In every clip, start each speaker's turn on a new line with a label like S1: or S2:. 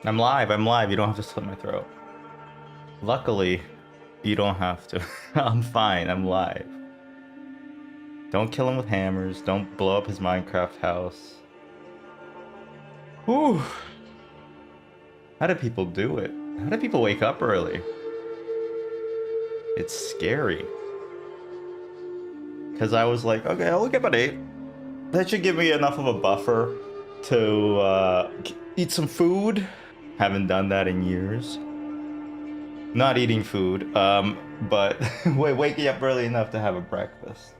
S1: I'm live. I'm live. You don't have to slit my throat. Luckily, you don't have to. I'm fine. I'm live. Don't kill him with hammers. Don't blow up his Minecraft house. Whew. How do people do it? How do people wake up early? It's scary. Because I was like, okay, I'll wake up at 8. That should give me enough of a buffer to eat some food. Haven't done that in years. Not eating food, but waking up early enough to have a breakfast.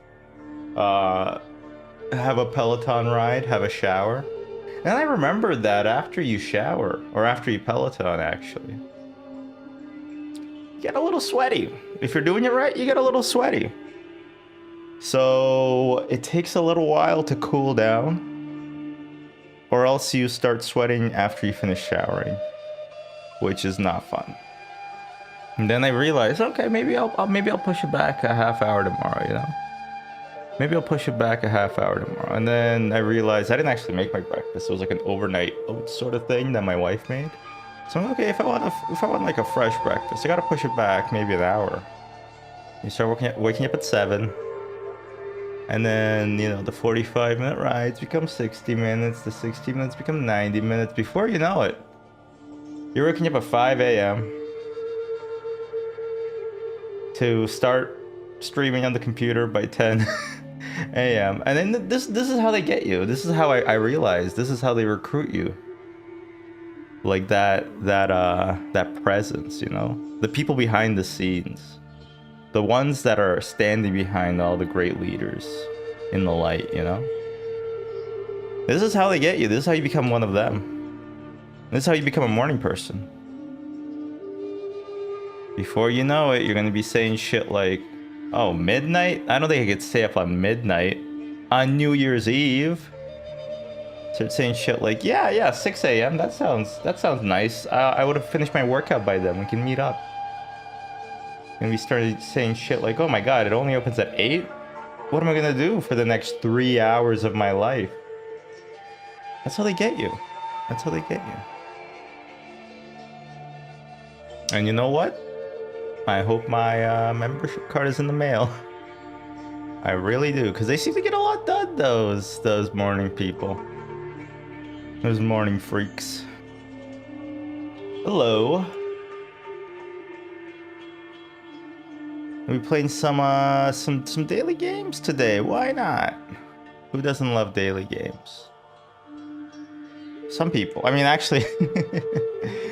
S1: Have a Peloton ride, have a shower. And I remembered that after you shower, or after you Peloton actually, you get a little sweaty. If you're doing it right, you get a little sweaty. So it takes a little while to cool down, or else you start sweating after you finish showering, which is not fun. And then I realized, okay, maybe I'll push it back a half hour tomorrow, you know? Maybe I'll push it back a half hour tomorrow. And then I realized I didn't actually make my breakfast. It was like an overnight oats sort of thing that my wife made. So I'm okay, if I want like a fresh breakfast, I gotta push it back maybe an hour. You start waking up at 7. And then, you know, the 45-minute rides become 60 minutes. The 60 minutes become 90 minutes. Before you know it, you're waking up at 5 a.m. to start streaming on the computer by 10 a.m. And then this is how they get you. This is how I realized. This is how they recruit you. Like that presence, you know? The people behind the scenes. The ones that are standing behind all the great leaders in the light, you know? This is how they get you. This is how you become one of them. This is how you become a morning person. Before you know it, you're gonna be saying shit like, oh, midnight? I don't think I could stay up on midnight. On New Year's Eve. Start saying shit like, yeah, 6 a.m. That sounds nice. I would have finished my workout by then. We can meet up. And we started saying shit like, oh my god, it only opens at 8? What am I gonna do for the next 3 hours of my life? That's how they get you. That's how they get you. And you know what? I hope my membership card is in the mail. I really do, because they seem to get a lot done, those morning people. Those morning freaks. Hello. Are we playing some daily games today? Why not? Who doesn't love daily games? Some people. I mean, actually,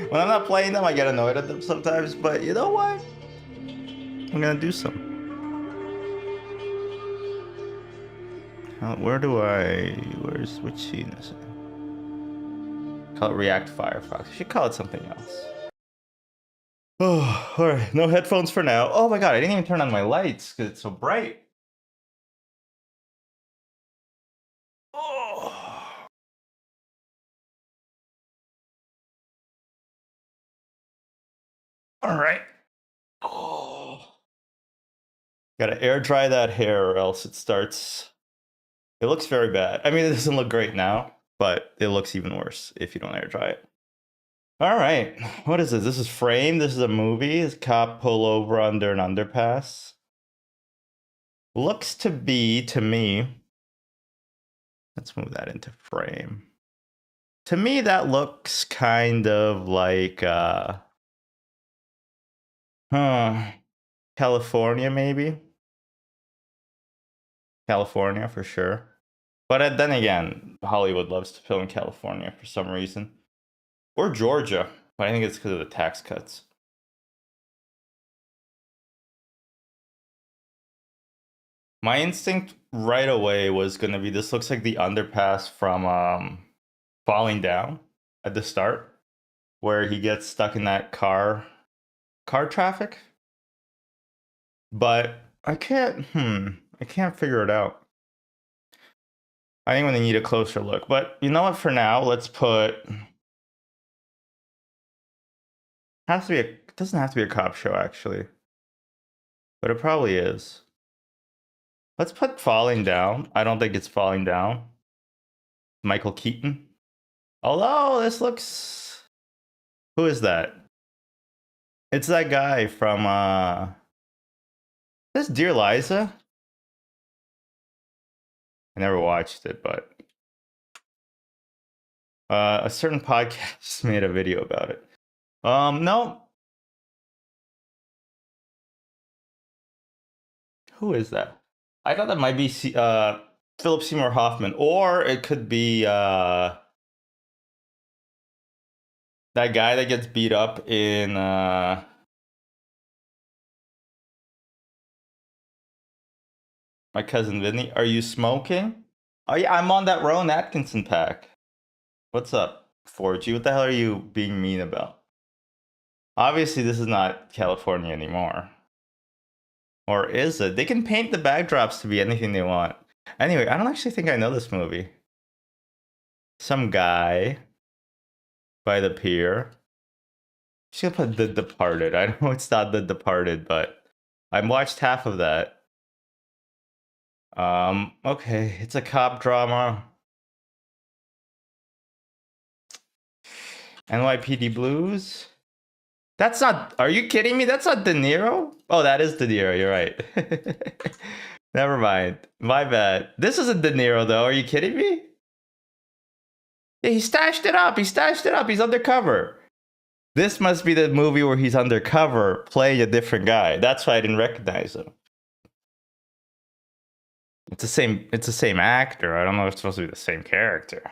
S1: when I'm not playing them, I get annoyed at them sometimes. But you know what? I'm gonna do some. Which scene is it? Call it React Firefox. I should call it something else. Oh, alright. No headphones for now. Oh my god, I didn't even turn on my lights because it's so bright. Oh. Alright. Oh. Gotta air dry that hair or else it starts. It looks very bad. I mean, it doesn't look great now, but it looks even worse if you don't air dry it. All right, what is this? This is Frame. This is a movie. This cop pull over under an underpass. Looks to be, to me. Let's move that into Frame. To me, that looks kind of like, California, maybe. California for sure. But then again, Hollywood loves to film in California for some reason. Or Georgia, but I think it's because of the tax cuts. My instinct right away was going to be, this looks like the underpass from Falling Down at the start, where he gets stuck in that car traffic. But I can't figure it out. I think I'm going to need a closer look. But you know what, for now, let's put... It doesn't have to be a cop show, actually. But it probably is. Let's put Falling Down. I don't think it's Falling Down. Michael Keaton. Although this looks Who is that? It's that guy from this Dear Liza? I never watched it, but a certain podcast made a video about it. No. Who is that? I thought that might be Philip Seymour Hoffman, or it could be that guy that gets beat up in My Cousin Vinny. Are you smoking? Oh yeah, I'm on that Rowan Atkinson pack. What's up, 4G? What the hell are you being mean about? Obviously, this is not California anymore. Or is it? They can paint the backdrops to be anything they want. Anyway, I don't actually think I know this movie. Some guy by the pier. Should put The Departed. I know it's not The Departed, but I watched half of that. Okay, it's a cop drama. NYPD Blues. That's not. Are you kidding me? That's not De Niro. Oh, that is De Niro. You're right. Never mind. My bad. This isn't De Niro though. Are you kidding me? Yeah, he stashed it up. He stashed it up. He's undercover. This must be the movie where he's undercover playing a different guy. That's why I didn't recognize him. It's the same. It's the same actor. I don't know if it's supposed to be the same character.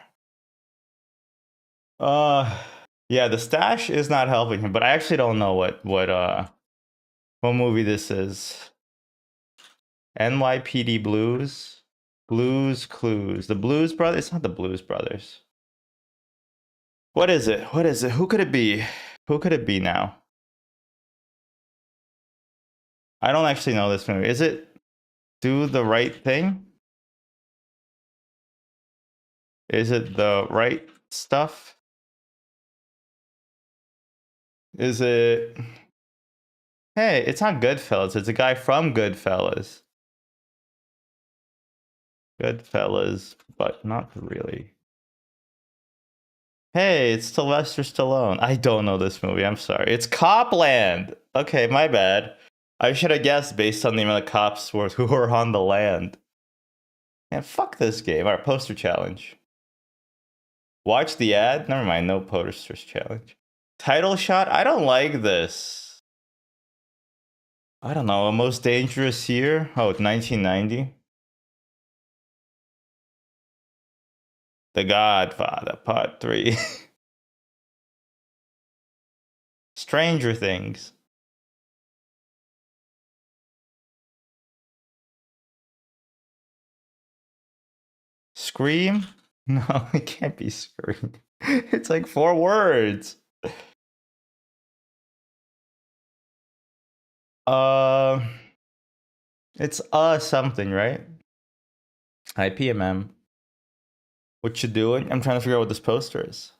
S1: Yeah, the stash is not helping him, but I actually don't know what movie this is. NYPD Blues, Blues Clues, the Blues Brothers. It's not the Blues Brothers. What is it? What is it? Who could it be? Who could it be now? I don't actually know this movie. Is it Do the Right Thing? Is it The Right Stuff? Is it? Hey, it's not Goodfellas. It's a guy from Goodfellas. Goodfellas, but not really. Hey, it's Sylvester Stallone. I don't know this movie. I'm sorry. It's Copland. Okay, my bad. I should have guessed based on the amount of cops who were on the land. Man, fuck this game. Our poster challenge. Watch the ad? Never mind, no posters challenge. Title shot? I don't like this. I don't know. A most dangerous year? Oh, it's 1990. The Godfather, Part 3. Stranger Things. Scream? No, it can't be Scream. It's like 4 words. Uh, it's something, right? IPMM. What you doing? I'm trying to figure out what this poster is.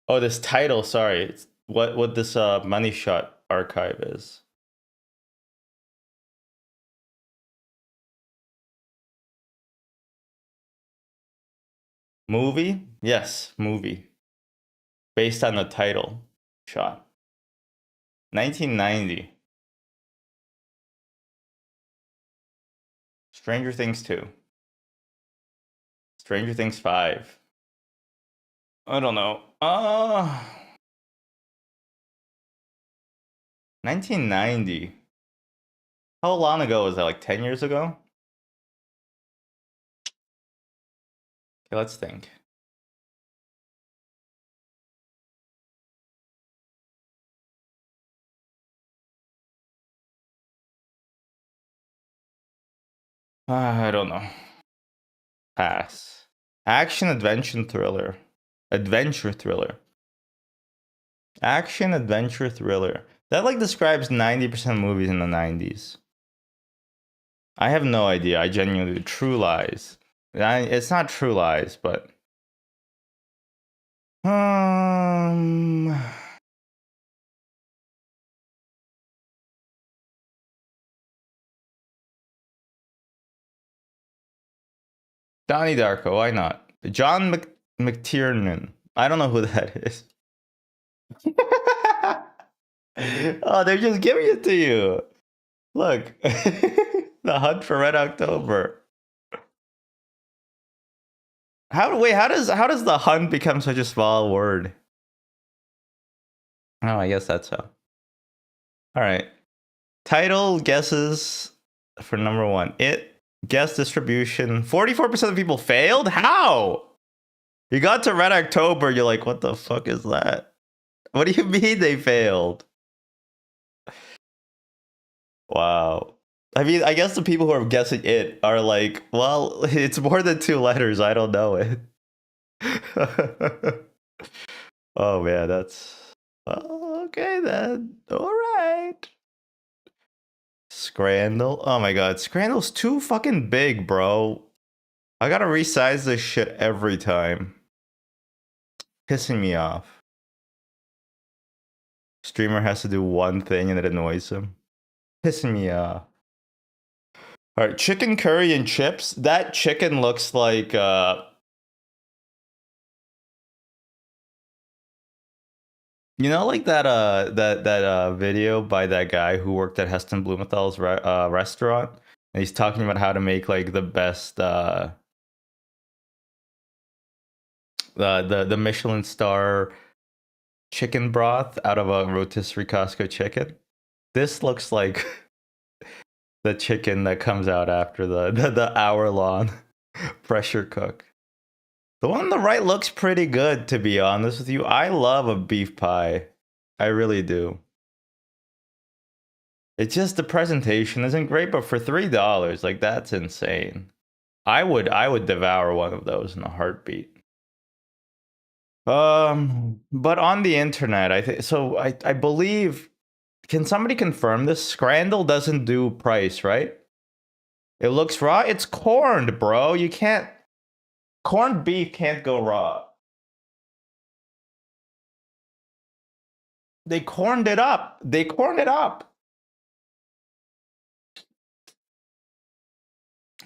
S1: Oh, this title. Sorry, it's what this Money Shot archive is. Movie? Yes, movie. Based on the title shot. 1990. Stranger Things 2. Stranger Things 5. I don't know. 1990. How long ago was that? Like 10 years ago? Okay, let's think. I don't know. Pass. Action, adventure, thriller. Adventure thriller. Action, adventure, thriller. That like describes 90% of movies in the 90s. I have no idea. I genuinely True Lies. It's not True Lies, but Donnie Darko. Why not? John McTiernan. I don't know who that is. Oh, they're just giving it to you. Look, the hunt for Red October. How does the hunt become such a small word? Oh, I guess that's how. All right. Title guesses for number one. Guess distribution. 44% of people failed? How? You got to Red October, you're like, what the fuck is that? What do you mean they failed? Wow. I mean, I guess the people who are guessing it are like, well, it's more than 2 letters. I don't know it. Oh man, that's okay then. All right. Scrandal. Oh my god, Scrandal's too fucking big, bro. I gotta resize this shit every time. Pissing me off. Streamer has to do one thing and it annoys him. Pissing me off. Alright, chicken curry and chips. That chicken looks like you know, like that video by that guy who worked at Heston Blumenthal's restaurant, and he's talking about how to make like the best the Michelin star chicken broth out of a rotisserie Costco chicken. This looks like the chicken that comes out after the hour-long pressure cook. The one on the right looks pretty good, to be honest with you. I love a beef pie. I really do. It's just the presentation isn't great, but for $3, like that's insane. I would devour one of those in a heartbeat. But on the internet, I think so. I believe. Can somebody confirm this? Scrandal doesn't do price, right? It looks raw. It's corned, bro. You can't. Corned beef can't go raw. They corned it up. They corned it up.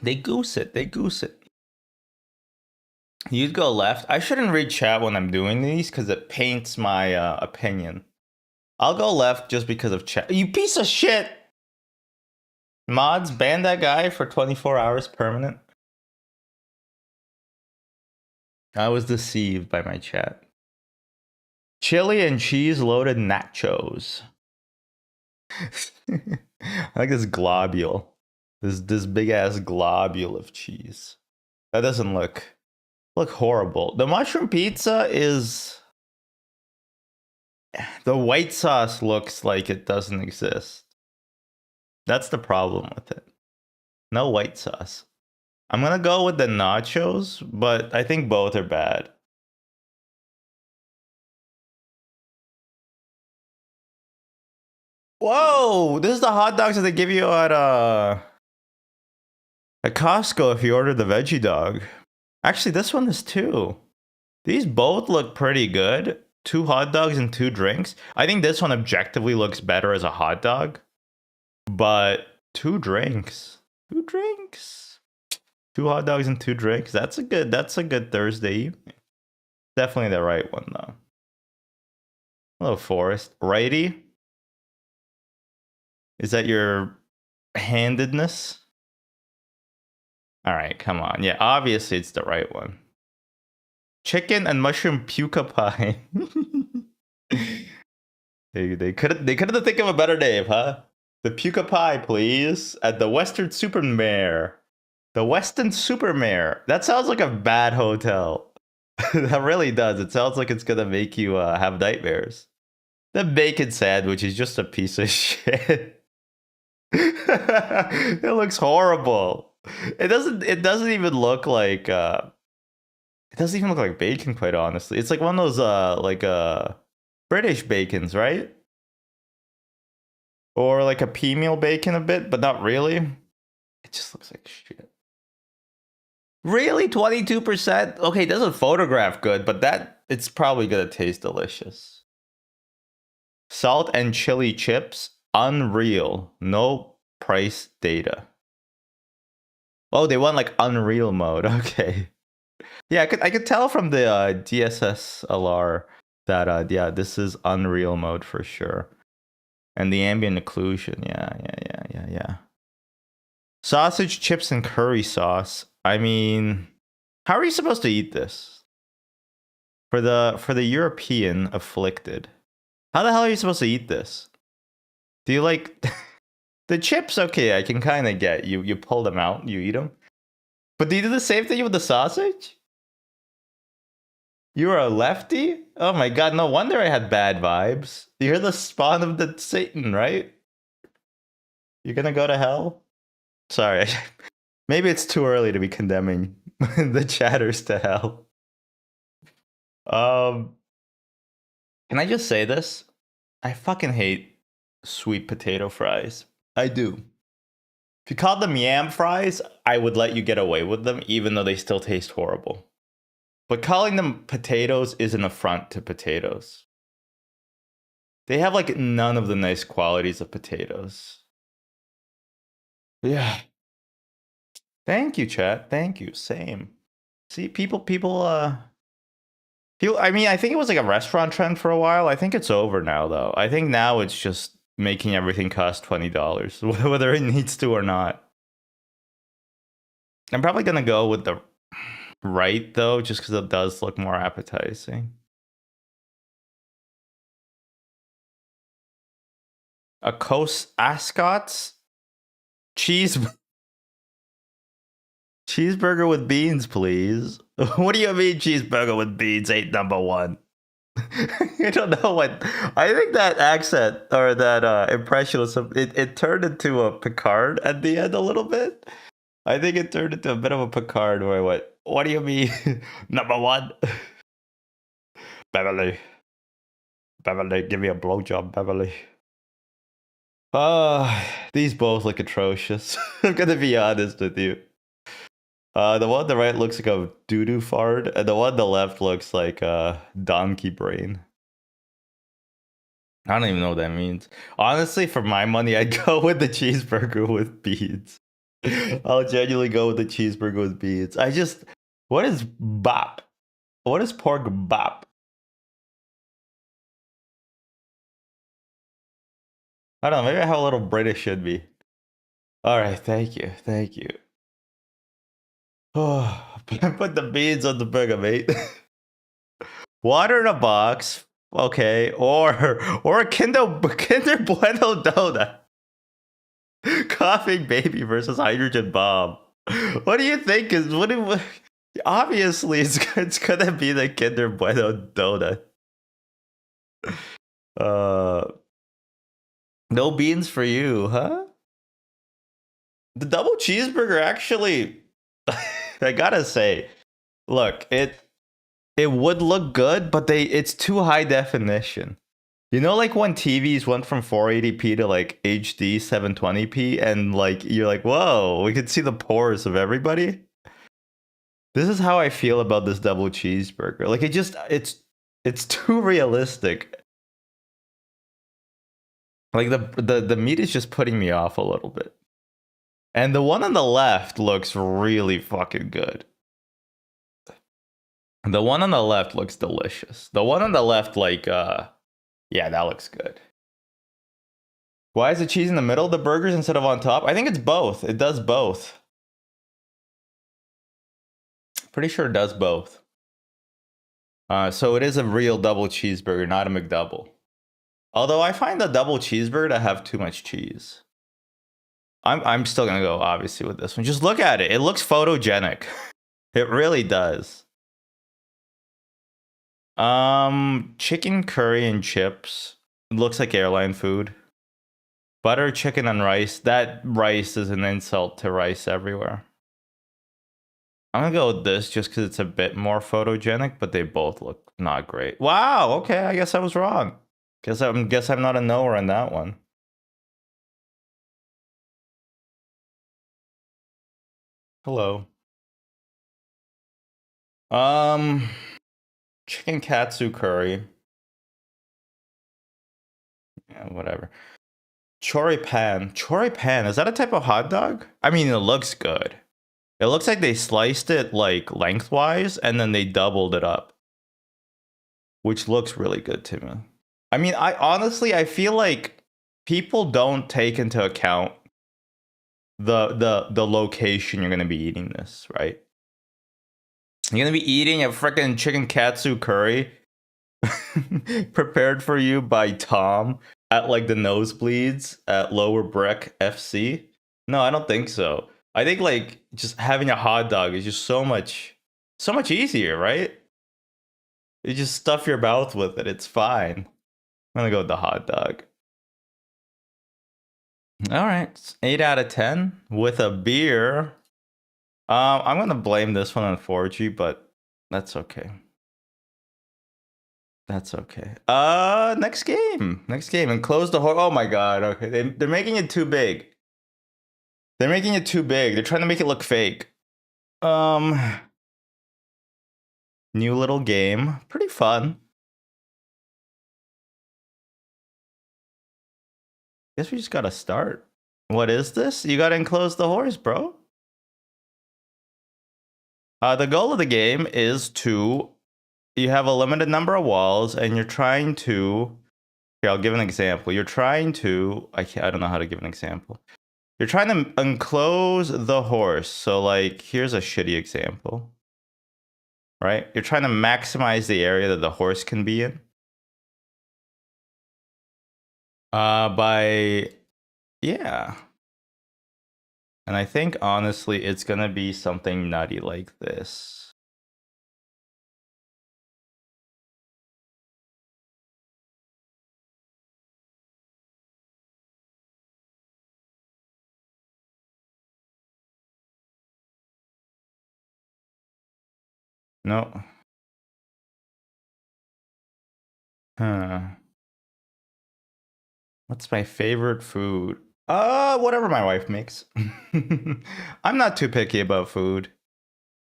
S1: They goose it. They goose it. You'd go left. I shouldn't read chat when I'm doing these because it paints my opinion. I'll go left just because of chat. You piece of shit! Mods, ban that guy for 24 hours permanent. I was deceived by my chat. Chili and cheese loaded nachos. I like this globule. This big ass globule of cheese. That doesn't look horrible. The mushroom pizza is. The white sauce looks like it doesn't exist. That's the problem with it. No white sauce. I'm gonna go with the nachos, but I think both are bad. Whoa! This is the hot dogs that they give you at Costco if you order the veggie dog. Actually, this one is too. These both look pretty good. 2 hot dogs and 2 drinks. I think this one objectively looks better as a hot dog. But 2 drinks. 2 drinks. 2 hot dogs and 2 drinks. That's a good Thursday evening. Definitely the right one though. Hello, Forrest. Righty? Is that your handedness? All right, come on. Yeah, obviously it's the right one. Chicken and mushroom puka pie. they couldn't think of a better name, huh? The puka pie, please, at the Western Supermare. The Weston Supermare. That sounds like a bad hotel. That really does. It sounds like it's gonna make you have nightmares. The bacon sandwich is just a piece of shit. It looks horrible. It doesn't even look like it doesn't even look like bacon, quite honestly. It's like one of those British bacons, right? Or like a pea meal bacon a bit, but not really. It just looks like shit. Really? 22%? Okay, it doesn't photograph good, but it's probably gonna taste delicious. Salt and chili chips, unreal. No price data. Oh, they want like unreal mode. Okay. Yeah, I could tell from the DSSLR that yeah, this is unreal mode for sure. And the ambient occlusion. Yeah. Sausage, chips, and curry sauce. I mean, how are you supposed to eat this? For the European afflicted. How the hell are you supposed to eat this? Do you like the chips? Okay, I can kind of get you. You pull them out, you eat them. But do you do the same thing with the sausage? You're a lefty? Oh my god, no wonder I had bad vibes. You're the spawn of the Satan, right? You're gonna go to hell? Sorry. Maybe it's too early to be condemning the chatters to hell. Can I just say this? I fucking hate sweet potato fries. I do. If you called them yam fries, I would let you get away with them, even though they still taste horrible. But calling them potatoes is an affront to potatoes. They have like none of the nice qualities of potatoes. Yeah. Thank you, chat. Thank you. Same. See, people, I mean, I think it was like a restaurant trend for a while. I think it's over now, though. I think now it's just making everything cost $20, whether it needs to or not. I'm probably gonna go with the right though, just because it does look more appetizing. A Coast Ascot's cheeseburger with beans, please. What do you mean cheeseburger with beans ain't number one? I don't know what. I think that accent or that impression was it turned into a Picard at the end a little bit. I think it turned into a bit of a Picard where I went, "What do you mean number one?" Beverly, give me a blowjob, Beverly. These both look atrocious. I'm gonna be honest with you. The one on the right looks like a doo-doo fart, and the one on the left looks like a donkey brain. I don't even know what that means. Honestly, for my money, I'd go with the cheeseburger with beans. I'll genuinely go with the cheeseburger with beans. What is bop? What is pork bop? I don't know, maybe I have a little British in me. Alright, thank you. Oh, put the beans on the burger, mate. Water in a box. Okay. Or a Kinder Bueno donut. Coughing baby versus hydrogen bomb. What do you think is obviously it's gonna be the Kinder Bueno donut. No beans for you, huh? The double cheeseburger actually I gotta say, look, it would look good, but it's too high definition. You know, like when TVs went from 480p to like HD 720p, and like you're like, whoa, we could see the pores of everybody. This is how I feel about this double cheeseburger. Like it's too realistic. Like the meat is just putting me off a little bit. And the one on the left looks really fucking good. The one on the left looks delicious. The one on the left, like, yeah, that looks good. Why is the cheese in the middle of the burgers instead of on top? I think it's both. It does both. Pretty sure it does both. So it is a real double cheeseburger, not a McDouble. Although I find the double cheeseburger to have too much cheese. I'm still gonna go obviously with this one. Just look at it. It looks photogenic. It really does. Chicken curry and chips. It looks like airline food. Butter chicken and rice. That rice is an insult to rice everywhere. I'm gonna go with this just because it's a bit more photogenic, but they both look not great. Wow. Okay, I guess I was wrong. Guess I'm not a knower on that one. Hello. Chicken katsu curry. Yeah, whatever. Choripan. Is that a type of hot dog? I mean, it looks good. It looks like they sliced it like lengthwise and then they doubled it up, which looks really good to me. I mean, I feel like people don't take into account the location you're gonna be eating this, right? You're gonna be eating a freaking chicken katsu curry prepared for you by Tom at like the nosebleeds at Lower Breck FC. No, I don't think so. I think like just having a hot dog is just so much easier, right? You just stuff your mouth with it. It's fine. I'm gonna go with the hot dog. All right, 8 out of 10 with a beer. I'm gonna blame this one on 4G, but that's okay. That's okay. Next game. Next game. And close the whole. Oh my god. Okay. They're making it too big. They're making it too big. They're trying to make it look fake. New little game. Pretty fun. Guess we just gotta start. What is this? You gotta enclose the horse, bro. The goal of the game is to. You have a limited number of walls, and you're trying to. Here, I'll give an example. You're trying to. I don't know how to give an example. You're trying to enclose the horse. So, like, here's a shitty example. Right? You're trying to maximize the area that the horse can be in. Yeah. And I think, honestly, it's gonna be something nutty like this. No. Huh. What's my favorite food? Whatever my wife makes. I'm not too picky about food.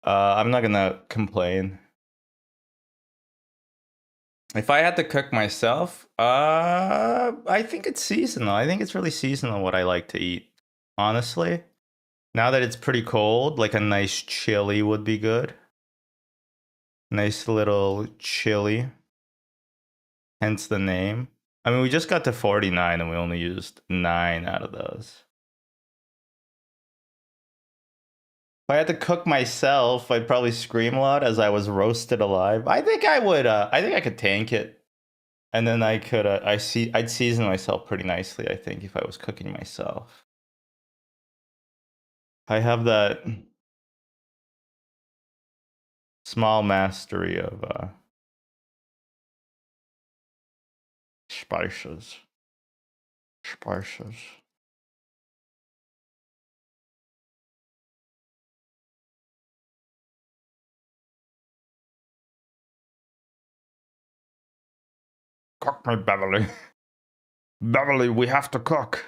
S1: I'm not gonna complain. If I had to cook myself, I think it's seasonal. I think it's really seasonal what I like to eat. Honestly, now that it's pretty cold, like a nice chili would be good. Nice little chili, hence the name. I mean, we just got to 49 and we only used 9 out of those. If I had to cook myself, I'd probably scream a lot as I was roasted alive. I think I would. I think I could tank it, and then I could. I'd season myself pretty nicely. I think if I was cooking myself, I have that small mastery of spices. Spices. Cook me, Beverly. Beverly, we have to cook.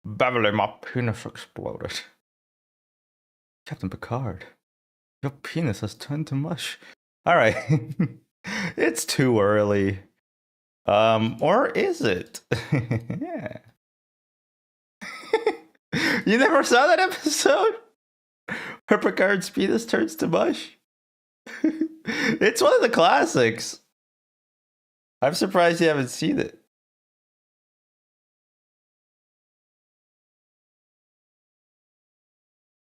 S1: Beverly, my penis exploded. Captain Picard, your penis has turned to mush. All right. It's too early. Or is it? Yeah. You never saw that episode? Her Picard's penis turns to mush? It's one of the classics. I'm surprised you haven't seen it.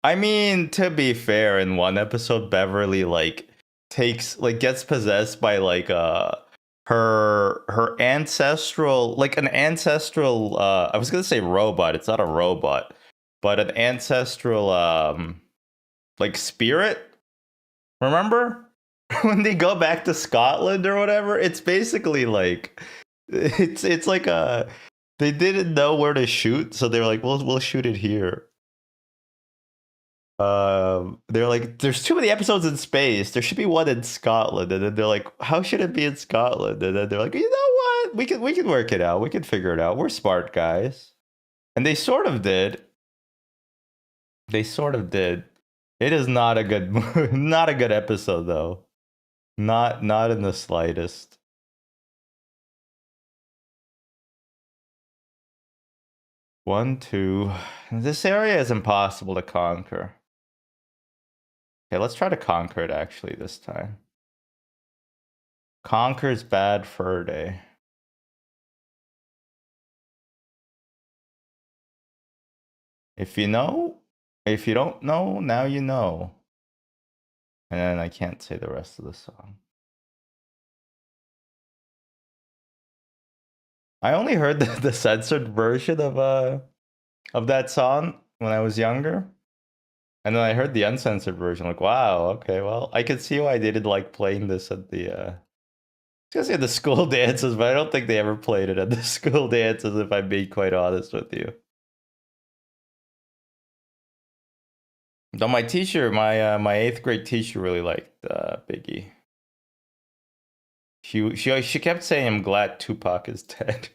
S1: I mean, to be fair, in one episode, Beverly gets possessed by her ancestral, like an ancestral I was gonna say robot, it's not a robot, but an ancestral like spirit. Remember? When they go back to Scotland or whatever, it's basically like it's like a they didn't know where to shoot, so they were like, we'll shoot it here. They're like, there's too many episodes in space. There should be one in Scotland. And then they're like, how should it be in Scotland? And then they're like, you know what? We can work it out. We can figure it out. We're smart guys. And they sort of did. They sort of did. It is not a good not a good episode though. Not in the slightest. One, two. This area is impossible to conquer. Okay, let's try to conquer it actually this time. Conquer's bad fur day. If you know, if you don't know, now you know. And then I can't say the rest of the song. I only heard the censored version of that song when I was younger. And then I heard the uncensored version, like, wow, okay, well, I could see why they did like playing this at the I was gonna say the school dances, but I don't think they ever played it at the school dances, if I'm being quite honest with you. Though my teacher, my 8th grade teacher really liked Biggie. She kept saying, I'm glad Tupac is dead.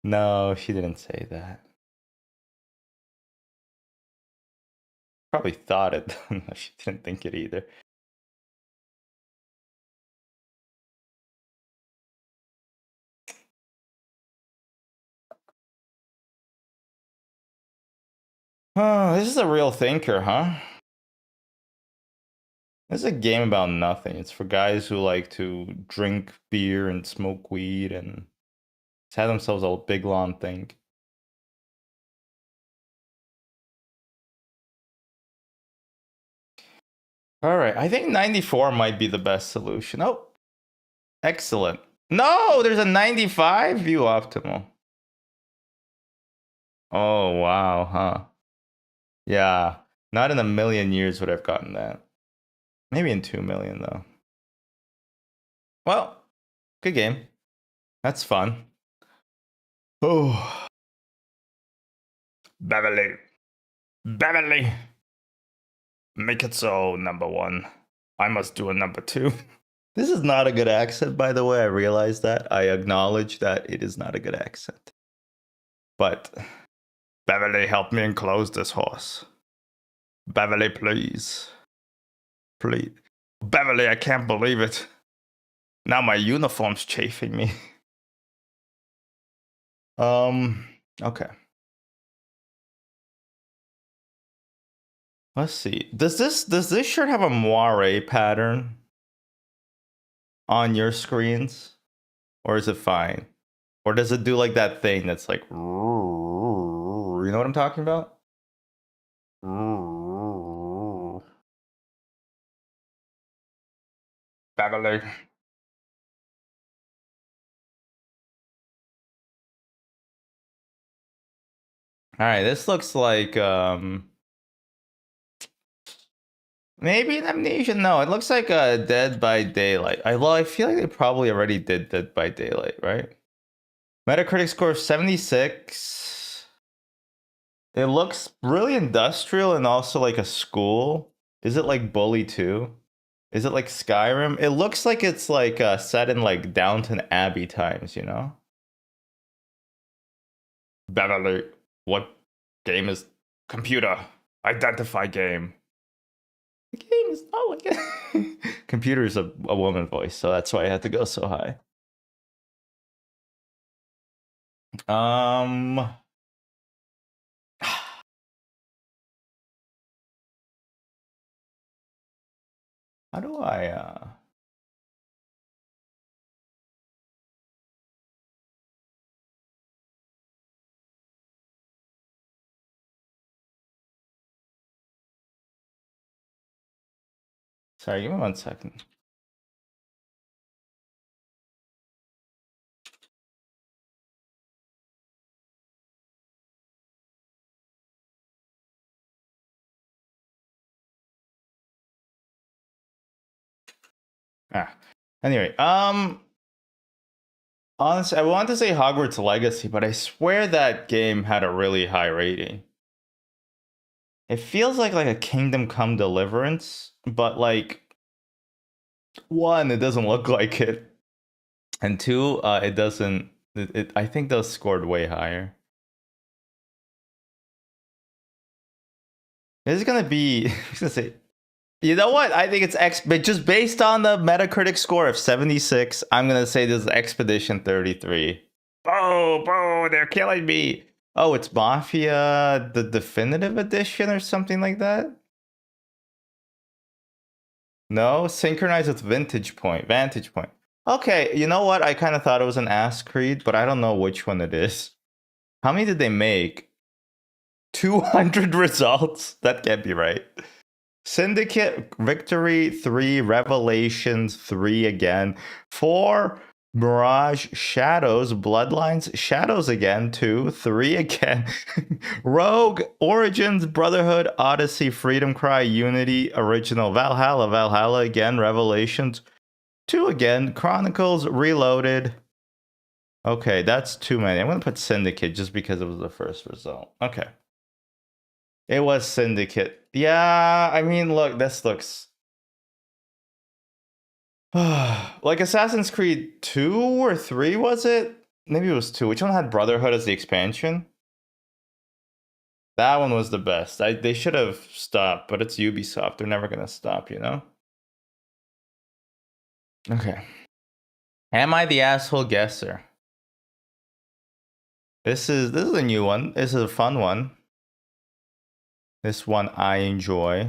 S1: No, she didn't say that. Probably thought it. She didn't think it either. Oh, this is a real thinker, huh? This is a game about nothing. It's for guys who like to drink beer and smoke weed and have themselves a big long think. All right, I think 94 might be the best solution. Oh, excellent. No, there's a 95 view optimal. Oh, wow, huh? Yeah, not in a million years would I've gotten that. Maybe in 2 million, though. Well, good game. That's fun. Oh, Beverly. Beverly. Make it so, number one. I must do a number two. This is not a good accent, by the way. I realize that. I acknowledge that it is not a good accent. But Beverly, help me enclose this horse. Beverly, please. Please. Beverly, I can't believe it. Now my uniform's chafing me. Okay. Let's see. Does this shirt have a moire pattern on your screens? Or is it fine? Or does it do like that thing that's like, you know what I'm talking about? Beverly. All right, this looks like maybe an Amnesia. No, it looks like Dead by Daylight. I feel like they probably already did Dead by Daylight, right? Metacritic score of 76. It looks really industrial and also like a school. Is it like Bully 2? Is it like Skyrim? It looks like it's like set in like Downton Abbey times, you know? Beverly, what game is computer? Identify game. The game is not like it. Computer is a woman voice, so that's why I had to go so high. How do I Sorry, give me 1 second. Anyway, honestly, I want to say Hogwarts Legacy, but I swear that game had a really high rating. It feels like a Kingdom Come Deliverance, but like one, it doesn't look like it, and two, it doesn't. I think those scored way higher. This is gonna be. I was gonna say. You know what? I think it's but just based on the Metacritic score of 76, I'm gonna say this is Expedition 33. Boo, they're killing me. Oh, it's Mafia, the definitive edition or something like that? No, synchronized with Vantage Point. Okay, you know what? I kind of thought it was an Ass Creed, but I don't know which one it is. How many did they make? 200 results? That can't be right. Syndicate, Victory 3, Revelations 3 again. 4, Mirage, Shadows, Bloodlines, Shadows again, 2, 3 again. Rogue, Origins, Brotherhood, Odyssey, Freedom Cry, Unity, Original, Valhalla again, Revelations 2 again, Chronicles, Reloaded. Okay, that's too many. I'm going to put Syndicate just because it was the first result. Okay. It was Syndicate. Yeah, I mean, look, this looks... like Assassin's Creed 2 or 3, was it? Maybe it was 2. Which one had Brotherhood as the expansion? That one was the best. They should have stopped, but it's Ubisoft. They're never going to stop, you know? Okay. Am I the asshole guesser? This is a new one. This is a fun one. This one I enjoy.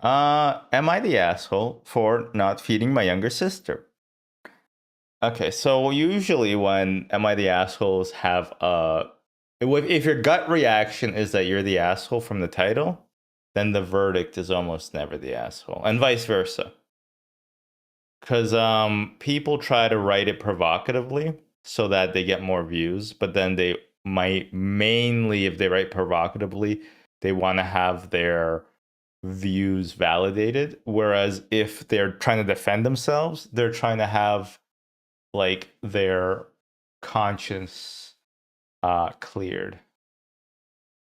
S1: Am I the asshole for not feeding my younger sister? Okay, so usually when Am I the Assholes have if your gut reaction is that you're the asshole from the title, then the verdict is almost never the asshole, and vice versa. Because people try to write it provocatively so that they get more views, but then they might mainly, if they write provocatively, they want to have their views validated. Whereas if they're trying to defend themselves, they're trying to have like their conscience cleared.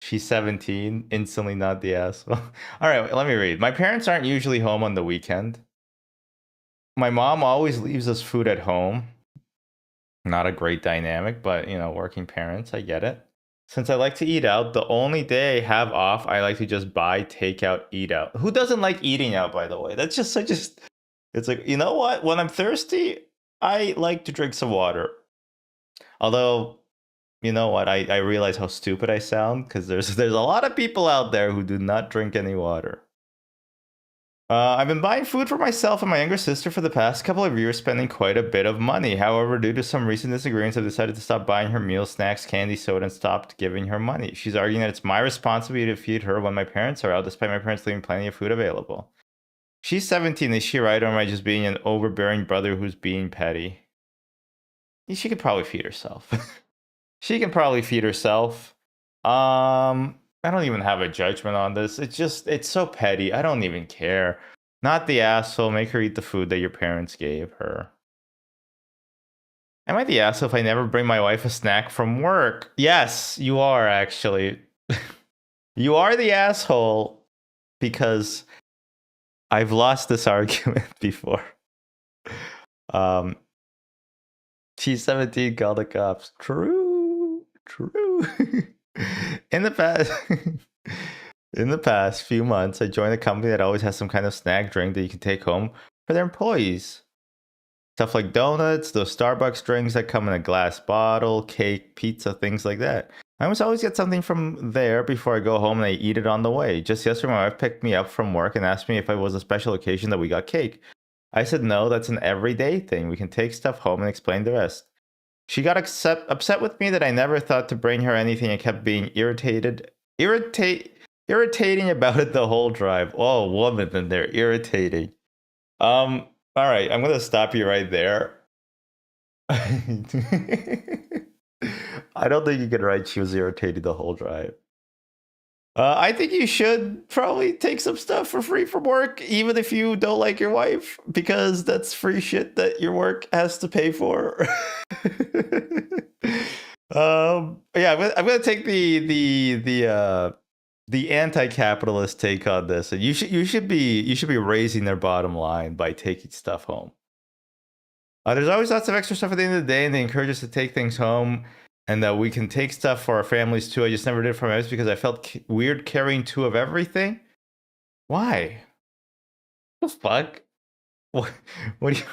S1: She's 17, instantly not the asshole. All right, let me read. My parents aren't usually home on the weekend. My mom always leaves us food at home. Not a great dynamic, but you know, working parents, I get it. Since I like to eat out, the only day I have off, I like to just buy takeout, eat out. Who doesn't like eating out, by the way? That's just such a... It's like, you know what? When I'm thirsty, I like to drink some water. Although, you know what? I realize how stupid I sound because there's a lot of people out there who do not drink any water. I've been buying food for myself and my younger sister for the past couple of years, spending quite a bit of money. However, due to some recent disagreements, I've decided to stop buying her meals, snacks, candy, soda, and stopped giving her money. She's arguing that it's my responsibility to feed her when my parents are out, despite my parents leaving plenty of food available. She's 17. Is she right, or am I just being an overbearing brother who's being petty? She could probably feed herself. She can probably feed herself. I don't even have a judgment on this. It's so petty. I don't even care. Not the asshole. Make her eat the food that your parents gave her. Am I the asshole if I never bring my wife a snack from work? Yes, you are actually. You are the asshole because I've lost this argument before. She's 17, call the cops. True. In the past few months, I joined a company that always has some kind of snack drink that you can take home for their employees. Stuff like donuts, those Starbucks drinks that come in a glass bottle, cake, pizza, things like that. I always get something from there before I go home and I eat it on the way. Just yesterday, my wife picked me up from work and asked me if it was a special occasion that we got cake. I said no, that's an everyday thing. We can take stuff home and explain the rest. She got upset with me that I never thought to bring her anything and kept being irritating about it the whole drive. Oh, woman, then they're irritating. All right, I'm gonna stop you right there. I don't think you can write she was irritating the whole drive. I think you should probably take some stuff for free from work, even if you don't like your wife, because that's free shit that your work has to pay for. Yeah, I'm gonna take the anti-capitalist take on this. And you should be raising their bottom line by taking stuff home. There's always lots of extra stuff at the end of the day, and they encourage us to take things home. And that we can take stuff for our families too. I just never did for my wife because I felt weird carrying two of everything. Why? What the fuck? What do you?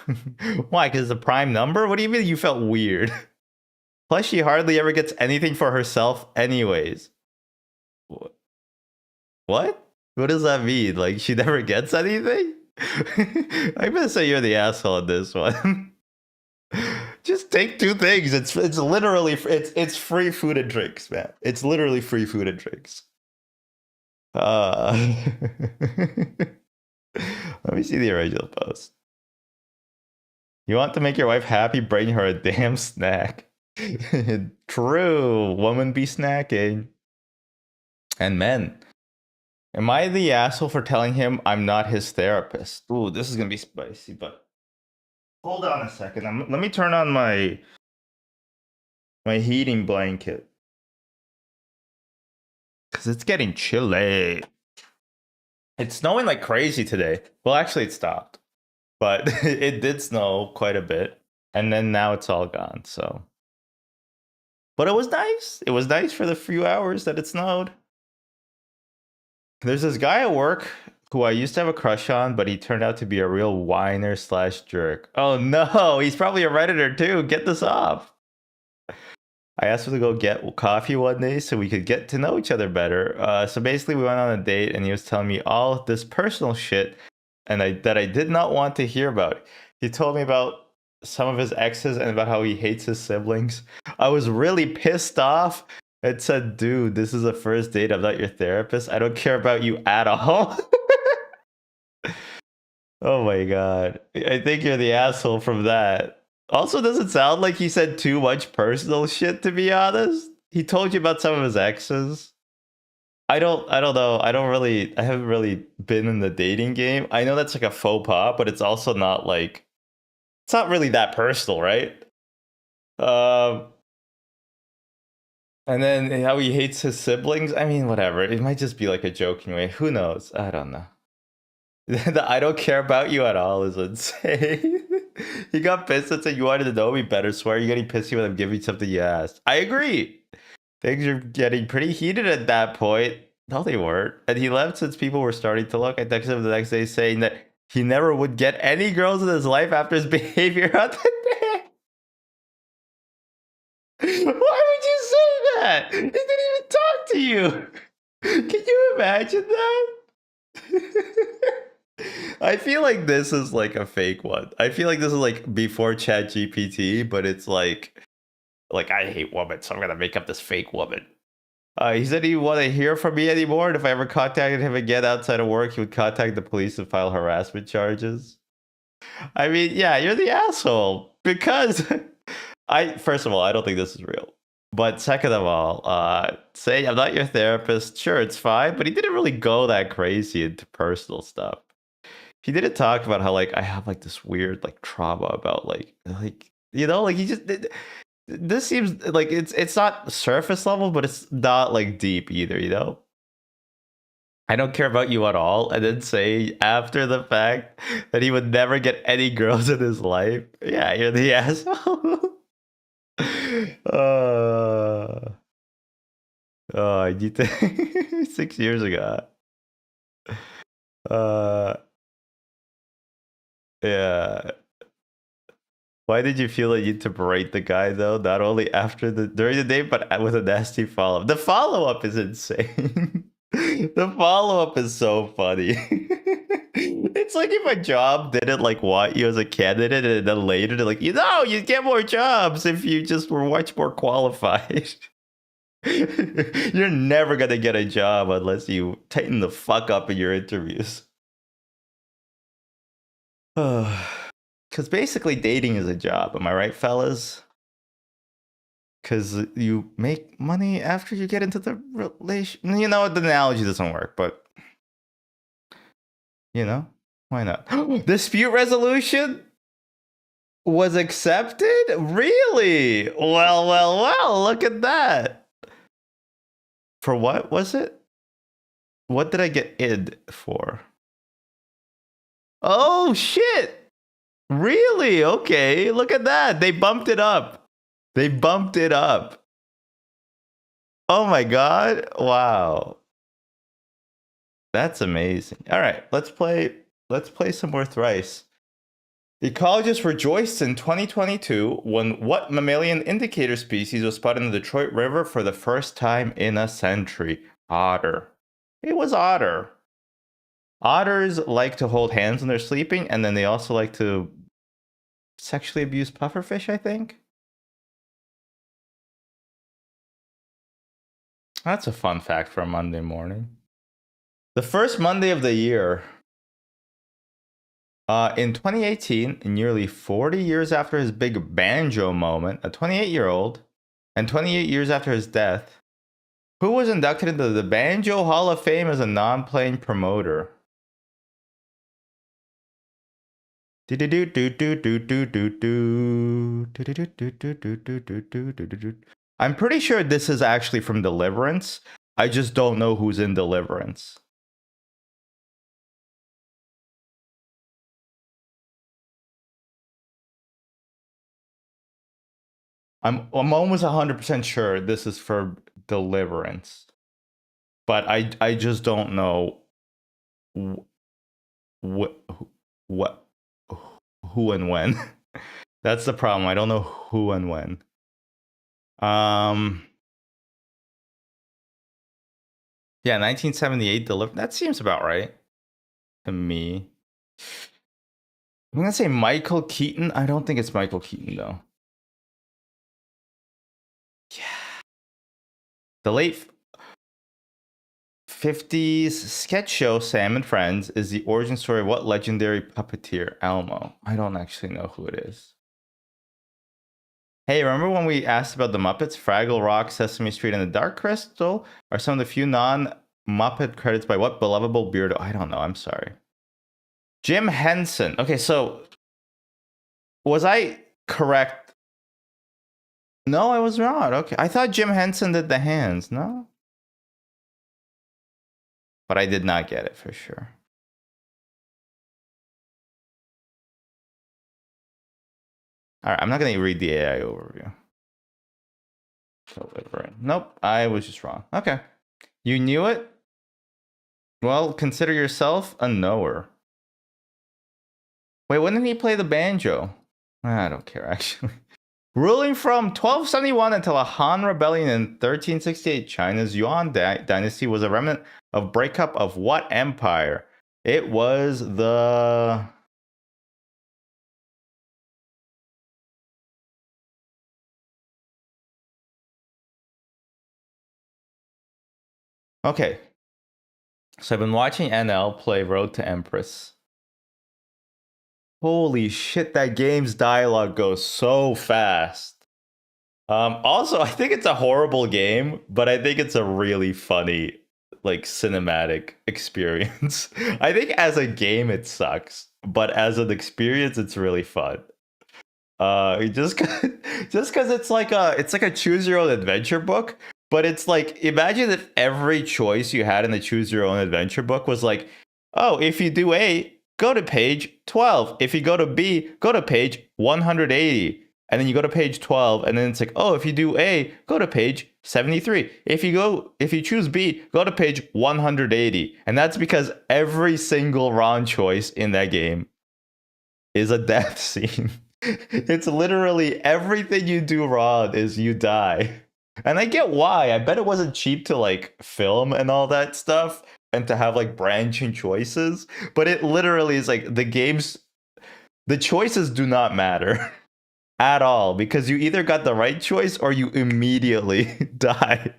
S1: Why? Because it's a prime number? What do you mean you felt weird? Plus, she hardly ever gets anything for herself, anyways. What? What does that mean? Like she never gets anything? I'm gonna say you're the asshole in this one. Just take 2 things. It's literally it's free food and drinks, man. It's literally free food and drinks. Let me see the original post. You want to make your wife happy? Bring her a damn snack. True, woman be snacking. And men. Am I the asshole for telling him I'm not his therapist? Ooh, this is gonna be spicy, but hold on a second. Let me turn on my heating blanket. Cause it's getting chilly. It's snowing like crazy today. Well, actually it stopped. But it did snow quite a bit. And then now it's all gone, so. But it was nice. It was nice for the few hours that it snowed. There's this guy at work who I used to have a crush on, but he turned out to be a real whiner slash jerk. Oh no, he's probably a Redditor too. Get this off. I asked him to go get coffee one day so we could get to know each other better. So basically, we went on a date, and he was telling me all this personal shit, and that I did not want to hear about. He told me about some of his exes and about how he hates his siblings. I was really pissed off. It said, "Dude, this is a first date. I'm not your therapist. I don't care about you at all." Oh my god. I think you're the asshole from that. Also, doesn't sound like he said too much personal shit, to be honest. He told you about some of his exes. I don't know. I haven't really been in the dating game. I know that's like a faux pas, but it's also not like, it's not really that personal, right? And then how he hates his siblings. I mean, whatever. It might just be like a joking way. Who knows? I don't know. The I don't care about you at all is insane. He got pissed and said you wanted to know me better. Swear you're getting pissy when I'm giving something you asked. I agree. Things are getting pretty heated at that point. No, they weren't. And he left since people were starting to look. I texted him the next day saying that he never would get any girls in his life after his behavior on the day. Why would you say that? He didn't even talk to you. Can you imagine that? I feel like this is like a fake one. I feel like this is like before ChatGPT, but it's like I hate women, so I'm gonna make up this fake woman. He said he wouldn't hear from me anymore, and if I ever contacted him again outside of work, he would contact the police and file harassment charges. I mean, yeah, you're the asshole because first of all, I don't think this is real. But second of all, say I'm not your therapist. Sure, it's fine, but he didn't really go that crazy into personal stuff. He didn't talk about how like I have like this weird like trauma about like you know, like he just this seems like it's not surface level, but it's not like deep either, you know. I don't care about you at all, and then say after the fact that he would never get any girls in his life. Yeah, you're the asshole. I need to 6 years ago. Yeah. Why did you feel the need to berate the guy though? Not only during the date, but with a nasty follow up. The follow up is insane. The follow up is so funny. It's like if a job didn't like want you as a candidate, and then later they're like, you'd get more jobs if you just were much more qualified. You're never gonna get a job unless you tighten the fuck up in your interviews. Because basically dating is a job, am I right, fellas? Because you make money after you get into the relation. You know, the analogy doesn't work, but you know, why not? Dispute resolution was accepted? Really? Well, look at that. For what was it? What did I get id for? Oh, shit. Really? Okay, look at that. They bumped it up. They bumped it up. Oh my god. Wow. That's amazing. All right, let's play some more Thrice. Ecologists rejoiced in 2022 when what mammalian indicator species was spotted in the Detroit River for the first time in a century? Otter. It was otter. Otters like to hold hands when they're sleeping, and then they also like to sexually abuse pufferfish, I think. That's a fun fact for a Monday morning. The first Monday of the year. In 2018, nearly 40 years after his big banjo moment, a 28-year-old, and 28 years after his death, who was inducted into the Banjo Hall of Fame as a non-playing promoter? I'm pretty sure this is actually from Deliverance. I just don't know who's in Deliverance. I'm almost 100% sure this is for Deliverance. But I just don't know what what who and when. That's the problem. I don't know who and when. Yeah, 1978 delivered. That seems about right to me. I'm gonna say Michael Keaton. I don't think it's Michael Keaton though. Yeah, the late 50s sketch show Sam and Friends is the origin story of what legendary puppeteer? Elmo. I don't actually know who it is. Hey, remember when we asked about the Muppets? Fraggle Rock, Sesame Street, and the Dark Crystal are some of the few non-Muppet credits by what belovable beardo? I don't know. I'm sorry. Jim Henson. Okay, so was I correct? No, I was wrong. Okay, I thought Jim Henson did the hands. No, but I did not get it for sure. All right, I'm not gonna read the AI overview. Delivering. Nope, I was just wrong. Okay, you knew it. Well, consider yourself a knower. Wait, when did he play the banjo? I don't care actually. Ruling from 1271 until a Han rebellion in 1368, China's Yuan dynasty was a remnant of breakup of what empire? It was the... Okay. So I've been watching NL play Road to Empress. Holy shit, that game's dialogue goes so fast. Also, I think it's a horrible game, but I think it's a really funny, like, cinematic experience. I think as a game it sucks, but as an experience it's really fun. Just just because it's like a choose your own adventure book, but it's like imagine if every choice you had in the choose your own adventure book was like, oh, if you do A, go to page 12. If you go to B, go to page 180. And then you go to page 12, and then it's like, oh, if you do A, go to page 73. If you choose B, go to page 180. And that's because every single wrong choice in that game is a death scene. It's literally everything you do wrong is you die. And I get why. I bet it wasn't cheap to like film and all that stuff and to have like branching choices, but it literally is like the choices do not matter at all because you either got the right choice or you immediately die.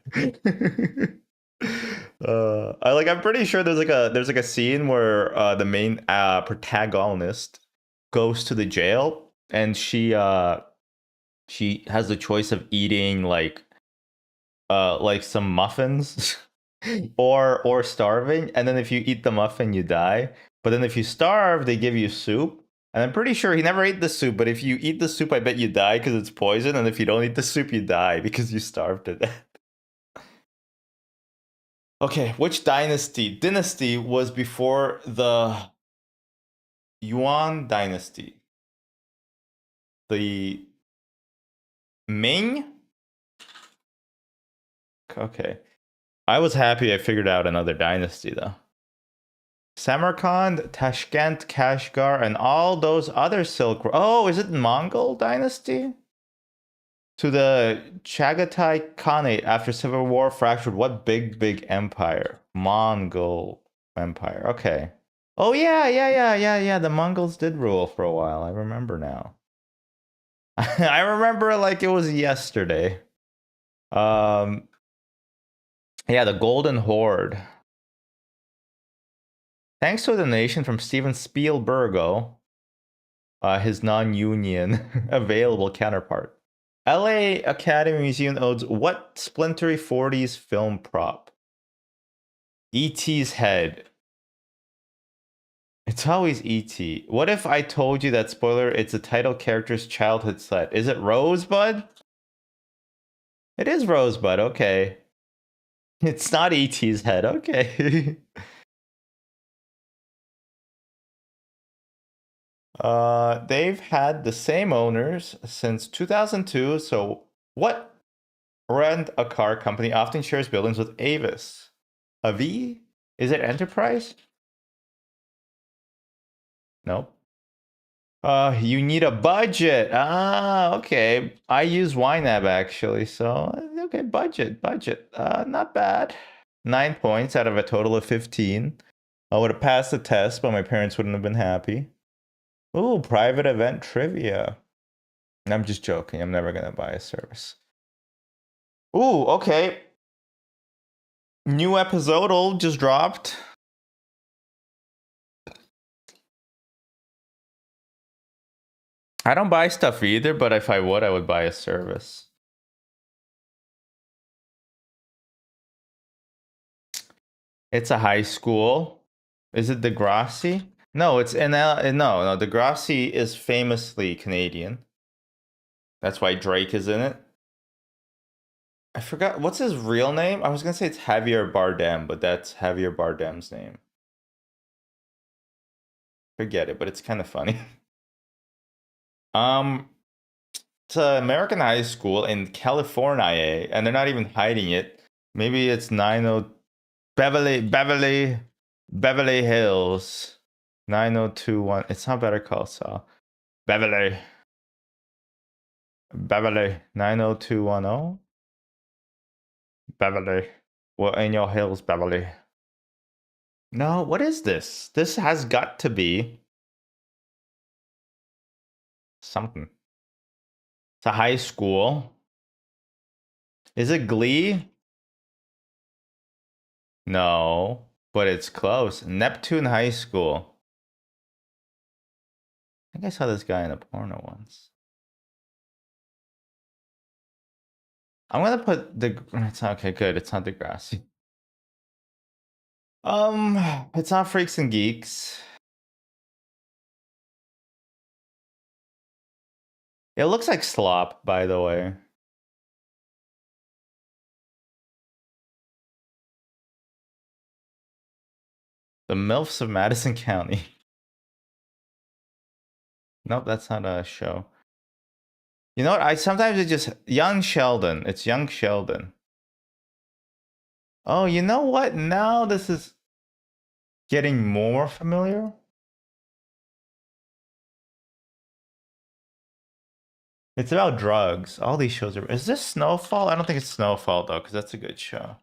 S1: I'm pretty sure there's like a scene where the main protagonist goes to the jail and she has the choice of eating like some muffins or starving, and then if you eat the muffin you die, but then if you starve they give you soup, and I'm pretty sure he never ate the soup, but if you eat the soup I bet you die because it's poison, and if you don't eat the soup you die because you starved to death. Okay, which dynasty was before the Yuan dynasty? The Ming? Okay. I was happy I figured out another dynasty though. Samarkand, Tashkent, Kashgar, and all those other Silk. Oh, is it Mongol dynasty? To the Chagatai Khanate after civil war fractured what big empire? Mongol Empire. Okay. Oh yeah. The Mongols did rule for a while. I remember now. I remember like it was yesterday. Um Yeah, the Golden Horde. Thanks to a donation from Steven Spielbergo, his non-union available counterpart. LA Academy Museum owes what splintery 40s film prop? E.T.'s head. It's always E.T. What if I told you that, spoiler, it's the title character's childhood set? Is it Rosebud? It is Rosebud, okay. It's not E.T.'s head, okay. They've had the same owners since 2002, so what rent-a-car company often shares buildings with Avis? Avi? Is it Enterprise? Nope. You need a budget. Ah, okay. I use YNAB actually, so okay, budget. Not bad. 9 points out of a total of 15. I would have passed the test, but my parents wouldn't have been happy. Ooh, private event trivia. I'm just joking. I'm never gonna buy a service. Ooh, okay. New episode just dropped. I don't buy stuff either, but if I would, I would buy a service. It's a high school. Is it Degrassi? No, it's no. Degrassi is famously Canadian. That's why Drake is in it. I forgot what's his real name. I was gonna say it's Javier Bardem, but that's Javier Bardem's name. Forget it, but it's kind of funny. um, it's an American high school in California, and they're not even hiding it. Maybe it's 90 Beverly Hills 9021. It's not Better Call Saul. Beverly 90210. Beverly. What in your hills, Beverly? No, what is this? This has got to be something. It's a high school. Is it Glee? No, but it's close. Neptune High School. I think I saw this guy in a porno once. I'm gonna put the. It's not okay. Good. It's not Degrassi. It's not Freaks and Geeks. It looks like slop, by the way. The MILFs of Madison County. Nope, that's not a show. You know what? I sometimes it's just Young Sheldon. It's Young Sheldon. Oh, you know what? Now this is getting more familiar. It's about drugs. All these shows are. Is this Snowfall? I don't think it's Snowfall though, because that's a good show.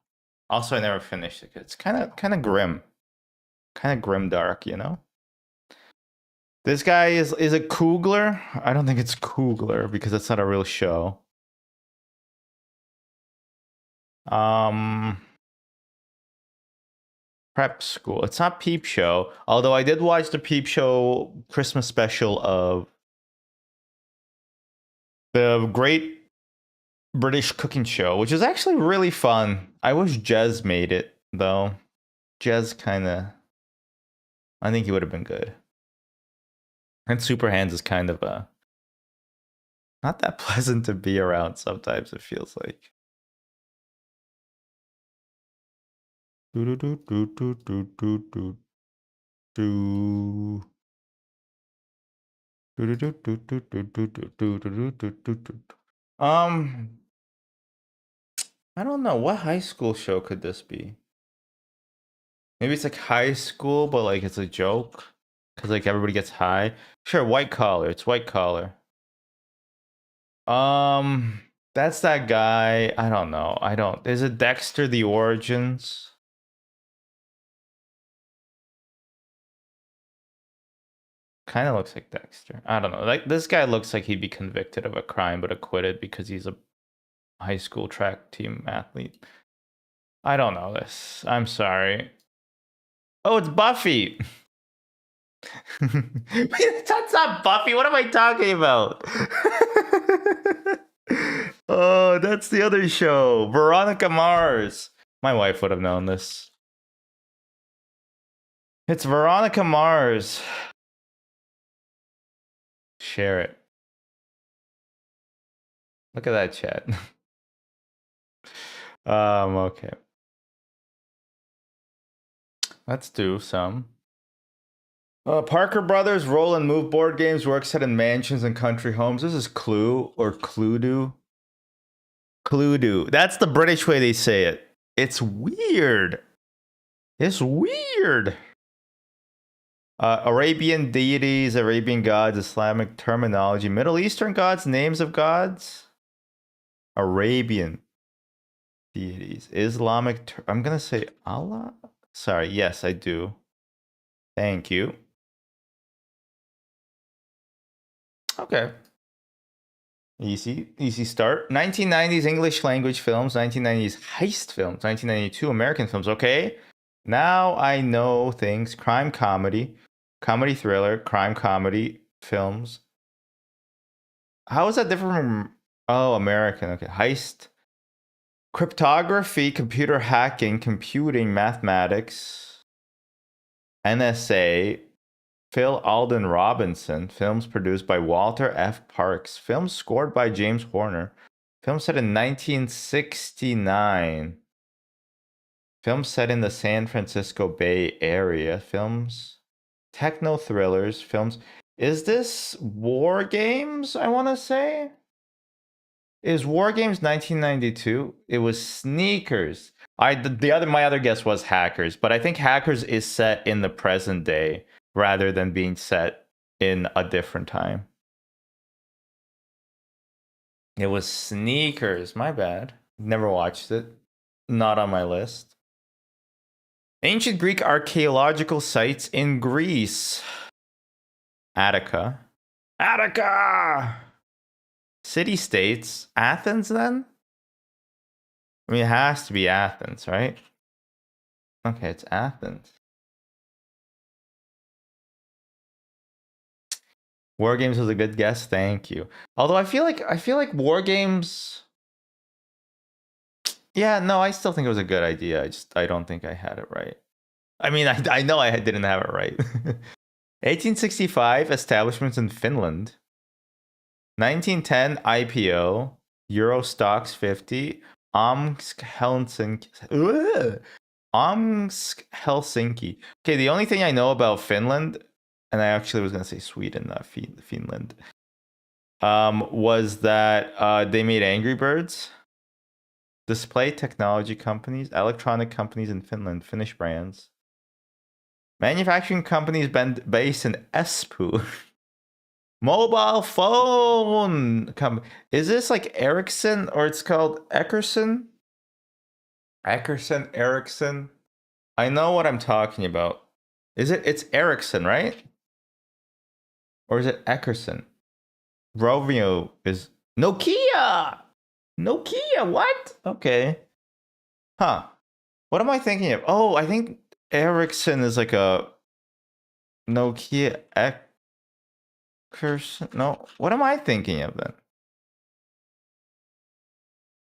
S1: Also, I never finished it. It's kind of grim, kind of grim dark, you know. This guy is it Coogler? I don't think it's Coogler because it's not a real show. Um, Prep School. It's not Peep Show. Although I did watch the Peep Show Christmas special of the Great British Cooking Show, which is actually really fun. I wish Jez made it though. Jez kind of. I think he would have been good. And Super Hands is kind of not that pleasant to be around sometimes, it feels like. Do do do do do do do do. I don't know. What high school show could this be? Maybe it's like high school, but like it's a joke. Because like everybody gets high. Sure, White Collar. It's White Collar. That's that guy. I don't know. I don't. Is it Dexter the Origins? Kind of looks like Dexter. I don't know. Like this guy looks like he'd be convicted of a crime but acquitted because he's a high school track team athlete. I don't know this. I'm sorry. Oh, it's Buffy. Wait, that's not Buffy. What am I talking about? Oh, that's the other show. Veronica Mars. My wife would have known this. It's Veronica Mars. Share it. Look at that chat. Okay. Let's do some. Parker Brothers roll and move board games work set in mansions and country homes. This is Clue or Cluedo. Cluedo. That's the British way they say it. It's weird. It's weird. Arabian deities, Arabian gods, Islamic terminology, Middle Eastern gods, names of gods, Arabian deities, Islamic. I'm gonna say Allah. Sorry. Yes, I do. Thank you. Okay. Easy start. 1990s English language films, 1990s heist films, 1992 American films. Okay. Now I know things. Crime comedy, comedy thriller, crime comedy films. How is that different from American? Okay. Heist, cryptography, computer hacking, computing, mathematics, NSA, Phil Alden Robinson, films produced by Walter F. Parks, films scored by James Horner, films set in 1969, films set in the San Francisco Bay Area, films, techno thrillers, films. Is this War Games, I want to say? Is War Games 1992? It was Sneakers. My other guess was Hackers, but I think Hackers is set in the present day rather than being set in a different time. It was Sneakers. My bad. Never watched it. Not on my list. Ancient Greek archaeological sites in Greece. Attica. Attica! City-states. Athens, then? I mean, it has to be Athens, right? Okay, it's Athens. War Games was a good guess. Thank you. Although I feel like War Games. Yeah, no, I still think it was a good idea. I don't think I had it right. I mean, I know I didn't have it right. 1865 establishments in Finland. 1910 IPO. Euro stocks 50. Omsk Helsinki. Omsk Helsinki. Okay, the only thing I know about Finland, and I actually was gonna say Sweden, not Finland, was that they made Angry Birds. Display technology companies, electronic companies in Finland, Finnish brands. Manufacturing companies based in Espoo. Mobile phone company. Is this like Ericsson or it's called Eckerson? Ericsson. I know what I'm talking about. It's Ericsson, right? Or is it Eckerson? Romeo is Nokia. Nokia, what? Okay. Huh. What am I thinking of? Oh, I think Ericsson is like a Nokia Eckerson. No, what am I thinking of then?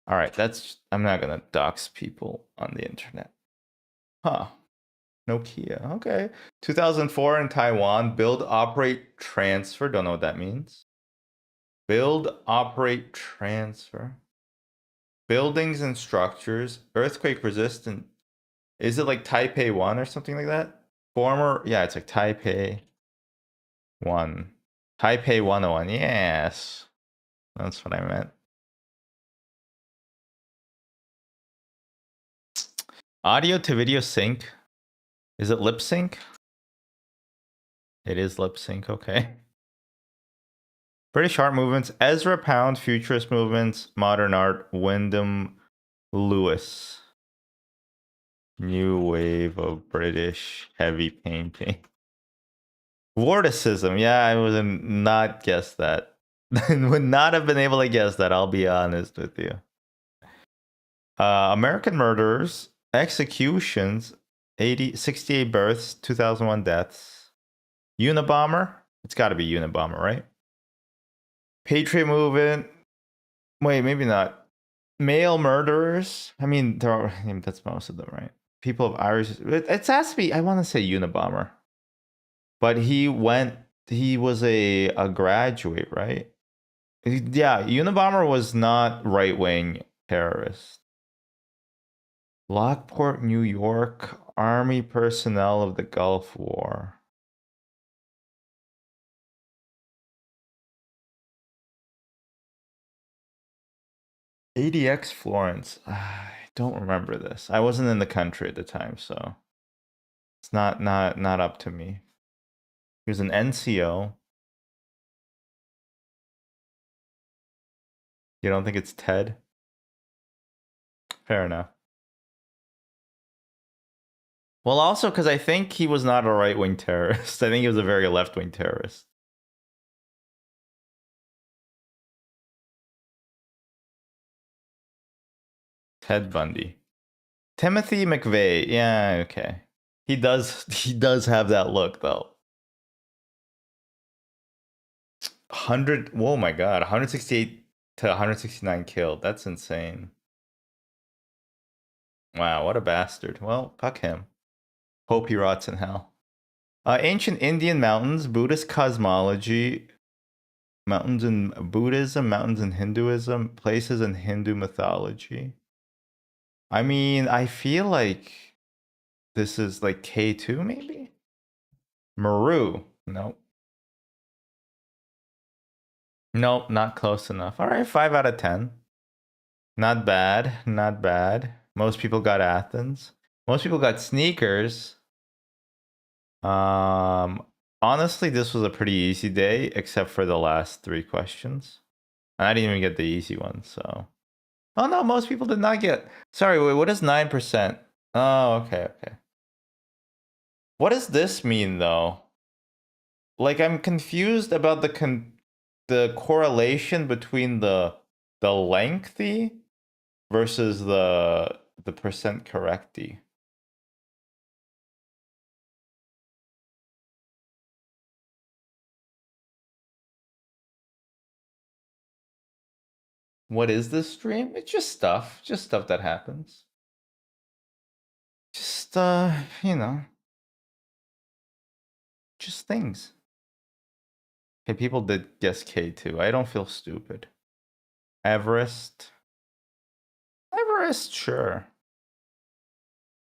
S1: All right, I'm not gonna dox people on the internet. Huh. Nokia. Okay. 2004 in Taiwan. Build, operate, transfer. Don't know what that means. Build, operate, transfer. Buildings and structures. Earthquake resistant. Is it like Taipei 1 or something like that? Yeah, it's like Taipei 1. Taipei 101. Yes. That's what I meant. Audio to video sync. Is it lip sync? It is lip sync. Okay. British art movements. Ezra Pound, futurist movements, modern art, Wyndham Lewis. New wave of British heavy painting. Vorticism. Yeah, I would not guess that. Would not have been able to guess that, I'll be honest with you. American Murderers. Executions, 68 births, 2001 deaths. Unabomber? It's got to be Unabomber, right? Patriot Movement. Wait, maybe not. Male murderers. I mean, there are. I mean, that's most of them, right? People of Irish. It has to be. I want to say Unabomber, but he went. He was a graduate, right? Yeah, Unabomber was not right wing terrorist. Lockport, New York, Army personnel of the Gulf War. ADX Florence. I don't remember this. I wasn't in the country at the time, so it's not up to me. He was an NCO. You don't think it's Ted? Fair enough. Well, also because I think he was not a right wing terrorist. I think he was a very left wing terrorist. Ted Bundy. Timothy McVeigh. Yeah, okay. He does have that look though. 100, oh my god, 168 to 169 killed. That's insane. Wow, what a bastard. Well, fuck him. Hope he rots in hell. Ancient Indian mountains, Buddhist cosmology, mountains in Buddhism, mountains in Hinduism, places in Hindu mythology. I mean, I feel like this is like K2 maybe? Maru. Nope. Nope, not close enough. All right, 5 out of 10. Not bad, not bad. Most people got Athens. Most people got sneakers. Um, Honestly, this was a pretty easy day, except for the last 3 questions. And I didn't even get the easy one, so. Oh no, most people did not get. Sorry, wait, what is 9%? Oh, okay, okay. What does this mean though? Like I'm confused about the correlation between the lengthy versus the percent correcty. What is this stream? It's just stuff that happens. Just you know, just things. Okay, people did guess K2. I don't feel stupid. Everest. Everest, sure.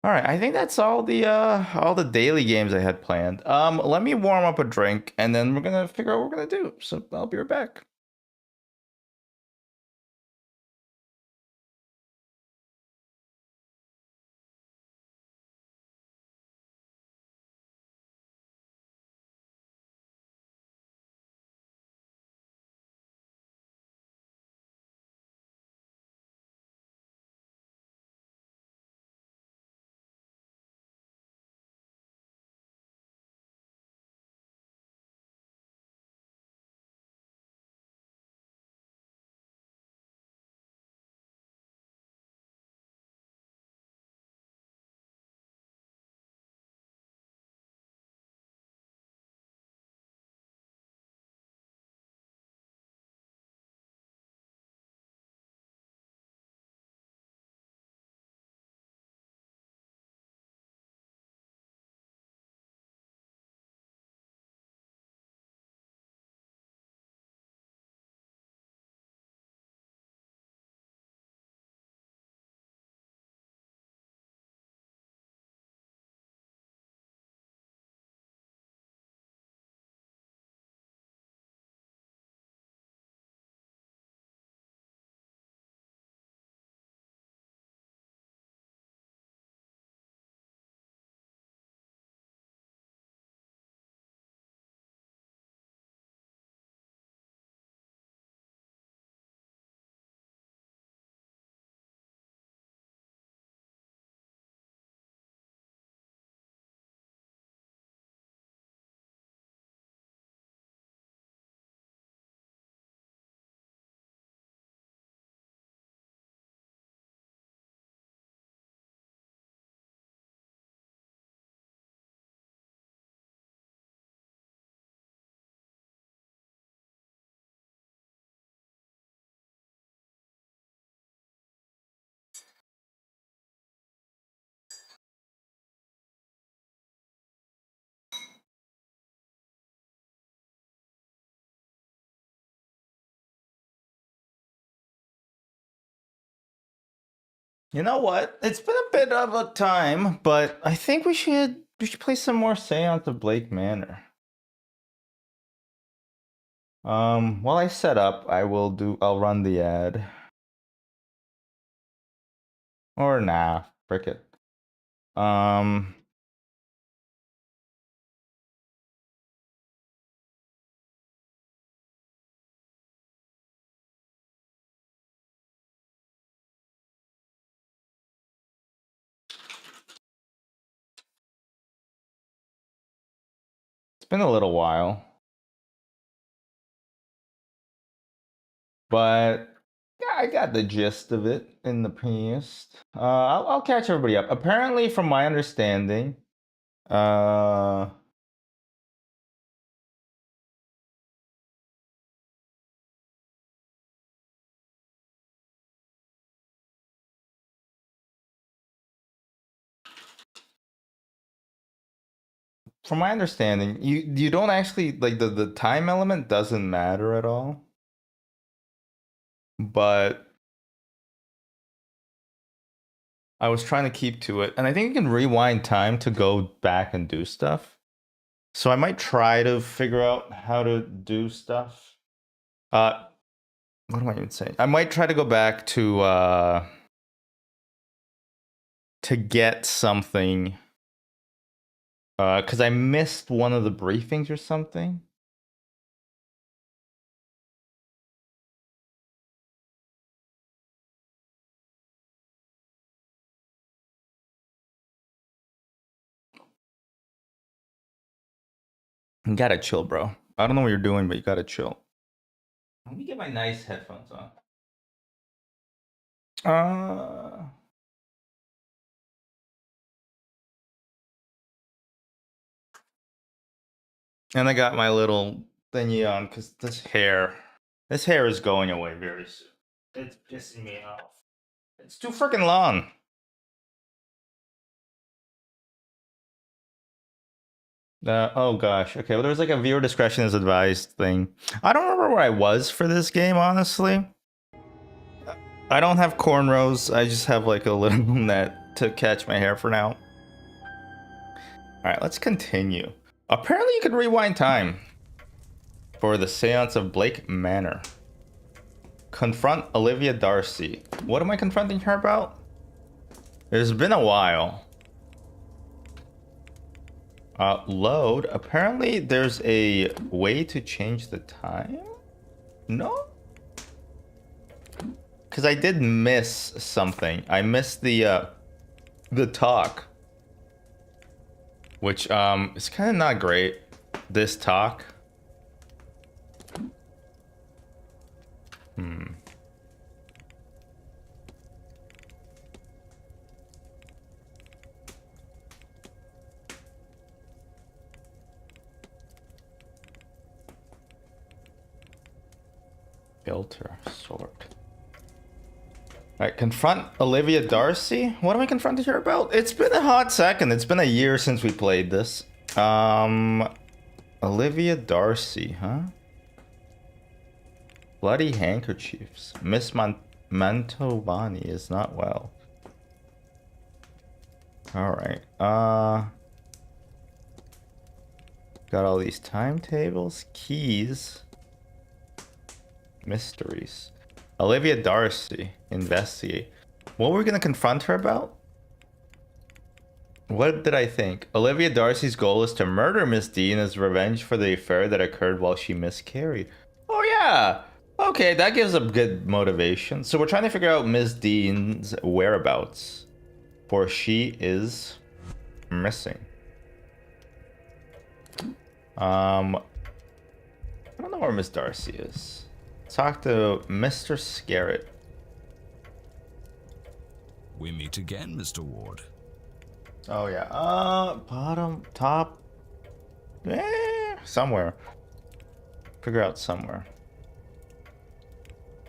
S1: All right, I think that's all the daily games I had planned. Let me warm up a drink and then we're gonna figure out what we're gonna do. So I'll be right back. You know what? It's been a bit of a time, but I think we should play some more Seance of Blake Manor. While I set up, I'll run the ad. Or nah, frick it. It's been a little while. But yeah, I got the gist of it in the piece. I'll catch everybody up. Apparently, from my understanding, from my understanding, you don't actually like the time element doesn't matter at all. But I was trying to keep to it, and I think you can rewind time to go back and do stuff. So I might try to figure out how to do stuff. What am I even saying? I might try to go back to get something, because I missed one of the briefings or something. You gotta chill, bro. I don't know what you're doing, but you gotta chill. Let me get my nice headphones on. And I got my little thingy on because this hair is going away very soon. It's pissing me off. It's too freaking long. Oh gosh. Okay. Well, there's like a viewer discretion is advised thing. I don't remember where I was for this game, honestly. I don't have cornrows. I just have like a little net to catch my hair for now. All right, let's continue. Apparently, you can rewind time for the Seance of Blake Manor. Confront Olivia Darcy. What am I confronting her about? It's been a while. Load. Apparently, there's a way to change the time? No? Because I did miss something. I missed the talk. Which, is kind of not great. This talk. Filter, sort. Alright, confront Olivia Darcy? What am I confronting her about? It's been a hot second. It's been a year since we played this. Olivia Darcy, huh? Bloody handkerchiefs. Miss Mantovani is not well. Alright, got all these timetables, keys. Mysteries. Olivia Darcy. Investigate. What were we going to confront her about? What did I think? Olivia Darcy's goal is to murder Miss Dean as revenge for the affair that occurred while she miscarried. Oh, yeah. Okay, that gives a good motivation. So we're trying to figure out Miss Dean's whereabouts. For she is missing. I don't know where Miss Darcy is. Talk to Mr. Scarrett.
S2: We meet again, Mr. Ward.
S1: Oh yeah. Bottom, top. Somewhere. Figure out somewhere.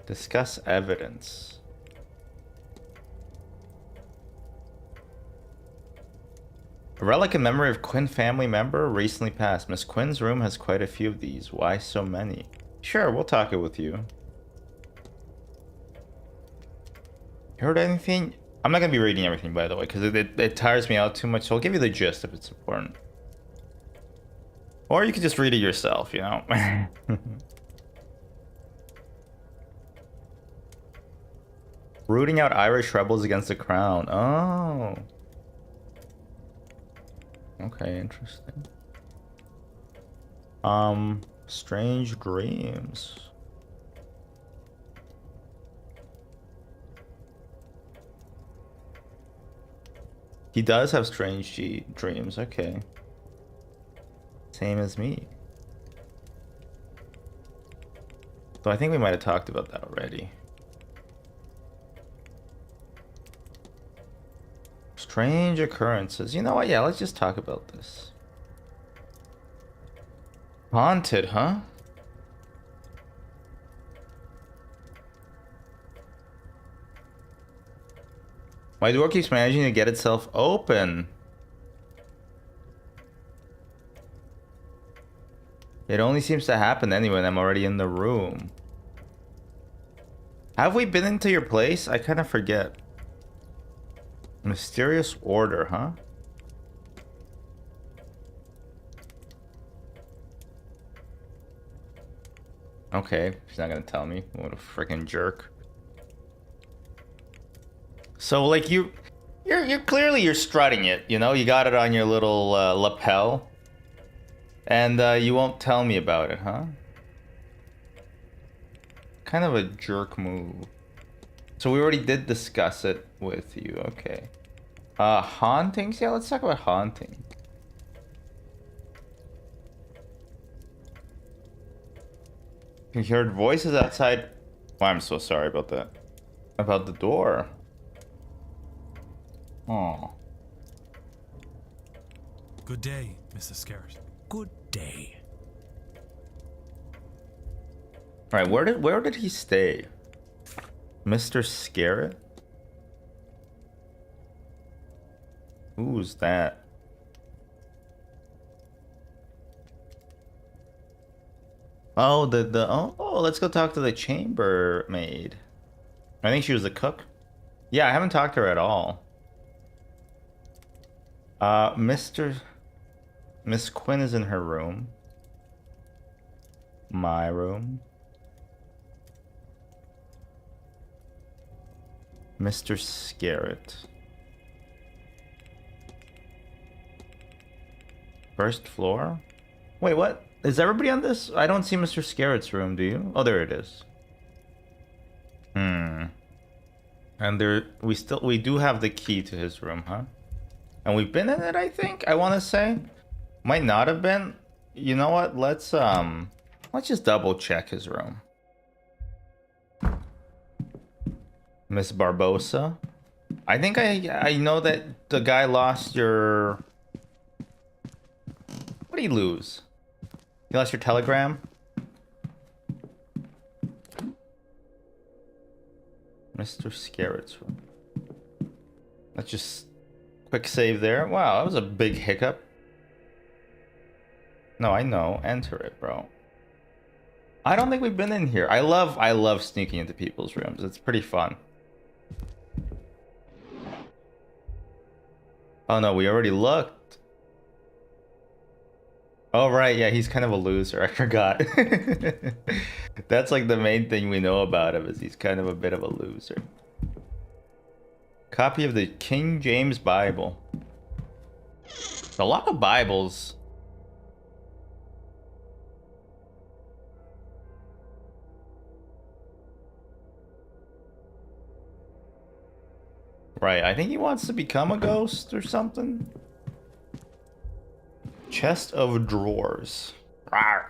S1: Discuss evidence. A relic in memory of Quinn family member recently passed. Miss Quinn's room has quite a few of these. Why so many? Sure, we'll talk it with you. Heard anything? I'm not gonna be reading everything, by the way, because it tires me out too much. So I'll give you the gist if it's important. Or you could just read it yourself, you know? Rooting out Irish rebels against the crown. Oh. Okay, interesting. Strange dreams. He does have strange dreams, okay. Same as me. So I think we might have talked about that already. Strange occurrences. You know what? Yeah, let's just talk about this. Haunted, huh? My door keeps managing to get itself open. It only seems to happen anyway when I'm already in the room. Have we been into your place? I kind of forget. Mysterious order, huh? Okay, she's not gonna tell me. What a freaking jerk. So like you're clearly you're strutting it, you know? You got it on your little lapel. And you won't tell me about it, huh? Kind of a jerk move. So we already did discuss it with you, okay. Hauntings? Yeah, let's talk about haunting. You heard voices outside. Oh, I'm so sorry about that. About the door. Oh.
S3: Good day, Mrs. Scarrett.
S2: Good day.
S1: All right, where did he stay? Mr. Scarrett? Who's that? Oh, oh, let's go talk to the chambermaid. I think she was the cook. Yeah, I haven't talked to her at all. Miss Quinn is in her room. My room. Mr. Scarrett. First floor? Wait, what? Is everybody on this? I don't see Mr. Scarrett's room, do you? Oh, there it is. And we do have the key to his room, huh? And we've been in it, I think. I want to say. Might not have been. You know what? Let's just double check his room. Miss Barbosa. I think I know that the guy lost your... What did he lose? You lost your telegram? Mr. Scarrett's room. Let's just quick save there. Wow, that was a big hiccup. No, I know. Enter it, bro. I don't think we've been in here. I love sneaking into people's rooms. It's pretty fun. Oh no, we already looked. Oh right, yeah, he's kind of a loser. I forgot. That's like the main thing we know about him, is he's kind of a bit of a loser. Copy of the King James Bible. A lot of Bibles. Right, I think he wants to become a ghost or something. Chest of drawers. Rawr.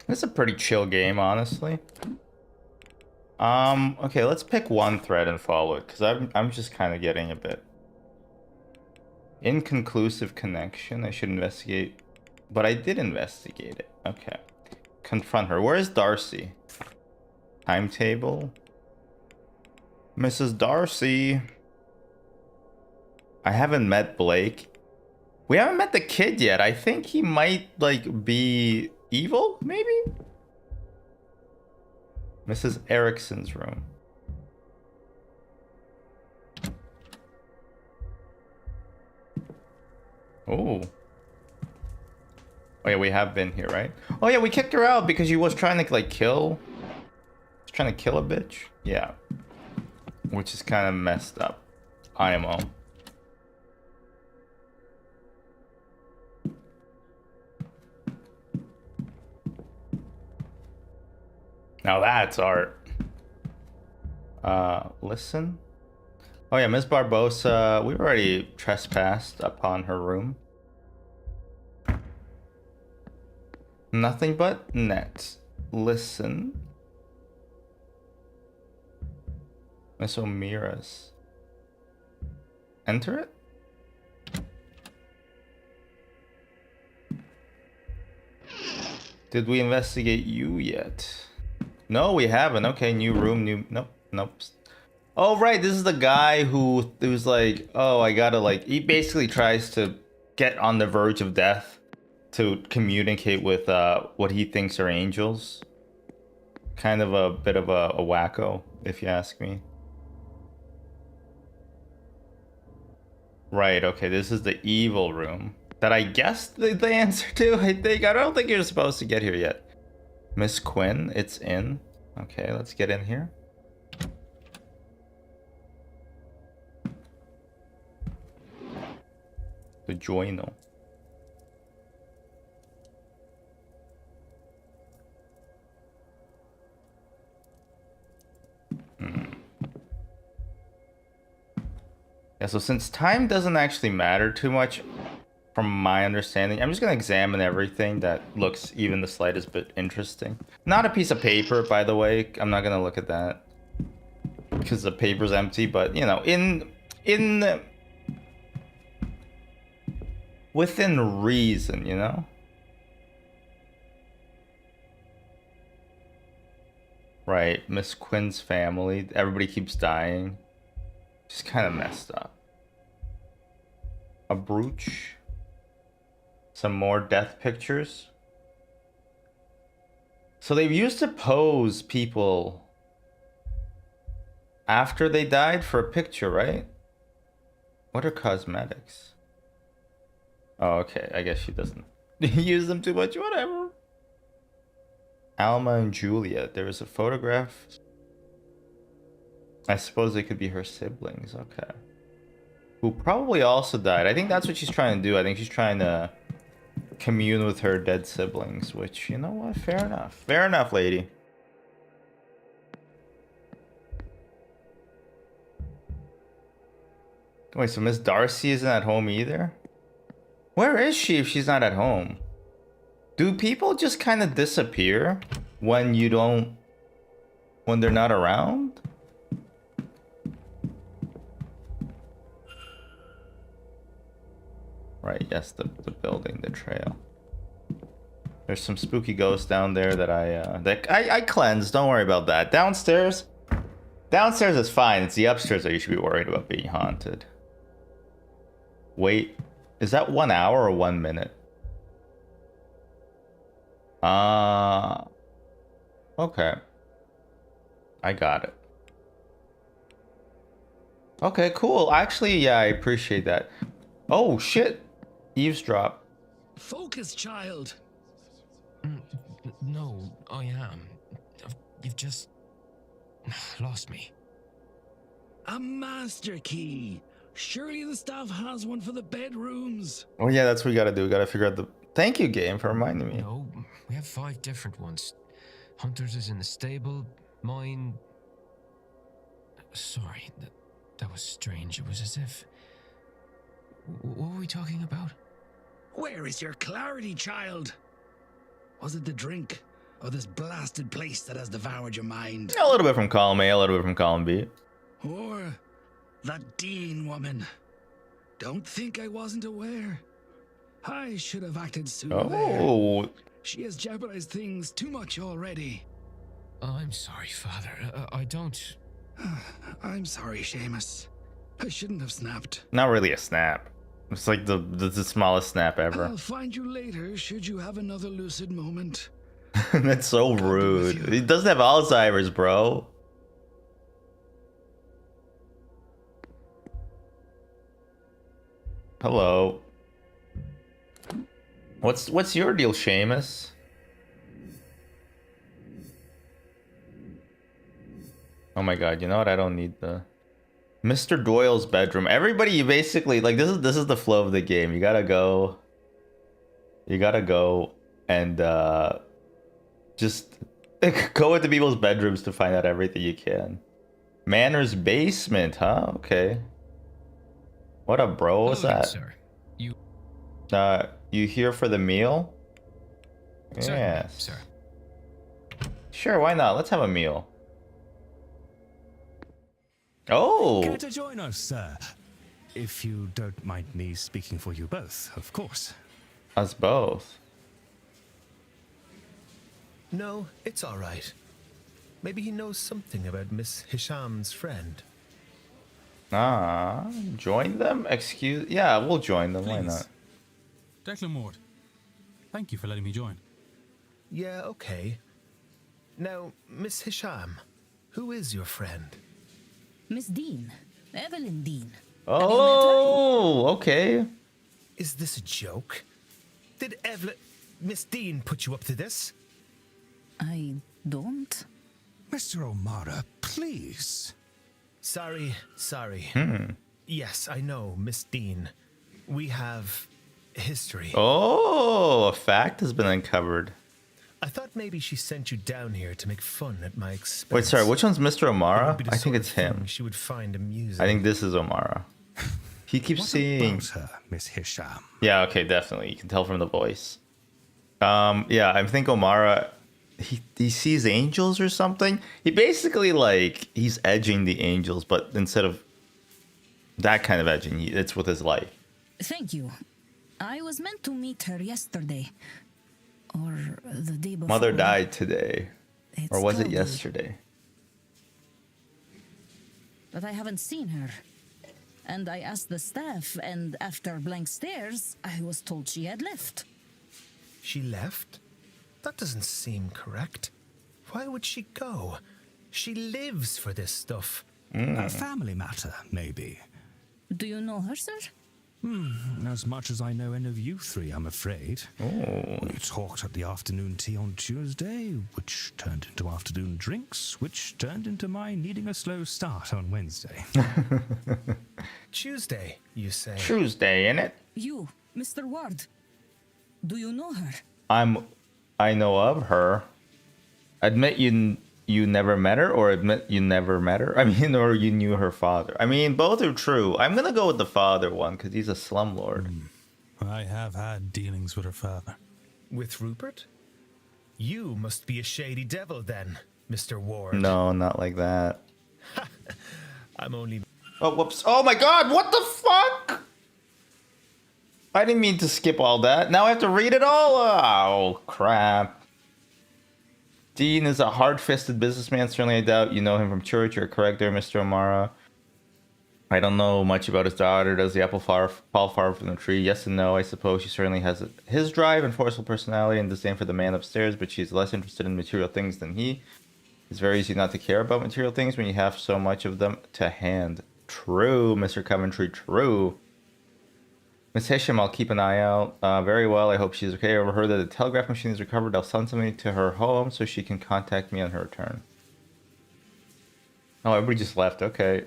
S1: It's a pretty chill game, honestly. Okay, let's pick one thread and follow it, because I'm just kind of getting a bit... Inconclusive connection. I should investigate. But I did investigate it. Okay. Confront her. Where is Darcy? Timetable. Mrs. Darcy. I haven't met Blake. We haven't met the kid yet. I think he might, like, be evil, maybe? Mrs. Erickson's room. Oh. Oh yeah, we have been here, right? Oh yeah, we kicked her out because she was trying to like kill. Trying to kill a bitch. Yeah. Which is kind of messed up. IMO. Now that's art. Listen. Oh yeah, Miss Barbosa, we've already trespassed upon her room. Nothing but nets. Listen. Miss O'Meara's. Enter it? Did we investigate you yet? No, we haven't. Okay, new room, new... Nope, nope. Oh, right, this is the guy who was like, oh, I gotta like... He basically tries to get on the verge of death to communicate with what he thinks are angels. Kind of a bit of a wacko, if you ask me. Right, okay, this is the evil room that I guessed the answer to, I think. I don't think you're supposed to get here yet. Miss Quinn, it's in. Okay, let's get in here. The journal. Yeah, so since time doesn't actually matter too much, from my understanding, I'm just going to examine everything that looks even the slightest bit interesting. Not a piece of paper, by the way. I'm not going to look at that because the paper's empty, but, you know, within reason, you know? Right, Miss Quinn's family. Everybody keeps dying. Just kind of messed up. A brooch. Some more death pictures. So they used to pose people after they died for a picture, right? What are cosmetics? Oh, okay. I guess she doesn't use them too much. Whatever. Alma and Julia. There is a photograph. I suppose they could be her siblings. Okay. Who probably also died. I think that's what she's trying to do. I think she's trying to commune with her dead siblings, which, you know what? Fair enough. Fair enough, lady. Wait, so Miss Darcy isn't at home either? Where is she if she's not at home? Do people just kind of disappear when they're not around? Right, yes, the building, the trail. There's some spooky ghosts down there that I cleansed. Don't worry about that. Downstairs is fine. It's the upstairs that you should be worried about being haunted. Wait, is that 1 hour or 1 minute? Okay. I got it. Okay, cool. Actually, yeah, I appreciate that. Oh, shit. Eavesdrop.
S4: Focus, child.
S5: No, I am. You've just lost me.
S4: A master key. Surely the staff has one for the bedrooms.
S1: Oh, yeah, that's what we gotta do. We gotta figure out the... Thank you, game, for reminding me.
S5: No, we have 5 different ones. Hunter's is in the stable. Mine... Sorry, that was strange. It was as if... What were we talking about?
S4: Where is your clarity, child? Was it the drink or this blasted place that has devoured your mind?
S1: A little bit from column A, a little bit from column B.
S4: Or that Dean woman? Don't think I wasn't aware. I should have acted sooner.
S1: Oh.
S4: She has jeopardized things too much already.
S5: I'm sorry, Father. I don't...
S4: I'm sorry, Seamus. I shouldn't have snapped.
S1: Not really a snap. It's like the smallest snap ever.
S4: I'll find you later should you have another lucid moment.
S1: That's so
S4: God be with
S1: rude.
S4: you.
S1: He doesn't have Alzheimer's, bro. Hello. What's your deal, Seamus? Oh my god, you know what? I don't need the Mr. Doyle's bedroom. Everybody, you basically like this is the flow of the game. You gotta go. You gotta go and just go into people's bedrooms to find out everything you can. Manor's basement, huh? Okay. What up, bro? What's
S5: Hello again,
S1: that?
S5: sir. You.
S1: You here for the meal?
S5: Certainly,
S1: Yes.
S5: sir.
S1: Sure, why not? Let's have a meal. Oh,
S6: Care to join us, sir? If you don't mind me speaking for you both, of course.
S1: us both.
S7: No, it's all right. Maybe he knows something about Miss Hisham's friend.
S1: Ah, join them? Excuse? Yeah, we'll join them. Why
S3: Please.
S1: not?
S3: Declan Ward, thank you for letting me join.
S7: Yeah, okay. Now, Miss Hisham, who is your friend?
S8: Miss Dean, Evelyn Dean.
S1: Oh, okay.
S7: Is this a joke? Did Miss Dean put you up to this?
S8: I don't.
S6: Mr. O'Mara, please.
S7: Sorry.
S1: Hmm.
S7: Yes, I know, Miss Dean. We have history.
S1: Oh, a fact has been uncovered.
S7: I thought maybe she sent you down here to make fun at my expense.
S1: Wait, sorry, which one's Mr.
S7: It
S1: O'Mara?
S7: would be the
S1: I think
S7: sort of
S1: it's him.
S7: thing she would find amusing.
S1: I think this is O'Mara. He keeps
S6: What
S1: seeing.
S6: about her, Miss Hisham?
S1: Yeah, okay, definitely. You can tell from the voice. Yeah, I think O'Mara, he sees angels or something. He basically he's edging the angels, but instead of that kind of edging, it's with his life.
S8: Thank you. I was meant to meet her yesterday. Or the day before.
S1: Mother died today.
S8: It's
S1: Or was it
S8: cloudy,
S1: yesterday?
S8: But I haven't seen her. And I asked the staff, and after blank stares, I was told she had left.
S7: She left? That doesn't seem correct. Why would she go? She lives for this stuff.
S6: A family matter, maybe.
S8: Do you know her, sir?
S6: As much as I know any of you three, I'm afraid.
S1: Oh.
S6: We talked at the afternoon tea on Tuesday, which turned into afternoon drinks, which turned into my needing a slow start on Wednesday.
S7: Tuesday, you say?
S1: Tuesday, innit?
S8: You, Mr. Ward. Do you know her?
S1: I know of her. Admit you never met her, or admit you never met her? I mean, or you knew her father. I mean, both are true. I'm gonna go with the father one because he's a slumlord.
S3: I have had dealings with her father.
S7: With Rupert? You must be a shady devil then, Mr. Ward.
S1: No, not like that.
S7: I'm only...
S1: Oh, whoops. Oh my god, what the fuck? I didn't mean to skip all that. Now I have to read it all? Oh, crap. Dean is a hard-fisted businessman. Certainly, I doubt you know him from church. You're correct there, Mr. O'Mara. I don't know much about his daughter. Does the apple fall far from the tree? Yes and no. I suppose she certainly has his drive and forceful personality and disdain for the man upstairs, but she's less interested in material things than he. It's very easy not to care about material things when you have so much of them to hand. True, Mr. Coventry, true. Miss Hisham, I'll keep an eye out. Very well, I hope she's okay. I overheard that the telegraph machine is recovered. I'll send somebody to her home so she can contact me on her return. Oh, everybody just left. Okay.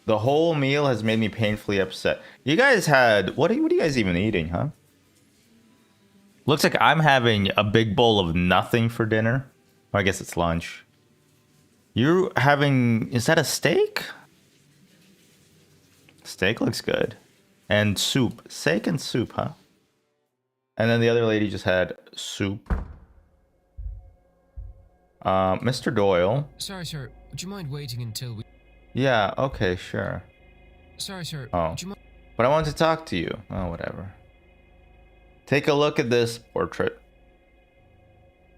S1: The whole meal has made me painfully upset. You guys had... What are you guys even eating, huh? Looks like I'm having a big bowl of nothing for dinner. Or I guess it's lunch. You're having... Is that a steak? Steak looks good. And soup. Steak and soup, huh? And then the other lady just had soup. Mr. Doyle.
S5: Sorry, sir. Would you mind waiting until we...
S1: Yeah, okay, sure.
S5: Sorry, sir.
S1: Oh.
S5: Would you mind...
S1: But I wanted to talk to you. Oh, whatever. Take a look at this portrait.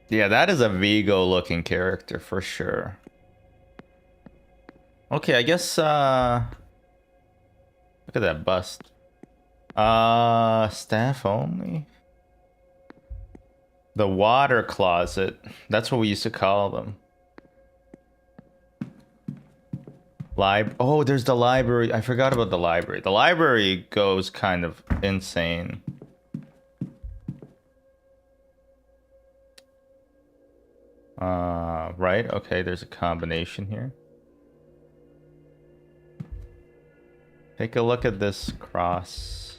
S1: Yeah, that is a Vigo-looking character for sure. Okay, I guess, look at that bust. Staff only? The water closet. That's what we used to call them. Oh, there's the library. I forgot about the library. The library goes kind of insane. Right? Okay, there's a combination here. Take a look at this cross.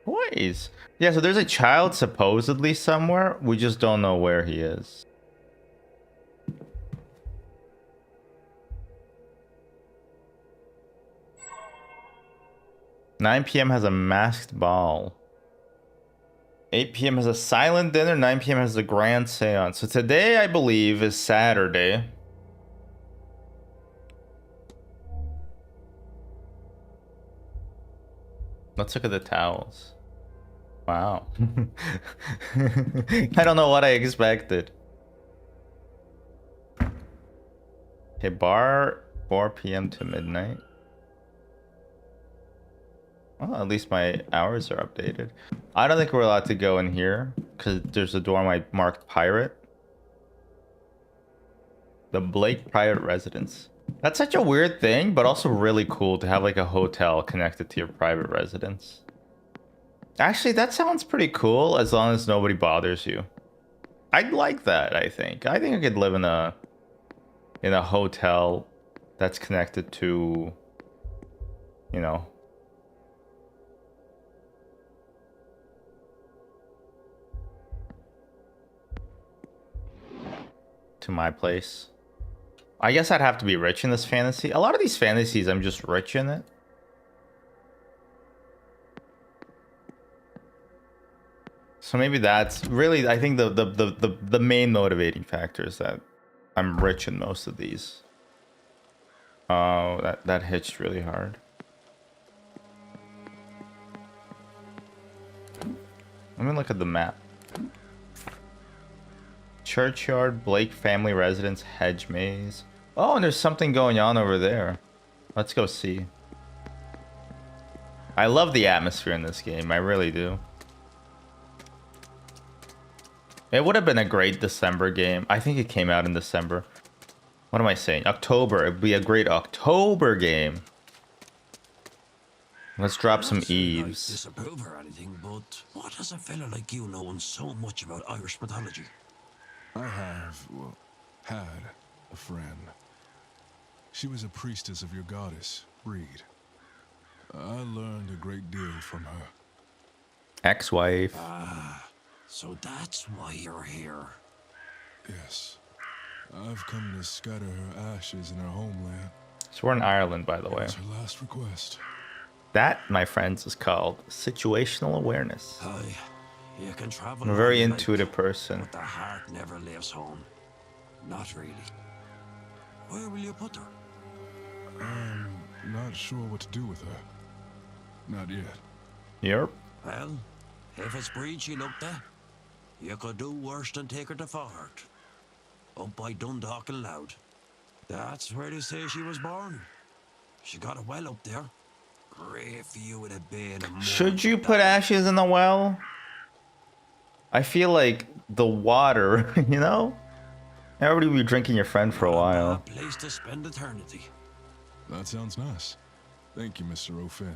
S1: Boys. Yeah, so there's a child supposedly somewhere. We just don't know where he is. "9 p.m. has a masked ball. 8 p.m. has a silent dinner. 9 p.m. has the grand seance. So today, I believe, is Saturday. Let's look at the towels. Wow. I don't know what I expected. Okay, bar 4 p.m. to midnight. Well, at least my hours are updated. I don't think we're allowed to go in here because there's a dorm I marked pirate. The Blake Private Residence. That's such a weird thing, but also really cool to have like a hotel connected to your private residence. Actually, that sounds pretty cool as long as nobody bothers you. I'd like that, I think. I think I could live in a hotel that's connected to, you know, to my place. I guess I'd have to be rich in this fantasy. A lot of these fantasies, I'm just rich in it. So maybe that's really, I think the main motivating factor is that I'm rich in most of these. Oh, that hits really hard. Let me look at the map. Churchyard, Blake family residence, hedge maze. Oh, and there's something going on over there. Let's go see. I love the atmosphere in this game. I really do. It would have been a great December game. I think it came out in December. What am I saying? October. It'd be a great October game. Let's drop some eaves.
S9: Disapprove or anything, but what does a fella like you knowing so much about Irish mythology?
S10: I have, well, had a friend. She was a priestess of your goddess, Breed. I learned a great deal from her.
S1: Ex-wife.
S9: So that's why you're here.
S10: Yes. I've come to scatter her ashes in her homeland.
S1: So we're in Ireland, by the way.
S10: That's her last request.
S1: That, my friends, is called situational awareness.
S9: Aye, you can travel.
S1: I'm a very
S9: all you
S1: intuitive
S9: like,
S1: person.
S9: but the heart never leaves home. Not really. Where will you put her?
S10: I'm not sure what to do with her. Not yet.
S1: Yep.
S9: Well, if it's Breed she looked at, you could do worse than take her to Fort. Up by Dundalk and Loud. That's where they say she was born. She got a well up there. Great view of the bay in the morning.
S1: Should you put ashes in the well? I feel like the water, you know? Everybody will be drinking your friend for a while.
S9: A place to spend eternity.
S10: That sounds nice. Thank you, Mr. O'Finn.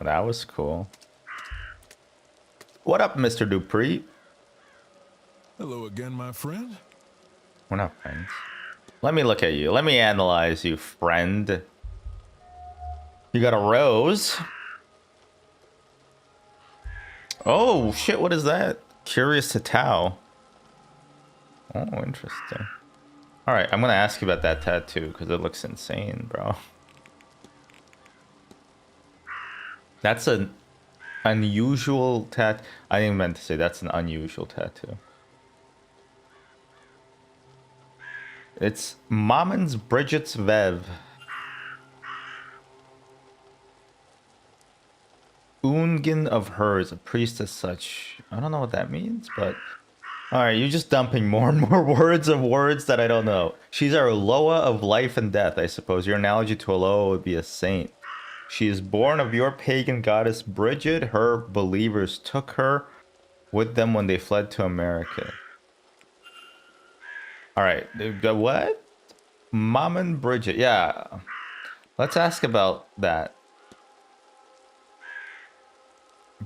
S1: That was cool. What up, Mr. Dupree?
S10: Hello again, my friend.
S1: We're not friends. Let me look at you. Let me analyze you, friend. You got a rose. Oh, shit, what is that? Curious to Tao. Oh, interesting. Alright, I'm gonna ask you about that tattoo, because it looks insane, bro. That's an unusual tattoo. I didn't meant to say that's an unusual tattoo. It's Mammons Bridget's Vev. Ungin of hers, a priest as such. I don't know what that means, but... Alright, you're just dumping more and more words that I don't know. She's our Loa of life and death, I suppose. Your analogy to a Loa would be a saint. She is born of your pagan goddess Bridget. Her believers took her with them when they fled to America. All right, what? Mom and Bridget, yeah. Let's ask about that.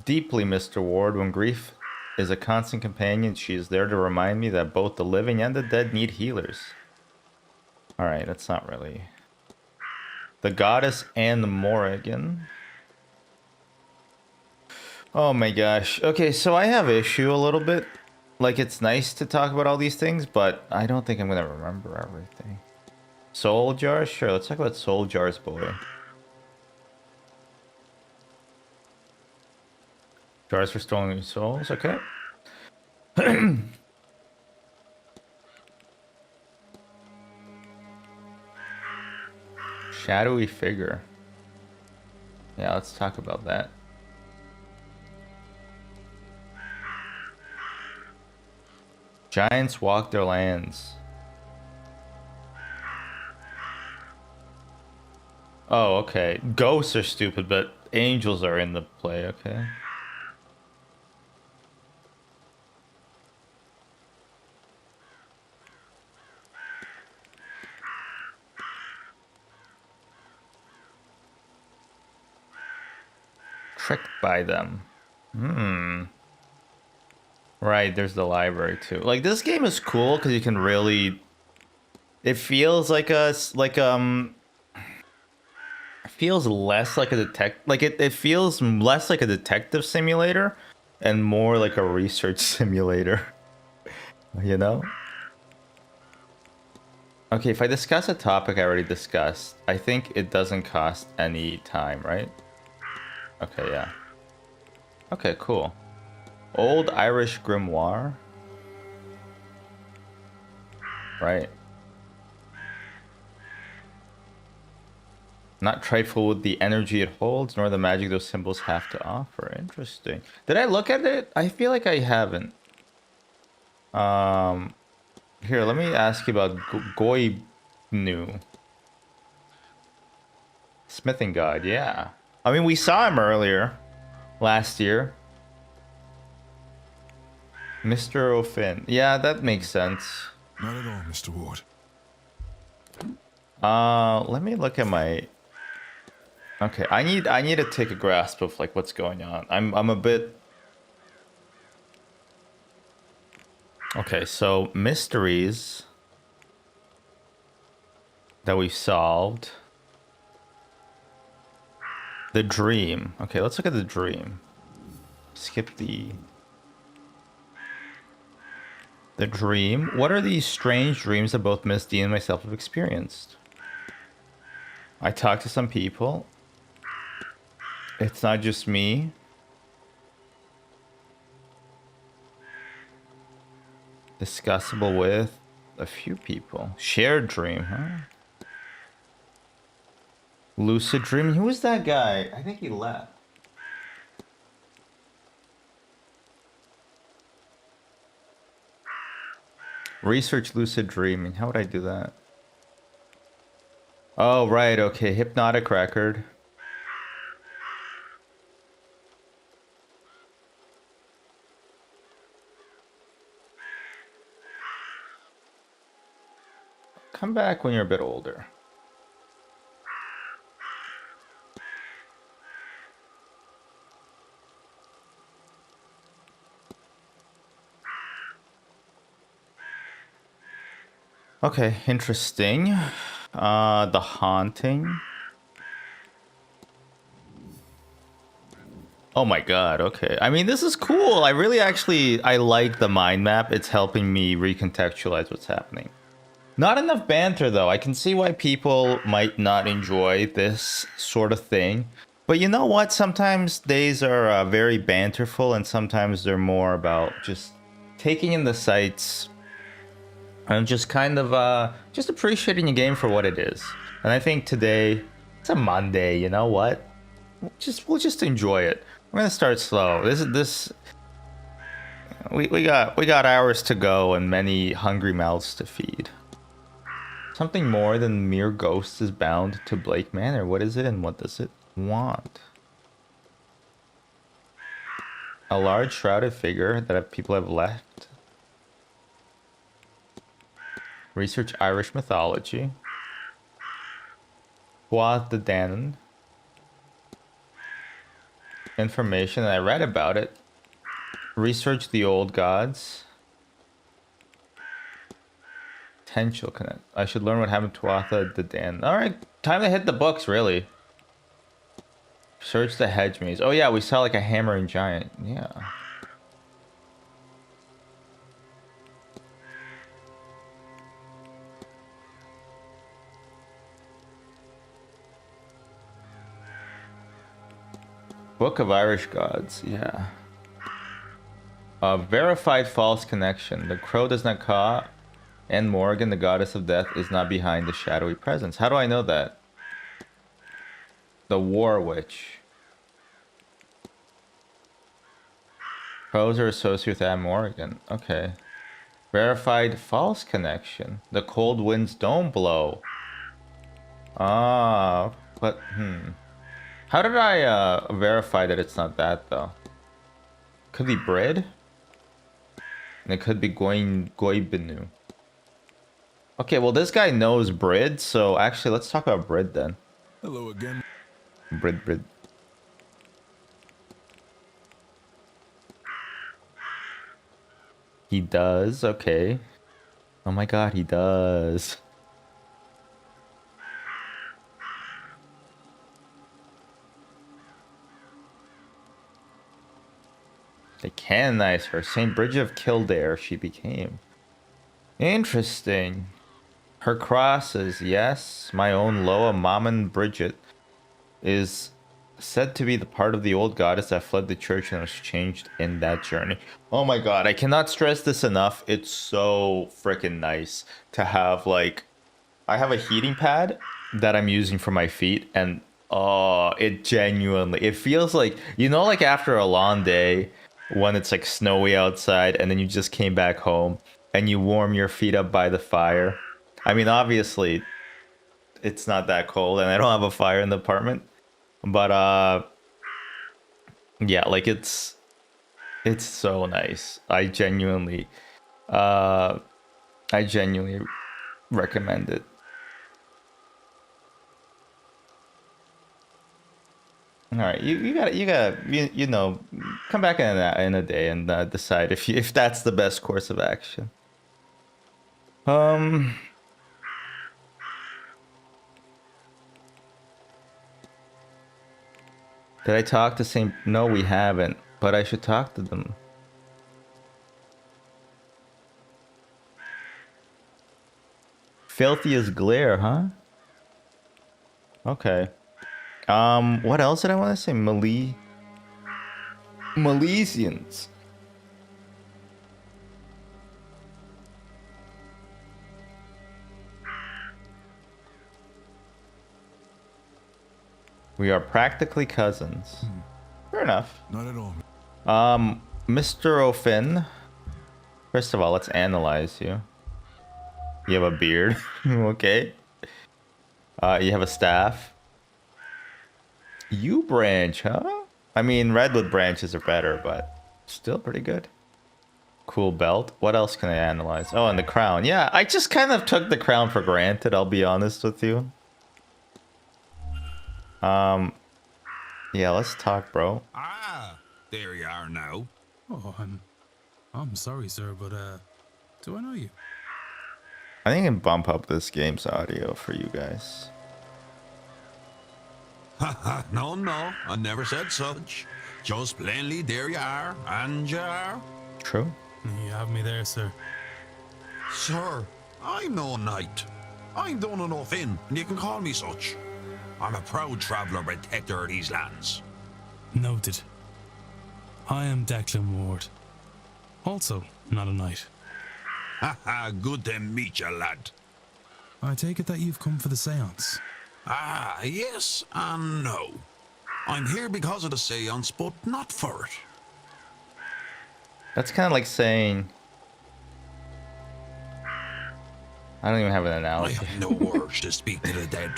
S1: Deeply, Mr. Ward, when grief is a constant companion, she is there to remind me that both the living and the dead need healers. All right, that's not really... The goddess and the Morrigan. Oh my gosh. Okay, so I have issue a little bit. Like, it's nice to talk about all these things, but I don't think I'm gonna remember everything. Soul jars? Sure, let's talk about soul jars, boy. Jars for stolen souls, okay. Shadowy figure. Yeah, let's talk about that. Giants walk their lands. Oh, okay. Ghosts are stupid, but angels are in the play, okay. Tricked by them. Right, there's the library too. Like, this game is cool because you can really... It feels like a... It feels less like a it feels less like a detective simulator and more like a research simulator. You know? Okay, if I discuss a topic I already discussed, I think it doesn't cost any time, right? Okay, yeah. Okay, cool. Old Irish grimoire. Right. Not trifle with the energy it holds, nor the magic those symbols have to offer. Interesting. Did I look at it? I feel like I haven't. Here, let me ask you about Goibnu. Smithing God, yeah. I mean, we saw him earlier. Last year. Mr. O'Finn. Yeah, that makes sense.
S10: Not at all, Mr. Ward.
S1: Let me look at my... Okay, I need to take a grasp of like what's going on. I'm a bit... Okay, so mysteries that we solved. The dream. Okay, let's look at the dream. Skip the dream. What are these strange dreams that both Miss D and myself have experienced? I talked to some people. It's not just me. Discussable with a few people. Shared dream, huh? Lucid dream. Who was that guy? I think he left. Research lucid dreaming. How would I do that? Oh, right. Okay. Hypnotic record. Come back when you're a bit older. Okay, interesting. The haunting. Oh my god, okay. I mean, this is cool. I like the mind map. It's helping me recontextualize what's happening. Not enough banter, though. I can see why people might not enjoy this sort of thing. But you know what? Sometimes days are very banterful, and sometimes they're more about just taking in the sights and just kind of just appreciating the game for what it is. And I think today, it's a Monday, you know what? We'll just enjoy it. We're gonna start slow. We got hours to go and many hungry mouths to feed. Something more than mere ghosts is bound to Blake Manor. What is it and what does it want? A large shrouded figure that people have left. Research Irish mythology. Tuatha De Danann. Information, and I read about it. Research the old gods. Potential connect. I should learn what happened to Tuatha De Danann. Alright, time to hit the books, really. Search the hedge maze. Oh yeah, we saw like a hammering giant. Yeah. Book of Irish Gods, yeah. Verified false connection. The crow does not caw, and Morgan, the goddess of death, is not behind the shadowy presence. How do I know that? The War Witch. Crows are associated with Anne Morgan. Okay. Verified false connection. The cold winds don't blow. Ah, but how did I verify that it's not that though? Could be bread, and it could be Goibinu. Okay, well this guy knows bread, so actually let's talk about bread then.
S10: Hello again.
S1: Bread. He does, okay. Oh my god, he does. They canonize her. St. Bridget of Kildare she became. Interesting. Her crosses, yes. My own Loa Mammon Bridget is said to be the part of the old goddess that fled the church and was changed in that journey. Oh my god, I cannot stress this enough. It's so freaking nice to have, like, I have a heating pad that I'm using for my feet, and oh, it genuinely, it feels like, you know, like after a long day when it's like snowy outside and then you just came back home and you warm your feet up by the fire. I mean, obviously it's not that cold and I don't have a fire in the apartment, but yeah, like it's so nice. I genuinely recommend it. All right, you gotta you know, come back in a day and decide if that's the best course of action. Did I talk to Saint? No, we haven't, but I should talk to them. Filthy as glare, huh? Okay. What else did I want to say? Milesians. We are practically cousins. Fair enough.
S10: Not at all.
S1: Mr. O'Finn. First of all, let's analyze you. You have a beard. Okay. You have a staff. You branch, huh? I mean, redwood branches are better, but still pretty good. Cool belt. What else can I analyze? Oh, and the crown. Yeah, I just kind of took the crown for granted, I'll be honest with you. Yeah, let's talk, bro.
S2: Ah, there you are now.
S3: Oh, I'm sorry, sir, but do I know you?
S1: I think I can bump up this game's audio for you guys.
S9: No, I never said such. Just plainly, there you are, and you are.
S1: True.
S3: You have me there, sir.
S9: Sir, I'm no knight. I'm done enough in, and you can call me such. I'm a proud traveller protector of these lands.
S3: Noted. I am Declan Ward. Also, not a knight.
S9: Good to meet you, lad.
S3: I take it that you've come for the seance.
S9: Ah, yes and no. I'm here because of the seance, but not for it.
S1: That's kind of like saying... I don't even have an
S9: I
S1: analogy.
S9: have no urge to speak to the dead.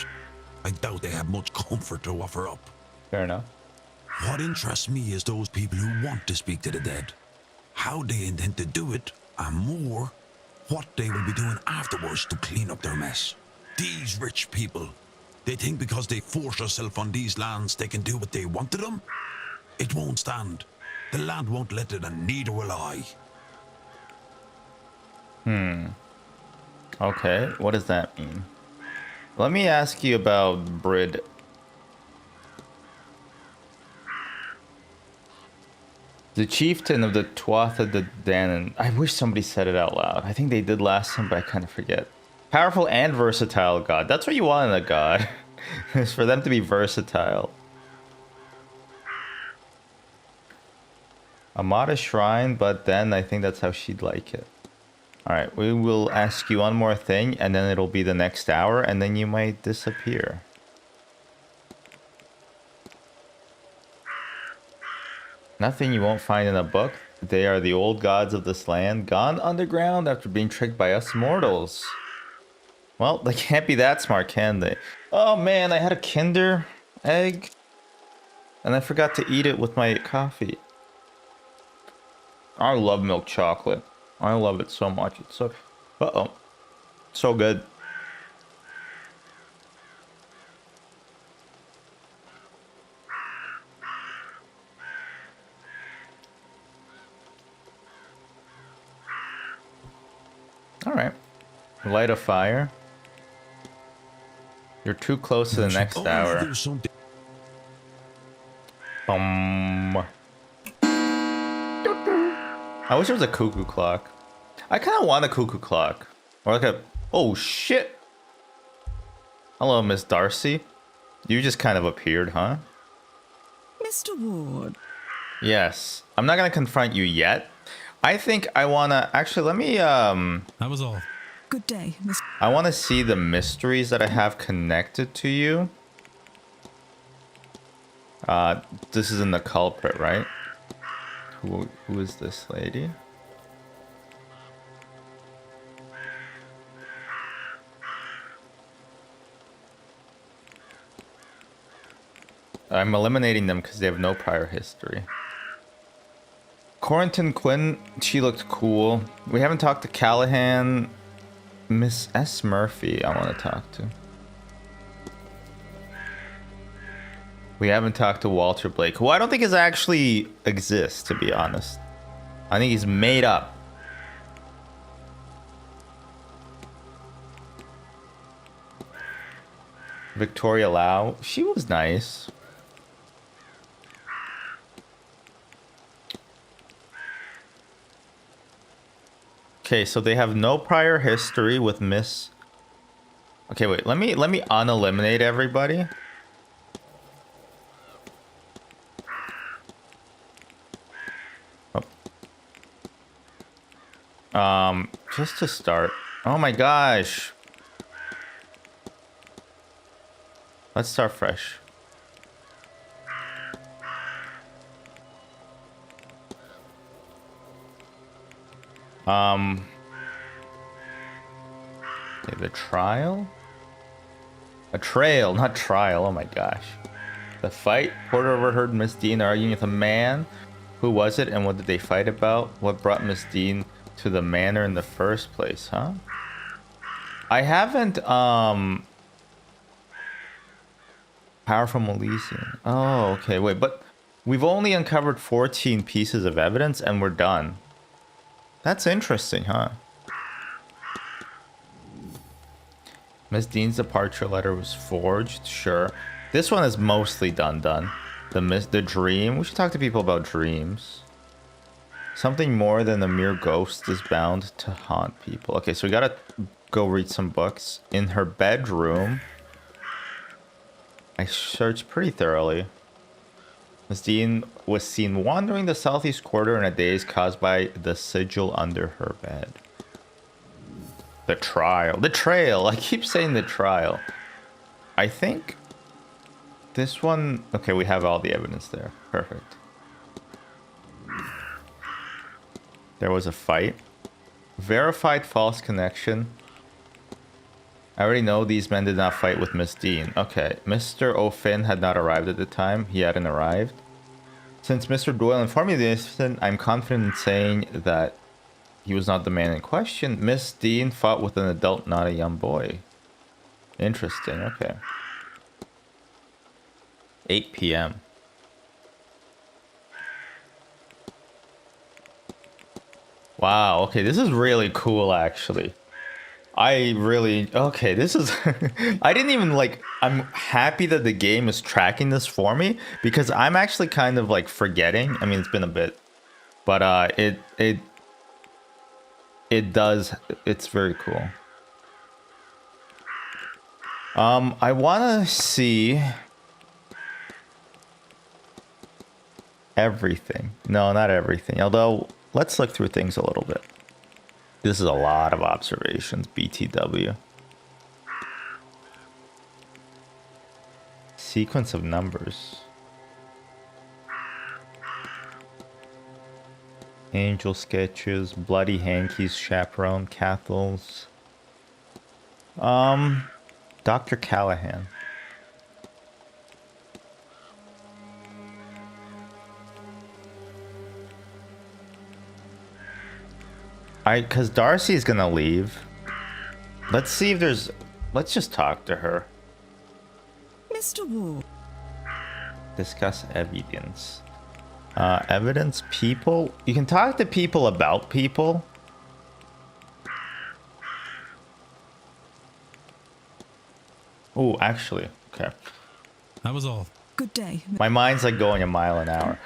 S9: I doubt they have much comfort to offer up.
S1: Fair enough.
S2: What interests me is those people who want to speak to the dead. How they intend to do it, and more, what they will be doing afterwards to clean up their mess. These rich people, they think because they force themselves on these lands they can do what they want to them? It won't stand. The land won't let it, and neither will I.
S1: Okay, what does that mean? Let me ask you about Brid. The chieftain of the Tuatha de Danann. I wish somebody said it out loud. I think they did last time, but I kind of forget. Powerful and versatile god. That's what you want in a god. Is for them to be versatile. A modest shrine, but then I think that's how she'd like it. Alright, we will ask you one more thing, and then it'll be the next hour, and then you might disappear. Nothing you won't find in a book. They are the old gods of this land, gone underground after being tricked by us mortals. Well, they can't be that smart, can they? Oh man, I had a Kinder egg, and I forgot to eat it with my coffee. I love milk chocolate. I love it so much. It's so... Uh-oh. So good. Alright. Light a fire. You're too close to the next hour. I wish there was a cuckoo clock. I kind of want a cuckoo clock. Or like a... Oh, shit! Hello, Miss Darcy. You just kind of appeared, huh?
S11: Mr. Ward.
S1: Yes. I'm not going to confront you yet. I think I want to... Actually, let me...
S3: That was all.
S11: Good day, Mr.
S1: I want to see the mysteries that I have connected to you. This isn't the culprit, right? Who is this lady? I'm eliminating them because they have no prior history. Corentin Quinn, she looked cool. We haven't talked to Callahan. Miss S. Murphy, I want to talk to. We haven't talked to Walter Blake, who I don't think is actually exists, to be honest. I think he's made up. Victoria Lau, she was nice. Okay, so they have no prior history with Miss... Okay, wait, let me uneliminate everybody. Just to start. Oh my gosh. Let's start fresh. Okay, the trial? A trail, not trial. Oh my gosh. The fight. Porter overheard Miss Dean arguing with a man. Who was it and what did they fight about? What brought Miss Dean to the manor in the first place, huh? I haven't, Powerful Milesian. Oh, okay, wait, but we've only uncovered 14 pieces of evidence and we're done. That's interesting, huh? Miss Dean's departure letter was forged, sure. This one is mostly done. The dream. We should talk to people about dreams. Something more than a mere ghost is bound to haunt people. Okay, so we gotta go read some books. In her bedroom. I searched pretty thoroughly. Miss Dean was seen wandering the southeast corridor in a daze caused by the sigil under her bed. The trial. The trail. I keep saying the trial. I think this one... Okay, we have all the evidence there. Perfect. There was a fight. Verified false connection. I already know these men did not fight with Miss Dean. Okay, Mr. O'Finn had not arrived at the time. He hadn't arrived. Since Mr. Doyle informed me of this, I'm confident in saying that he was not the man in question. Miss Dean fought with an adult, not a young boy. Interesting, okay. 8 p.m. Wow, okay, this is really cool, actually. Okay, this is, I didn't even like, I'm happy that the game is tracking this for me, because I'm actually kind of like forgetting. I mean, it's been a bit, but it does, it's very cool. I want to see everything. No, not everything, although let's look through things a little bit. This is a lot of observations, BTW. Sequence of numbers. Angel sketches, bloody hankies, chaperone, Cathals. Dr. Callahan. Because Darcy's gonna leave. Let's see if there's... Let's just talk to her.
S11: Mr. Ward.
S1: Discuss evidence. Evidence, people. You can talk to people about people. Oh, actually, okay.
S3: That was all.
S11: Good day.
S1: My mind's like going a mile an hour.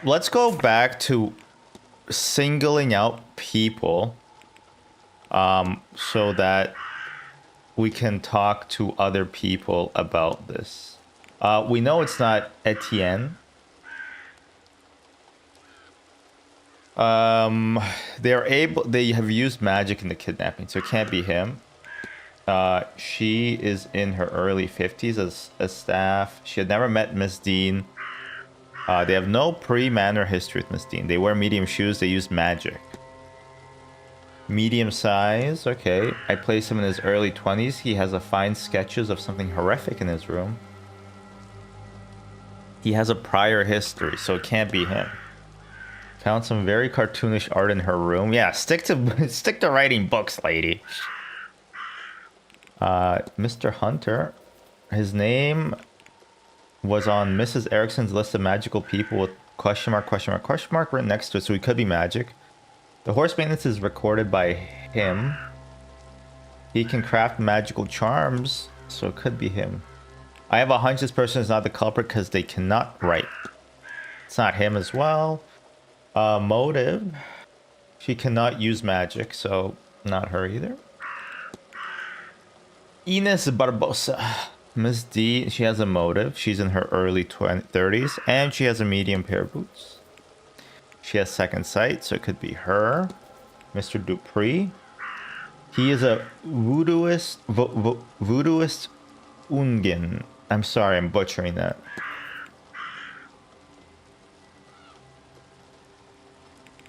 S1: Let's go back to singling out people so that we can talk to other people about this. We know it's not Etienne. They have used magic in the kidnapping, so it can't be him. She is in her early 50s as a staff. She had never met Miss Dean. They have no pre-Manor history with Miss Dean. They wear medium shoes. They use magic. Medium size. Okay. I place him in his early 20s. He has a fine sketches of something horrific in his room. He has a prior history, so it can't be him. Found some very cartoonish art in her room. Yeah, stick to writing books, lady. Mr. Hunter. His name was on Mrs. Erickson's list of magical people with question mark written next to it, so he could be magic. The horse maintenance is recorded by him. He can craft magical charms, so it could be him. I have a hunch this person is not the culprit because they cannot write. It's not him as well. Motive. She cannot use magic, so not her either. Ines Barbosa. Miss D, she has a motive. She's in her early 30s, and she has a medium pair of boots. She has second sight, so it could be her. Mr. Dupree. He is a voodooist Ungin. I'm sorry, I'm butchering that.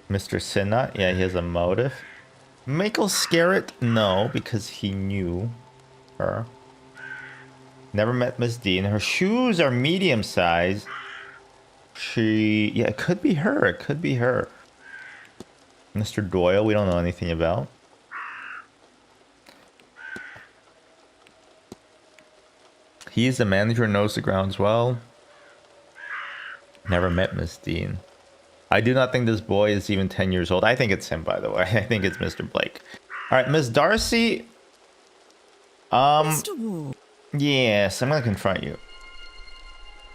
S1: Mr. Sinna, yeah, he has a motive. Michael Scarrett, no, because he knew her. Never met Miss Dean. Her shoes are medium size. Yeah, it could be her. It could be her. Mr. Doyle, we don't know anything about. He is the manager and knows the grounds well. Never met Miss Dean. I do not think this boy is even 10 years old. I think it's him, by the way. I think it's Mr. Blake. All right, Miss Darcy.
S11: Mr. Ward.
S1: Yes, I'm going to confront you.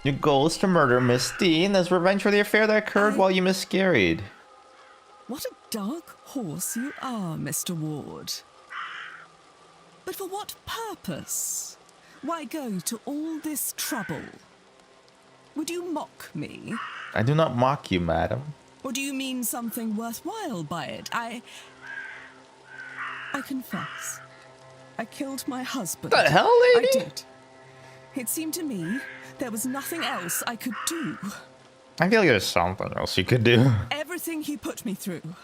S1: Your goal is to murder Miss Dean as revenge for the affair that occurred while you miscarried.
S11: What a dark horse you are, Mr. Ward. But for what purpose? Why go to all this trouble? Would you mock me?
S1: I do not mock you, madam.
S11: Or do you mean something worthwhile by it? I confess. I killed my husband.
S1: The hell, lady?
S11: I did. It seemed to me there was nothing else I could do.
S1: I feel like there's something else you could do.
S11: Everything he put me through.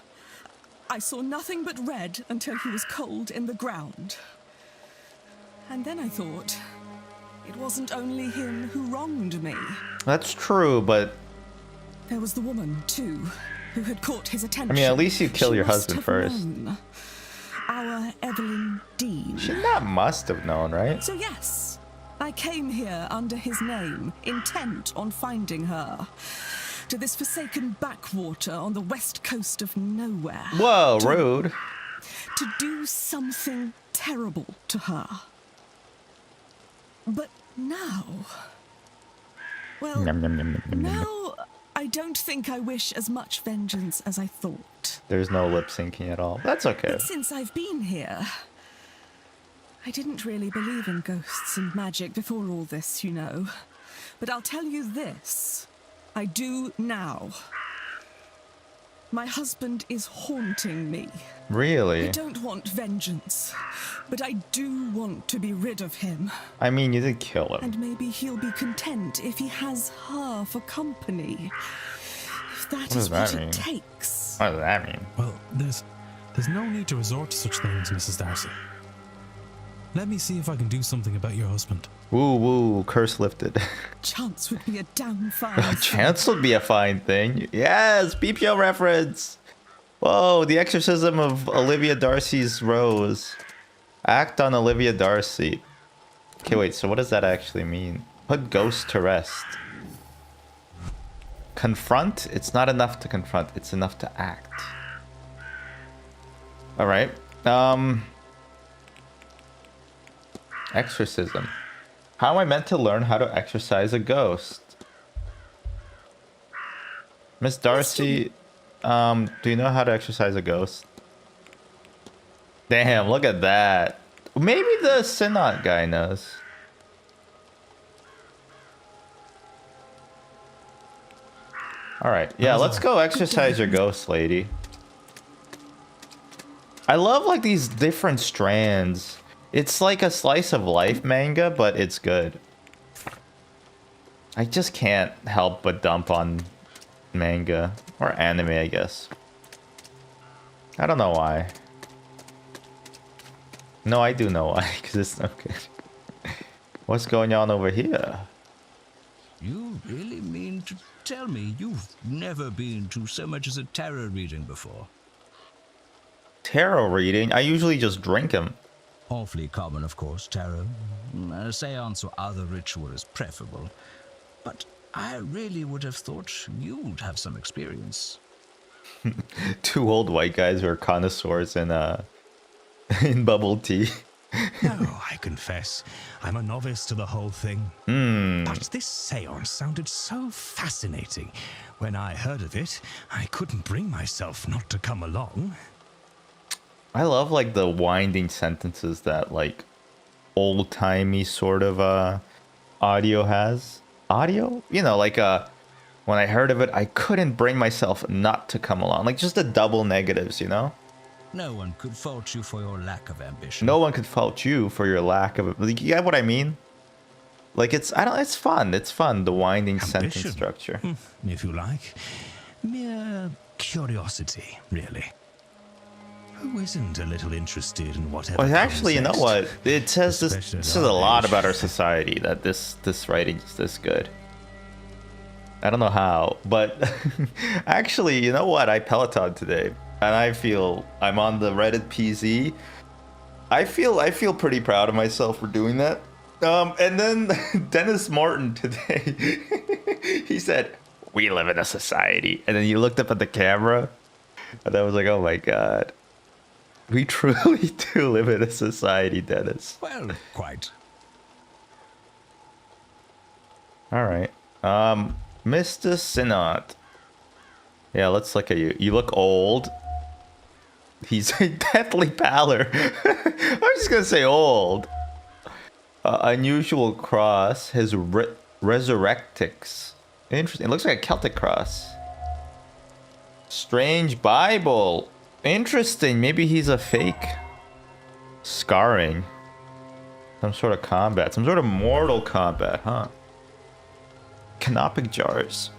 S11: I saw nothing but red until he was cold in the ground. And then I thought, it wasn't only him who wronged me.
S1: That's true, but
S11: There was the woman, too, who had caught his attention.
S1: I mean, at least you kill
S11: She
S1: your
S11: must
S1: husband
S11: have
S1: first.
S11: known. Our Evelyn Dean.
S1: She not must have known, right?
S11: So yes, I came here under his name, intent on finding her. To this forsaken backwater on the west coast of nowhere.
S1: Whoa, rude.
S11: To do something terrible to her. But now... Well,
S1: Nom, nom, nom, nom, nom, nom.
S11: now I don't think I wish as much vengeance as I thought.
S1: There's no lip syncing at all. That's okay.
S11: But since I've been here, I didn't really believe in ghosts and magic before all this, you know. But I'll tell you this, I do now. My husband is haunting me.
S1: Really?
S11: I don't want vengeance, but I do want to be rid of him.
S1: I mean, you did kill him.
S11: And maybe he'll be content if he has her for company. If that is what it takes.
S1: What does that mean?
S3: Well, there's no need to resort to such things, Mrs. Darcy. Let me see if I can do something about your husband.
S1: Woo woo, curse lifted.
S11: Chance would be a damn fine thing.
S1: Chance would be a fine thing. Yes, BPO reference. Whoa, the exorcism of Olivia Darcy's Rose. Act on Olivia Darcy. Okay, wait, so what does that actually mean? Put ghost to rest. Confront? It's not enough to confront, it's enough to act. Alright. Exorcism. How am I meant to learn how to exorcise a ghost? Miss Darcy, do you know how to exorcise a ghost? Damn, look at that. Maybe the Synod guy knows. Alright, yeah, let's go exorcise your ghost, lady. I love like these different strands. It's like a slice of life manga, but it's good. I just can't help but dump on manga. Or anime, I guess. I don't know why. No, I do know why, because it's not good. What's going on over here?
S12: You really mean to tell me you've never been to so much as a tarot reading before?
S1: Tarot reading? I usually just drink them.
S12: Awfully common, of course, tarot. A seance or other ritual is preferable. But I really would have thought you'd have some experience.
S1: Two old white guys who are connoisseurs in in bubble tea.
S6: No, I confess, I'm a novice to the whole thing. But this seance sounded so fascinating. When I heard of it, I couldn't bring myself not to come along.
S1: I love like the winding sentences that like old-timey sort of audio has. Audio? You know, like when I heard of it, I couldn't bring myself not to come along. Like just the double negatives, you know?
S12: No one could fault you for your lack of ambition.
S1: No one could fault you for your lack of, like, you get what I mean? Like it's fun. It's fun, the winding sentence structure.
S6: If you like. Mere curiosity, really. Who isn't a little interested in whatever?
S1: Well, actually, you know
S6: next?
S1: what? It says this
S6: Especially at
S1: says
S6: our
S1: a lot
S6: age.
S1: about our society that this writing is this good. I don't know how, but actually, you know what? I Peloton today, and I feel I'm on the Reddit PZ. I feel pretty proud of myself for doing that. And then Dennis Martin today, he said, "We live in a society," and then he looked up at the camera, and I was like, "Oh my god." We truly do live in a society, Dennis.
S12: Well, quite.
S1: All right. Mr. Synod. Yeah, let's look at you. You look old. He's a deathly pallor. I'm just going to say old. Unusual cross. His resurrectix. Interesting. It looks like a Celtic cross. Strange Bible. Interesting. Maybe he's a fake. Scarring. Some sort of combat. Some sort of mortal combat, huh? Canopic jars.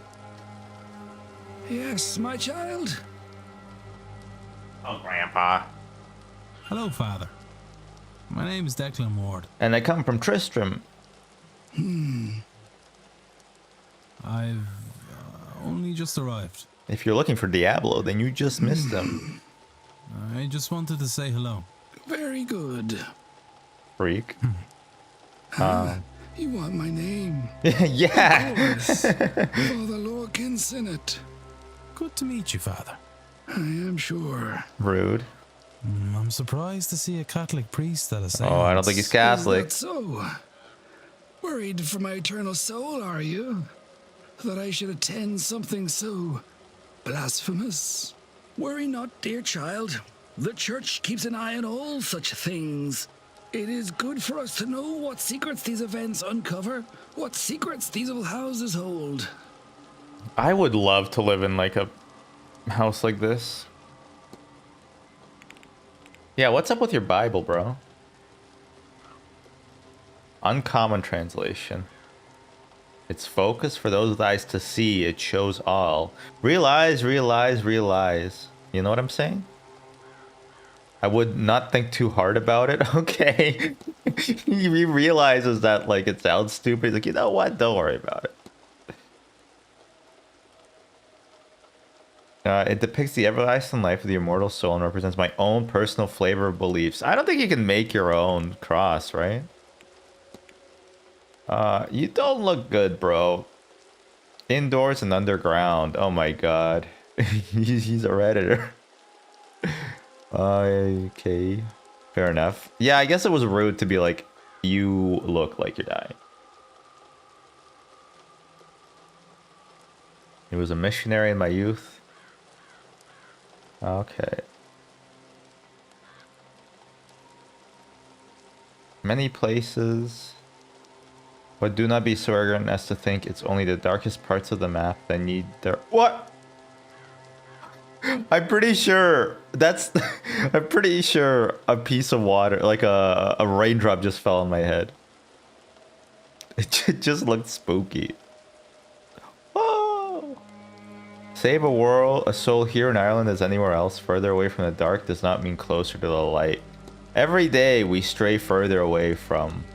S4: Yes, my child.
S1: Oh, Grandpa.
S3: Hello, Father. My name is Declan Ward.
S1: And I come from Tristram.
S3: I've only just arrived.
S1: If you're looking for Diablo, then you just missed him.
S3: I just wanted to say hello.
S4: Very good.
S1: Freak.
S4: You want my name?
S1: Yeah.
S4: Of course. Father Lorcan Sinnott.
S3: Good to meet you, Father.
S4: I am sure.
S1: Rude.
S3: I'm surprised to see a Catholic priest at a seance.
S1: Oh, I don't think he's Catholic.
S4: Is that so? Worried for my eternal soul, are you? That I should attend something so blasphemous? Worry not, dear child. The church keeps an eye on all such things. It is good for us to know what secrets these events uncover, what secrets these old houses hold.
S1: I would love to live in like a house like this. Yeah, what's up with your Bible, bro? Uncommon translation. It's focus for those with eyes to see. It shows all. Realize, realize, realize. You know what I'm saying? I would not think too hard about it. Okay. He realizes that like it sounds stupid. He's like, you know what? Don't worry about it. It depicts the everlasting life of the immortal soul and represents my own personal flavor of beliefs. I don't think you can make your own cross, right? You don't look good, bro. Indoors and underground. Oh my god. He's a Redditor. Okay. Fair enough. Yeah, I guess it was rude to be like, you look like you're dying. He was a missionary in my youth. Okay. Many places. But do not be so arrogant as to think it's only the darkest parts of the map that need their... What? I'm pretty sure that's... I'm pretty sure a piece of water, like a raindrop just fell on my head. It just looked spooky. Oh! Save a world, a soul here in Ireland as anywhere else. Further away from the dark does not mean closer to the light. Every day we stray further away from...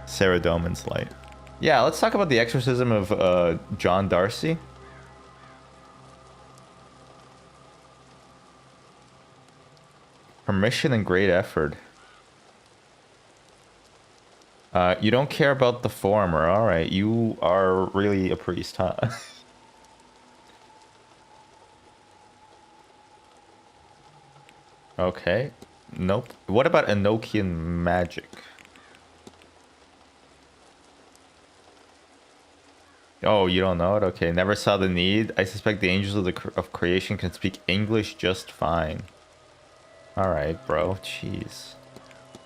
S1: Sarah Doman's light. Yeah, let's talk about the exorcism of John Darcy. Permission and great effort. You don't care about the former. Alright, you are really a priest, huh? Okay. Nope. What about Enochian magic? Oh, you don't know it? Okay, never saw the need. I suspect the angels of creation can speak English just fine. Alright, bro. Jeez.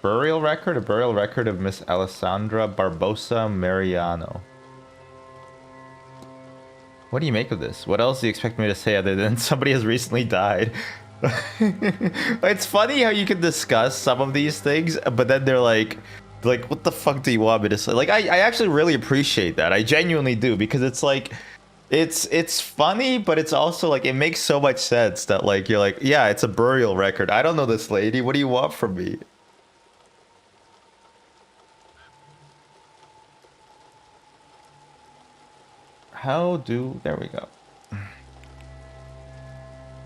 S1: Burial record? A burial record of Miss Alessandra Barbosa Mariano. What do you make of this? What else do you expect me to say other than somebody has recently died? It's funny how you can discuss some of these things, but then they're like, what the fuck do you want me to say? Like, I actually really appreciate that. I genuinely do, because it's like, it's funny, but it's also like, it makes so much sense that like, you're like, yeah, it's a burial record. I don't know this lady. What do you want from me? There we go.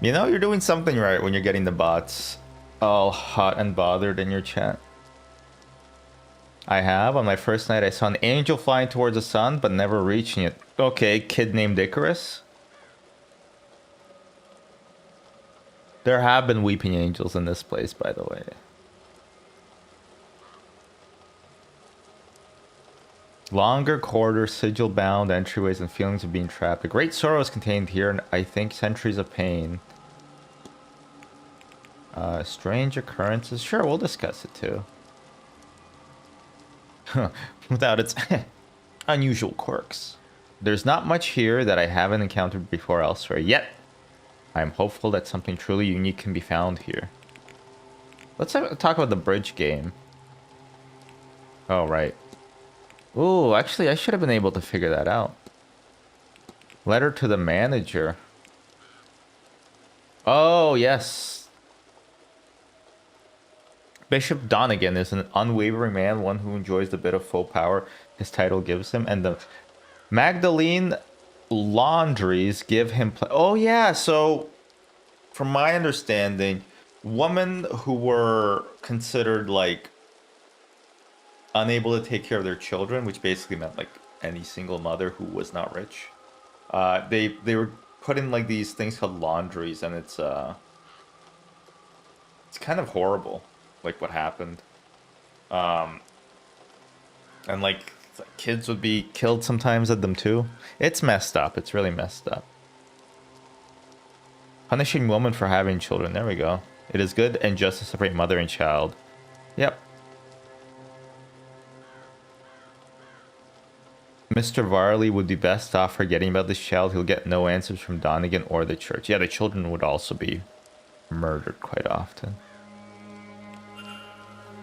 S1: You know, you're doing something right when you're getting the bots all hot and bothered in your chat. I have. On my first night, I saw an angel flying towards the sun, but never reaching it. Okay, kid named Icarus. There have been weeping angels in this place, by the way. Longer corridors, sigil-bound entryways, and feelings of being trapped. A great sorrow is contained here, and I think centuries of pain. Strange occurrences. Sure, we'll discuss it too. Without its unusual quirks. There's not much here that I haven't encountered before elsewhere yet. I'm hopeful that something truly unique can be found here. Let's talk about the bridge game. Oh, right. Ooh, actually, I should have been able to figure that out. Letter to the manager. Oh, yes. Bishop Donegan is an unwavering man, one who enjoys the bit of full power his title gives him, and the Magdalene laundries give him... Oh, yeah, so from my understanding, women who were considered, like, unable to take care of their children, which basically meant, like, any single mother who was not rich, they were put in, like, these things called laundries, and it's kind of horrible, like, what happened. And like kids would be killed sometimes at them too. It's messed up. It's really messed up. Punishing women for having children. There we go. It is good and just to separate mother and child. Yep. Mr. Varley would be best off forgetting about this child. He'll get no answers from Donegan or the church. Yeah, the children would also be murdered quite often.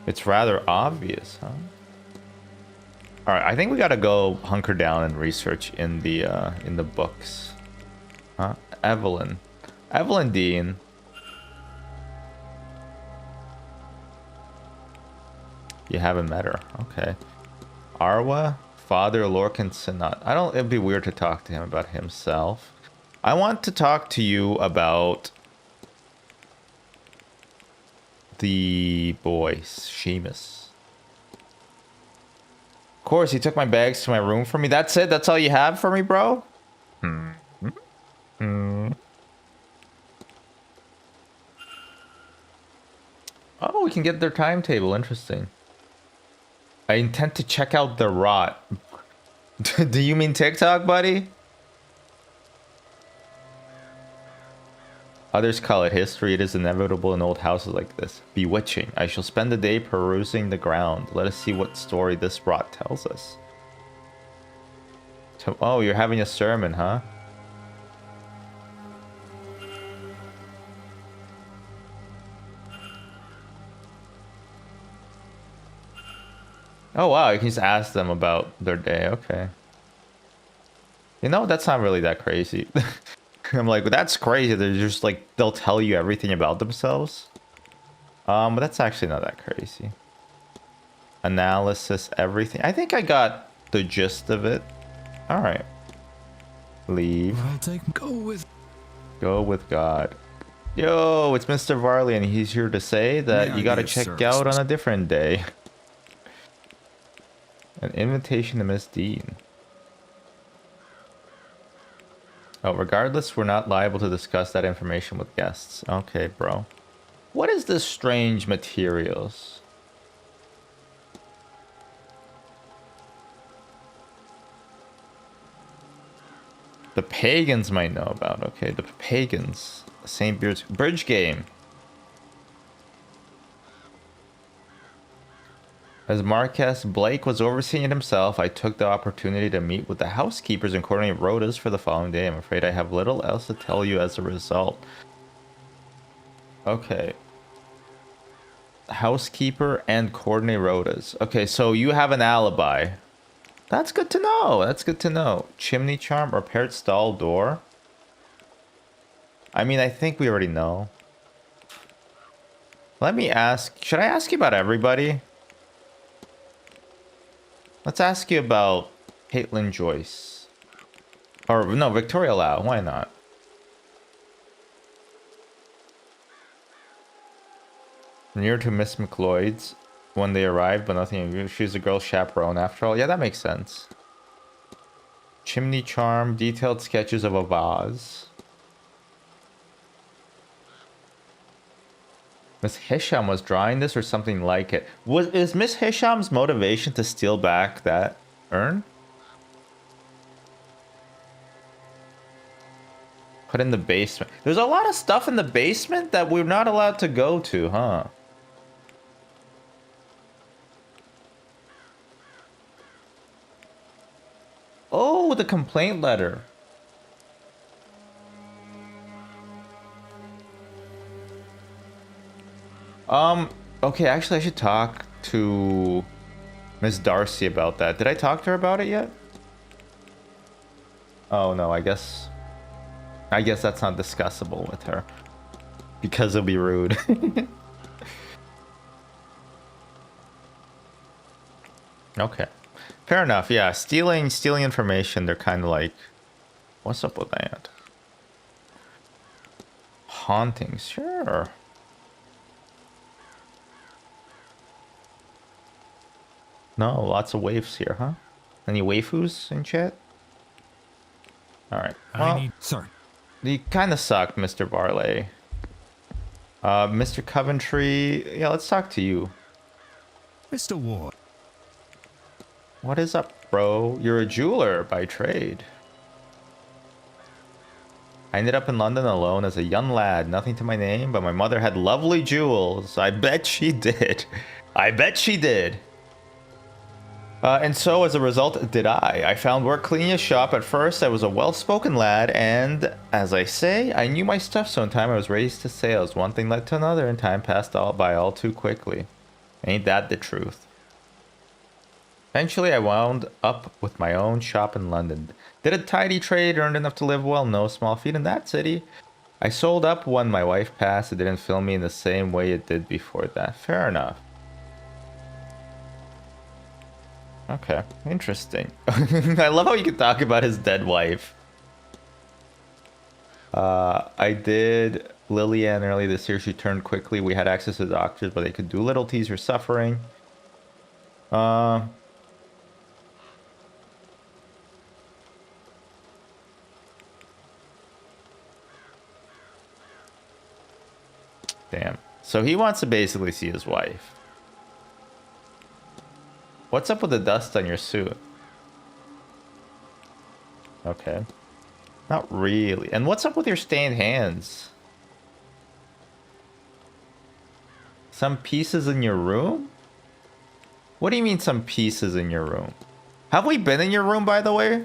S1: It's rather obvious, huh? All right, I think we gotta go hunker down and research in the books. Huh? Evelyn Dean. You haven't met her, okay. Arwa, Father Lorcan Sinat. It'd be weird to talk to him about himself. I want to talk to you about the boy, Seamus. Of course, he took my bags to my room for me. That's it? That's all you have for me, bro? Oh, we can get their timetable. Interesting. I intend to check out the rot. Do you mean TikTok, buddy? Others call it history. It is inevitable in old houses like this. Bewitching. I shall spend the day perusing the ground. Let us see what story this rot tells us. Oh, you're having a sermon, huh? Oh, wow. You can just ask them about their day. Okay. You know, that's not really that crazy. I'm like, that's crazy. They're just like, they'll tell you everything about themselves. But that's actually not that crazy. Analysis, everything. I think I got the gist of it. All right. Leave. Go with God. Yo, it's Mr. Varley, and he's here to say that you gotta check out on a different day. An invitation to Miss Dean. Oh, regardless, we're not liable to discuss that information with guests. Okay, bro. What is this strange materials? The pagans might know about. Okay, the pagans. St. Beard's bridge game. As Marquess Blake was overseeing it himself, I took the opportunity to meet with the housekeepers and coordinate rotas for the following day. I'm afraid I have little else to tell you as a result. Okay. Housekeeper and coordinate rotas. Okay, so you have an alibi. That's good to know. That's good to know. Chimney charm, repaired stall door. I mean, I think we already know. Let me ask. Should I ask you about everybody? Let's ask you about Caitlin Joyce. Or, no, Victoria Lau. Why not? Near to Miss McLeod's when they arrived, but nothing. She's a girl chaperone after all. Yeah, that makes sense. Chimney charm, detailed sketches of a vase. Miss Hisham was drawing this or something like it. Is Miss Hisham's motivation to steal back that urn? Put in the basement. There's a lot of stuff in the basement that we're not allowed to go to, huh? Oh, the complaint letter. Okay, actually I should talk to Miss Darcy about that. Did I talk to her about it yet? Oh no, I guess that's not discussable with her. because it'll be rude. Okay, fair enough. Yeah, stealing information. They're kind of like, what's up with that? Hauntings, sure. No, lots of waifs here, huh? Any waifus in chat? All right. Well,
S6: Sir.
S1: You kind of suck, Mr. Barley. Mr. Coventry, yeah, let's talk to you.
S6: Mr. Ward.
S1: What is up, bro? You're a jeweler by trade. I ended up in London alone as a young lad, nothing to my name, but my mother had lovely jewels. I bet she did. I bet she did. And so, as a result, did I. I found work cleaning a shop. At first, I was a well-spoken lad, and, as I say, I knew my stuff, so in time I was raised to sales. One thing led to another, and time passed by all too quickly. Ain't that the truth? Eventually, I wound up with my own shop in London. Did a tidy trade, earned enough to live well, no small feat in that city. I sold up when my wife passed. It didn't fill me in the same way it did before that. Fair enough. Okay, interesting. I love how you can talk about his dead wife. I did Lillian early this year. She turned quickly. We had access to doctors, but they could do little to ease her suffering. Damn. So he wants to basically see his wife. What's up with the dust on your suit? Okay. Not really. And what's up with your stained hands? Some pieces in your room? What do you mean some pieces in your room? Have we been in your room, by the way?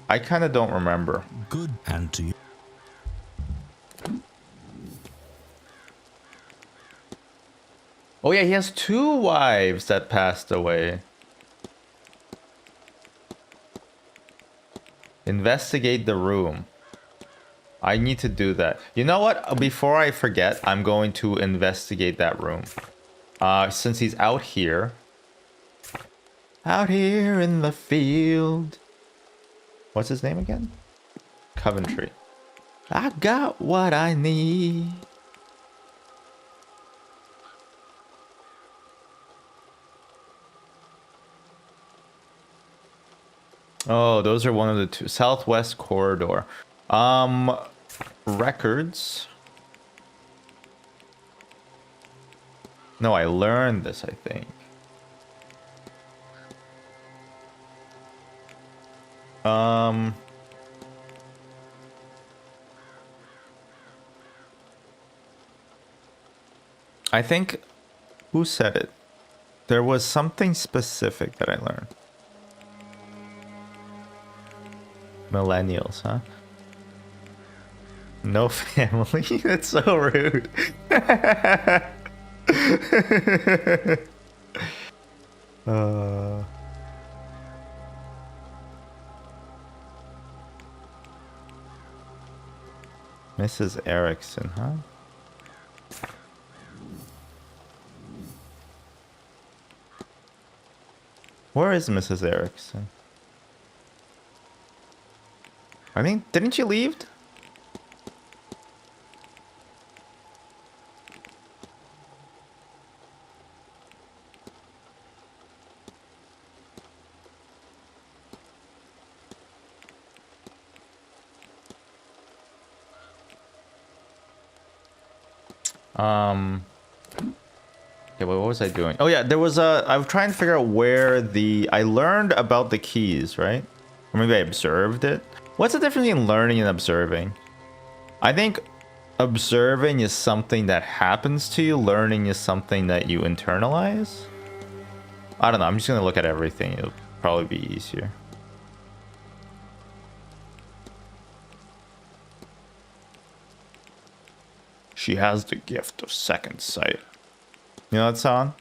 S1: I kind of don't remember.
S6: Good. And to you.
S1: Oh yeah, he has 2 wives that passed away. Investigate the room. I need to do that. You know what? Before I forget, I'm going to investigate that room. Since he's out here. Out here in the field. What's his name again? Coventry. I got what I need. Oh, those are one of the 2. Southwest corridor. Records. No, I learned this, I think. I think, who said it? There was something specific that I learned. Millennials, huh? No family. That's so rude. Mrs. Erickson, huh? Where is Mrs. Erickson? I think, didn't you leave? Okay, what was I doing? Oh yeah, there was I was trying to figure out where I learned about the keys, right? Or maybe I observed it. What's the difference between learning and observing? I think observing is something that happens to you. Learning is something that you internalize. I don't know. I'm just gonna look at everything. It'll probably be easier. She has the gift of second sight. You know that song?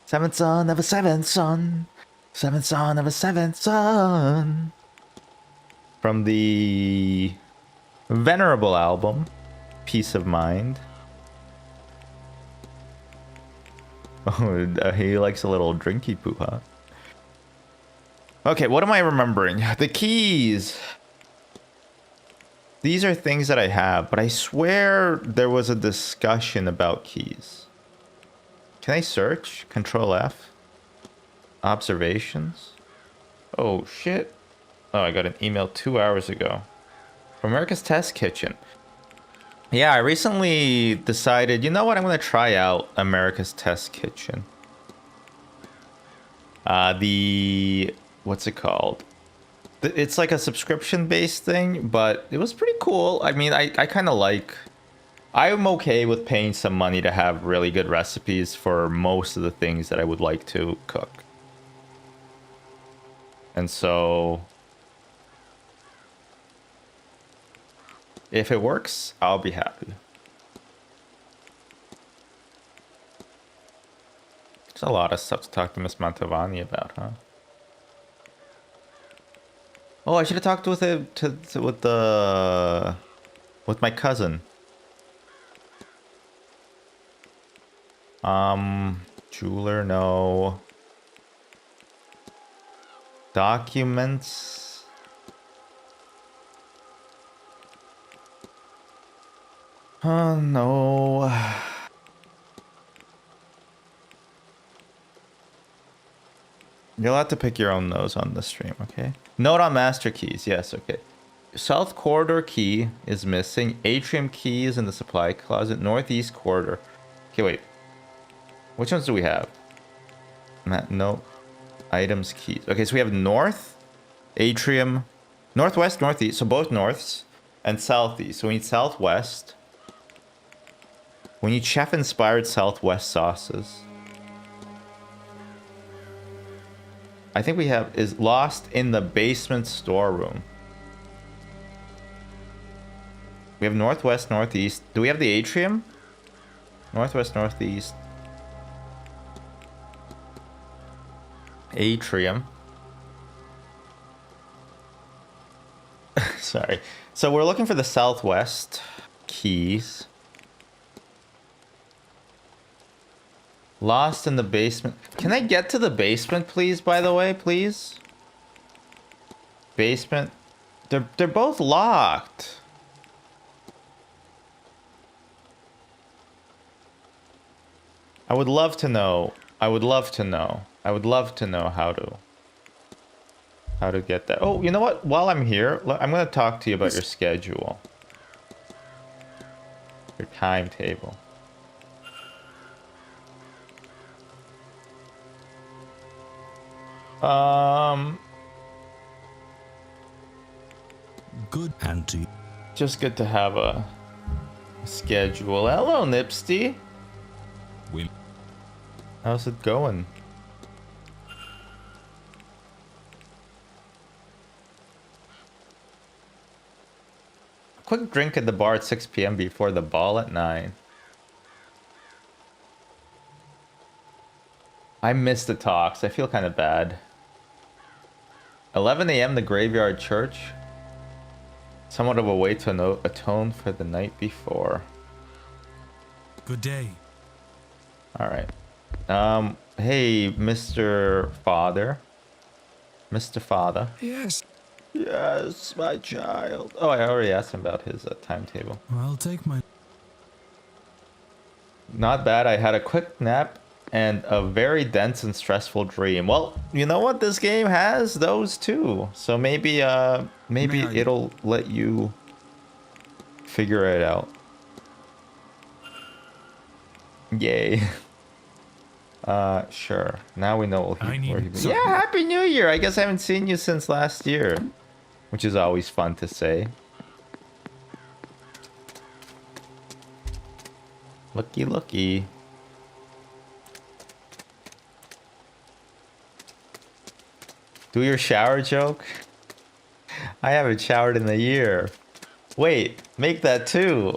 S1: Seventh son of a seventh son. Seventh son of a seventh son. From the Venerable album, peace of mind. Oh, he likes a little drinky poo, huh? Okay, what am I remembering? The keys. These are things that I have, but I swear there was a discussion about keys. Can I search? Control F. Observations. Oh, shit. Oh, I got an email 2 hours ago. From America's Test Kitchen. Yeah, I recently decided, you know what? I'm going to try out America's Test Kitchen. What's it called? It's like a subscription-based thing, but it was pretty cool. I mean, I kind of like... I'm okay with paying some money to have really good recipes for most of the things that I would like to cook. And so... if it works, I'll be happy. There's a lot of stuff to talk to Miss Mantovani about, huh? Oh, I should have talked with him with my cousin. Jeweler, no. Documents. Oh, no. You're allowed to pick your own nose on the stream, okay? Note on master keys. Yes, okay. South corridor key is missing. Atrium key is in the supply closet. Northeast corridor. Okay, wait. Which ones do we have? No. Items keys. Okay, so we have north, atrium, northwest, northeast. So both norths and southeast. So we need southwest. We need chef-inspired southwest sauces. I think we have is lost in the basement storeroom. We have northwest, northeast. Do we have the atrium? Northwest, northeast. Atrium. Sorry. So we're looking for the southwest keys. Lost in the basement. Can I get to the basement, please, by the way, please? Basement. They're both locked. I would love to know. I would love to know. I would love to know how to get that. Oh, you know what? While I'm here, I'm going to talk to you about your schedule. Your timetable.
S6: Good auntie.
S1: Just good to have a schedule. Hello, Nipsty. How's it going? A quick drink at the bar at 6 p.m. before the ball at 9. I missed the talks. I feel kind of bad. 11 a.m. the graveyard church. Somewhat of a way to atone for the night before.
S3: Good day.
S1: All right. Hey, Mr. Father. Mr. Father.
S4: Yes.
S1: Yes, my child. Oh, I already asked him about his timetable.
S3: I'll take my...
S1: Not bad. I had a quick nap and a very dense and stressful dream. Well, you know what? This game has those too. So maybe it'll let you figure it out. Yay. Sure. Now we know where he Yeah, Happy New Year! I guess I haven't seen you since last year. Which is always fun to say. Looky, looky. Do your shower joke? I haven't showered in a year. Wait, make that too.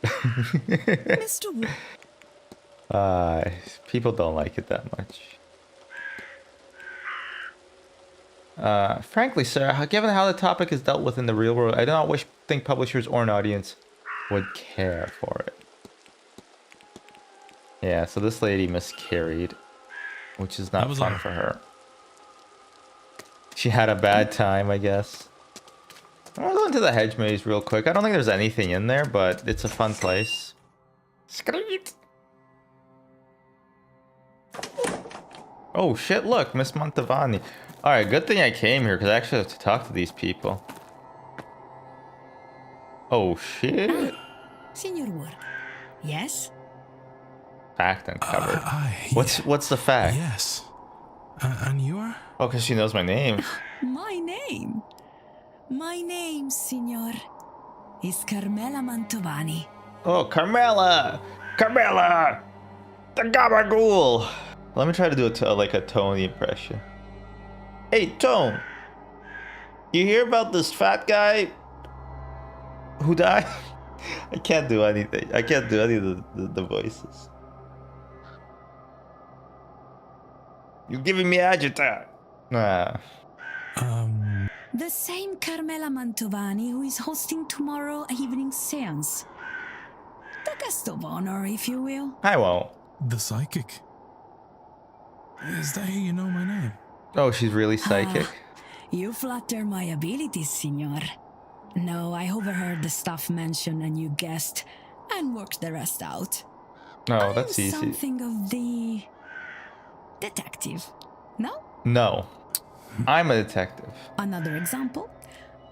S11: Mr.
S1: People don't like it that much. Frankly, sir, given how the topic is dealt with in the real world, I do not think publishers or an audience would care for it. Yeah, so this lady miscarried, which is not fun for her. She had a bad time, I guess. I'm gonna go into the hedge maze real quick. I don't think there's anything in there, but it's a fun place. Screet! Oh shit, look, Miss Montavani. Alright, good thing I came here, because I actually have to talk to these people. Oh shit.
S8: Signor Ward. Yes?
S1: Fact uncovered. What's the fact?
S3: Yes. And you are?
S1: Oh, because she knows my name.
S11: My name? My name, signor, is Carmela Mantovani.
S1: Oh, Carmela! Carmela! The gabagool! Let me try to do a Tony impression. Hey, Tone! You hear about this fat guy who died? I can't do anything. I can't do any of the voices. You're giving me agita. Nah.
S11: The same Carmela Mantovani who is hosting tomorrow evening's seance. The guest of honor, if you will.
S1: I won't.
S3: The psychic. Is that how you know my name?
S1: Oh, she's really psychic.
S11: You flatter my abilities, signor. No, I overheard the staff mention a new guest and worked the rest out.
S1: No, that's easy.
S11: Something of the detective. No?
S1: No. I'm a detective.
S11: Another example?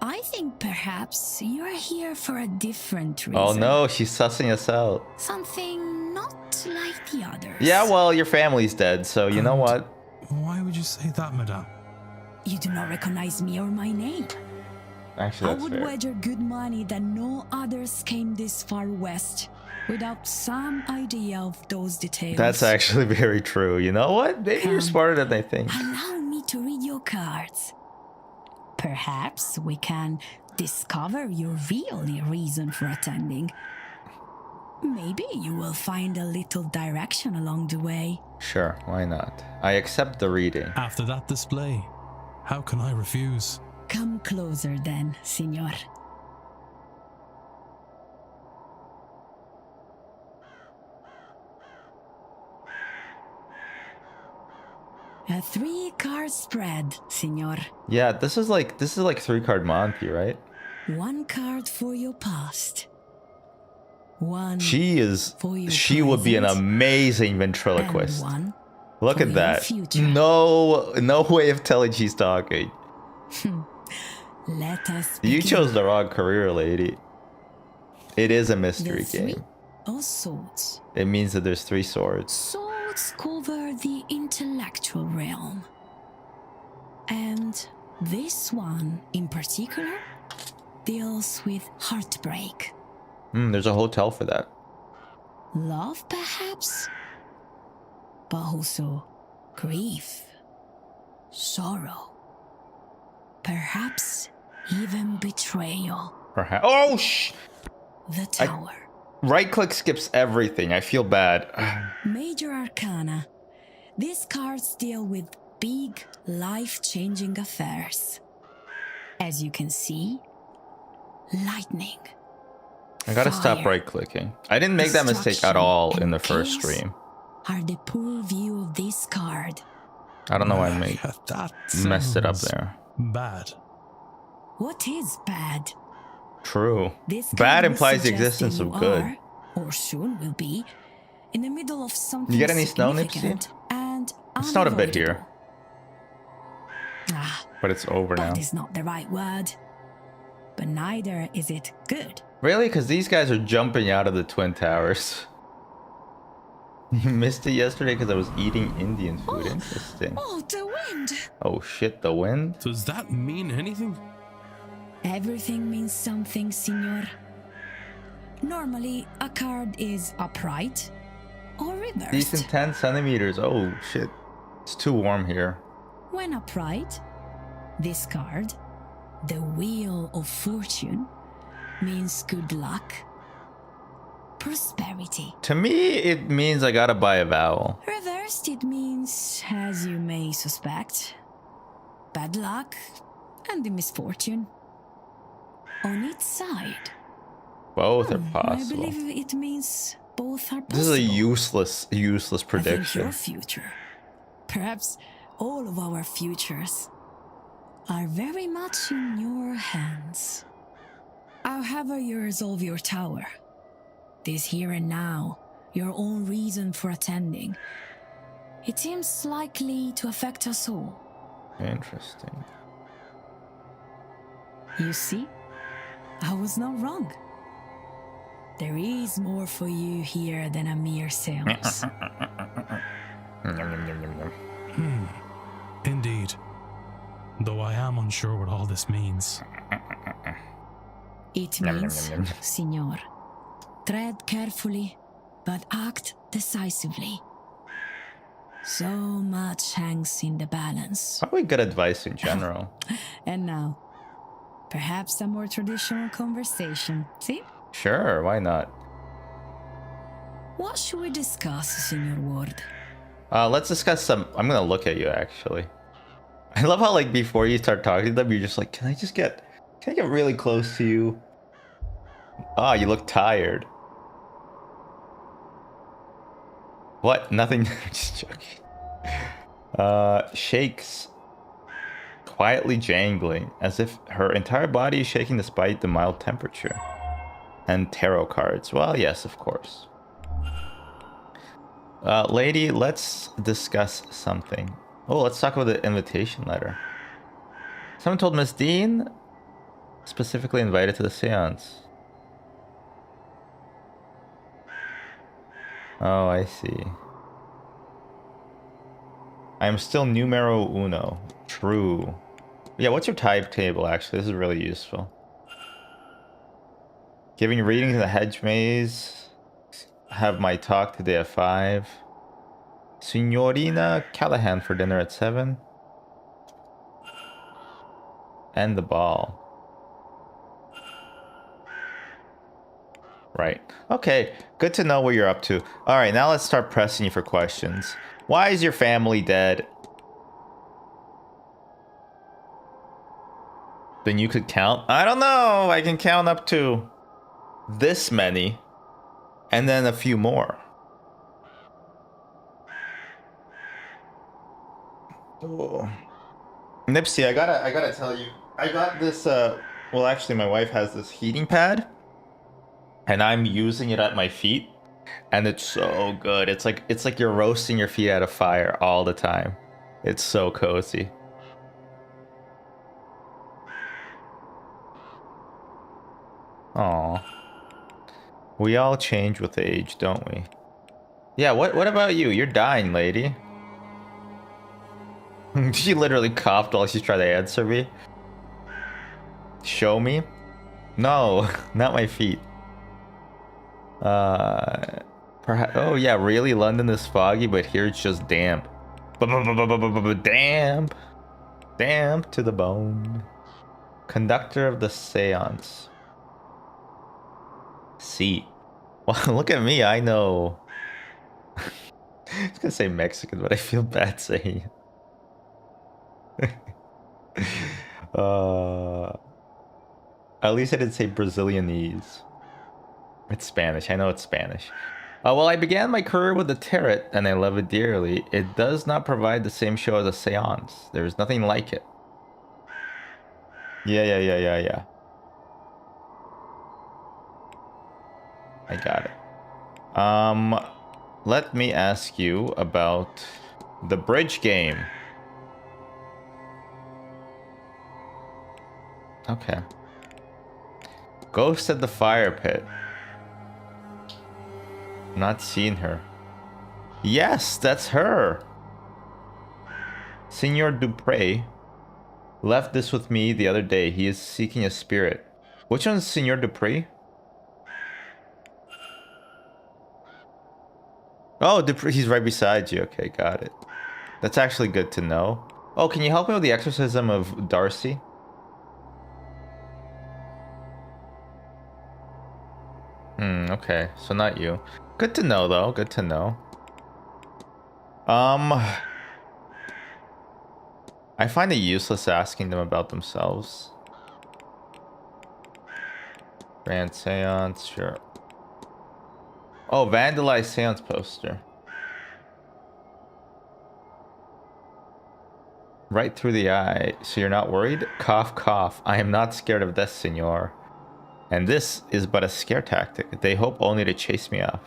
S11: I think perhaps you're here for a different reason.
S1: Oh no, she's sussing us out.
S11: Something not like the others.
S1: Yeah, well, your family's dead, so you know what?
S3: Why would you say that, madame?
S11: You do not recognize me or my name.
S1: Actually,
S11: I
S1: that's
S11: would
S1: fair.
S11: wager good money that no others came this far west without some idea of those details.
S1: That's actually very true. You know what? Maybe you're smarter than I think.
S11: Allow me to read your cards. Perhaps we can discover your real reason for attending. Maybe you will find a little direction along the way.
S1: Sure, why not? I accept the reading.
S3: After that display, how can I refuse?
S11: Come closer then, signor. A 3-card spread, signor.
S1: Yeah, this is like 3-card Monty, right?
S11: 1 card for your past. 1
S1: She would be an amazing ventriloquist.
S11: and 1
S1: Look
S11: for
S1: at
S11: your
S1: that.
S11: future.
S1: No way of telling she's talking.
S11: Let us
S1: You
S11: begin.
S1: chose the wrong career, lady. It is a mystery
S11: The 3
S1: game.
S11: of swords.
S1: It means that there's 3 swords.
S11: Swords cover the intellectual realm. And this one in particular deals with heartbreak.
S1: There's a hotel for that.
S11: Love, perhaps, but also grief, sorrow, perhaps even betrayal.
S1: Perhaps. Oh,
S11: The Tower.
S1: Right click skips everything. I feel bad.
S11: Major Arcana. These cards deal with big, life-changing affairs. As you can see, lightning.
S1: I gotta stop
S11: Fire.
S1: right clicking. I didn't make that mistake at all in the first stream.
S11: Are the poor view of this card.
S1: I don't know why I
S3: That
S1: messed it up
S3: sounds
S1: there.
S3: Bad.
S11: What is bad?
S1: True.
S11: This
S1: Bad
S11: card will
S1: implies the
S11: suggest
S1: existence
S11: that
S1: of
S11: you
S1: good.
S11: are, or soon will be, in the middle of something
S1: You get any snow, Nipsey?
S11: significant and
S1: It's not a bit here,
S11: Ah,
S1: but it's over now.
S11: bad is not the right word. But neither is it good.
S1: Really? Because these guys are jumping out of the Twin Towers. You missed it yesterday because I was eating Indian food. Interesting.
S11: Oh, the wind!
S1: Oh shit, the wind?
S3: Does that mean anything?
S11: Everything means something, signor. Normally, a card is upright or reversed.
S1: Decent 10 centimeters. Oh shit. It's too warm here.
S11: When upright, this card, the Wheel of Fortune, means good luck, prosperity.
S1: To me, it means I gotta buy a vowel.
S11: Reversed, it means, as you may suspect, bad luck and the misfortune. On its side,
S1: Both are
S8: I
S1: possible.
S8: believe it means both are possible.
S1: This is a useless
S8: I think
S1: prediction.
S8: your future, perhaps all of our futures, are very much in your hands. However you resolve your tower, this here and now, your own reason for attending, it seems likely to affect us all.
S1: Interesting.
S8: You see, I was not wrong. There is more for you here than a mere seance.
S3: Indeed. Though I am unsure what all this means.
S8: It means, Signor, tread carefully, but act decisively. So much hangs in the balance.
S1: Probably good advice in general.
S8: And now, perhaps a more traditional conversation, see?
S1: Sure, why not?
S8: What should we discuss, Signor Ward?
S1: Let's discuss some. I'm gonna look at you actually. I love how like before you start talking to them, you're just like, can I get really close to you? Ah, you look tired. What? Nothing. Just joking. Shakes. Quietly jangling, as if her entire body is shaking despite the mild temperature. And tarot cards. Well, yes, of course. Lady, let's discuss something. Oh, let's talk about the invitation letter. Someone told Miss Dean, specifically invited to the seance. Oh, I see. I'm still numero uno. True. Yeah, what's your timetable, actually? This is really useful. Giving readings in the hedge maze. Have my talk today at 5. Signorina Callahan for dinner at 7. And the ball. Right. Okay, good to know what you're up to. Alright, now let's start pressing you for questions. Why is your family dead? Then you could count? I don't know. I can count up to this many. And then a few more. Oh. Nipsey, I gotta tell you. I got this, well actually my wife has this heating pad. And I'm using it at my feet. And it's so good. It's like you're roasting your feet at a fire all the time. It's so cozy. Aw. We all change with age, don't we? Yeah, what about you? You're dying, lady. She literally coughed while she's trying to answer me. Show me? No, not my feet. Perhaps. Oh yeah, really? London is foggy, but here it's just damp. Damp. Damp to the bone. Conductor of the seance. See. Well, look at me. I know. I was gonna say Mexican, but I feel bad saying it. At least I didn't say Brazilianese. It's Spanish. I know it's Spanish. Well, I began my career with the tarot, and I love it dearly. It does not provide the same show as a seance. There's nothing like it. Yeah. I got it. Let me ask you about the bridge game. Okay. Ghost at the fire pit. Not seen her. Yes, that's her. Senor Dupre left this with me the other day. He is seeking a spirit. Which one's Senor Dupre? Oh, Dupre, he's right beside you. Okay, got it. That's actually good to know. Oh, can you help me with the exorcism of Darcy? Okay, so not you. Good to know, though. Good to know. I find it useless asking them about themselves. Grand Seance, sure. Oh, vandalized Seance poster. Right through the eye. So you're not worried? Cough, cough. I am not scared of death, senor. And this is but a scare tactic. They hope only to chase me off.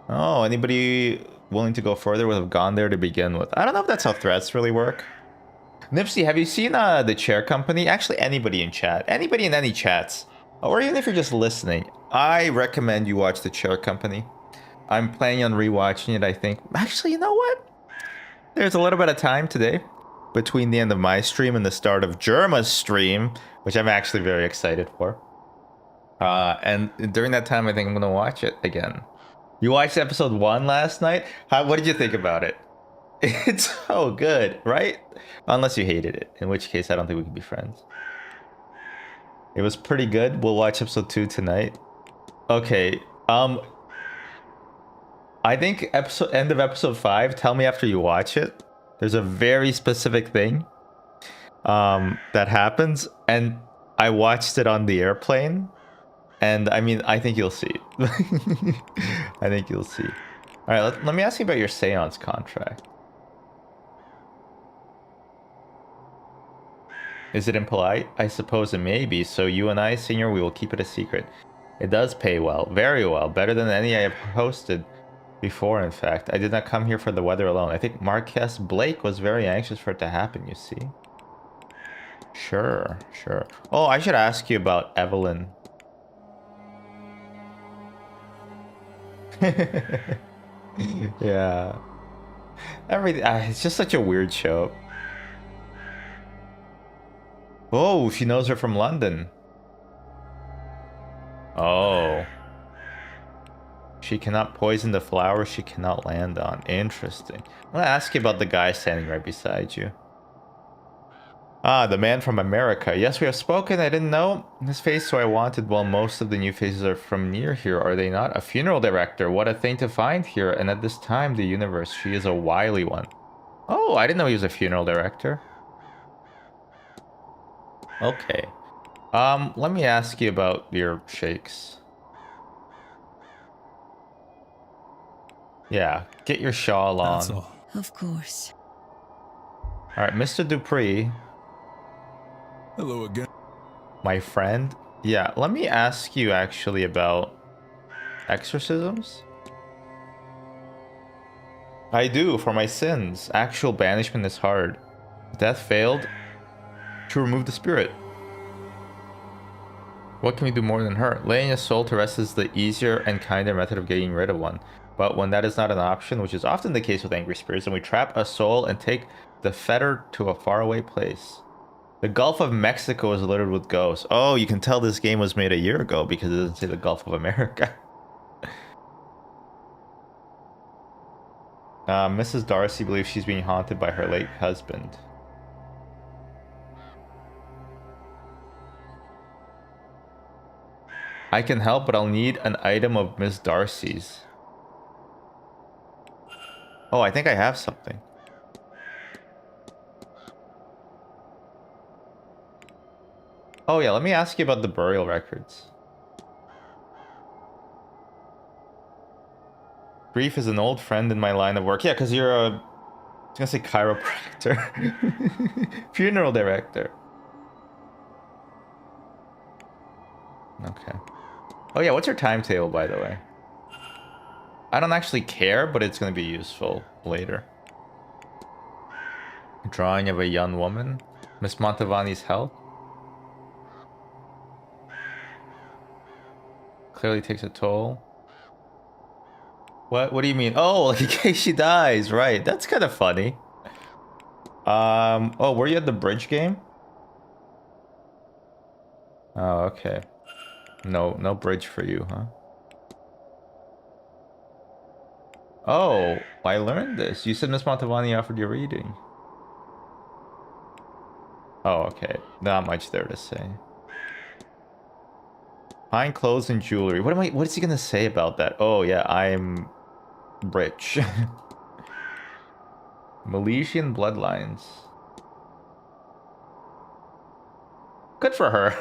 S1: Oh, anybody willing to go further would have gone there to begin with. I don't know if that's how threats really work. Nipsey, have you seen the Chair Company? Actually, anybody in chat. Anybody in any chats. Or even if you're just listening. I recommend you watch the Chair Company. I'm planning on rewatching it, I think. Actually, you know what? There's a little bit of time today between the end of my stream and the start of Jerma's stream, which I'm actually very excited for. And during that time, I think I'm going to watch it again. You watched episode 1 last night? What did you think about it? It's so good, right? Unless you hated it, in which case I don't think we can be friends. It was pretty good. We'll watch episode 2 tonight. Okay. I think end of episode 5, tell me after you watch it. There's a very specific thing that happens, and I watched it on the airplane, and I mean, I think you'll see. I think you'll see. All right, let me ask you about your Seance contract. Is it impolite? I suppose it may be, so you and I, Senior, we will keep it a secret. It does pay well, very well, better than any I have hosted before, in fact. I did not come here for the weather alone. I think Marquess Blake was very anxious for it to happen, you see. Sure, sure. Oh, I should ask you about Evelyn. Yeah. Everything. It's just such a weird show. Oh, she knows her from London. Oh. She cannot poison the flower she cannot land on. Interesting. I'm gonna ask you about the guy standing right beside you. Ah, the man from America. Yes, we have spoken. I didn't know his face, so I wanted. Well, most of the new faces are from near here, are they not? A funeral director. What a thing to find here. And at this time, the universe. She is a wily one. Oh, I didn't know he was a funeral director. Okay. Let me ask you about your shakes. Yeah, get your shawl on.
S3: That's all.
S8: Of course.
S1: Alright, Mr. Dupree.
S10: Hello again.
S1: My friend. Yeah, let me ask you actually about exorcisms. I do, for my sins. Actual banishment is hard. Death failed to remove the spirit. What can we do more than her? Laying a soul to rest is the easier and kinder method of getting rid of one. But when that is not an option, which is often the case with angry spirits, then we trap a soul and take the fetter to a faraway place. The Gulf of Mexico is littered with ghosts. Oh, you can tell this game was made a year ago because it doesn't say the Gulf of America. Mrs. Darcy believes she's being haunted by her late husband. I can help, but I'll need an item of Miss Darcy's. Oh, I think I have something. Oh yeah, let me ask you about the burial records. Grief is an old friend in my line of work. Yeah, because you're a... I was gonna say chiropractor. Funeral director. Okay. Oh yeah, what's your timetable, by the way? I don't actually care, but it's gonna be useful later. Drawing of a young woman. Miss Montavani's health. Clearly takes a toll. What do you mean? Oh, like in case she dies, right? That's kind of funny. Oh, were you at the bridge game? Oh, okay. No bridge for you, huh? Oh, I learned this. You said Miss Montavani offered you a reading. Oh, okay. Not much there to say. Fine clothes and jewelry. What is he gonna say about that? Oh yeah, I'm rich. Milesian bloodlines. Good for her.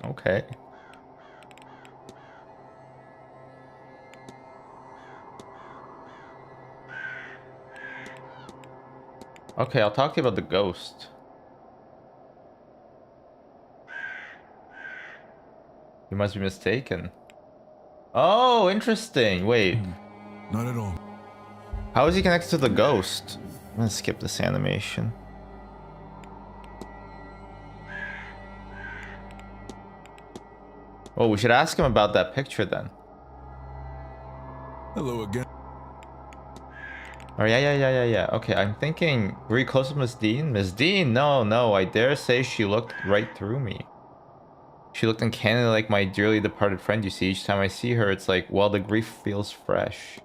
S1: Okay. Okay, I'll talk to you about the ghost. You must be mistaken. Oh, interesting. Wait.
S10: Not at all.
S1: How is he connected to the ghost? I'm gonna skip this animation. Oh, we should ask him about that picture then.
S10: Hello again.
S1: Oh, yeah. Okay, I'm thinking, were you close with Miss Dean? Miss Dean? No, I dare say she looked right through me. She looked uncannily like my dearly departed friend, you see. Each time I see her, it's like, well, the grief feels fresh.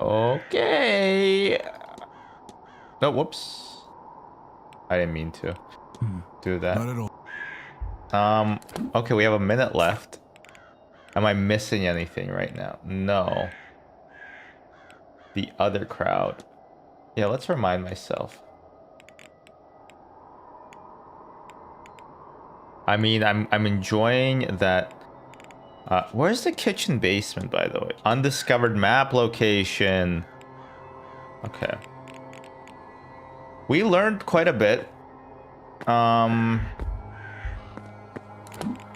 S1: Okay. No, whoops. I didn't mean to do that.
S10: Not at all.
S1: Okay, we have a minute left. Am I missing anything right now? No. The other crowd. Yeah, let's remind myself. I mean, I'm enjoying that. Where's the kitchen basement, by the way? Undiscovered map location. Okay. We learned quite a bit.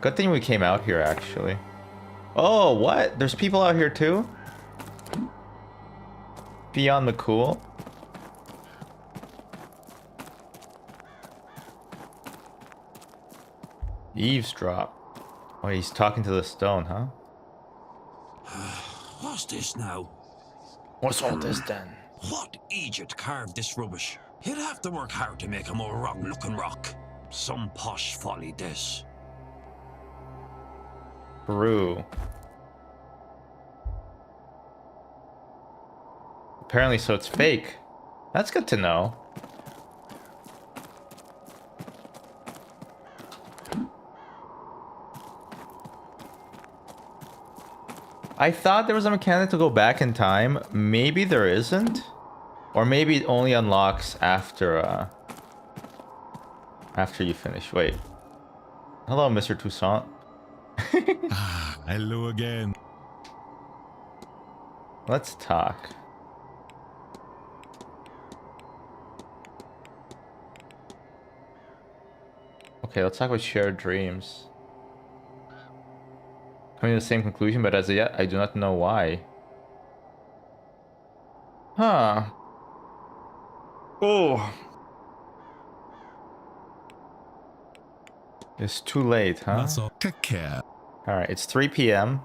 S1: Good thing we came out here, actually. Oh, what? There's people out here too? Beyond the cool. Eavesdrop. Oh, he's talking to the stone, huh?
S9: What's this now?
S1: What's all this then?
S9: What Egypt carved this rubbish? He'd have to work hard to make a more wrong-looking rock. Some posh folly, this.
S1: Peru. Apparently, so it's fake. That's good to know. I thought there was a mechanic to go back in time. Maybe there isn't. Or maybe it only unlocks after you finish. Wait. Hello, Mr. Toussaint.
S6: Hello again.
S1: Let's talk. Okay, let's talk about shared dreams. Coming to the same conclusion, but as of yet, I do not know why. Huh. Oh. It's too late, huh?
S6: That's all. Take care.
S1: Alright, it's 3 p.m.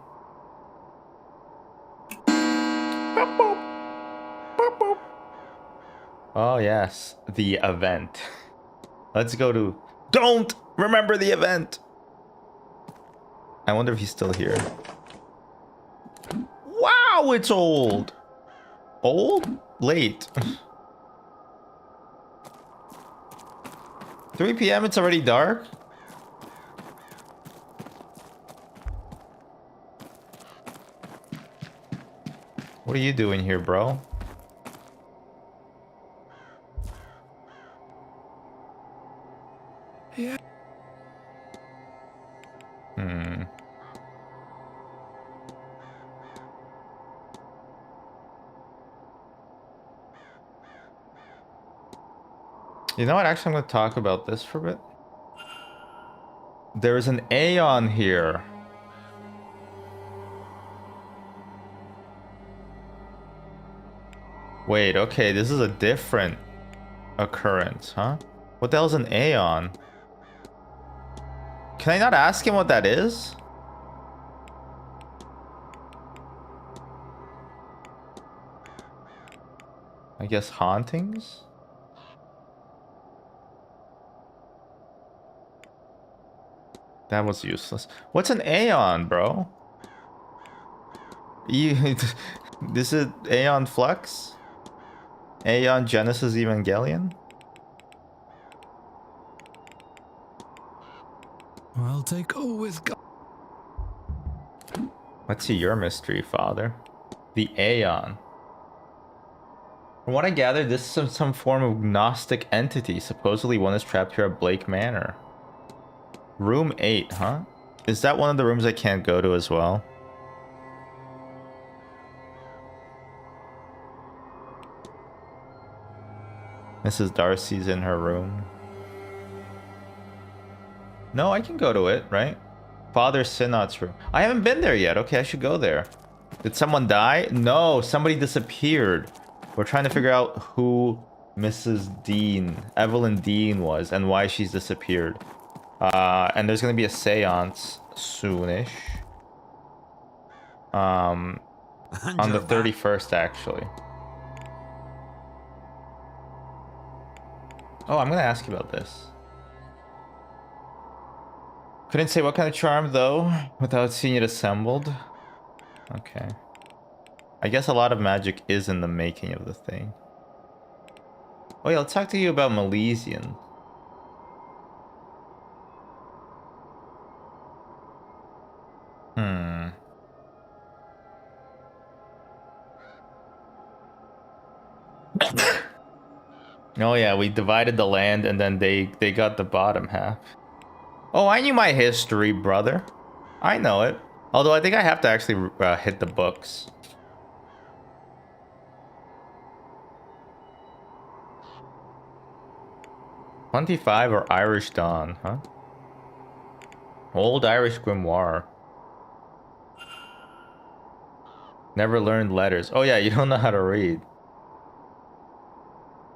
S1: Oh, yes. The event. Let's go to... Don't remember the event! I wonder if he's still here. Wow, it's old! Old? Late. 3 p.m. it's already dark? What are you doing here, bro?
S4: Yeah.
S1: You know what? Actually, I'm going to talk about this for a bit. There's an Aeon here. Wait, okay, this is a different occurrence, huh? What the hell's an Aeon? Can I not ask him what that is? I guess hauntings? That was useless. What's an Aeon, bro? This is Aeon Flux? Aeon Genesis Evangelion?
S6: I'll take...
S4: Go with God.
S1: Let's see your mystery, Father. The Aeon. From what I gathered, this is some form of Gnostic entity. Supposedly one is trapped here at Blake Manor. Room 8, huh? Is that one of the rooms I can't go to as well? Mrs. Darcy's in her room. No, I can go to it, right? Father Synod's room. I haven't been there yet. Okay, I should go there. Did someone die? No, somebody disappeared. We're trying to figure out who Mrs. Dean, Evelyn Dean was and why she's disappeared. And there's going to be a seance soonish. On the 31st, actually. Oh, I'm going to ask you about this. Couldn't say what kind of charm, though, without seeing it assembled. Okay. I guess a lot of magic is in the making of the thing. Oh yeah, let's talk to you about Milesian. Oh yeah, we divided the land and then they got the bottom half. Oh, I knew my history, brother. I know it. Although I think I have to actually hit the books. "25 or Irish Dawn, huh? Old Irish Grimoire. Never learned letters. Oh yeah, you don't know how to read.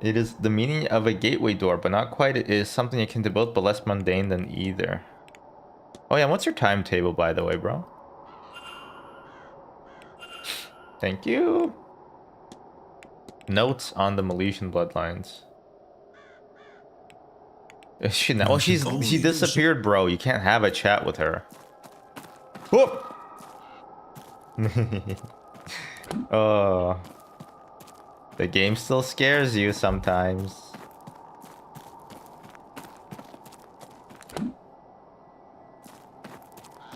S1: It is the meaning of a gateway door, but not quite. It is something akin to both, but less mundane than either. Oh yeah, what's your timetable, by the way, bro? Thank you. Notes on the Milesian bloodlines. Is she now? Oh, she disappeared, bro. You can't have a chat with her. Whoop! Oh. The game still scares you sometimes.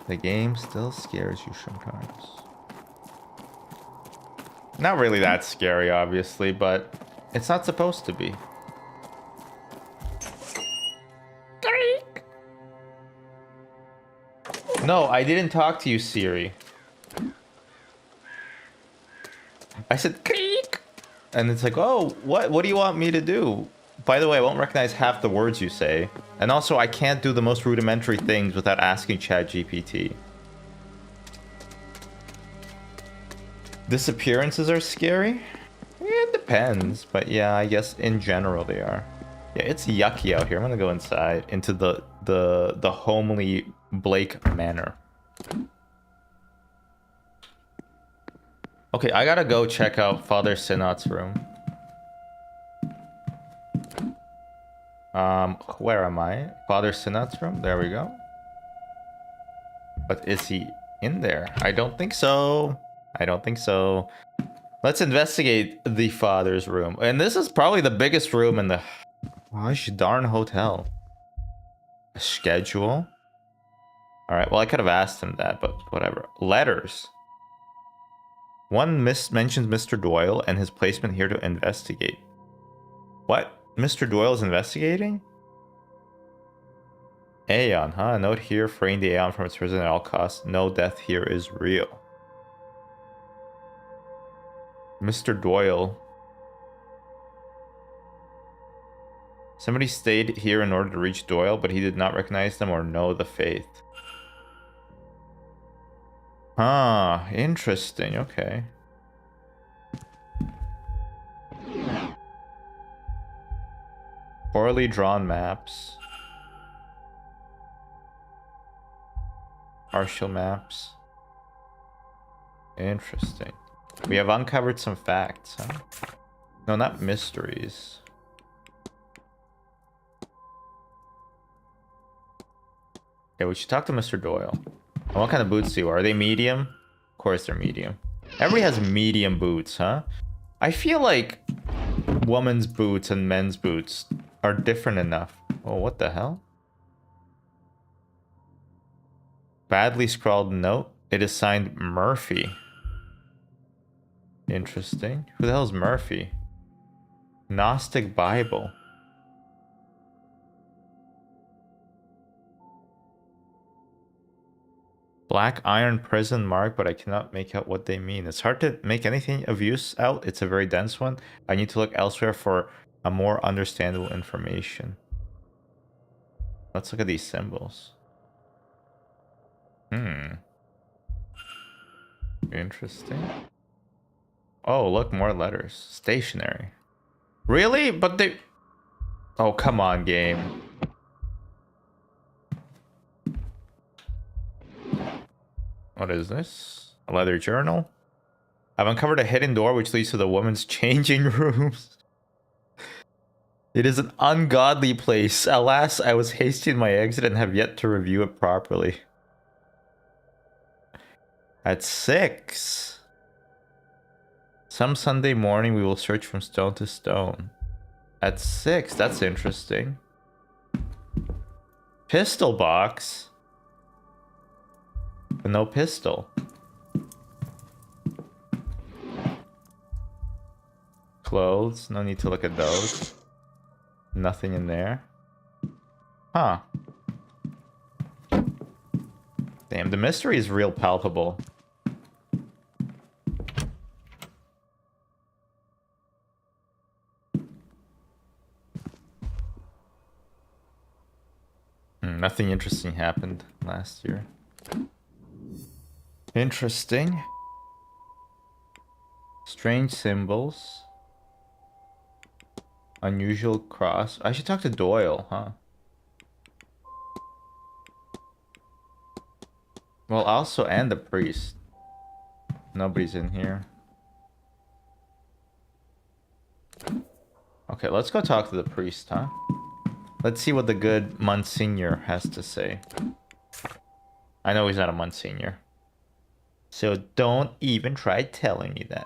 S1: The game still scares you sometimes. Not really that scary, obviously, but it's not supposed to be. No, I didn't talk to you, Siri. I said creak, and it's like, oh, what do you want me to do? By the way, I won't recognize half the words you say. And also, I can't do the most rudimentary things without asking ChatGPT. Disappearances are scary? Yeah, it depends, but yeah, I guess in general they are. Yeah, it's yucky out here. I'm gonna go inside into the homely Blake Manor. Okay, I gotta go check out Father Synod's room. Where am I? Father Synod's room? There we go. But is he in there? I don't think so. I don't think so. Let's investigate the father's room. And this is probably the biggest room in the gosh darn hotel. A schedule? Alright, well I could have asked him that, but whatever. Letters. One mentions Mr. Doyle and his placement here to investigate. What? Mr. Doyle's investigating? Aeon, huh? A note here freeing the Aeon from its prison at all costs. No death here is real. Mr. Doyle. Somebody stayed here in order to reach Doyle, but he did not recognize them or know the faith. Ah, interesting. Okay. Poorly drawn maps. Partial maps. Interesting. We have uncovered some facts, huh? No, not mysteries. Okay, we should talk to Mr. Doyle. And what kind of boots do you wear? Are they medium? Of course they're medium. Everybody has medium boots, huh? I feel like women's boots and men's boots are different enough. Oh, what the hell? Badly scrawled note. It is signed Murphy. Interesting. Who the hell is Murphy? Gnostic Bible. Black iron prison mark, but I cannot make out what they mean. It's hard to make anything of use out. It's a very dense one. I need to look elsewhere for a more understandable information. Let's look at these symbols. Interesting. Oh, look, more letters. Stationary. Really? But they... Oh, come on, game. What is this? A leather journal? I've uncovered a hidden door which leads to the woman's changing rooms. It is an ungodly place. Alas, I was hasty in my exit and have yet to review it properly. At 6. Some Sunday morning we will search from stone to stone. At 6, that's interesting. Pistol box. But no pistol. Clothes, no need to look at those. Nothing in there. Huh. Damn, the mystery is real palpable. Nothing interesting happened last year. Interesting. Strange symbols. Unusual cross. I should talk to Doyle, huh? Well, also, and the priest. Nobody's in here. Okay, let's go talk to the priest, huh? Let's see what the good Monsignor has to say. I know he's not a Monsignor. So don't even try telling me that.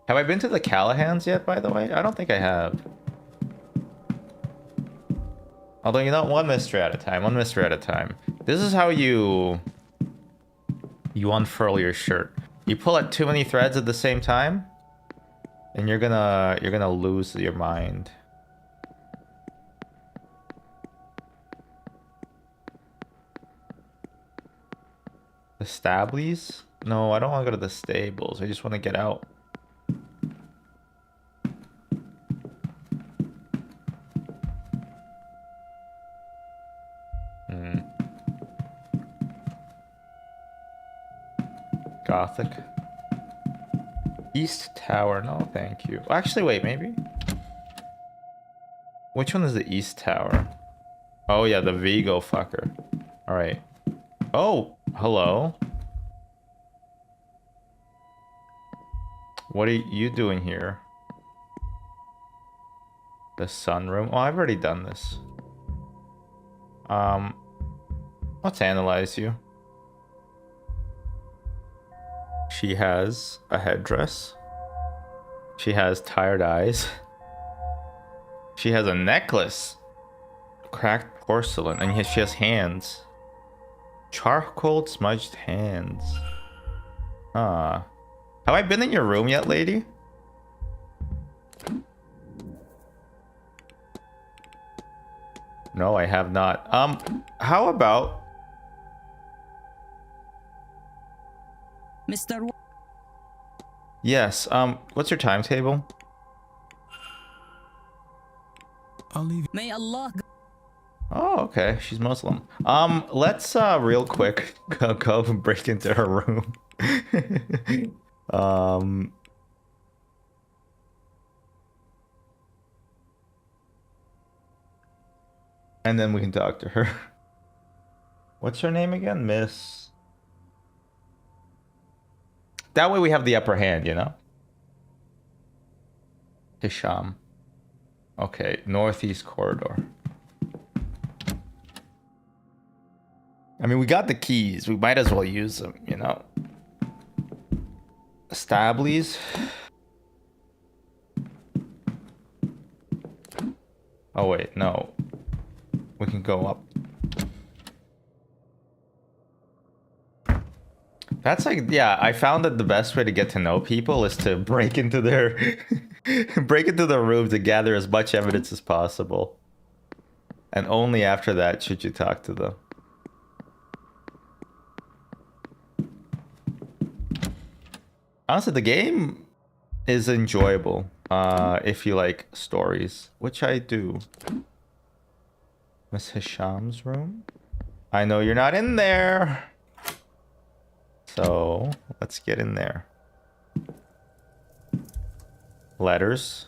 S1: Have I been to the Callahans yet, by the way? I don't think I have. Although, you know, one mystery at a time. One mystery at a time. This is how you unfurl your shirt. You pull at too many threads at the same time, and you're gonna lose your mind. The stablies? No, I don't want to go to the stables. I just want to get out. Gothic. East Tower. No, thank you. Actually, wait, maybe? Which one is the East Tower? Oh, yeah, the Vigo fucker. Alright. Oh, hello. What are you doing here? The sunroom? Oh, I've already done this. Let's analyze you. She has a headdress. She has tired eyes. She has a necklace. Cracked porcelain. And she has hands. Charcoal smudged hands. Have I been in your room yet, lady? No, I have not. How about...
S11: Mr.
S1: Yes, what's your timetable?
S3: I'll leave.
S11: May Allah.
S1: Oh, okay. She's Muslim. Let's real quick go and break into her room. And then we can talk to her. What's her name again? Miss. That way we have the upper hand, you know? Hisham. Okay, northeast corridor. I mean, we got the keys. We might as well use them, you know? Stablies. Oh, wait, no. We can go up. That's like, yeah, I found that the best way to get to know people is to break into their break into their room to gather as much evidence as possible. And only after that should you talk to them. Honestly, the game is enjoyable if you like stories, which I do. Miss Hisham's room? I know you're not in there. So let's get in there. Letters.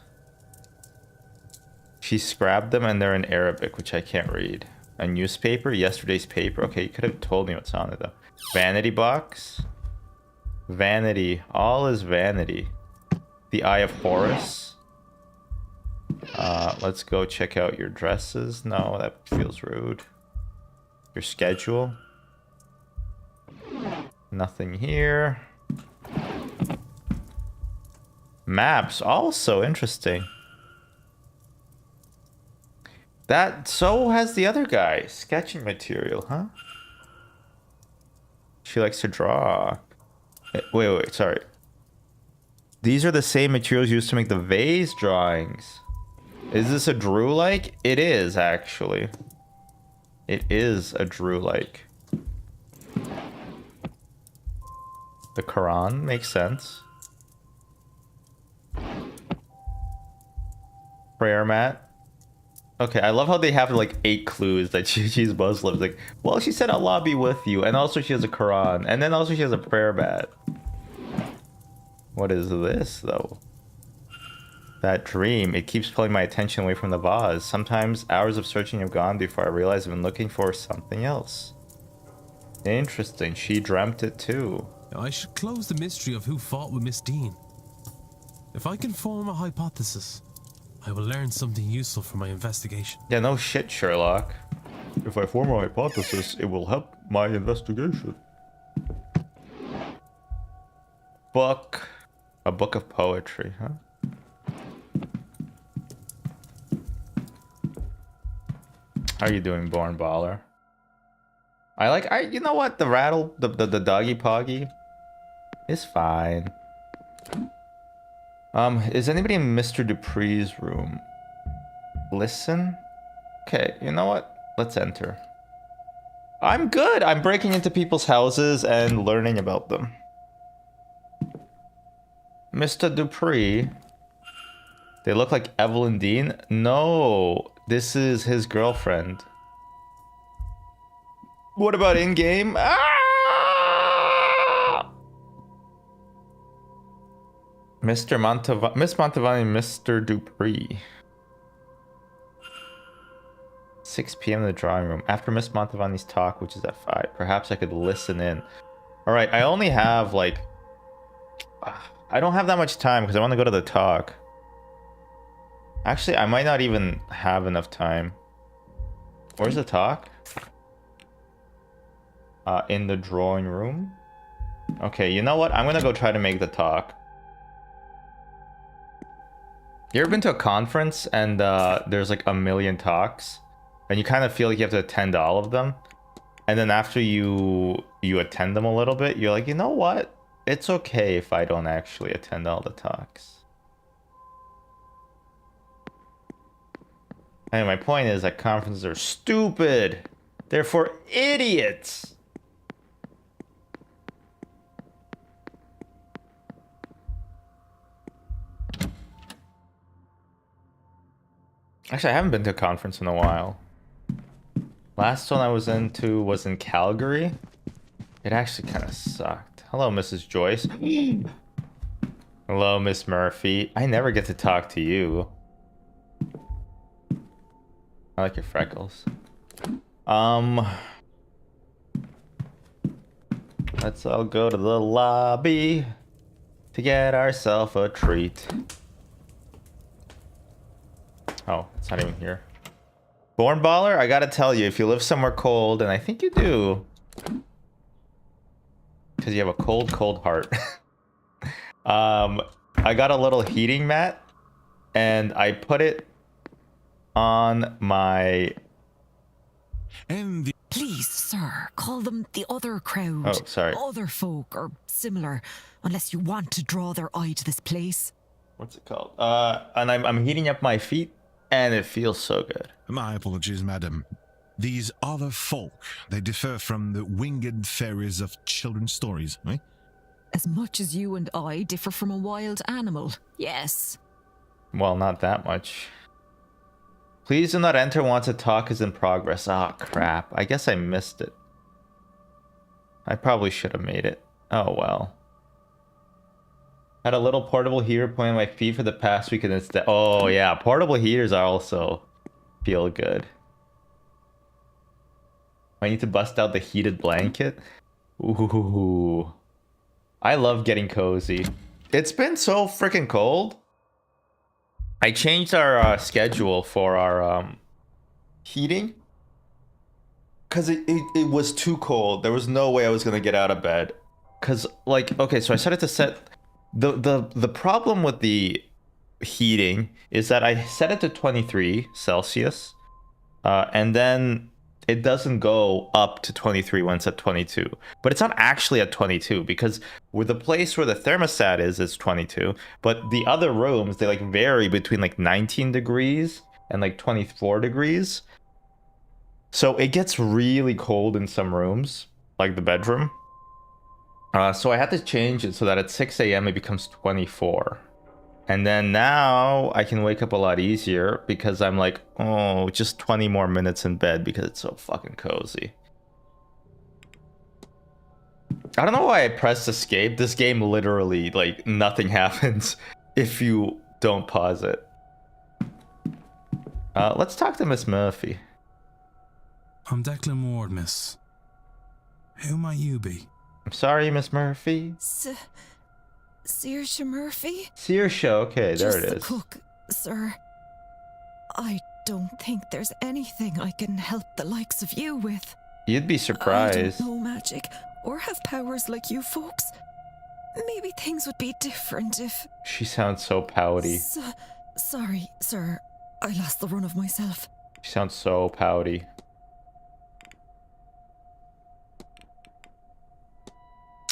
S1: She scrapped them and they're in Arabic, which I can't read. A newspaper, yesterday's paper. Okay, you could have told me what's on it though. Vanity box. Vanity. All is vanity. The Eye of Horus. Let's go check out your dresses. No, that feels rude. Your schedule. Nothing here. Maps, also interesting. That, so has the other guy. Sketching material, huh? She likes to draw. Wait, sorry. These are the same materials used to make the vase drawings. Is this a Drew-like? It is, actually. It is a Drew-like. The Quran makes sense. Prayer mat. Okay, I love how they have like 8 clues that she's Muslim. Like, well, she said Allah be with you, and also she has a Quran, and then also she has a prayer mat. What is this, though? That dream, it keeps pulling my attention away from the vase. Sometimes hours of searching have gone before I realize I've been looking for something else. Interesting, she dreamt it too.
S3: I should close the mystery of who fought with Miss Dean. If I can form a hypothesis, I will learn something useful for my investigation.
S1: Yeah, no shit, Sherlock. If I form a hypothesis, it will help my investigation. Book. A book of poetry, huh? How are you doing, Born Baller? You know what? The rattle, the doggy poggy is fine. Is anybody in Mr. Dupree's room? Listen? Okay, you know what? Let's enter. I'm good. I'm breaking into people's houses and learning about them. Mr. Dupree. They look like Evelyn Dean? No, this is his girlfriend. What about in-game? Ah! Miss Montavani, Mr. Dupree. 6 p.m. in the drawing room. After Miss Montavani's talk, which is at 5. Perhaps I could listen in. Alright, I only have like... I don't have that much time because I want to go to the talk. Actually, I might not even have enough time. Where's the talk? In the drawing room. Okay, you know what? I'm gonna go try to make the talk. You ever been to a conference and there's like a million talks? And you kind of feel like you have to attend all of them? And then after you attend them a little bit, you're like, you know what? It's okay if I don't actually attend all the talks. Anyway, my point is that conferences are stupid. They're for idiots. Actually, I haven't been to a conference in a while. Last one I was into was in Calgary. It actually kind of sucked. Hello, Mrs. Joyce. Hello, Miss Murphy. I never get to talk to you. I like your freckles. Let's all go to the lobby to get ourselves a treat. Oh, it's not even here. Born Baller, I gotta tell you, if you live somewhere cold, and I think you do, because you have a cold, cold heart. I got a little heating mat, and I put it on my
S13: Please, sir, call them the other crowd.
S1: Oh, sorry.
S13: Other folk, or similar, unless you want to draw their eye to this place.
S1: What's it called? And I'm heating up my feet, and it feels so good.
S14: My apologies, madam. These other folk, they differ from the winged fairies of children's stories, eh?
S13: As much as you and I differ from a wild animal, yes.
S1: Well, not that much. Please do not enter once a talk is in progress. Ah, crap. I guess I missed it. I probably should have made it. Oh, well. Had a little portable heater pointing my feet for the past week and instead. Oh, yeah. Portable heaters are also feel good. I need to bust out the heated blanket. Ooh. I love getting cozy. It's been so freaking cold. I changed our schedule for our heating because it was too cold. There was no way I was gonna get out of bed. Cause like, okay, so I set it to set the problem with the heating is that I set it to 23 Celsius, and then it doesn't go up to 23 when it's at 22. But it's not actually at 22 because with the place where the thermostat is 22. But the other rooms, they like vary between like 19 degrees and like 24 degrees. So it gets really cold in some rooms, like the bedroom. So I had to change it so that at 6 a.m. it becomes 24. And then now I can wake up a lot easier because I'm like, oh, just 20 more minutes in bed because it's so fucking cozy. I don't know why I pressed escape. This game literally, like, nothing happens if you don't pause it. Let's talk to Miss Murphy.
S15: I'm Declan Ward, miss. Who might you be?
S1: I'm sorry, Miss Murphy.
S13: Saoirse Murphy?
S1: Saoirse, okay, there
S13: Just
S1: it
S13: the
S1: is.
S13: cook, sir. I don't think there's anything I can help the likes of you with.
S1: You'd be surprised.
S13: I don't know magic or have powers like you folks. Maybe things would be different if...
S1: She sounds so pouty.
S13: Sorry, sir. I lost the run of myself.
S1: She sounds so pouty.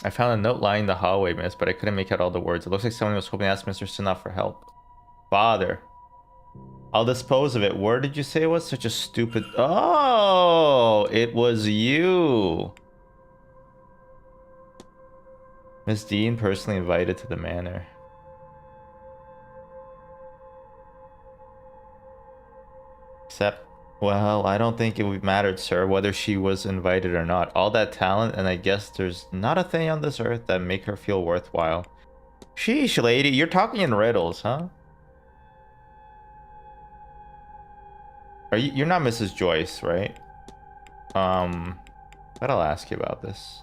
S1: I found a note lying in the hallway, miss, but I couldn't make out all the words. It looks like someone was hoping to ask Mr. Sinnoff for help. Father. I'll dispose of it. Where did you say it was? Such a stupid... Oh! It was you! Miss Dean personally invited to the manor. Except... Well, I don't think it would matter, sir, whether she was invited or not. All that talent, and I guess there's not a thing on this earth that make her feel worthwhile. Sheesh, lady, you're talking in riddles, huh? You're not Mrs. Joyce, right? But I'll ask you about this.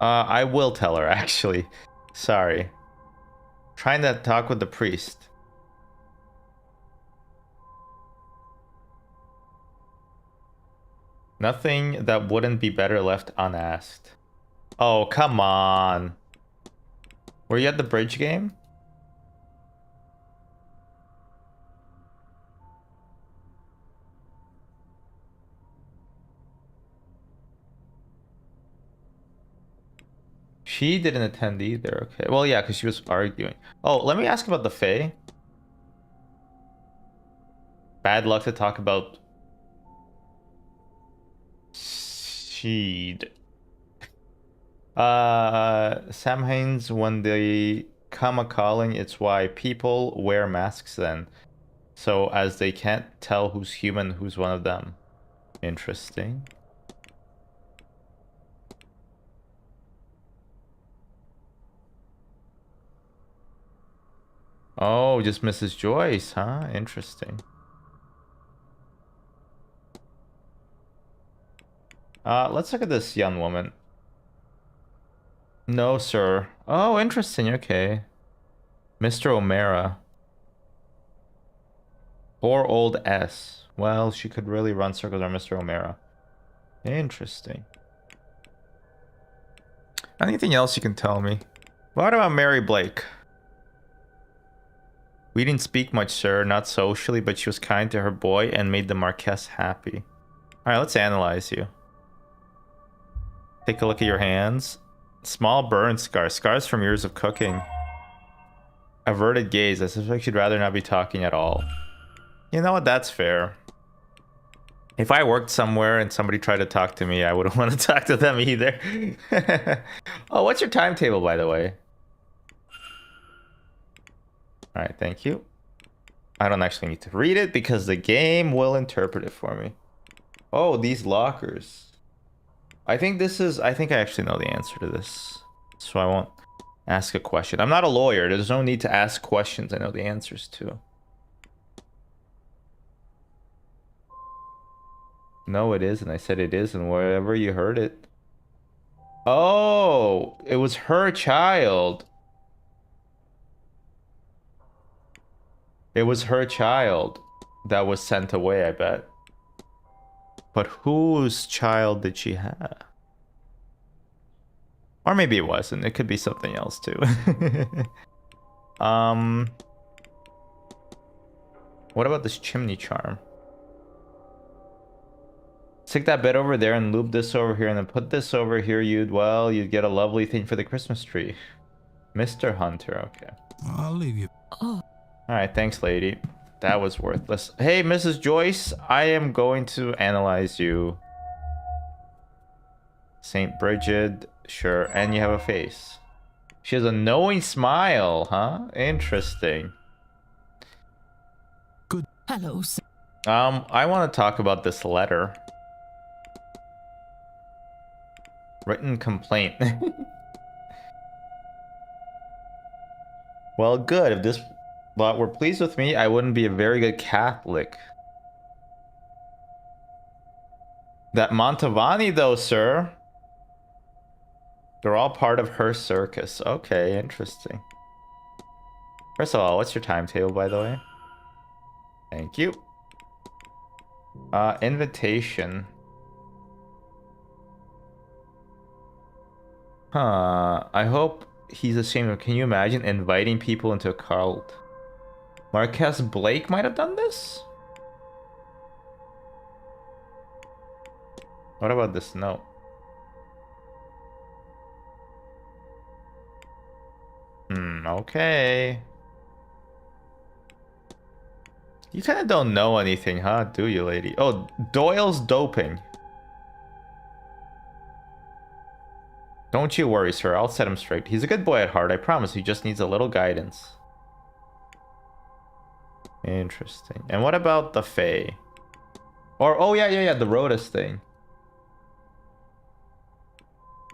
S1: I will tell her, actually. Sorry. Trying to talk with the priest. Nothing that wouldn't be better left unasked. Oh, come on. Were you at the bridge game? She didn't attend either. Okay. Well, yeah, because she was arguing. Oh, let me ask about the Fae. Bad luck to talk about... Sheed. Samhains, when they come a-calling, it's why people wear masks then. So as they can't tell who's human, who's one of them. Interesting. Oh, just Mrs. Joyce, huh? Interesting. Let's look at this young woman. No, sir. Oh, interesting. Okay. Mr. O'Mara. Poor old S. Well, she could really run circles on Mr. O'Mara. Interesting. Anything else you can tell me? What about Mary Blake? We didn't speak much, sir, not socially, but she was kind to her boy and made the Marquess happy. Alright, let's analyze you. Take a look at your hands. Small burn scars. Scars from years of cooking. Averted gaze. I suspect you'd rather not be talking at all. You know what? That's fair. If I worked somewhere and somebody tried to talk to me, I wouldn't want to talk to them either. Oh, what's your timetable, by the way? Alright, thank you. I don't actually need to read it because the game will interpret it for me. Oh, these lockers. I think I actually know the answer to this. So I won't ask a question. I'm not a lawyer. There's no need to ask questions I know the answers to. No, it isn't. I said it isn't. Wherever you heard it. Oh, it was her child. It was her child that was sent away, I bet. But whose child did she have? Or maybe it wasn't. It could be something else too. What about this chimney charm? Stick that bed over there and loop this over here and then put this over here. You'd get a lovely thing for the Christmas tree. Mr. Hunter, okay.
S15: I'll leave you.
S13: Oh.
S1: Alright, thanks, lady. That was worthless. Hey, Mrs. Joyce, I am going to analyze you. St. Bridget, sure. And you have a face. She has a knowing smile, huh? Interesting.
S15: Good.
S11: Hello, sir.
S1: I want to talk about this letter. Written complaint. Well, good. If this lot were pleased with me, I wouldn't be a very good Catholic. That Mantovani, though, sir. They're all part of her circus. Okay, interesting. First of all, what's your timetable, by the way? Thank you. Invitation. Huh. I hope he's ashamed of. Can you imagine inviting people into a cult? Marquess Blake might have done this? What about this note? Okay. You kind of don't know anything, huh? Do you, lady? Oh, Doyle's doping. Don't you worry, sir. I'll set him straight. He's a good boy at heart, I promise. He just needs a little guidance. Interesting. And what about the Fae? Or, oh, yeah, the Rhodas thing.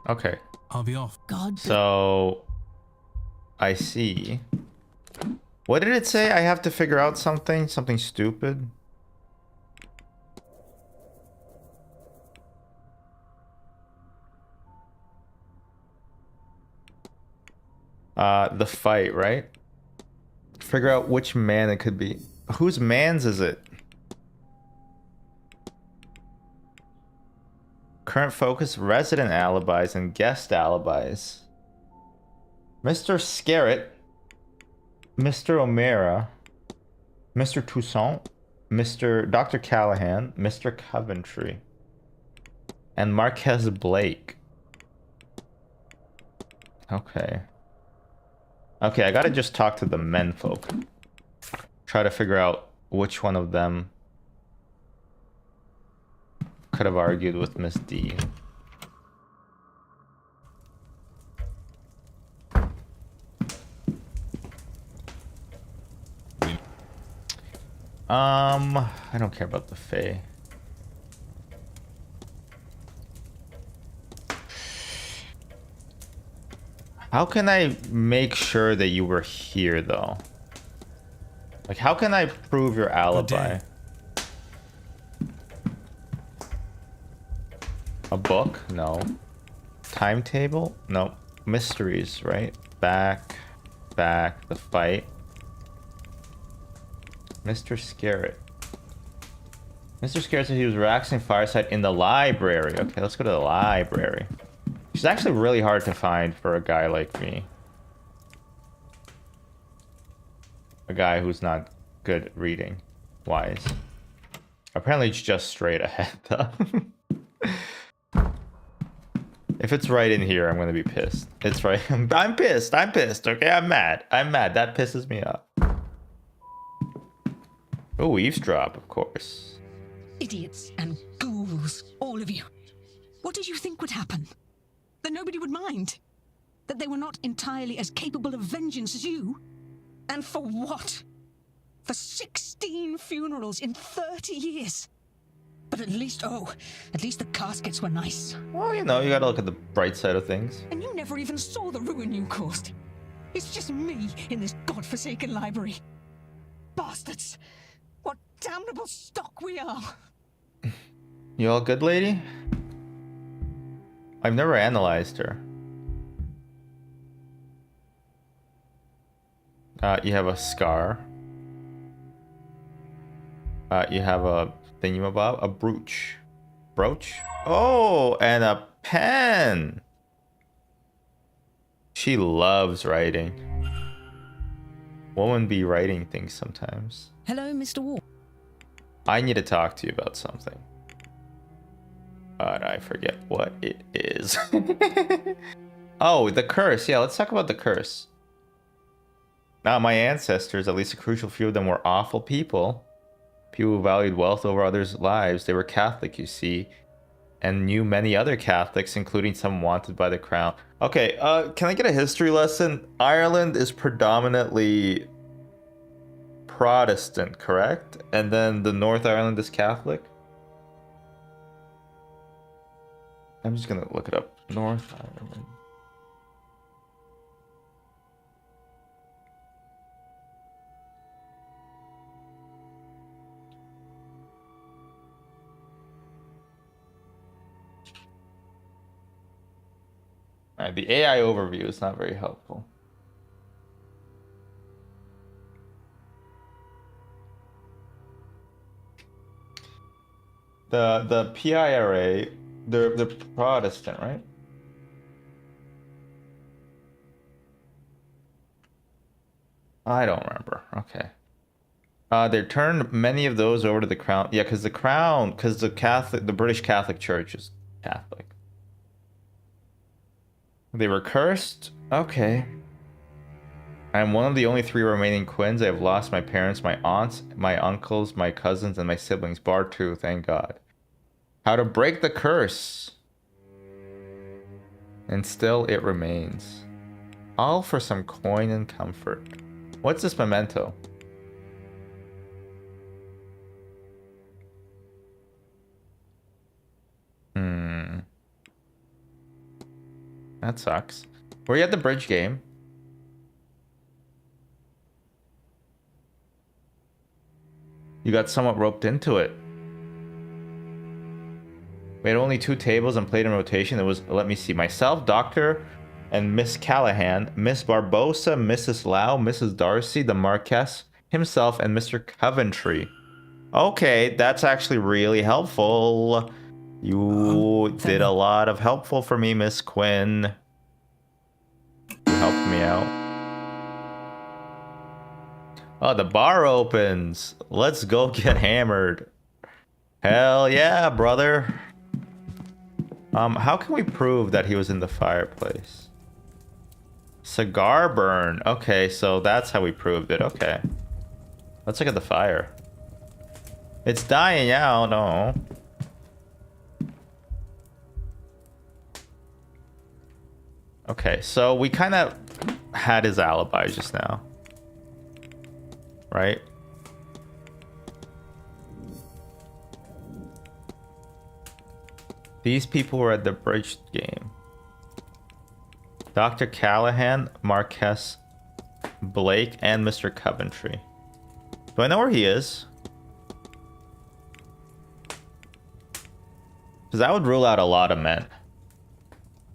S1: Okay.
S3: I'll be off.
S11: God.
S1: So, I see. What did it say? I have to figure out something? Something stupid? The fight, right? Figure out which man it could be. Whose man's is it? Current focus, resident alibis and guest alibis. Mr. Scarrett, Mr. O'Mara, Mr. Toussaint, Dr. Callahan, Mr. Coventry, and Marquez Blake. Okay. Okay, I gotta just talk to the menfolk. Try to figure out which one of them could have argued with Miss D. I don't care about the Fae. How can I make sure that you were here, though? Like, how can I prove your alibi? A book? No. Timetable? No. Mysteries, right? Back, the fight. Mr. Scarrett. Mr. Scarrett said he was relaxing fireside in the library. Okay, let's go to the library. She's actually really hard to find for a guy like me. a guy who's not good at reading wise. Apparently it's just straight ahead though. If it's right in here, I'm gonna be pissed. It's right. I'm pissed. I'm pissed. Okay, I'm mad. I'm mad. That pisses me off. Oh, eavesdrop, of course.
S16: Idiots and ghouls, all of you. What did you think would happen? That nobody would mind? That they were not entirely as capable of vengeance as you? And for what? For 16 funerals in 30 years? But at least the caskets were nice.
S1: Well, you know, you gotta look at the bright side of things.
S16: And you never even saw the ruin you caused. It's just me in this godforsaken library. Bastards! What damnable stock we are!
S1: You all good, lady? I've never analyzed her. You have a scar. You have a thingamabob, a brooch. Brooch? Oh, and a pen! She loves writing. Women be writing things sometimes.
S16: Hello, Mr. Ward.
S1: I need to talk to you about something. But I forget what it is. Oh, the curse. Yeah, let's talk about the curse. Now, my ancestors, at least a crucial few of them, were awful people. People who valued wealth over others' lives. They were Catholic, you see, and knew many other Catholics, including some wanted by the crown. Okay, can I get a history lesson? Ireland is predominantly Protestant, correct? And then the North Ireland is Catholic? I'm just gonna look it up. North Ireland. Alright, the AI overview is not very helpful. The PIRA, they're Protestant, right? I don't remember. Okay. They turned many of those over to the crown. Yeah, because the British Catholic Church is Catholic. They were cursed? Okay. I'm one of the only 3 remaining Quins. I have lost my parents, my aunts, my uncles, my cousins, and my siblings. Bar 2, thank God. How to break the curse. And still it remains. All for some coin and comfort. What's this memento? That sucks. Were you at the bridge game? You got somewhat roped into it. We had only 2 tables and played in rotation. It was, let me see, myself, Doctor, and Miss Callahan, Miss Barbosa, Mrs. Lau, Mrs. Darcy, the Marquess himself, and Mr. Coventry. Okay, that's actually really helpful. You did a lot of helpful for me, Miss Quinn. You helped me out. Oh, the bar opens. Let's go get hammered. Hell yeah, brother. How can we prove that he was in the fireplace? Cigar burn. Okay, so that's how we proved it. Okay. Let's look at the fire. It's dying out. No. Okay, so we kind of had his alibi just now. Right? These people were at the bridge game. Dr. Callahan, Marquess, Blake, and Mr. Coventry. Do I know where he is? Because that would rule out a lot of men.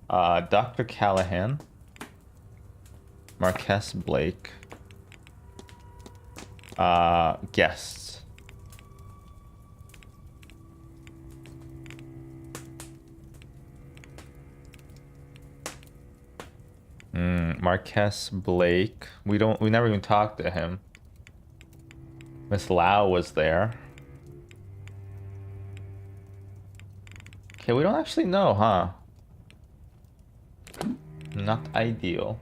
S1: Dr. Callahan, Marquess, Blake, guests. Marquess, Blake. We never even talked to him. Miss Lau was there. Okay, we don't actually know, huh? Not ideal.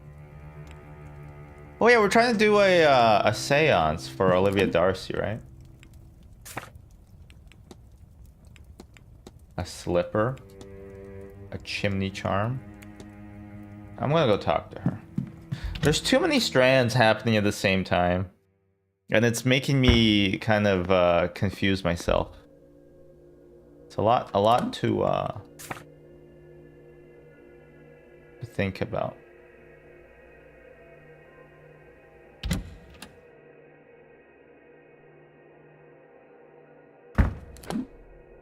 S1: Oh yeah, we're trying to do a seance for Olivia Darcy, right? A slipper. A chimney charm. I'm gonna go talk to her. There's too many strands happening at the same time. And it's making me kind of confuse myself. It's a lot to think about.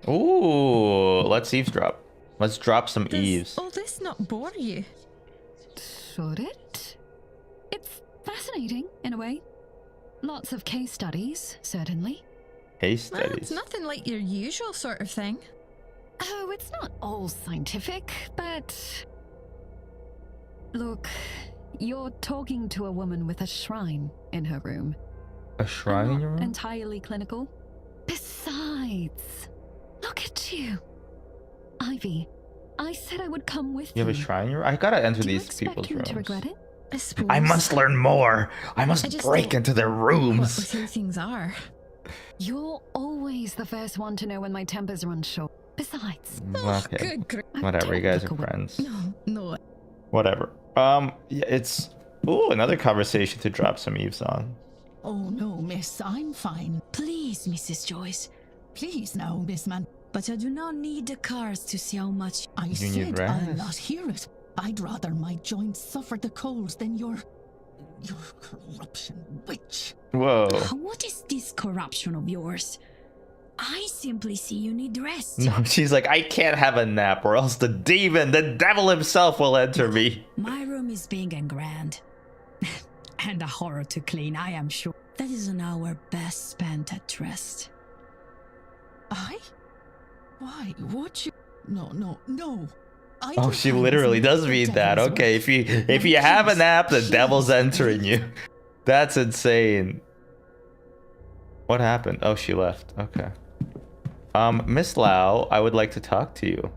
S1: Ooh, let's eavesdrop. Let's drop some eaves.
S17: All this not bore you?
S8: Should it? It's fascinating, in a way. Lots of case studies, certainly.
S1: Case
S17: Well,
S1: studies.
S17: it's nothing like your usual sort of thing.
S8: Oh, it's not all scientific, but... Look, you're talking to a woman with a shrine in her room.
S1: A shrine in your room?
S8: Entirely clinical. Besides, look at you. Ivy, I said I would come with
S1: You have a shrine in your room? I gotta enter these people's
S8: you
S1: rooms.
S8: to regret it?
S17: I suppose.
S1: I must learn more. I must
S17: just
S1: break
S17: thought
S1: into their
S17: What
S1: rooms.
S17: with who things are.
S8: You're always the first one to know when my tempers run short. Besides...
S1: Okay. Whatever, you guys are friends.
S17: No.
S1: Whatever. Yeah, it's... Ooh, another conversation to drop some eaves on.
S16: Oh no, miss, I'm fine.
S8: Please, Mrs. Joyce.
S16: Please now, Miss Man.
S8: But I do not need the cars to see how much...
S16: I
S1: You need
S16: said I'll
S1: rest.
S16: not hear it. I'd rather my joints suffer the colds than your corruption, witch.
S1: Whoa.
S8: What is this corruption of yours? I simply see you need rest.
S1: No, she's like, I can't have a nap or else the demon, the devil himself will enter me.
S8: My room is big and grand. And a horror to clean, I am sure. That is an hour best spent at rest.
S16: I? Why would you? No. I
S1: Oh,
S16: don't
S1: she
S16: have
S1: literally
S16: this
S1: does mean
S16: devil's
S1: that.
S16: work.
S1: Okay, if you have a nap, the devil's entering you. That's insane. What happened? Oh, she left. Okay. Miss Lau, I would like to talk to you.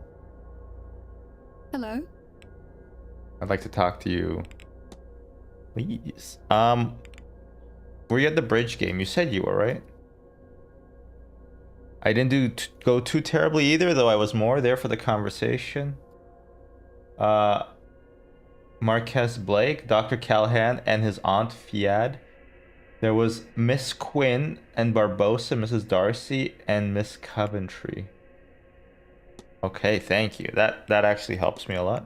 S8: Hello?
S1: I'd like to talk to you. Please. Were you at the bridge game? You said you were, right? I didn't go too terribly either, though I was more there for the conversation. Marquez Blake, Dr. Callahan, and his aunt Fiad. There was Miss Quinn and Barbosa, Mrs. Darcy, and Miss Coventry. Okay, thank you. That actually helps me a lot.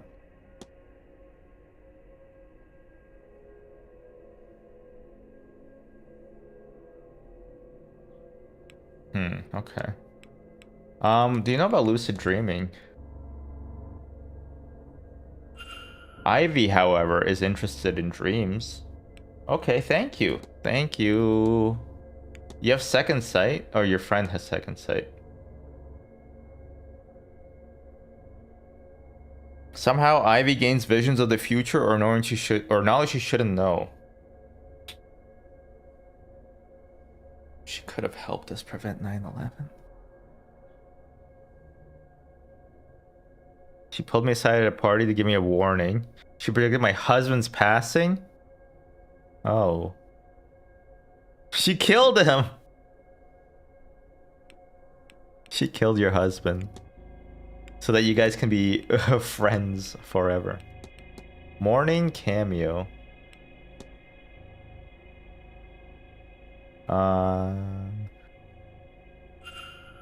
S1: Okay. Do you know about lucid dreaming? Ivy, however, is interested in dreams. Okay, thank you. Thank you. You have second sight, or your friend has second sight. Somehow Ivy gains visions of the future or knowledge she shouldn't know. She could have helped us prevent 9/11. She pulled me aside at a party to give me a warning. She predicted my husband's passing. Oh. She killed him. She killed your husband. So that you guys can be friends forever. Morning cameo.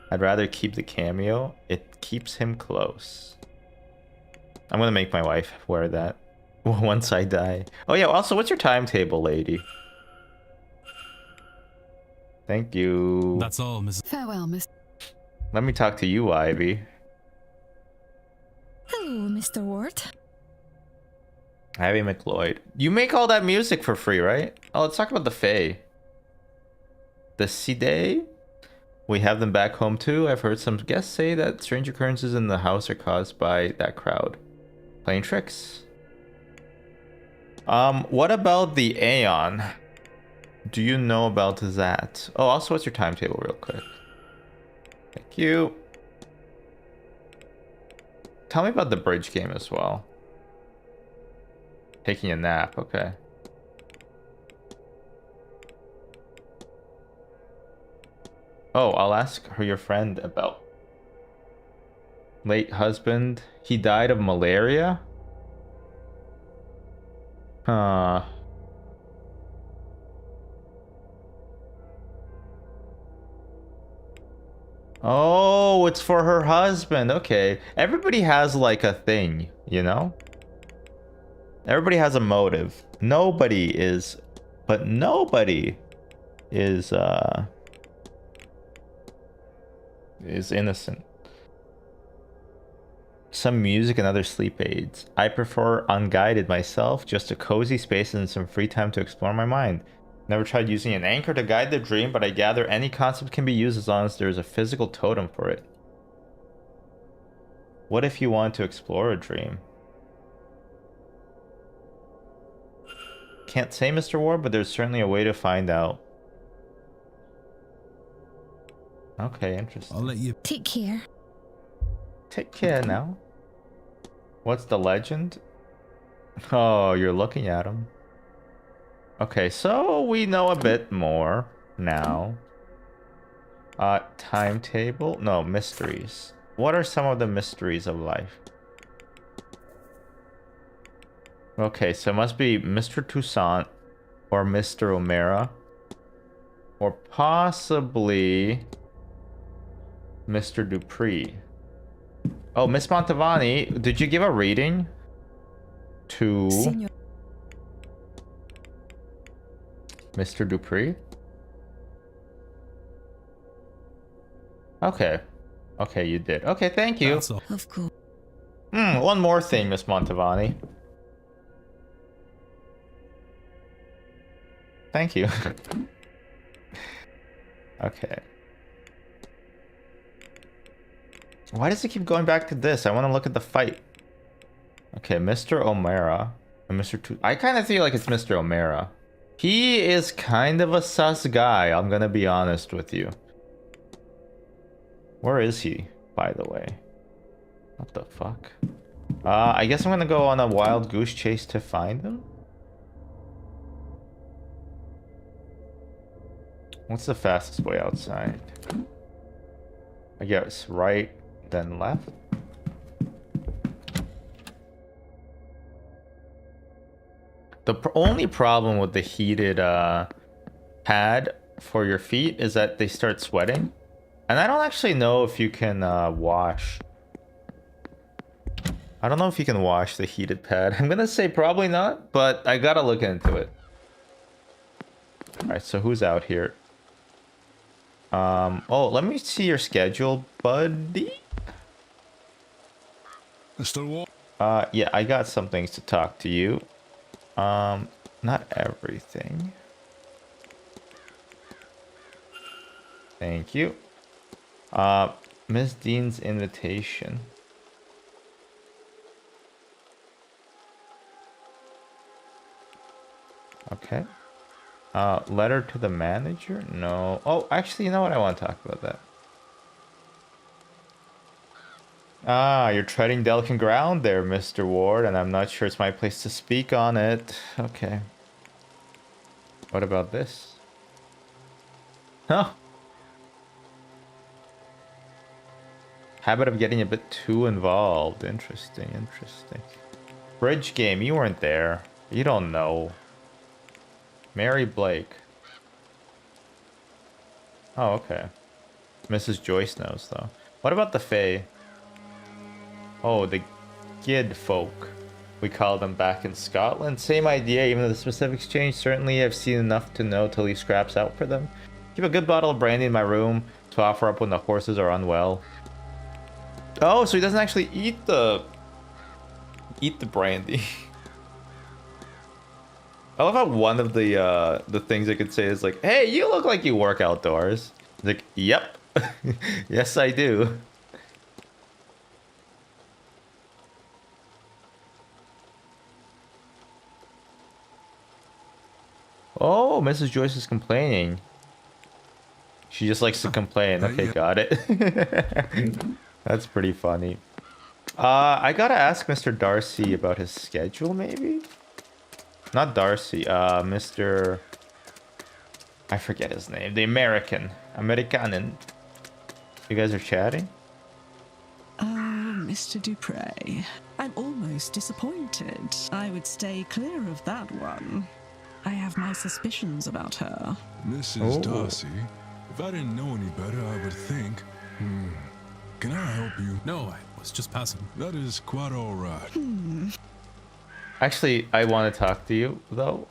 S1: I'd rather keep the cameo. It keeps him close. I'm gonna make my wife wear that once I die. Oh yeah, also, what's your timetable, lady? Thank you.
S15: That's all, Miss.
S8: Farewell, Miss.
S1: Let me talk to you, Ivy.
S17: Hello, Mr. Ward.
S1: Ivy McLeod. You make all that music for free, right? Oh, let's talk about the Fae. The Cide? We have them back home too. I've heard some guests say that strange occurrences in the house are caused by that crowd playing tricks. What about the Aeon? do you know about that? Oh, also, what's your timetable real quick? Thank you. Tell me about the bridge game as well. Taking a nap, okay. Oh, I'll ask her, your friend, about late husband. He died of malaria? Huh. Oh, it's for her husband. Okay. Everybody has like a thing, you know? Everybody has a motive. Nobody is is innocent. Some music and other sleep aids. I prefer unguided myself, just a cozy space and some free time to explore my mind. Never tried using an anchor to guide the dream, but I gather any concept can be used as long as there is a physical totem for it. What if you want to explore a dream? Can't say, Mr. Ward, but there's certainly a way to find out. Okay, interesting.
S3: I'll let you
S17: take care.
S1: Take care now. What's the legend? Oh, you're looking at him. Okay, so we know a bit more now. Timetable? No, mysteries. What are some of the mysteries of life? Okay, so it must be Mr. Toussaint or Mr. O'Mara. Or possibly Mr. Dupree. Oh, Miss Montavani, did you give a reading to
S8: Signor.
S1: Mr. Dupree? Okay. Okay, you did. Okay, thank you.
S8: Of course.
S1: One more thing, Miss Montavani. Thank you. Okay. Why does it keep going back to this? I want to look at the fight. Okay, Mr. O'Mara and Mr. I kind of feel like it's Mr. O'Mara. He is kind of a sus guy, I'm gonna be honest with you. Where is he, by the way? What the fuck? I guess I'm gonna go on a wild goose chase to find him. What's the fastest way outside? I guess right, then left. The only problem with the heated pad for your feet is that they start sweating. And I don't actually know if you can wash. I don't know if you can wash the heated pad. I'm gonna say probably not, but I gotta look into it. Alright, so who's out here? Oh, let me see your schedule, buddy.
S10: Mr. Ward?
S1: Yeah, I got some things to talk to you. Not everything. Thank you. Miss Dean's invitation. Okay. Letter to the manager? No. Oh, actually, you know what? I want to talk about that. Ah, you're treading delicate ground there, Mr. Ward, and I'm not sure it's my place to speak on it. Okay. What about this? Huh. Habit of getting a bit too involved. Interesting, interesting. Bridge game, you weren't there. You don't know. Mary Blake. Oh, okay. Mrs. Joyce knows, though. What about the Fae? Oh, the Gid folk. We call them back in Scotland. Same idea, even though the specifics change. Certainly, I've seen enough to know to leave scraps out for them. Keep a good bottle of brandy in my room to offer up when the horses are unwell. Oh, so he doesn't actually eat the brandy. I love how one of the things I could say is like, "Hey, you look like you work outdoors." It's like, "Yep, yes I do." Oh, Mrs. Joyce is complaining. She just likes to complain. Okay, got it. That's pretty funny. I gotta ask Mr. Darcy about his schedule, maybe? Not Darcy, Mr. I forget his name. The Americanin. You guys are chatting?
S11: Oh, Mr. Dupre. I'm almost disappointed. I would stay clear of that one. I have my suspicions about her.
S10: Mrs. Darcy, if I didn't know any better, I would think... Can I help you?
S3: No, I was just passing.
S10: That is quite all right.
S1: Actually, I want to talk to you, though.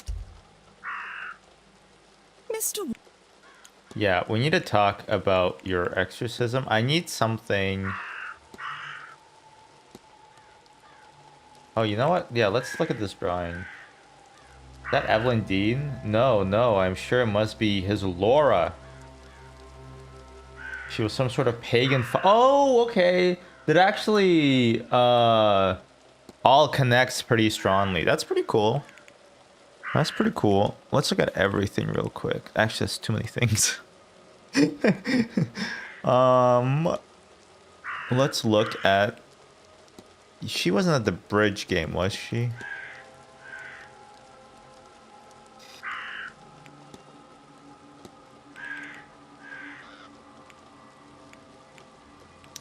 S11: Mr.
S1: Yeah, we need to talk about your exorcism. I need something... Oh, you know what? Yeah, let's look at this drawing. Is that Evelyn Dean? No, I'm sure it must be his Laura. She was some sort of pagan... Oh, okay. That actually all connects pretty strongly. That's pretty cool. That's pretty cool. Let's look at everything real quick. Actually, that's too many things. Let's look at... She wasn't at the bridge game, was she?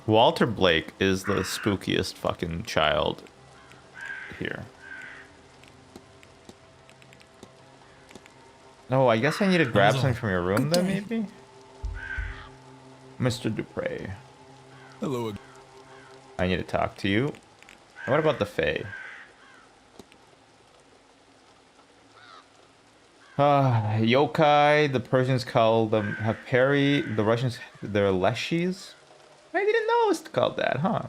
S1: Walter Blake is the spookiest fucking child here. Oh, I guess I need to grab something from your room then, maybe? Mr. Dupre.
S10: Hello.
S1: I need to talk to you. What about the Fae? Yokai, the Persians call them Haperi, the Russians, they're Leshis? I didn't know it was called that, huh?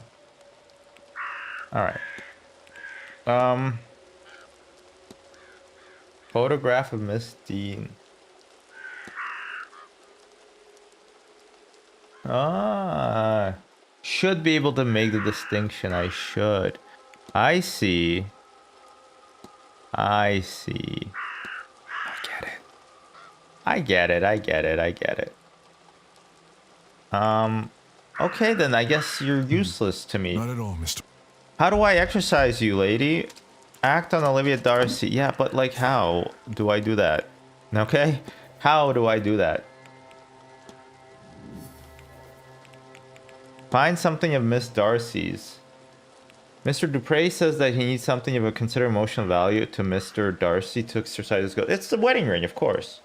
S1: Alright. Photograph of Miss Dean. Should be able to make the distinction. I should. I see. I see. I get it. Okay, then I guess you're useless to me.
S10: Not at all, Mr.
S1: How do I exercise you, lady? Act on Olivia Darcy. Yeah, but like how do I do that? Okay? How do I do that? Find something of Miss Darcy's. Mr. Dupre says that he needs something of a considerable emotional value to Mr. Darcy to exercise his goal. It's the wedding ring, of course.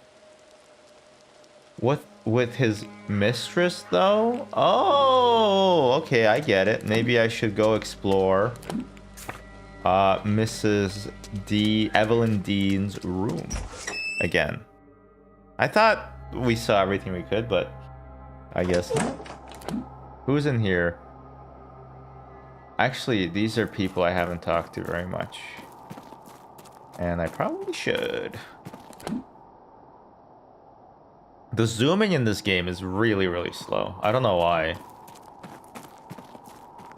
S1: What with his mistress, though? Oh, okay, I get it. Maybe I should go explore Mrs. Evelyn Dean's room again. I thought we saw everything we could, but I guess not. Who's in here? Actually, these are people I haven't talked to very much. And I probably should. The zooming in this game is really, really slow. I don't know why.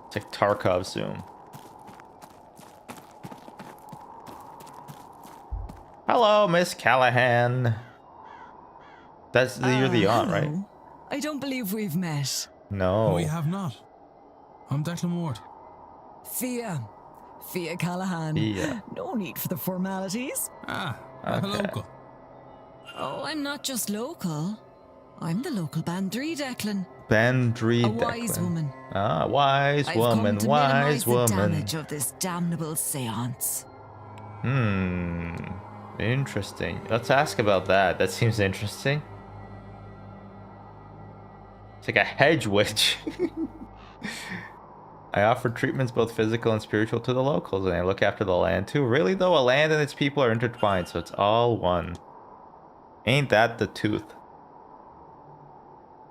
S1: It's like Tarkov zoom. Hello, Miss Callahan. You're the aunt, right?
S11: I don't believe we've met.
S1: No.
S15: We have not. I'm Declan Ward.
S11: Fia Callahan.
S1: Fia.
S11: No need for the formalities.
S15: Okay. Local.
S8: Oh, I'm not just local. I'm the local Bandri, Declan.
S1: Bandri,
S8: A wise woman.
S1: Ah, wise
S8: I've
S1: woman,
S8: come to
S1: wise
S8: minimize
S1: woman.
S8: the damage of this damnable seance.
S1: Interesting. Let's ask about that. That seems interesting. It's like a hedge witch. I offer treatments both physical and spiritual to the locals, and I look after the land too. Really though, a land and its people are intertwined, so it's all one. Ain't that the truth?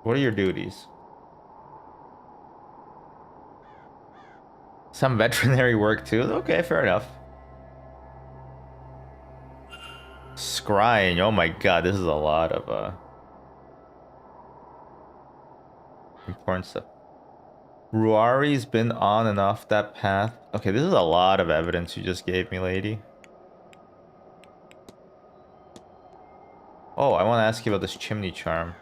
S1: What are your duties? Some veterinary work too? Okay, fair enough. Scrying. Oh my god, this is a lot of important stuff. Ruari's been on and off that path. Okay, this is a lot of evidence you just gave me, lady. Oh, I want to ask you about this chimney charm.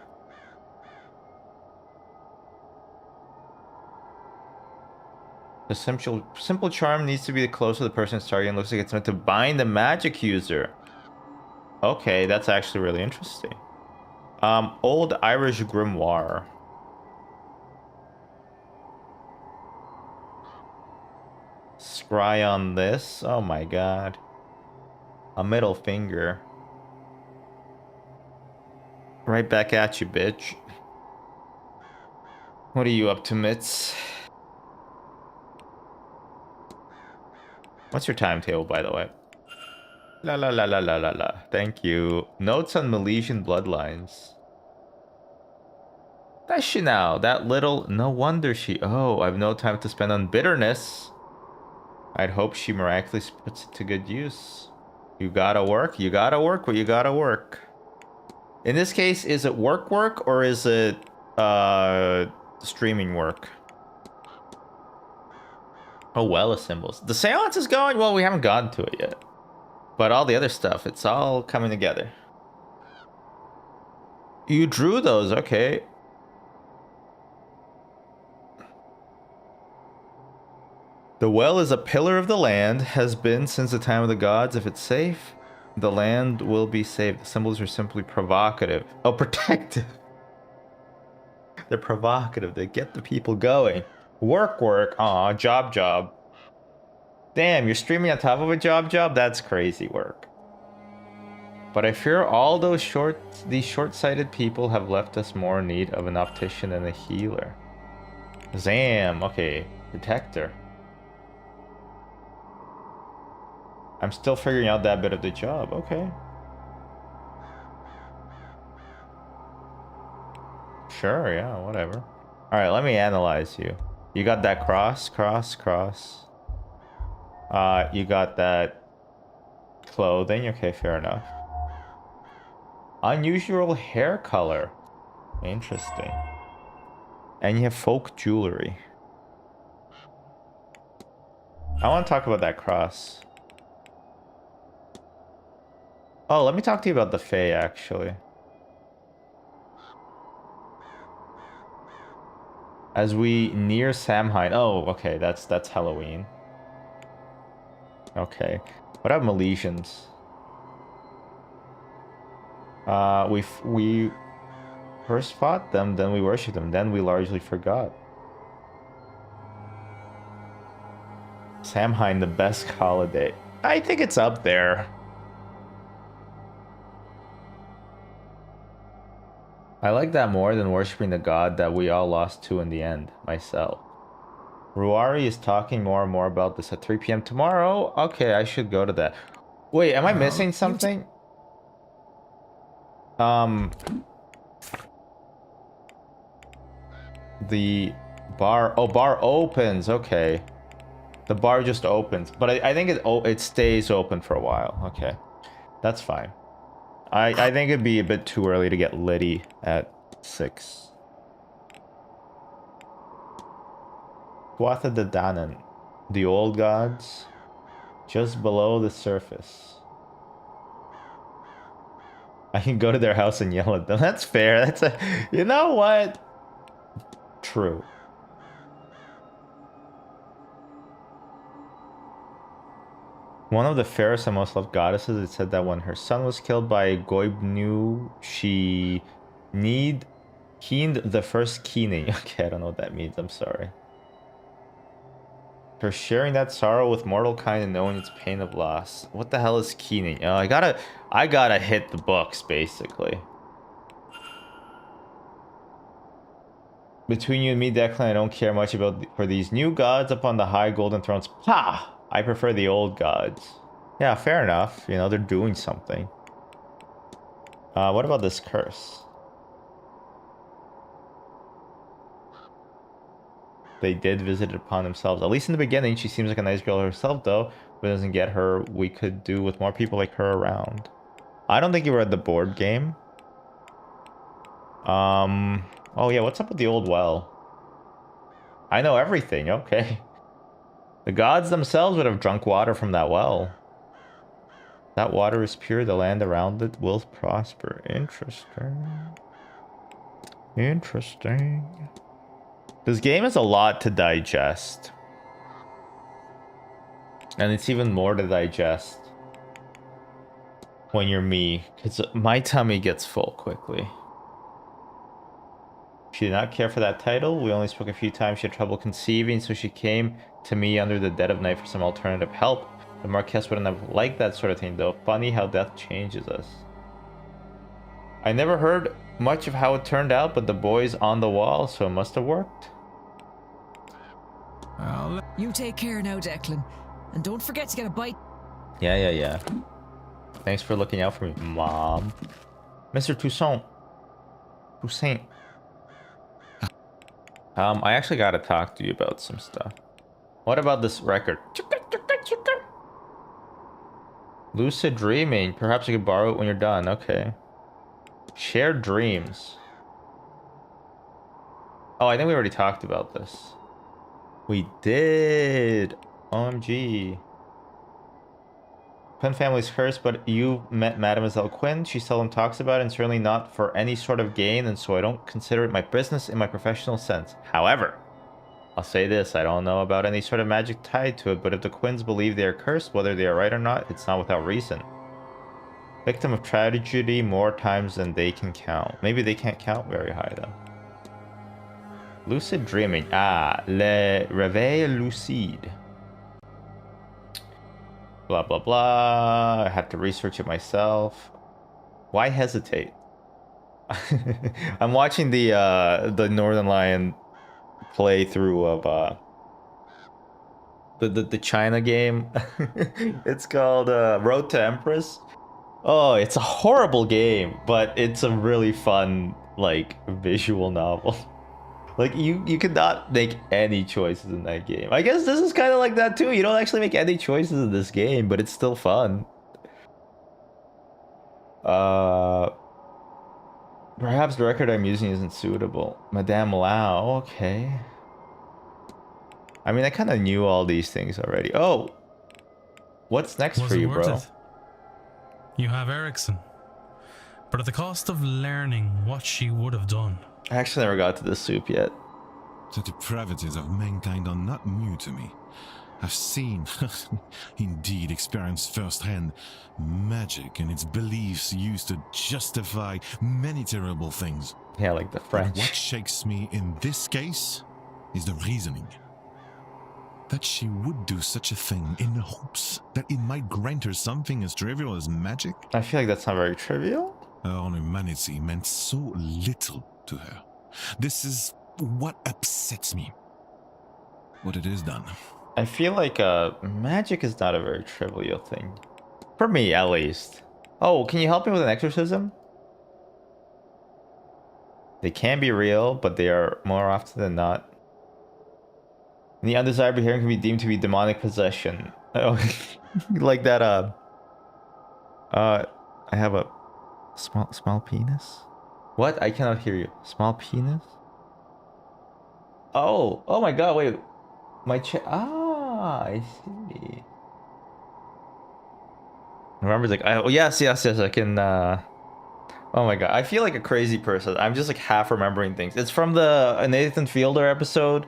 S1: The simple charm needs to be close to the person's target and looks like it's meant to bind the magic user. Okay, that's actually really interesting. Old Irish grimoire. Scry on this. Oh my god. A middle finger. Right back at you, bitch. What are you up to, Mitz? What's your timetable, by the way? La la la la la la la. Thank you. Notes on Milesian bloodlines. Does she now? That little... No wonder she... Oh, I've no time to spend on bitterness. I'd hope she miraculously puts it to good use. You gotta work. You gotta work what you gotta work. In this case, is it work or is it streaming work? Oh, well, symbols. The seance is going? Well, we haven't gotten to it yet. But all the other stuff, it's all coming together. You drew those, okay. The well is a pillar of the land, has been since the time of the gods. If it's safe, the land will be saved. The symbols are simply provocative. Oh, protective. They're provocative. They get the people going. Work. Aw, job. Damn, you're streaming on top of a job? That's crazy work. But I fear all these short-sighted people have left us more in need of an optician than a healer. Zam, okay. Protector. I'm still figuring out that bit of the job, okay. Sure, yeah, whatever. Alright, let me analyze you. You got that cross. You got that clothing, okay, fair enough. Unusual hair color. Interesting. And you have folk jewelry. I want to talk about that cross. Oh, let me talk to you about the Fae, actually. As we near Samhain. Oh, okay, that's Halloween. Okay. What about Milesians? We first fought them, then we worshipped them, then we largely forgot. Samhain, the best holiday. I think it's up there. I like that more than worshipping the god that we all lost to in the end, myself. Ruari is talking more and more about this at 3 p.m. tomorrow. Okay, I should go to that. Wait, am I missing something? The bar... Oh, bar opens. Okay. The bar just opens. But I think it stays open for a while. Okay. That's fine. I think it'd be a bit too early to get litty at 6. Tuatha De Danann. The old gods. Just below the surface. I can go to their house and yell at them. That's fair. That's a... You know what? True. One of the fairest and most loved goddesses, it said that when her son was killed by Goibnu, she keened the first keening. Okay, I don't know what that means. I'm sorry. For sharing that sorrow with mortal kind and knowing its pain of loss. What the hell is keening? Oh, I gotta hit the books, basically. Between you and me, Declan, I don't care much for these new gods upon the high golden thrones. Ha! I prefer the old gods. Yeah, fair enough. You know, they're doing something. What about this curse? They did visit it upon themselves. At least in the beginning, she seems like a nice girl herself, though. If it doesn't get her, we could do with more people like her around. I don't think you read the board game. Oh yeah, what's up with the old well? I know everything, okay. The gods themselves would have drunk water from that well. That water is pure, the land around it will prosper. Interesting. Interesting. This game is a lot to digest. And it's even more to digest when you're me, because my tummy gets full quickly. She did not care for that title. We only spoke a few times. She had trouble conceiving, so she came to me under the dead of night for some alternative help. The Marquess wouldn't have liked that sort of thing, though. Funny how death changes us. I never heard much of how it turned out, but the boy's on the wall, so it must have worked.
S13: You take care now, Declan. And don't forget to get a bite.
S1: Yeah. Thanks for looking out for me, Mom. Mr. Toussaint. I actually gotta talk to you about some stuff. What about this record? Lucid dreaming. Perhaps I could borrow it when you're done. Okay. Shared dreams. Oh, I think we already talked about this. We did. OMG. Quinn family's cursed, but you met Mademoiselle Quinn. She seldom talks about it, and certainly not for any sort of gain, and so I don't consider it my business in my professional sense. However, I'll say this, I don't know about any sort of magic tied to it, but if the Quinns believe they are cursed, whether they are right or not, it's not without reason. Victim of tragedy more times than they can count. Maybe they can't count very high, though. Lucid dreaming. Ah, le réveil lucide. Blah, blah, blah. I had to research it myself. Why hesitate? I'm watching the Northern Lion playthrough of the China game. It's called Road to Empress. Oh, it's a horrible game, but it's a really fun, like, visual novel. Like, you could not make any choices in that game. I guess this is kind of like that too. You don't actually make any choices in this game, but it's still fun. Perhaps the record I'm using isn't suitable. Madame Lao, okay. I mean, I kind of knew all these things already. Oh! What's next for you, bro?
S15: You have Ericsson, but at the cost of learning what she would have done.
S1: I actually never got to the soup yet.
S14: The depravities of mankind are not new to me. I've seen, indeed experienced firsthand, magic and its beliefs used to justify many terrible things.
S1: Yeah, like the French.
S14: But what shakes me in this case is the reasoning. That she would do such a thing in the hopes that it might grant her something as trivial as magic.
S1: I feel like that's not very trivial.
S14: Her own humanity meant so little to her. This is what upsets me. What it is done.
S1: I feel like magic is not a very trivial thing. For me, at least. Oh, can you help me with an exorcism? They can be real, but they are more often than not. The undesirable hearing can be deemed to be demonic possession. Oh, like that, I have a small penis? What? I cannot hear you. Small penis? Oh my god, wait. I see. Remember, like, oh, yes, I can, oh my god, I feel like a crazy person. I'm just, like, half remembering things. It's from the Nathan Fielder episode,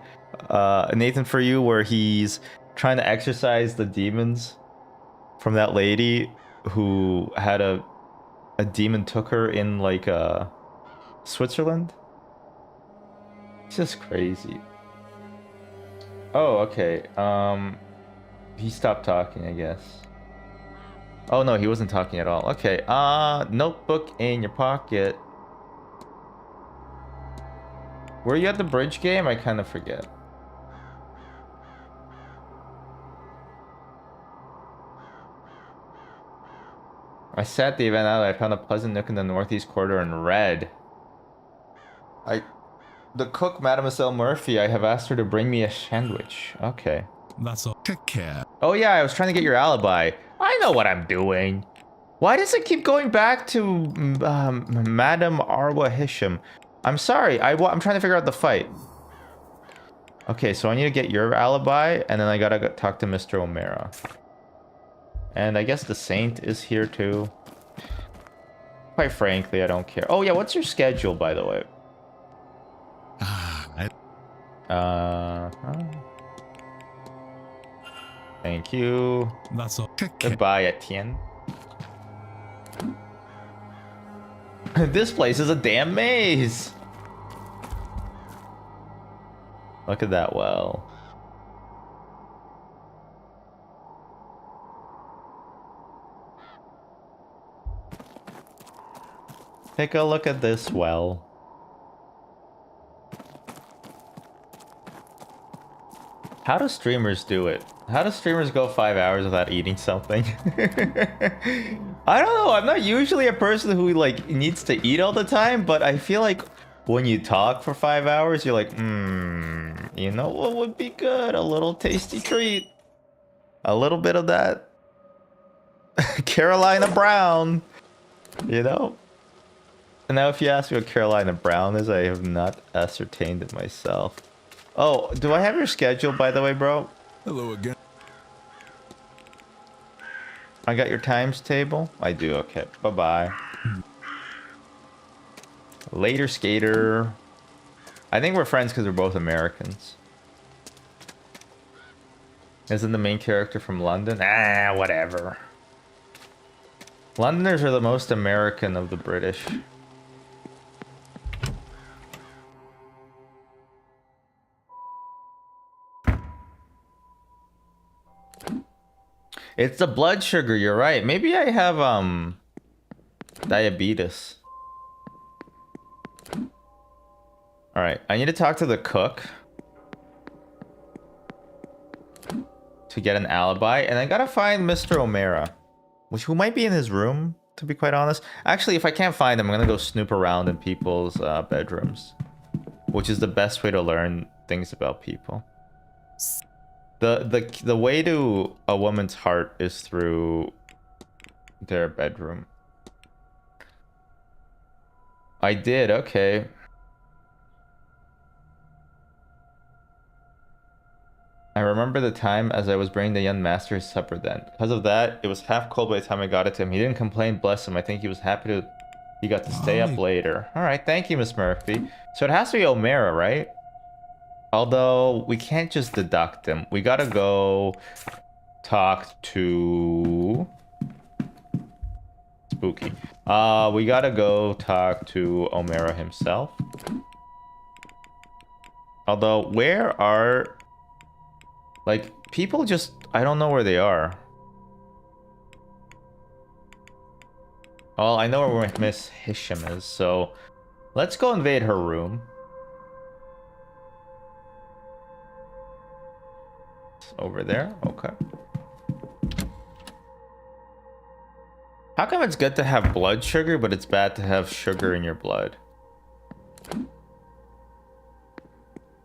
S1: Nathan For You, where he's trying to exorcise the demons from that lady who had a demon took her in, like, Switzerland. It's just crazy. Oh, okay. He stopped talking, I guess. Oh no, he wasn't talking at all. Okay. Notebook in your pocket. Were you at the bridge game? I kind of forget. I sat the event out. I found a pleasant nook in the northeast corridor and read. The cook, Mademoiselle Murphy, I have asked her to bring me a sandwich. Okay.
S15: That's all.
S14: Take care.
S1: Oh yeah, I was trying to get your alibi. I know what I'm doing. Why does it keep going back to Madame Arwa Hisham? I'm sorry. I'm trying to figure out the fight. Okay, so I need to get your alibi, and then I gotta talk to Mr. O'Mara. And I guess the Saint is here too. Quite frankly, I don't care. Oh yeah, what's your schedule, by the way? Thank you.
S3: That's all.
S1: Goodbye, Etienne. This place is a damn maze. Look at that well. Take a look at this well. How do streamers do it? How do streamers go 5 hours without eating something? I don't know. I'm not usually a person who like needs to eat all the time, but I feel like when you talk for 5 hours, you're like, you know what would be good? A little tasty treat. A little bit of that Carolina Brown, you know? And now if you ask me what Carolina Brown is, I have not ascertained it myself. Oh, do I have your schedule, by the way, bro?
S10: Hello again.
S1: I got your times table? I do, okay. Bye-bye. Later, skater. I think we're friends because we're both Americans. Isn't the main character from London? Ah, whatever. Londoners are the most American of the British. It's the blood sugar, you're right. Maybe I have diabetes. Alright, I need to talk to the cook to get an alibi, and I gotta find Mr. O'Mara, who might be in his room, to be quite honest. Actually, if I can't find him, I'm gonna go snoop around in people's bedrooms, which is the best way to learn things about people. The way to a woman's heart is through their bedroom. I did, okay. I remember the time as I was bringing the young master his supper then. Because of that, it was half cold by the time I got it to him. He didn't complain, bless him. I think he was happy he got to stay up later. Alright, thank you, Miss Murphy. So it has to be O'Mara, right? Although, we can't just deduct him. We gotta go talk to... Spooky. We gotta go talk to O'Mara himself. Although, where are... Like, people just... I don't know where they are. Well, I know where Miss Hisham is, so... Let's go invade her room. Over there? Okay. How come it's good to have blood sugar, but it's bad to have sugar in your blood?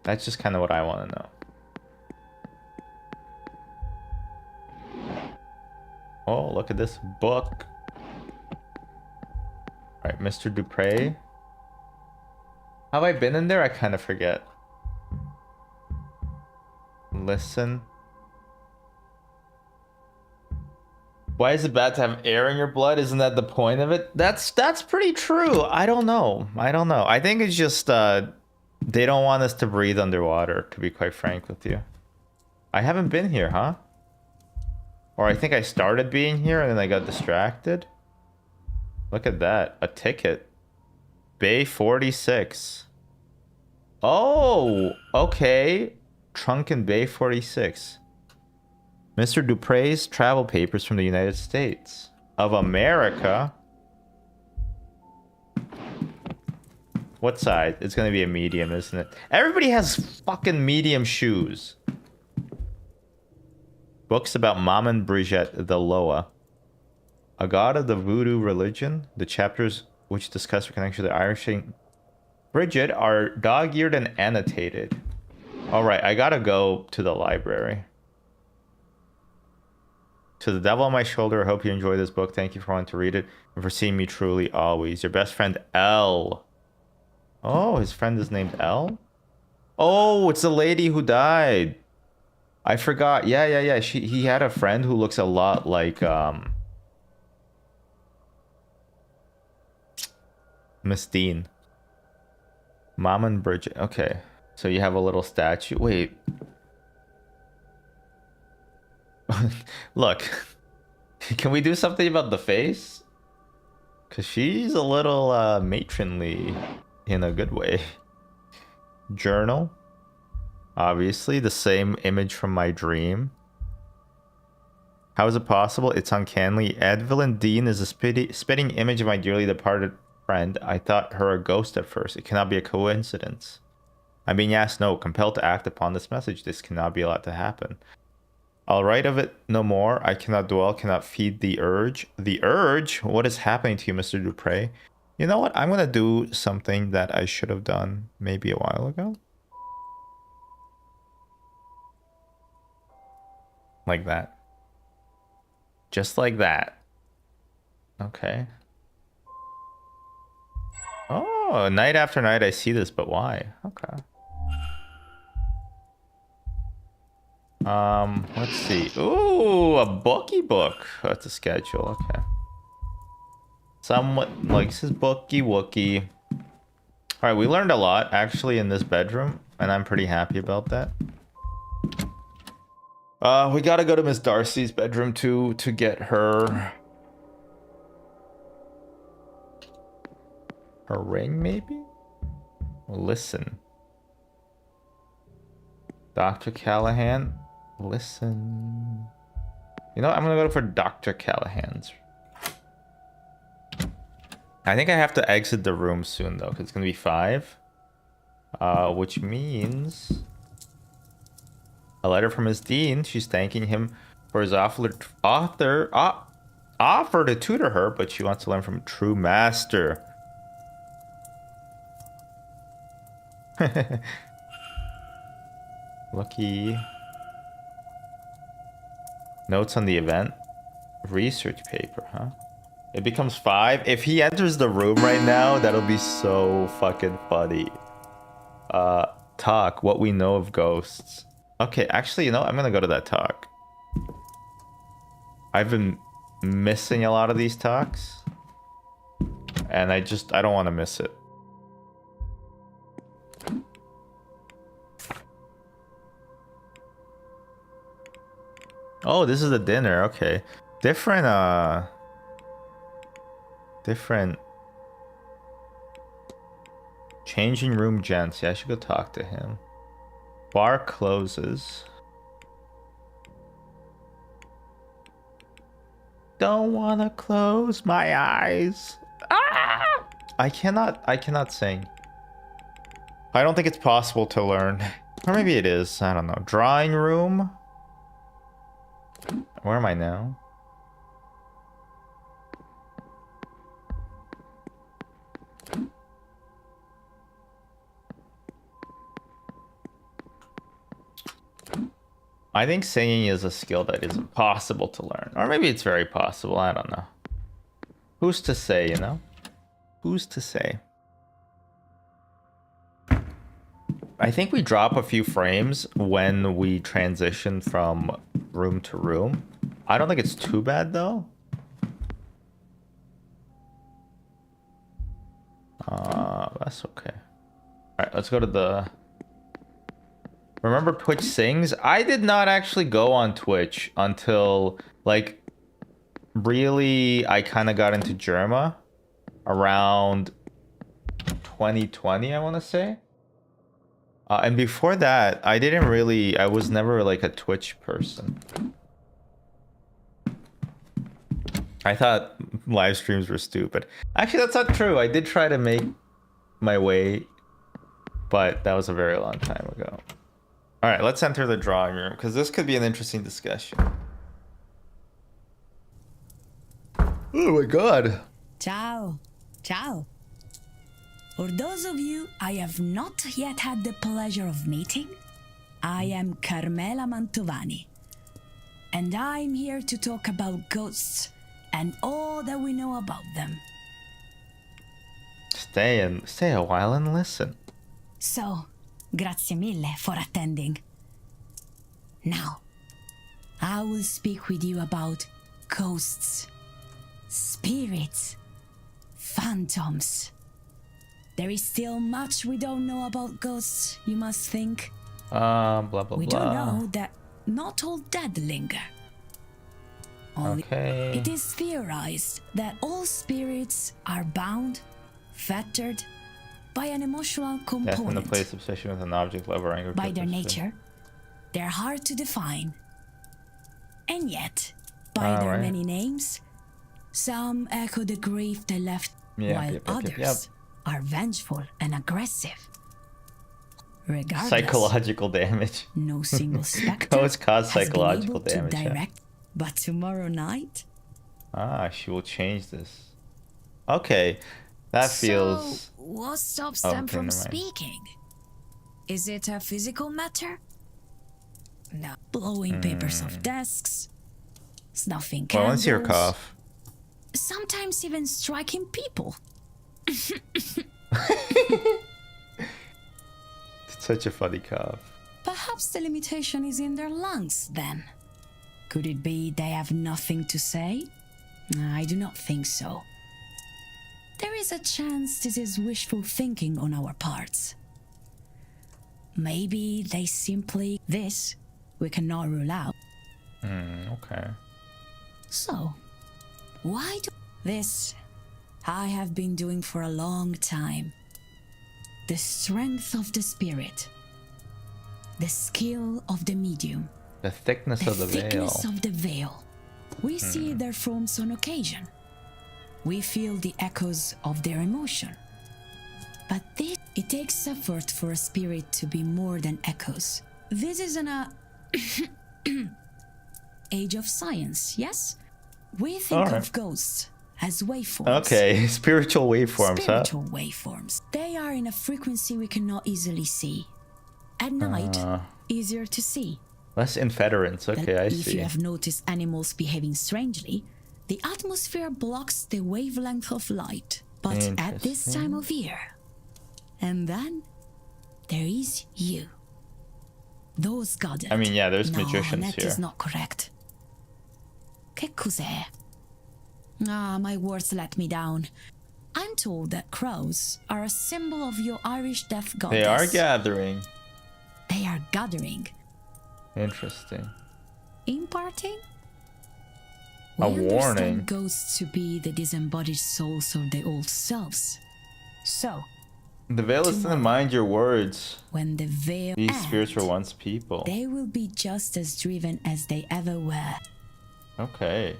S1: That's just kind of what I want to know. Oh, look at this book. Alright, Mr. Dupre. Have I been in there? I kind of forget. Listen. Why is it bad to have air in your blood? Isn't that the point of it? That's pretty true. I don't know. I think it's just they don't want us to breathe underwater, to be quite frank with you. I haven't been here, huh? Or I think I started being here and then I got distracted. Look at that. A ticket. Bay 46. Oh, okay. Trunk in Bay 46. Mr. Dupre's travel papers from the United States of America. What size? It's gonna be a medium, isn't it? Everybody has fucking medium shoes. Books about Maman Brigitte the Loa, a god of the voodoo religion. The chapters which discuss her connection to the Irish Bridget are dog-eared and annotated. Alright, I gotta go to the library. To the devil on my shoulder, I hope you enjoy this book. Thank you for wanting to read it and for seeing me truly always. Your best friend, L. Oh, his friend is named L? Oh, it's the lady who died. I forgot. Yeah. He had a friend who looks a lot like Miss Dean. Mom and Bridget. Okay. So you have a little statue. Wait. Look. Can we do something about the face? Cause she's a little matronly in a good way. Journal. Obviously, the same image from my dream. How is it possible? It's uncannily. Evelyn Dean is a spitting image of my dearly departed friend. I thought her a ghost at first. It cannot be a coincidence. I'm being asked no, compelled to act upon this message. This cannot be allowed to happen. I'll write of it no more. I cannot dwell, cannot feed the urge. The urge? What is happening to you, Mr. Dupre? You know what? I'm gonna do something that I should have done maybe a while ago. Like that. Just like that. Okay. Oh, night after night I see this, but why? Okay. Let's see. Ooh, a bookie book. That's a schedule. Okay. Somewhat likes his bookie wookie. All right, we learned a lot actually in this bedroom, and I'm pretty happy about that. We gotta go to Miss Darcy's bedroom too to get her ring, maybe? Listen. Dr. Callahan, listen. You know, I'm gonna go for Dr. Callahan's. I think I have to exit the room soon though, because it's gonna be 5. Which means a letter from Miss Dean. She's thanking him for his offer to tutor her, but she wants to learn from a true master. Lucky. Notes on the event. Research paper, huh? It becomes 5. If he enters the room right now, that'll be so fucking funny. Talk, what we know of ghosts. Okay, actually, you know, I'm gonna go to that talk. I've been missing a lot of these talks. And I don't want to miss it. Oh, this is the dinner. Okay. Different changing room gents. Yeah, I should go talk to him. Bar closes. Don't want to close my eyes. Ah! I cannot sing. I don't think it's possible to learn. Or maybe it is. I don't know. Drawing room. Where am I now? I think singing is a skill that is impossible to learn. Or maybe it's very possible. I don't know. Who's to say, you know? Who's to say? I think we drop a few frames when we transition from room to room. I don't think it's too bad though. That's okay. Alright, let's go to the... Remember Twitch Sings? I did not actually go on Twitch until, like, really I kind of got into Germa around 2020, I want to say. And before that, I was never like a Twitch person. I thought live streams were stupid. Actually, that's not true. I did try to make my way, but that was a very long time ago. All right, let's enter the drawing room because this could be an interesting discussion. Oh my god.
S8: Ciao. Ciao. For those of you I have not yet had the pleasure of meeting, I am Carmela Mantovani, and I'm here to talk about ghosts and all that we know about them.
S1: Stay a while and listen.
S8: So, grazie mille for attending. Now, I will speak with you about ghosts, spirits, phantoms. There is still much we don't know about ghosts, you must think.
S1: Blah blah blah.
S8: We don't know that not all dead linger. Only
S1: Okay.
S8: it is theorized that all spirits are bound, fettered by an emotional
S1: Death in the
S8: component.
S1: place of obsession with an object, love, or anger.
S8: By their nature, they're hard to define. And yet, by their
S1: right.
S8: many names, some echo the grief they left, while others are vengeful and aggressive. Regardless,
S1: Psychological damage.
S8: no single spectre
S1: Ghosts cause
S8: has been
S1: psychological
S8: able to
S1: damage. Yeah.
S8: direct. But tomorrow night,
S1: She will change this. Okay, that feels.
S8: So, what stops
S1: Oh,
S8: them
S1: okay,
S8: from
S1: never mind.
S8: speaking? Is it a physical matter? No. Blowing papers off desks, snuffing
S1: Well,
S8: candles.
S1: let's hear a cough.
S8: Sometimes even striking people.
S1: It's such a funny cough.
S8: Perhaps the limitation is in their lungs, then. Could it be they have nothing to say? I do not think so. There is a chance this is wishful thinking on our parts. Maybe they simply... This, we cannot rule out.
S1: Okay.
S8: So, why do... This, I have been doing for a long time. The strength of the spirit. The skill of the medium.
S1: The thickness of the
S8: thickness
S1: veil.
S8: of the veil. We see their forms on occasion. We feel the echoes of their emotion. But it takes effort for a spirit to be more than echoes. This is an age of science, yes? We think
S1: Alright.
S8: of ghosts as waveforms.
S1: Okay, spiritual waveforms,
S8: Spiritual waveforms. They are in a frequency we cannot easily see. At night, easier to see.
S1: Less inference. Okay, I
S8: If
S1: see.
S8: you have noticed animals behaving strangely, the atmosphere blocks the wavelength of light. But at this time of year, and then there is you. Those gathered.
S1: I mean, yeah, there's
S8: no,
S1: magicians
S8: that
S1: here.
S8: is not correct. Che cos'è? My words let me down. I'm told that crows are a symbol of your Irish death goddess.
S1: They are gathering.
S8: They are gathering.
S1: Interesting.
S8: Imparting?
S1: A
S8: We
S1: warning.
S8: understand ghosts to be the disembodied souls of their old selves. So,
S1: The veil is to mind your words.
S8: when the veil
S1: These
S8: ends,
S1: spirits were once people.
S8: they will be just as driven as they ever were.
S1: Okay.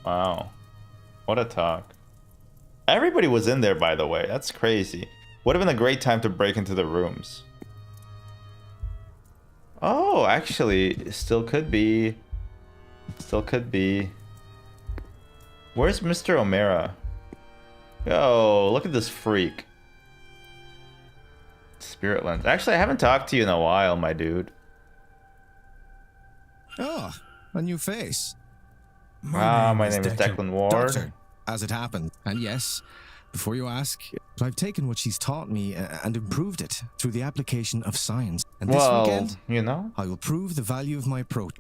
S1: Wow. What a talk. Everybody was in there, by the way. That's crazy. Would have been a great time to break into the rooms. Oh, actually, it still could be. Still could be. Where's Mr. O'Mara? Yo, look at this freak. Spirit lens. Actually, I haven't talked to you in a while, my dude.
S18: Oh, a new face.
S1: My name is Declan Ward.
S18: Doctor, as it happened. And yes, before you ask, I've taken what she's taught me and improved it through the application of science. And this
S1: Well,
S18: weekend,
S1: you know,
S18: I will prove the value of my approach.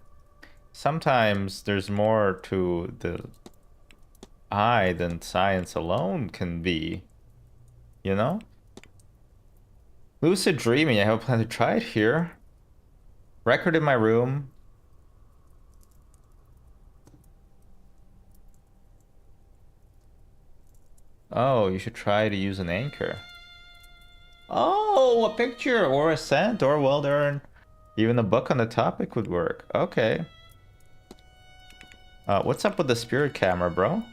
S1: sometimes there's more to the eye than science alone can be. You know? Lucid dreaming, I have a plan to try it here. Record in my room. Oh, you should try to use an anchor. Oh, a picture or a scent or well, even a book on the topic would work. Okay. What's up with the spirit camera, bro?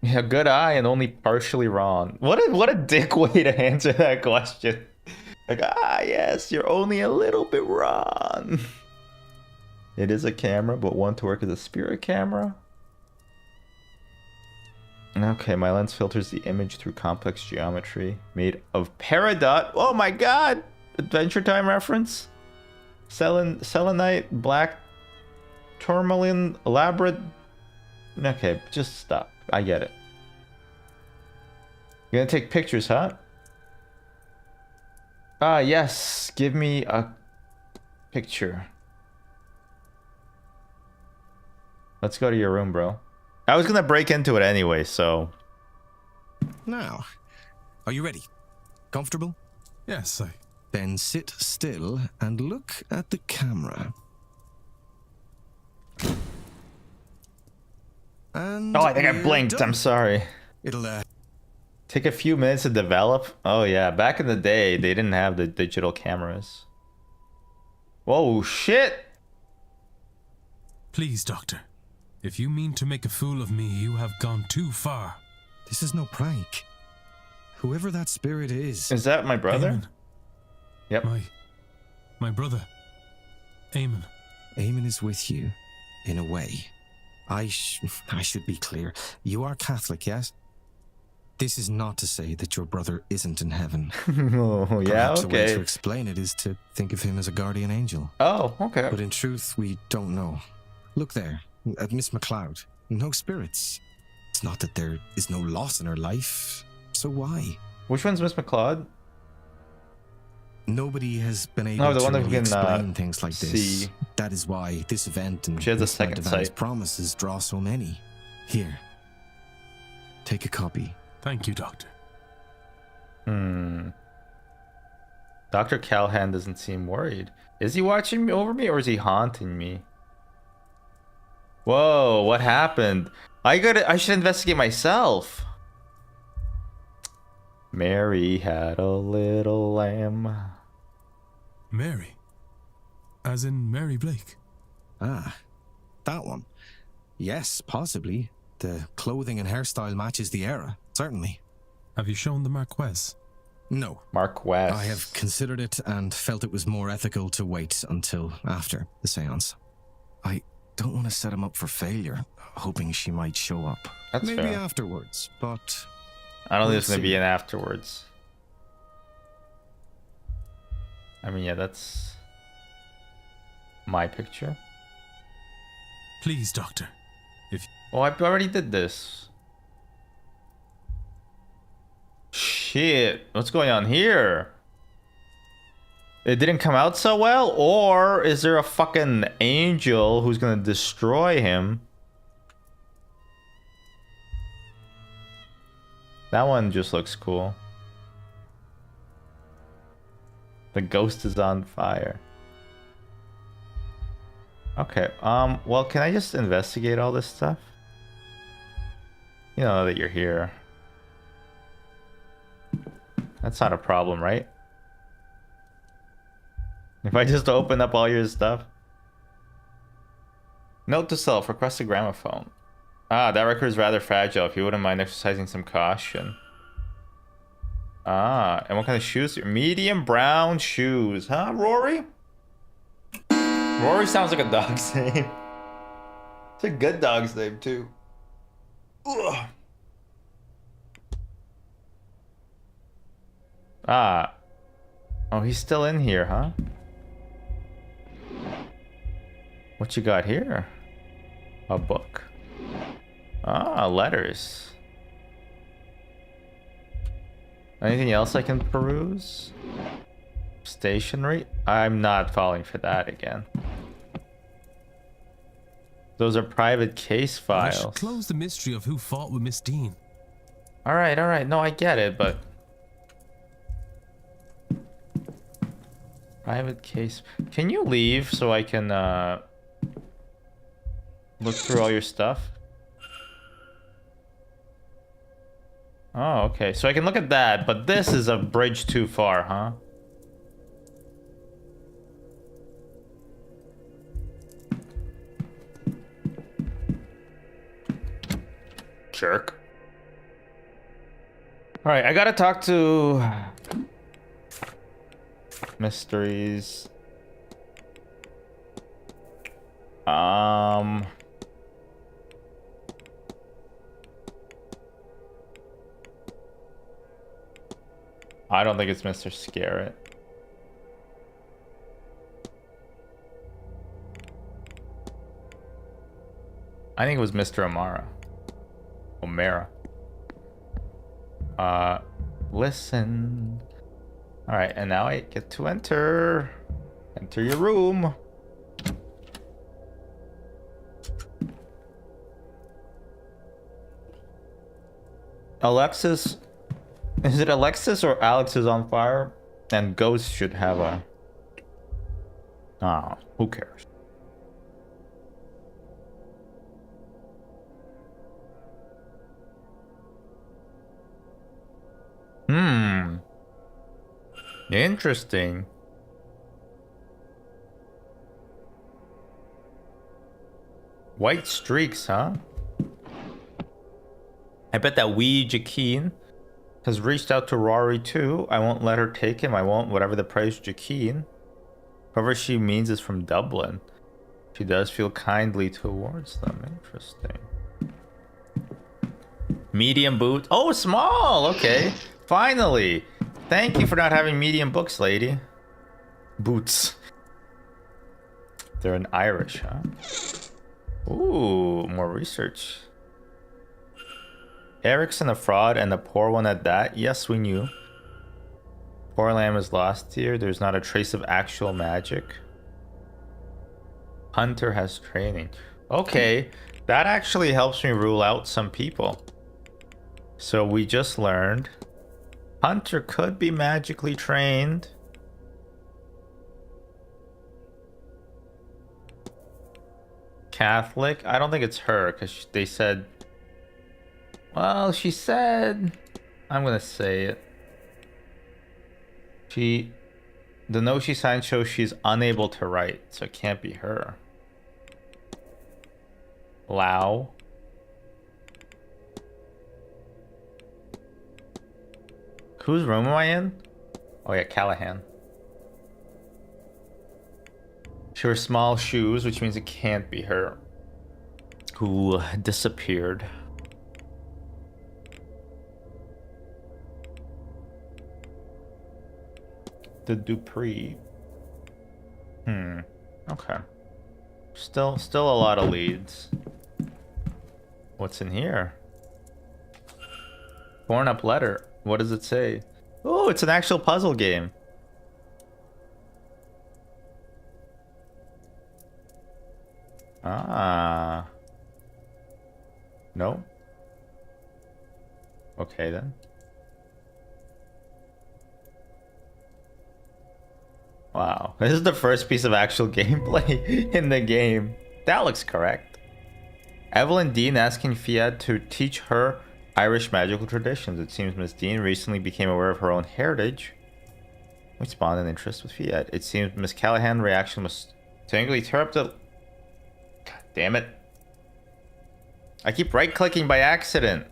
S1: Yeah, good eye and only partially wrong. What a dick way to answer that question. Like, yes, you're only a little bit wrong. It is a camera, but one to work as a spirit camera. Okay, my lens filters the image through complex geometry made of peridot. Oh my god! Adventure Time reference? Selenite, black tourmaline, elaborate. Okay, just stop. I get it. You're gonna take pictures, huh? Yes. Give me a picture. Let's go to your room, bro. I was gonna break into it anyway, so.
S18: Now, are you ready? Comfortable?
S3: Yes,
S18: Then sit still and look at the camera. And
S1: Oh, I think I
S18: we're
S1: blinked.
S18: done.
S1: I'm sorry.
S18: It'll
S1: Take a few minutes to develop. Oh yeah, back in the day, they didn't have the digital cameras. Whoa, shit!
S3: Please, Doctor. If you mean to make a fool of me, you have gone too far.
S18: This is no prank. Whoever that spirit is.
S1: Is that my brother?
S3: Eamon.
S1: Yep.
S3: My brother. Eamon.
S18: Eamon is with you, in a way. I should be clear. You are Catholic, yes? This is not to say that your brother isn't in heaven.
S1: Oh, yeah,
S18: Perhaps a way
S1: okay.
S18: to explain it is to think of him as a guardian angel.
S1: Oh, okay.
S18: But in truth, we don't know. Look there, at Miss MacLeod. No spirits. It's not that there is no loss in her life. So why?
S1: Which one's Miss MacLeod?
S18: Nobody has been able
S1: the
S18: to
S1: one that
S18: really
S1: can
S18: explain things like this.
S1: see.
S18: That is why this event and
S1: She has a
S18: Miss
S1: second
S18: Devan's
S1: sight.
S18: promises draw so many. Here, take a copy.
S3: Thank you, Doctor.
S1: Dr. Callahan doesn't seem worried. Is he watching over me or is he haunting me? Whoa, what happened? I should investigate myself. Mary had a little lamb.
S3: Mary? As in Mary Blake?
S18: Ah, that one. Yes, possibly. The clothing and hairstyle matches the era, certainly.
S3: Have you shown the Marquess?
S18: No.
S1: Marquess.
S18: I have considered it and felt it was more ethical to wait until after the seance. I don't want to set him up for failure, hoping she might show up.
S1: That's
S18: Maybe
S1: fair.
S18: afterwards, but
S1: I don't think there's
S18: we'll
S1: gonna be
S18: see.
S1: an afterwards. I mean, yeah, that's my picture.
S3: Please, Doctor.
S1: Oh, I already did this. Shit, what's going on here? It didn't come out so well? Or is there a fucking angel who's gonna destroy him? That one just looks cool. The ghost is on fire. Okay, well, can I just investigate all this stuff? You know that you're here. That's not a problem, right? If I just open up all your stuff. Note to self, request a gramophone. Ah, that record is rather fragile. If you wouldn't mind exercising some caution. Ah, and what kind of shoes? Medium brown shoes. Huh, Rory? Rory sounds like a dog's name. It's a good dog's name, too. Ugh. Ah. Oh, he's still in here, huh? What you got here? A book. Ah, letters. Anything else I can peruse? Stationery? I'm not falling for that again. Those are private case
S3: I should
S1: files.
S3: close the mystery of who fought with Miss Dean.
S1: Alright, alright. No, I get it, but... Private case... Can you leave so I can, look through all your stuff? Oh, okay. So I can look at that, but this is a bridge too far, huh? Jerk. Alright, I gotta talk to... Mysteries. I don't think it's Mr. Scarrett. I think it was Mr. O'Mara. Listen. Alright, and now I get to enter. Enter your room. Alexis. Is it Alexis or Alex is on fire? And Ghost should have a... Ah, who cares? Interesting. White streaks, huh? I bet that wee Jakeen has reached out to Rory too. I won't let her take him. I won't, whatever the price, Jakeen. Whoever she means is from Dublin. She does feel kindly towards them. Interesting. Medium boot. Oh, small. Okay. Finally. Thank you for not having medium books, lady. Boots. They're an Irish, huh? Ooh, more research. Erickson a fraud and a poor one at that? Yes, we knew. Poor lamb is lost here. There's not a trace of actual magic. Hunter has training. Okay, that actually helps me rule out some people. So we just learned Hunter could be magically trained. Catholic? I don't think it's her because they said... Well, she said... I'm going to say it. The note she signed shows she's unable to write, so it can't be her. Lau. Whose room am I in? Oh yeah, Callahan. She wears small shoes, which means it can't be her. Who disappeared. The Dupree. Okay. Still a lot of leads. What's in here? Torn up letter. What does it say? Oh, it's an actual puzzle game. Ah. No? Okay then. Wow. This is the first piece of actual gameplay in the game. That looks correct. Evelyn Dean asking Fiat to teach her Irish magical traditions. It seems Miss Dean recently became aware of her own heritage, which spawned an interest with Fiat. It seems Miss Callahan's reaction was to angrily tear up the... God damn it. I keep right-clicking by accident.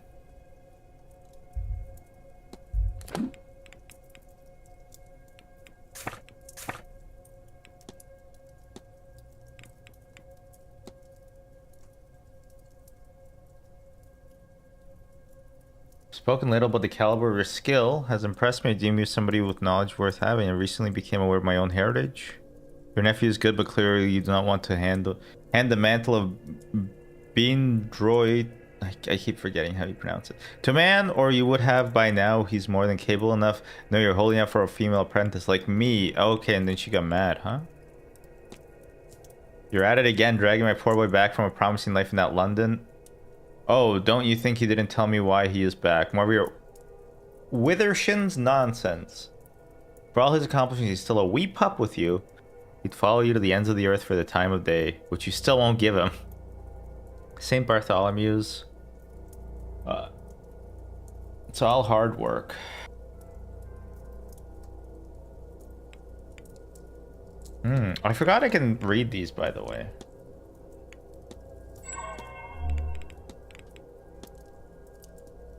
S1: Spoken little, but the caliber of your skill has impressed me. I deem you somebody with knowledge worth having. I recently became aware of my own heritage. Your nephew is good, but clearly you do not want to hand the mantle of being droid. I keep forgetting how you pronounce it. To man, or you would have by now. He's more than capable enough. No, you're holding out for a female apprentice like me. Okay, and then she got mad, huh? You're at it again, dragging my poor boy back from a promising life in that London. Oh, don't you think he didn't tell me why he is back? More of your Withershin's nonsense. For all his accomplishments, he's still a wee pup with you. He'd follow you to the ends of the earth for the time of day, which you still won't give him. St. Bartholomew's. It's all hard work. I forgot I can read these, by the way.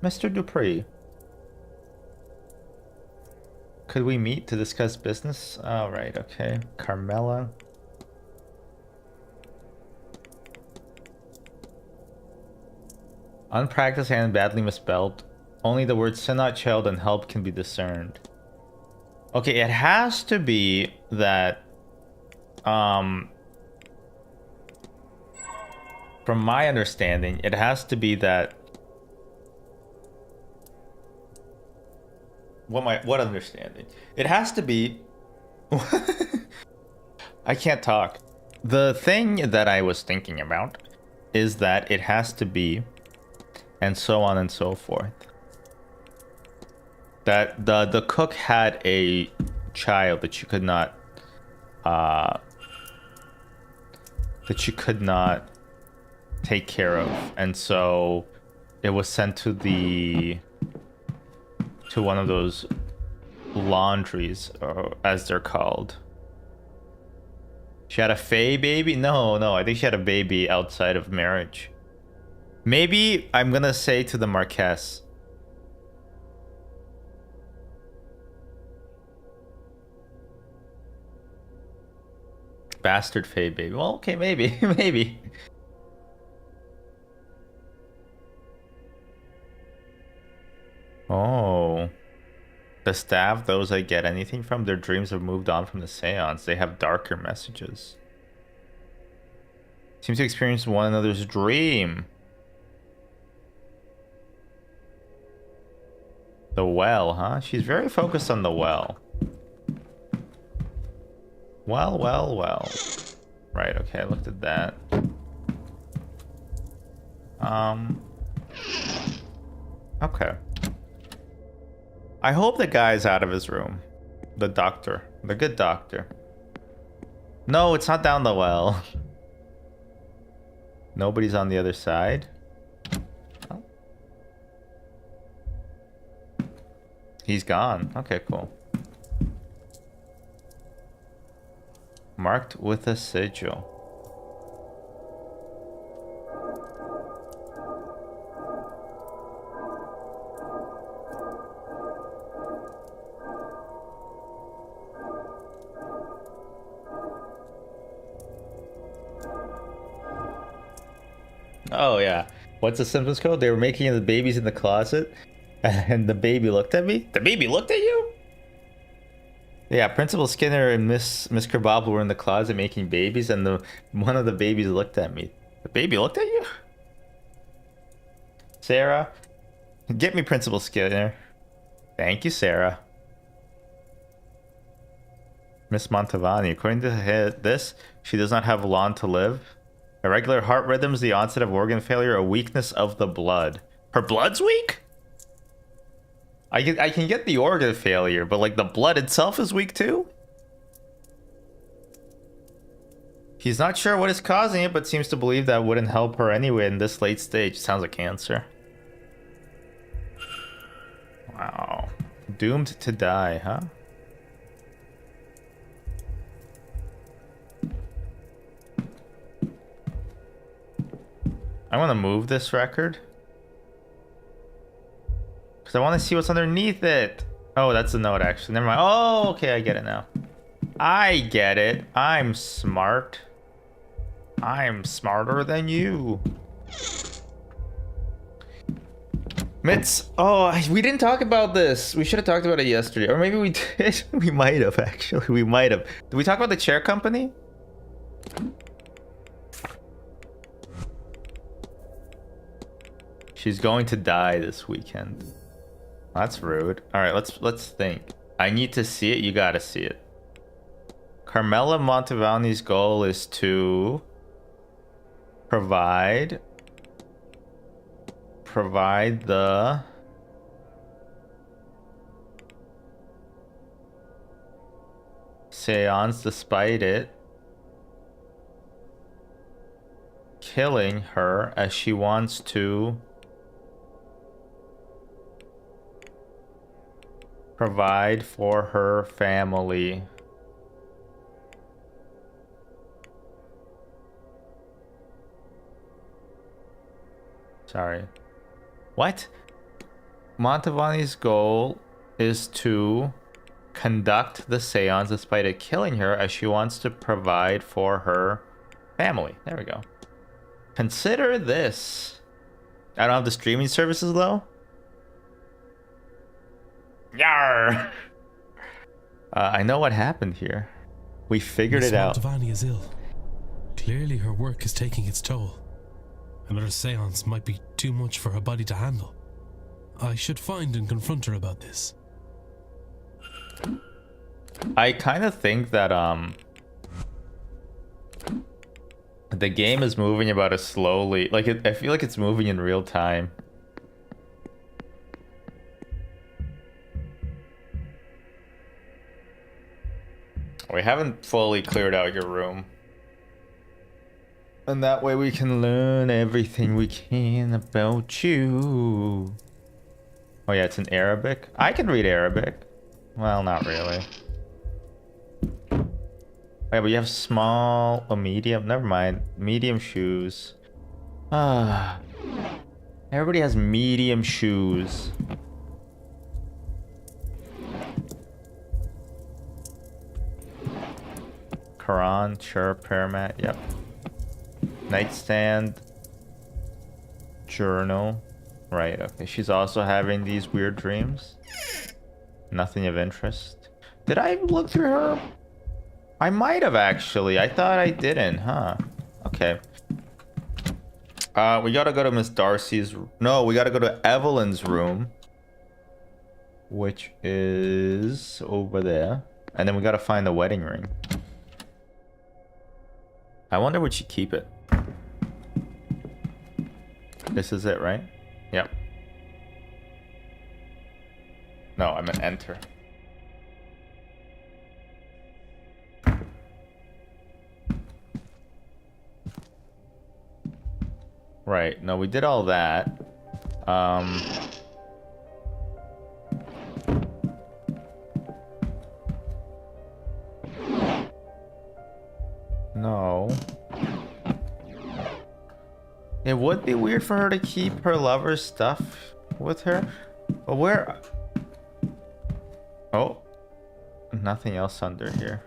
S1: Mr. Dupree. Could we meet to discuss business? Oh, right, okay. Carmela. Unpracticed and badly misspelled. Only the words Sinat, child, and help can be discerned. Okay, it has to be that... From my understanding, it has to be that... What understanding? It has to be. I can't talk. The thing that I was thinking about is that it has to be, and so on and so forth. That the cook had a child that you could not take care of, and so it was sent to one of those laundries, as they're called. She had a Fae baby? No, I think she had a baby outside of marriage. Maybe I'm gonna say to the Marquess. Bastard Fae baby. Well, okay, maybe, maybe. Oh. The staff, those I get anything from, their dreams have moved on from the seance. They have darker messages. Seem to experience one another's dream. The well, huh? She's very focused on the well. Well. Right, okay, I looked at that. Okay. I hope the guy's out of his room. The doctor. The good doctor. No, it's not down the well. Nobody's on the other side. Oh. He's gone. Okay, cool. Marked with a sigil. Oh yeah. What's the Simpsons code? They were making the babies in the closet, and the baby looked at me. The baby looked at you? Yeah, Principal Skinner and Miss Kerbobble were in the closet making babies, and one of the babies looked at me. The baby looked at you? Sarah, get me Principal Skinner. Thank you, Sarah. Miss Montavani, according to this, she does not have long to live. Irregular heart rhythms, the onset of organ failure, a weakness of the blood. Her blood's weak? I can get the organ failure, but like the blood itself is weak too? He's not sure what is causing it, but seems to believe that wouldn't help her anyway in this late stage. Sounds like cancer. Wow. Doomed to die, huh? I want to move this record. Because I want to see what's underneath it. Oh, that's a note, actually. Never mind. Oh, okay, I get it now. I get it. I'm smart. I'm smarter than you. Mitz. Oh, we didn't talk about this. We should have talked about it yesterday. Or maybe we did. We might have, actually. We might have. Did we talk about the chair company? She's going to die this weekend. That's rude. All right, let's think. I need to see it. You gotta see it. Carmela Montavani's goal is to provide the seance despite it killing her, as she wants to provide for her family. Sorry. What? Montavani's goal is to conduct the seance despite it killing her, as she wants to provide for her family. There we go. Consider this. I don't have the streaming services though. Yarr! I know what happened here. We figured it out.
S3: Montavani is ill. Clearly her work is taking its toll. Another seance might be too much for her body to handle. I should find and confront her about this.
S1: I kind of think that the game is moving about as slowly. Like I feel like it's moving in real time. We haven't fully cleared out your room. And that way we can learn everything we can about you. Oh yeah, it's in Arabic. I can read Arabic. Well, not really. Wait, but you have small or medium? Never mind. Medium shoes. Ah. Everybody has medium shoes. Quran, sure, prayer mat, yep. Nightstand. Journal. Right, okay. She's also having these weird dreams. Nothing of interest. Did I look through her? I might have actually. I thought I didn't, huh? Okay. We gotta go to Miss Darcy's. No, we gotta go to Evelyn's room, which is over there. And then we gotta find the wedding ring. I wonder would she keep it. This is it, right? Yep. No, I meant enter. Right. No, we did all that. No. It would be weird for her to keep her lover's stuff with her. But where... Oh. Nothing else under here.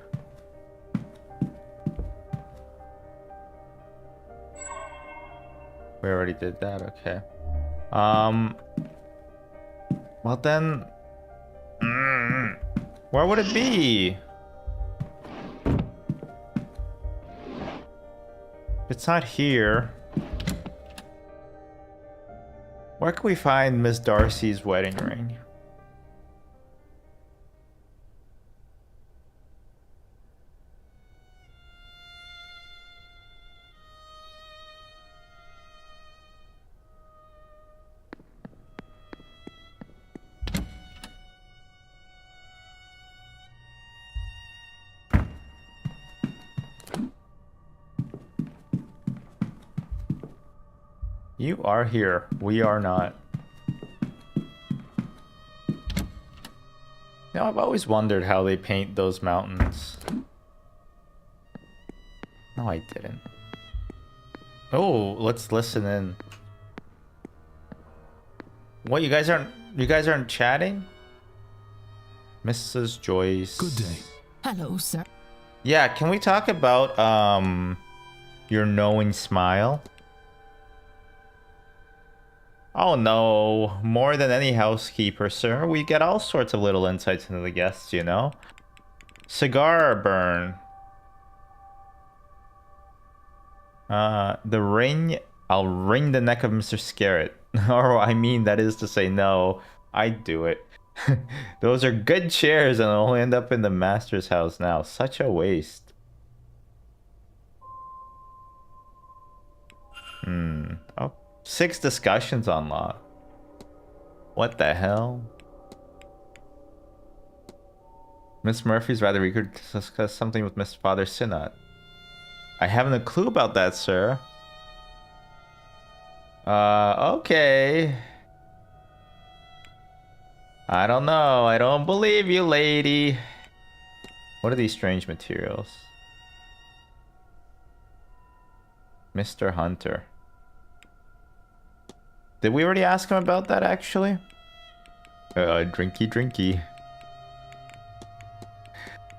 S1: We already did that, okay. Well then... where would it be? It's not here. Where can we find Miss Darcy's wedding ring? You are here. We are not. You know, I've always wondered how they paint those mountains. No, I didn't. Oh, let's listen in. What, you guys aren't chatting? Mrs. Joyce.
S2: Good day.
S17: Hello, sir.
S1: Yeah, can we talk about your knowing smile? Oh no, more than any housekeeper, sir. We get all sorts of little insights into the guests, you know? Cigar burn. The ring. I'll wring the neck of Mr. Scarrett. Or I mean, that is to say, no, I'd do it. Those are good chairs and they'll only end up in the master's house now. Such a waste. Oh. 6 discussions unlocked. What the hell? Miss Murphy's rather eager to discuss something with Miss Father Synod. I haven't a clue about that, sir. Okay. I don't know. I don't believe you, lady. What are these strange materials? Mr. Hunter. Did we already ask him about that, actually? Drinky.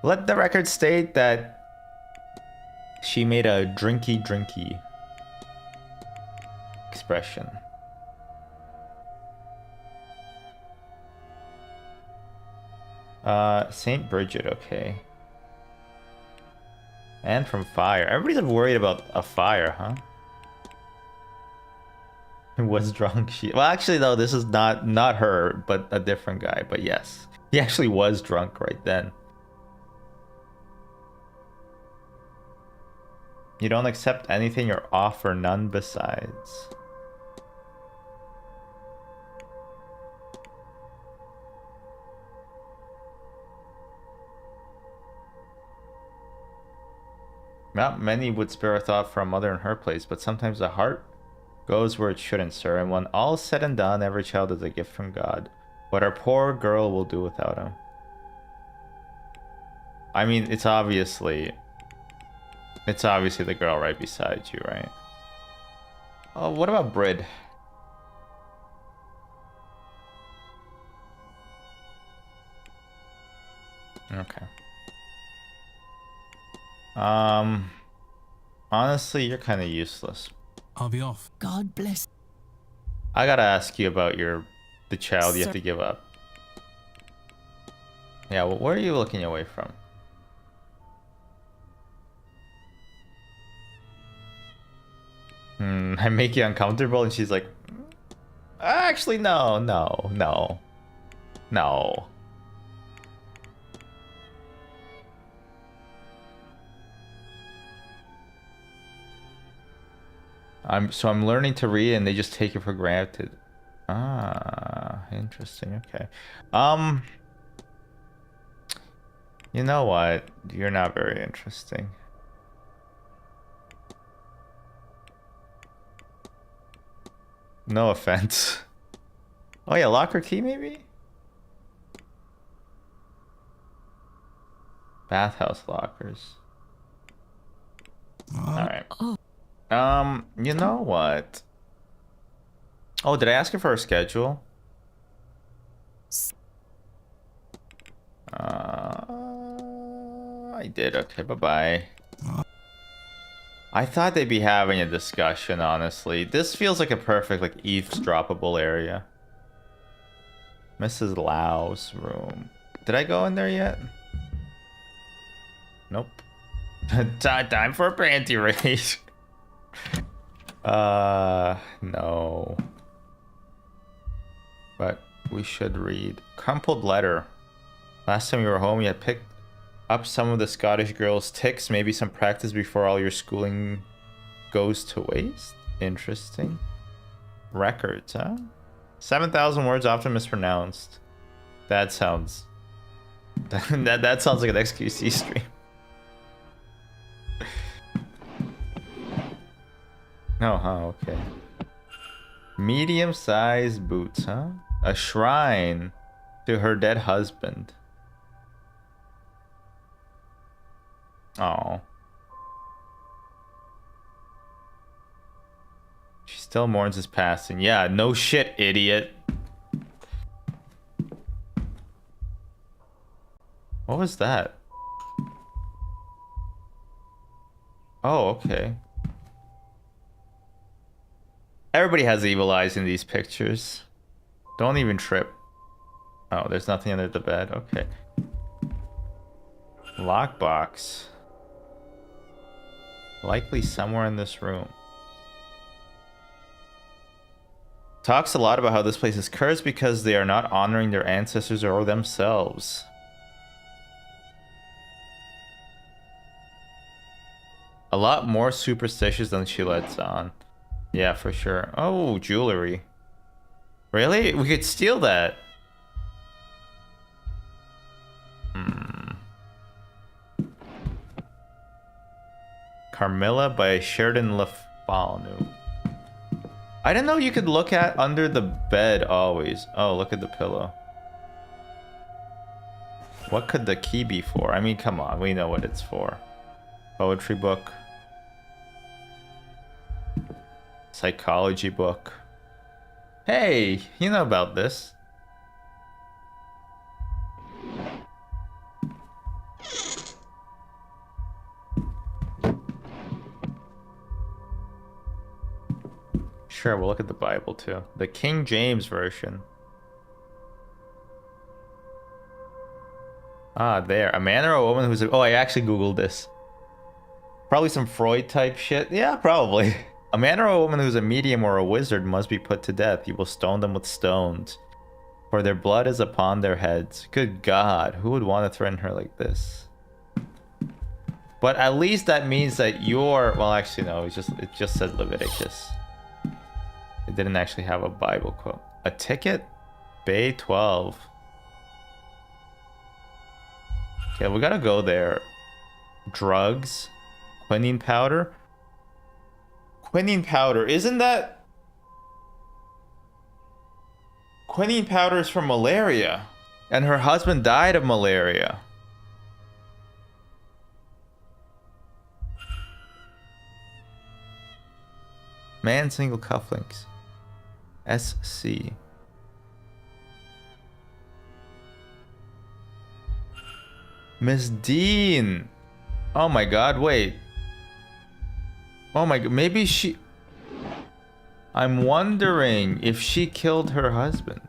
S1: Let the record state that she made a drinky expression. St. Bridget, okay. And from fire. Everybody's worried about a fire, huh? Was drunk. Well, actually, though, this is not her, but a different guy. But yes, He actually was drunk right then. You don't accept anything or offer none besides. Not many would spare a thought for a mother in her place, but sometimes the heart goes where it shouldn't, sir. And when all's said and done, every child is a gift from God. What our poor girl will do without him. I mean, it's obviously the girl right beside you, right? Oh, what about Brid? Okay. Honestly, you're kind of useless.
S3: I'll be off.
S11: God bless.
S1: I gotta ask you about the child you have to give up. Yeah, well, where are you looking away from? I make you uncomfortable, and she's like, actually, no. I'm learning to read, and they just take it for granted. Ah, interesting. Okay. You know what? You're not very interesting. No offense. Oh yeah, locker key maybe? Bathhouse lockers. Alright. You know what? Oh, did I ask her for her schedule? I did. Okay, bye-bye. I thought they'd be having a discussion, honestly. This feels like a perfect, like, eavesdroppable area. Mrs. Lau's room. Did I go in there yet? Nope. Time for a panty raid. No. But we should read. Crumpled letter. Last time you were home, you had picked up some of the Scottish girl's ticks. Maybe some practice before all your schooling goes to waste? Interesting. Records, huh? 7,000 words often mispronounced. That sounds... that sounds like an XQC stream. Oh, huh, okay. Medium-sized boots, huh? A shrine to her dead husband. Oh. She still mourns his passing. Yeah, no shit, idiot. What was that? Oh, okay. Everybody has evil eyes in these pictures. Don't even trip. Oh, there's nothing under the bed. Okay. Lockbox. Likely somewhere in this room. Talks a lot about how this place is cursed because they are not honoring their ancestors or themselves. A lot more superstitious than she lets on. Yeah, for sure. Oh, jewelry. Really? We could steal that. Carmilla by Sheridan LaFalnu. I didn't know you could look at under the bed always. Oh, look at the pillow. What could the key be for? I mean, come on. We know what it's for. Poetry book. Psychology book. Hey, you know about this. Sure, we'll look at the Bible too. The King James Version. Ah, there. A man or a woman who's... Oh, I actually Googled this. Probably some Freud type shit. Yeah, probably. A man or a woman who's a medium or a wizard must be put to death. You will stone them with stones. For their blood is upon their heads. Good God, who would want to threaten her like this? But at least that means that you're... Well, actually, no. It just said Leviticus. It didn't actually have a Bible quote. A ticket? Bay 12. Okay, we gotta go there. Drugs. Quinine powder. Quinine powder. Isn't that... Quinine powder is for malaria. And her husband died of malaria. Man single cufflinks. SC. Miss Dean. Oh my god, wait. Oh my god, maybe she... I'm wondering if she killed her husband.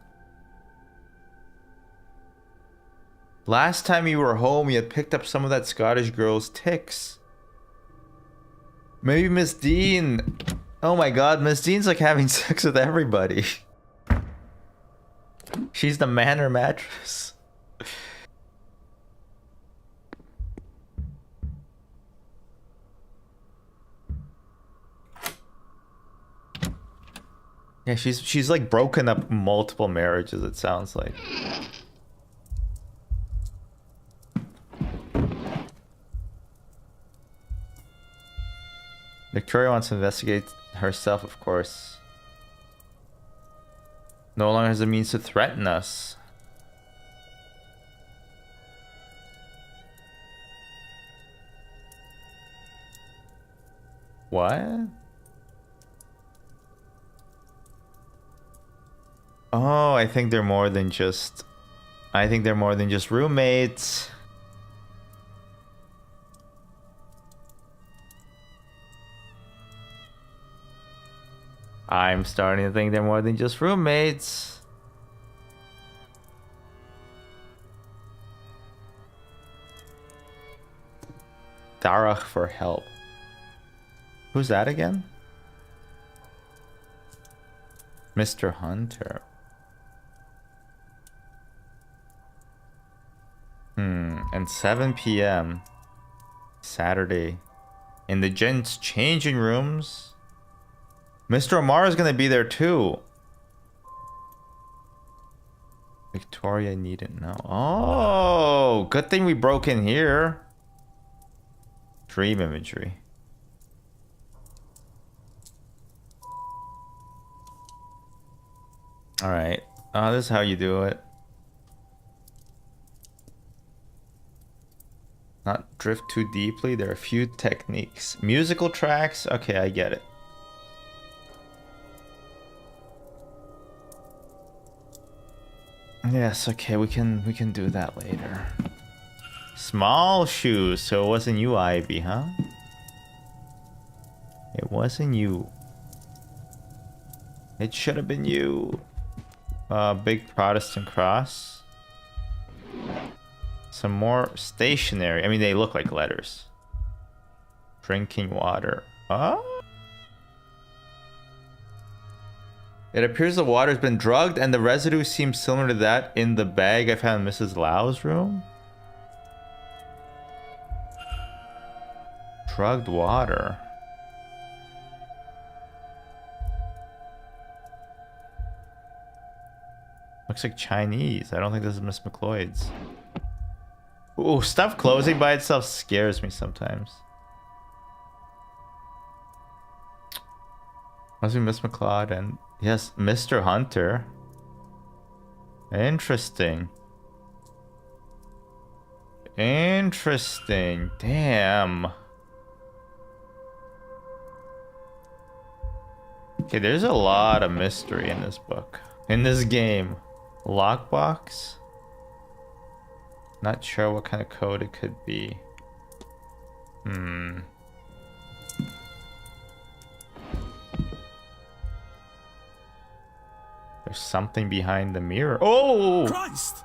S1: Last time you were home, you had picked up some of that Scottish girl's ticks. Maybe Miss Dean... Oh my god, Miss Dean's like having sex with everybody. She's the Manor mattress. Yeah, she's like broken up multiple marriages, it sounds like. Victoria wants to investigate herself, of course. No longer has a means to threaten us. What? Oh, I think they're more than just... I think they're more than just roommates. I'm starting to think they're more than just roommates. Darach for help. Who's that again? Mr. Hunter. And 7 p.m. Saturday. In the gents' changing rooms. Mr. Omar is gonna be there too. Victoria needn't know. Oh, good thing we broke in here. Dream imagery. All right. This is how you do it. Not drift too deeply. There are a few techniques. Musical tracks. Okay, I get it. Yes, okay, we can do that later. Small shoes, so it wasn't you, Ivy, huh? It wasn't you. It should have been you. Big Protestant cross. Some more stationery. I mean, they look like letters. Drinking water. Oh. It appears the water's been drugged and the residue seems similar to that in the bag I found in Mrs. Lau's room. Drugged water. Looks like Chinese. I don't think this is Miss McLeod's. Ooh, stuff closing by itself scares me sometimes. Must be Miss McLeod and... Yes, Mr. Hunter. Interesting. Interesting. Damn. Okay, there's a lot of mystery in this book. In this game. Lockbox? Not sure what kind of code it could be. There's something behind the mirror. Oh!
S6: Christ!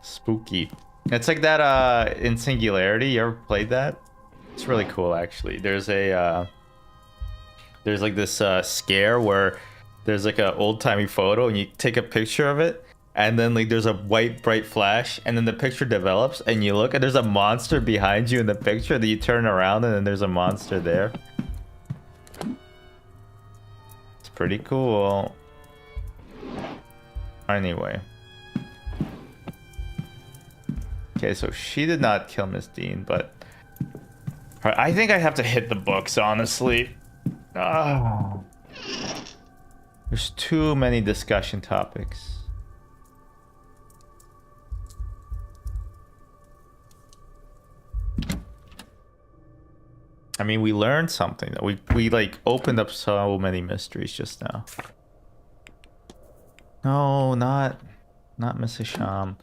S1: Spooky. It's like that in Singularity. You ever played that? It's really cool, actually. There's a there's like this scare where there's like an old-timey photo and you take a picture of it, and then like there's a white bright flash, and then the picture develops and you look and there's a monster behind you in the picture, then you turn around and then there's a monster there. It's pretty cool. Anyway. Okay, so she did not kill Miss Dean, but I think I have to hit the books, honestly. Oh. There's too many discussion topics. I mean, we learned something. We like opened up so many mysteries just now. No, not Mrs. Sham.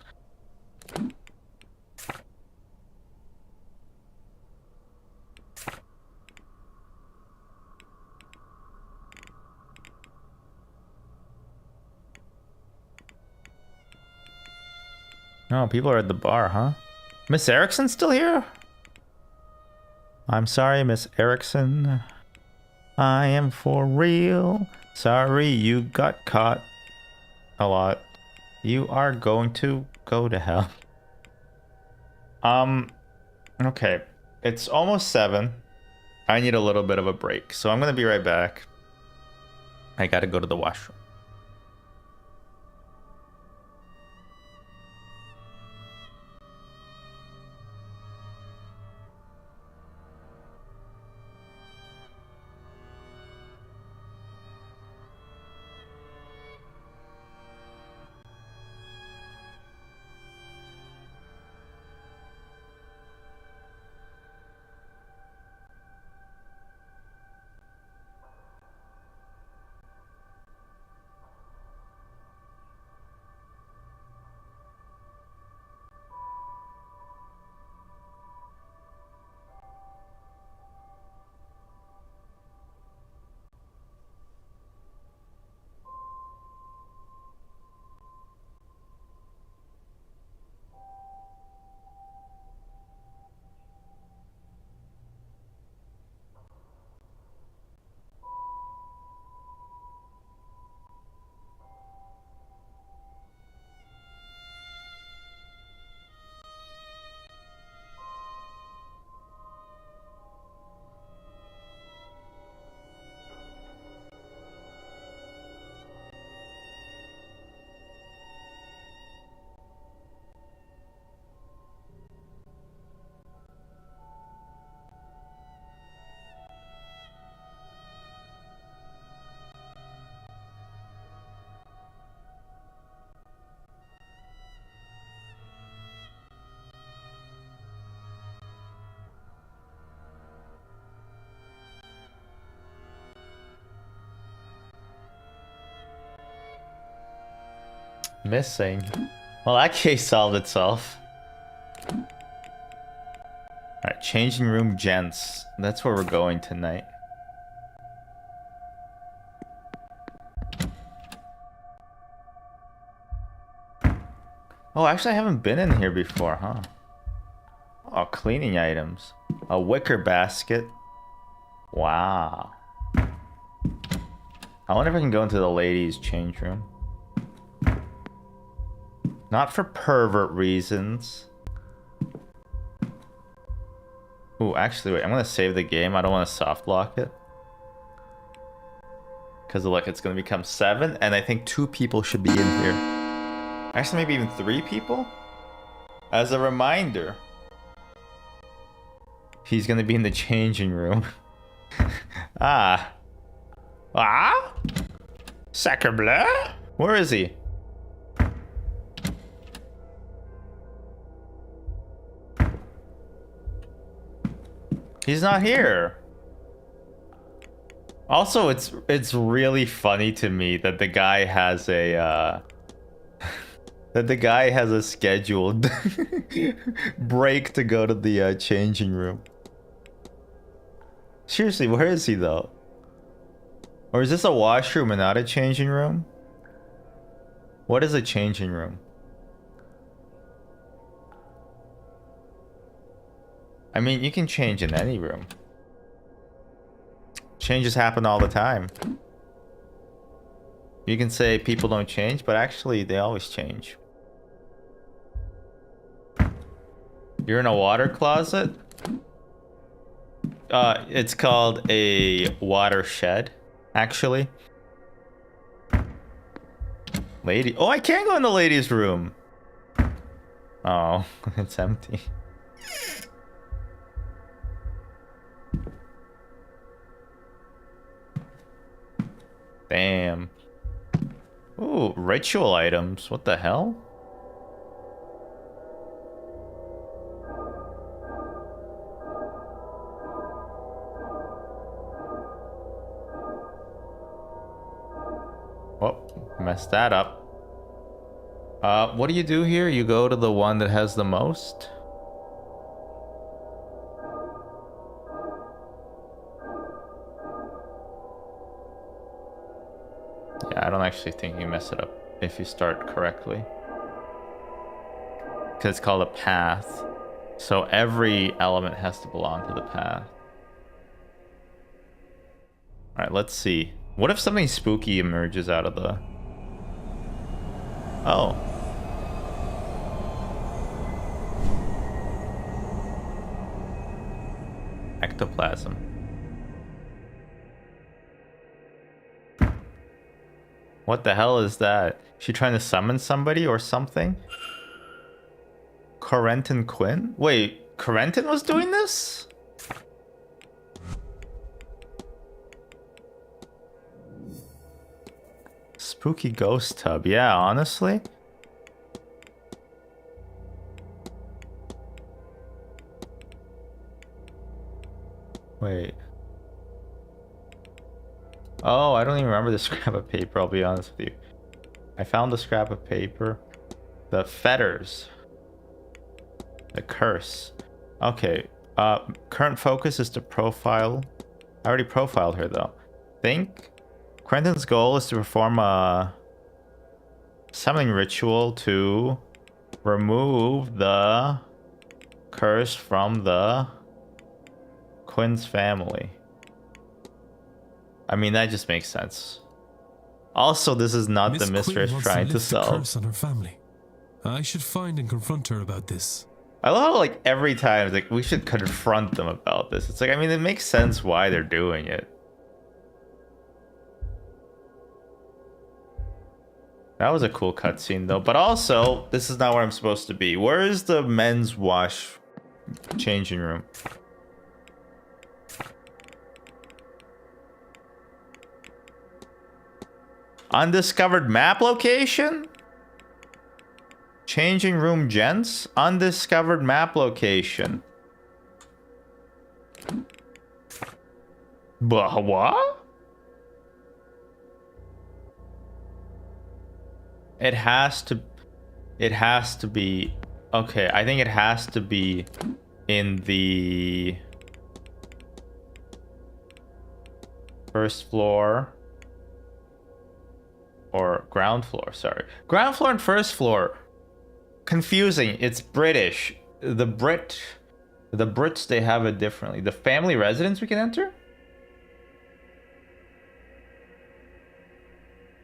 S1: No, people are at the bar, huh? Miss Erickson's still here? I'm sorry, Miss Erickson. I am for real. Sorry you got caught a lot. You are going to go to hell. Okay. It's almost 7. I need a little bit of a break, so I'm gonna be right back. I gotta go to the washroom. Missing. Well, that case solved itself. Alright, changing room gents. That's where we're going tonight. Oh, actually I haven't been in here before, huh? Oh, cleaning items. A wicker basket. Wow. I wonder if I can go into the ladies' change room. Not for pervert reasons. Ooh, actually, wait. I'm gonna save the game. I don't want to soft lock it. Because look, it's gonna become 7, and I think 2 people should be in here. Actually, maybe even 3 people? As a reminder. He's gonna be in the changing room. Ah. Ah? Sacre bleu? Where is he? He's not here. Also, it's really funny to me that the guy has a scheduled break to go to the changing room. Seriously, where is he though? Or is this a washroom and not a changing room? What is a changing room? I mean, you can change in any room. Changes happen all the time. You can say people don't change, but actually they always change. You're in a water closet? It's called a watershed, actually. Lady. Oh, I can't go in the ladies' room. Oh, it's empty. Damn. Ooh, ritual items. What the hell? Whoa, messed that up. What do you do here? You go to the one that has the most? Yeah, I don't actually think you mess it up if you start correctly. Because it's called a path. So every element has to belong to the path. Alright, let's see. What if something spooky emerges out of the... Oh. Ectoplasm. What the hell is that? She trying to summon somebody or something? Corentin Quinn? Wait, Corentin was doing this? Spooky ghost tub. Yeah, honestly. Wait. Oh, I don't even remember the scrap of paper, I'll be honest with you. I found the scrap of paper. The fetters. The curse. Okay. Current focus is to profile. I already profiled her though. Think Quentin's goal is to perform a summoning ritual to remove the curse from the Quinn's family. I mean, that just makes sense. Also, this is not
S3: Miss
S1: the mistress
S3: Quinn wants
S1: trying to
S3: lift the
S1: sell.
S3: curse on her family. I should find and confront her about this.
S1: I love how, like, every time it's like we should confront them about this. It's like, I mean, it makes sense why they're doing it. That was a cool cutscene though, but also this is not where I'm supposed to be. Where is the men's wash changing room? Undiscovered map location? Changing room gents? Undiscovered map location. What? It has to be, okay, I think it has to be in the first floor or ground floor, sorry. Ground floor and first floor. Confusing, it's British. The Brits, they have it differently. The family residence we can enter?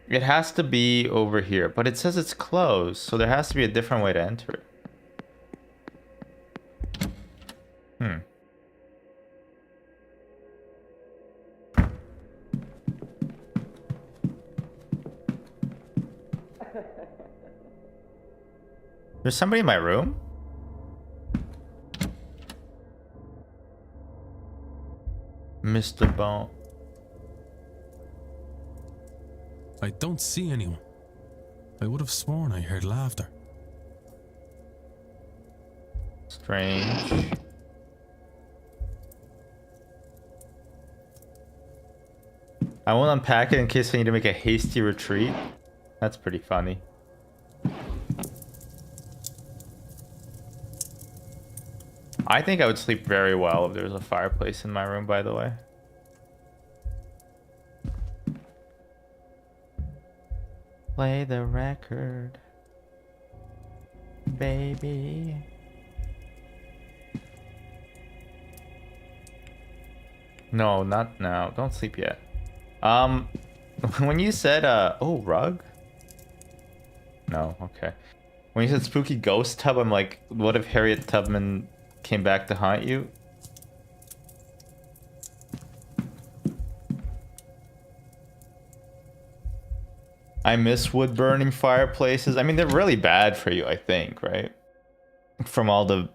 S1: It has to be over here, but it says it's closed, so there has to be a different way to enter it. There's somebody in my room? Mr. Bone.
S3: I don't see anyone. I would have sworn I heard laughter.
S1: Strange. I won't unpack it in case I need to make a hasty retreat. That's pretty funny. I think I would sleep very well if there was a fireplace in my room, by the way. Play the record, baby. No, not now. Don't sleep yet. When you said, oh, rug? No, okay. When you said spooky ghost tub, I'm like, what if Harriet Tubman came back to haunt you? I miss wood burning fireplaces. I mean, they're really bad for you, I think, right? From all the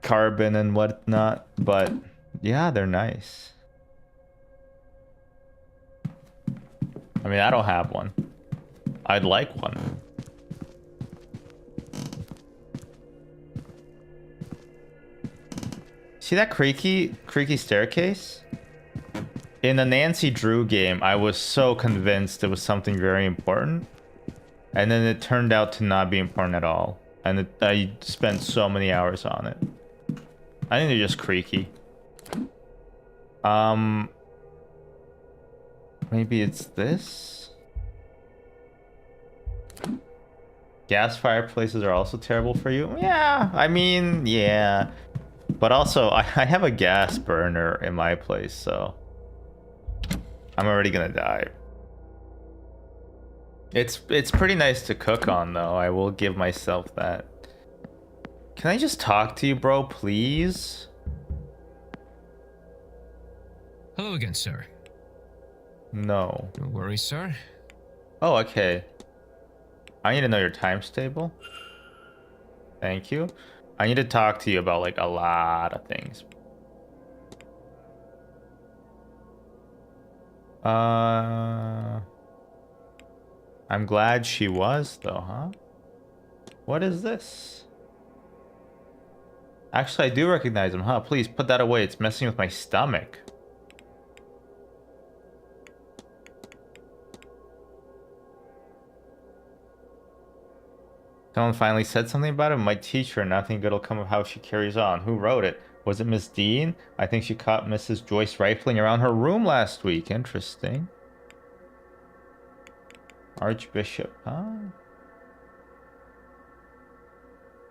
S1: carbon and whatnot, but yeah, they're nice. I mean, I don't have one. I'd like one. See that creaky staircase? In the Nancy Drew game, I was so convinced it was something very important. And then it turned out to not be important at all. And I spent so many hours on it. I think they're just creaky. Maybe it's this? Gas fireplaces are also terrible for you? Yeah, I mean, yeah. But also, I have a gas burner in my place, so... I'm already gonna die. It's pretty nice to cook on, though. I will give myself that. Can I just talk to you, bro, please?
S5: Hello again, sir.
S1: No.
S5: No worries, sir.
S1: Oh, okay. I need to know your times table. Thank you. I need to talk to you about, like, a lot of things. I'm glad she was, though, huh? What is this? Actually, I do recognize him, huh? Please put that away. It's messing with my stomach. Someone finally said something about it. My teacher. Nothing good will come of how she carries on. Who wrote it? Was it Miss Dean? I think she caught Mrs. Joyce rifling around her room last week. Interesting. Archbishop, huh?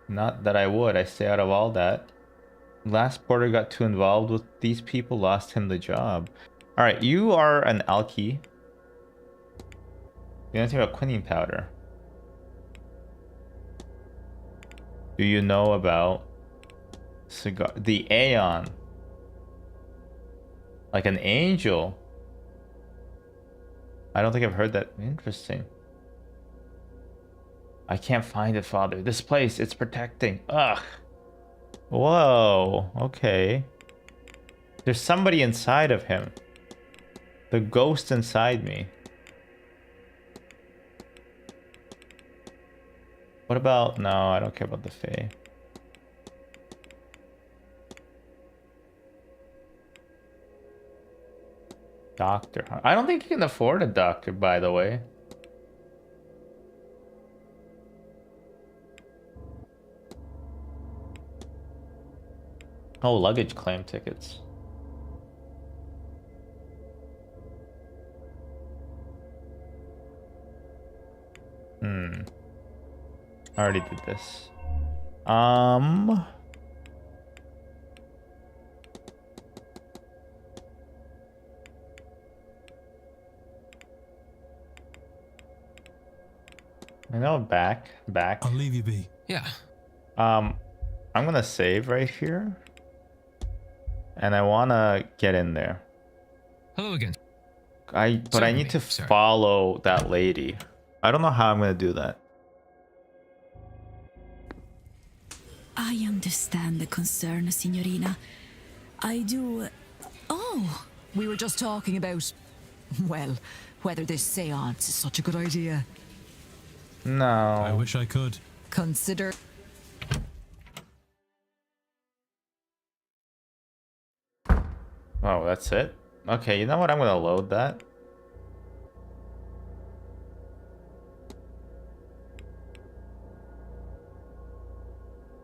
S1: Not that I would. I stay out of all that. Last porter got too involved with these people, lost him the job. Alright, you are an alky. You know anything about quinine powder? Do you know about cigar? The Aeon. Like an angel. I don't think I've heard that. Interesting. I can't find it, Father. This place, it's protecting. Ugh. Whoa. Okay. There's somebody inside of him. The ghost inside me. What about... No, I don't care about the Fae. Doctor. I don't think you can afford a doctor, by the way. Oh, luggage claim tickets. I already did this. I know back.
S3: I'll leave you be.
S5: Yeah.
S1: I'm gonna save right here. And I wanna get in there.
S5: Hello again.
S1: But I need to follow that lady. I don't know how I'm gonna do that.
S8: I understand the concern, Signorina. I do... Oh!
S11: We were just talking about, well, whether this seance is such a good idea.
S1: No.
S3: I wish I could.
S11: Consider...
S1: Oh, that's it? Okay, you know what? I'm gonna load that.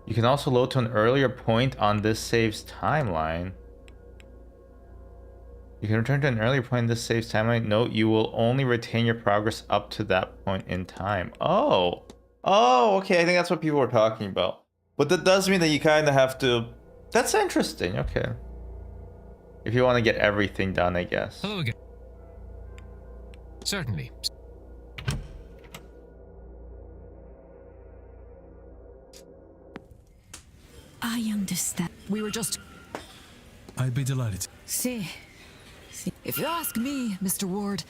S1: You can also load to an earlier point on this save's timeline. You can return to an earlier point in this save's timeline. Note, you will only retain your progress up to that point in time. Oh! Oh, okay, I think that's what people were talking about. But that does mean that you kind of have to... That's interesting, okay. If you want to get everything done, I guess.
S5: Hello again. Certainly.
S8: I understand.
S13: We were just...
S3: I'd be delighted.
S13: See, if you ask me, Mr. Ward,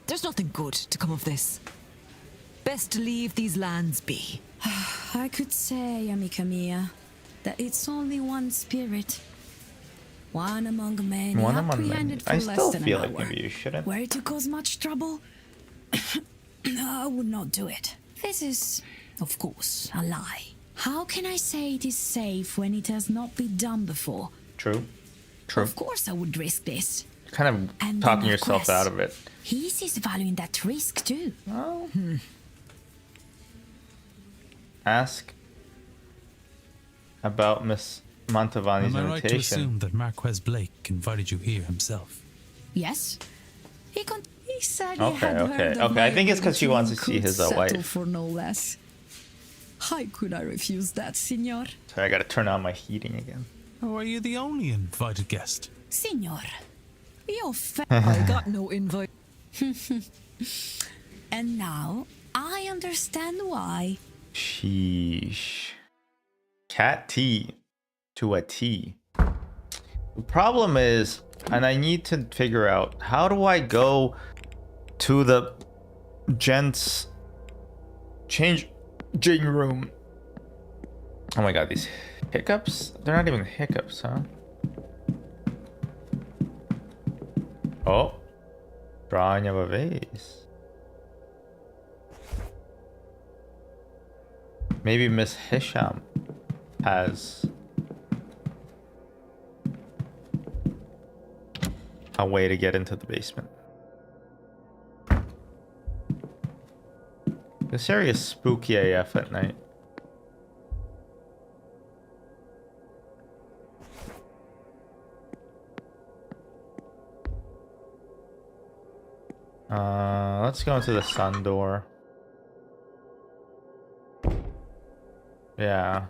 S13: there's nothing good to come of this. Best to leave these lands be.
S8: I could say, amica mia, that it's only one spirit. One among many,
S1: One among
S8: apprehended
S1: many.
S8: for
S1: I
S8: less
S1: still
S8: than
S1: feel
S8: an
S1: like
S8: hour.
S1: maybe you shouldn't.
S8: Were it to cause much trouble, I would not do it. This is, of course, a lie. How can I say it is safe when it has not been done before?
S1: True. True.
S8: Of course I would risk this.
S1: Kind of
S8: And
S1: talking
S8: then, of
S1: yourself
S8: course,
S1: out of it.
S8: He sees value in that risk too.
S1: Oh. Ask about Miss Montavani's
S3: Am I right to
S1: invitation.
S3: assume that Marquez Blake invited you here himself?
S8: Yes. He said he
S1: Okay,
S8: had
S1: okay,
S8: heard of
S1: okay. I
S8: my
S1: think it's 'cause she
S8: ability
S1: wants to see
S8: could
S1: his
S8: settle
S1: wife.
S8: for no less. How could I refuse that, Signor?
S1: Sorry, I gotta turn on my heating again.
S3: Or are you the only invited guest?
S8: Signor, you're
S13: I got no invite.
S8: And now I understand why.
S1: Sheesh. Cat T to a T. The problem is, and I need to figure out, how do I go to the gents changing room? Oh my god, these hiccups? They're not even hiccups, huh? Oh. Drawing of a vase. Maybe Miss Hisham has a way to get into the basement. This area is spooky AF at night. Let's go into the sun door. Yeah.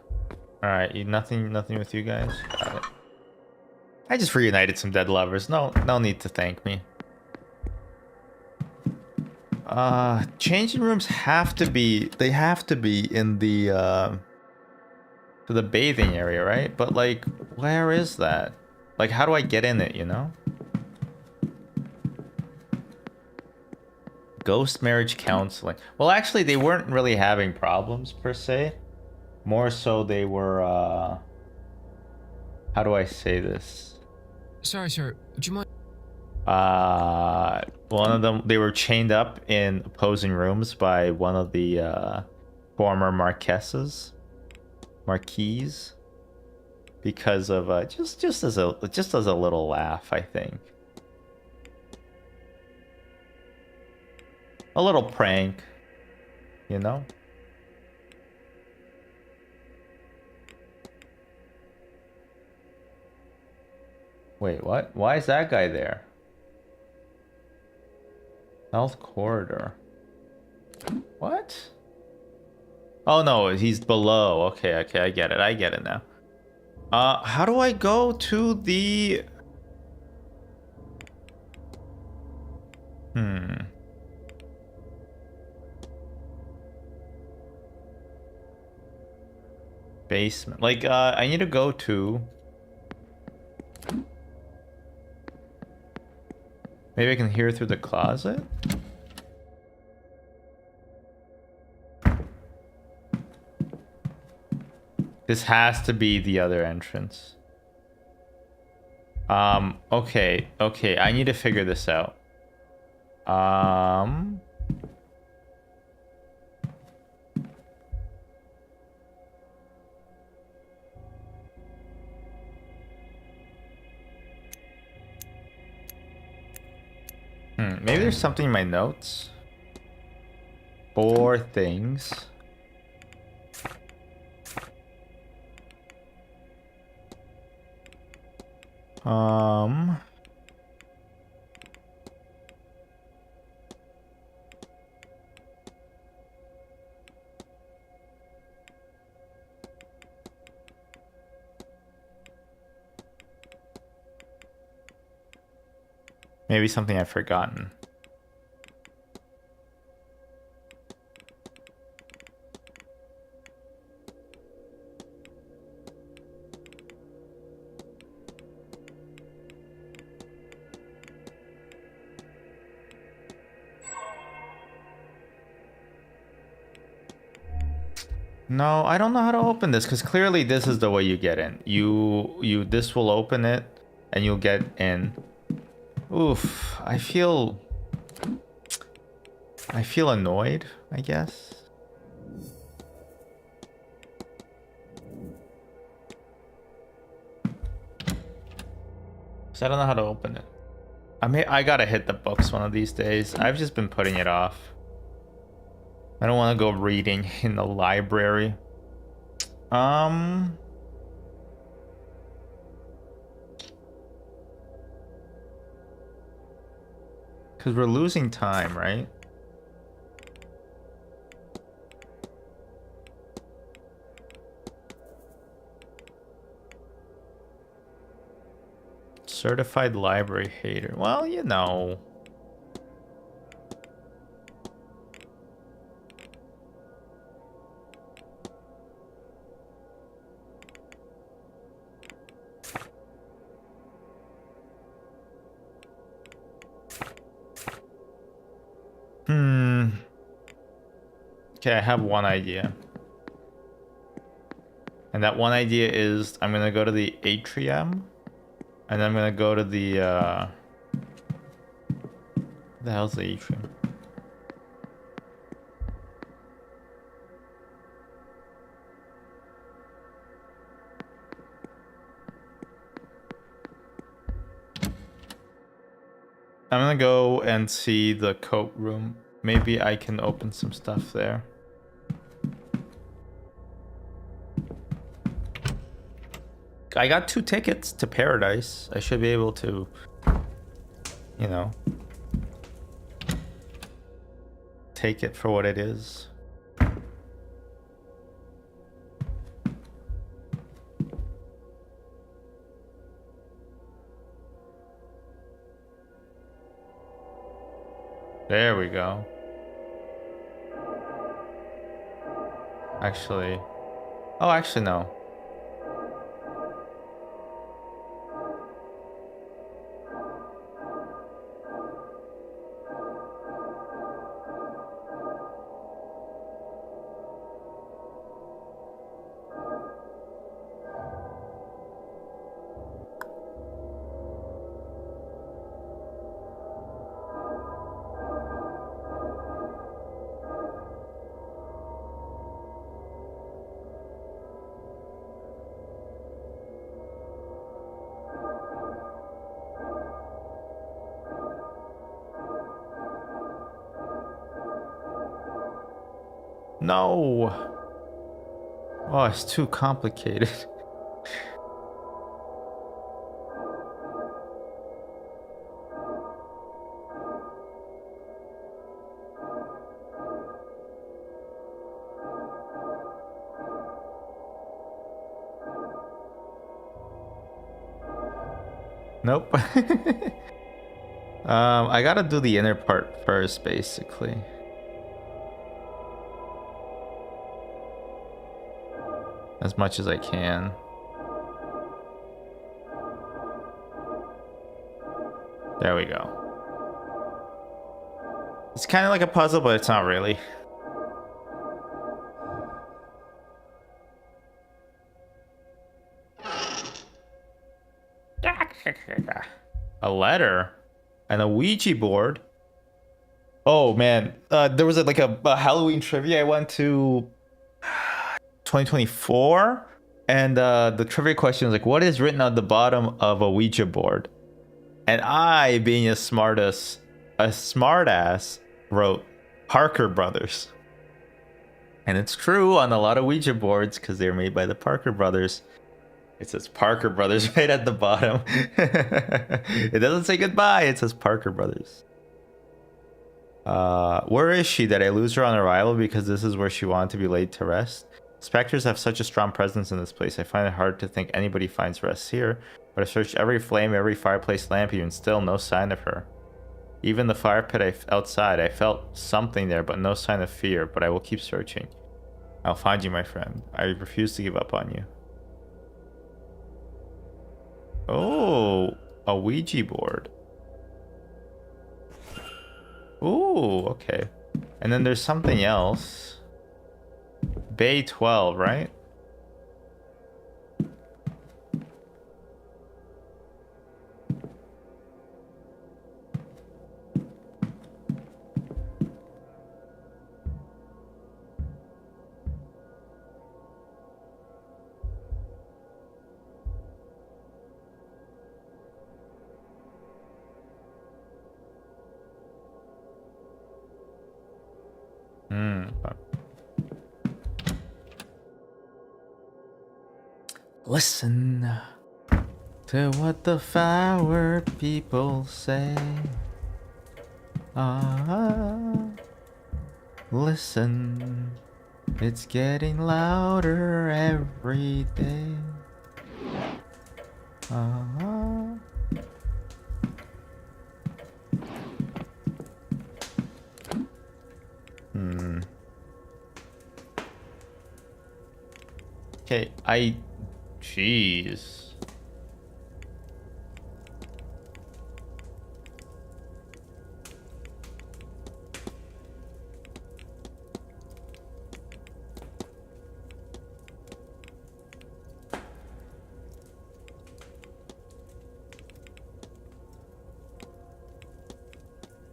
S1: Alright, nothing with you guys? Got it. I just reunited some dead lovers. No need to thank me. Changing rooms have to be in the to the bathing area, right? But like, where is that? Like, how do I get in it, you know? Ghost marriage counseling. Well, actually, they weren't really having problems per se. More so they were, how do I say this?
S5: Sorry, sir. Would you mind?
S1: One of them, they were chained up in opposing rooms by one of the former marquises, because of just as a little laugh, I think. A little prank, you know? Wait, what? Why is that guy there? South corridor. What? Oh no, he's below. Okay, I get it now. How do I go to the... Basement. Like, I need to go to... Maybe I can hear through the closet? This has to be the other entrance. Okay, I need to figure this out. Maybe there's something in my notes. 4 things. Maybe something I've forgotten. No, I don't know how to open this because clearly this is the way you get in. This will open it and you'll get in. Oof, I feel annoyed, I guess. So I don't know how to open it. I gotta hit the books one of these days. I've just been putting it off. I don't want to go reading in the library. Because we're losing time, right? Certified library hater. Well, you know. Okay, I have one idea. And that one idea is I'm gonna go to the atrium. And I'm gonna go to the hell's the atrium? I'm gonna go and see the coat room. Maybe I can open some stuff there. I got 2 tickets to Paradise. I should be able to, you know, take it for what it is. There we go. Actually, oh, actually no. No. Oh, it's too complicated. Nope. I gotta do the inner part first, basically. As much as I can. There we go. It's kind of like a puzzle, but it's not really. A letter and a Ouija board. Oh man, there was like a Halloween trivia I went to 2024, and the trivia question was like, what is written on the bottom of a Ouija board? And I, being a smartass, wrote Parker Brothers. And it's true on a lot of Ouija boards because they're made by the Parker Brothers. It says Parker Brothers right at the bottom. It doesn't say goodbye, it says Parker Brothers. Where is she? Did I lose her on arrival because this is where she wanted to be laid to rest? Spectres have such a strong presence in this place. I find it hard to think anybody finds rest here. But I searched every flame, every fireplace lamp, even still, no sign of her. Even the fire pit outside, I felt something there, but no sign of fear. But I will keep searching. I'll find you, my friend. I refuse to give up on you. Oh, a Ouija board. Ooh, okay. And then there's something else. Bay 12, right? Listen to what the flower people say. Listen, it's getting louder every day. Okay, jeez.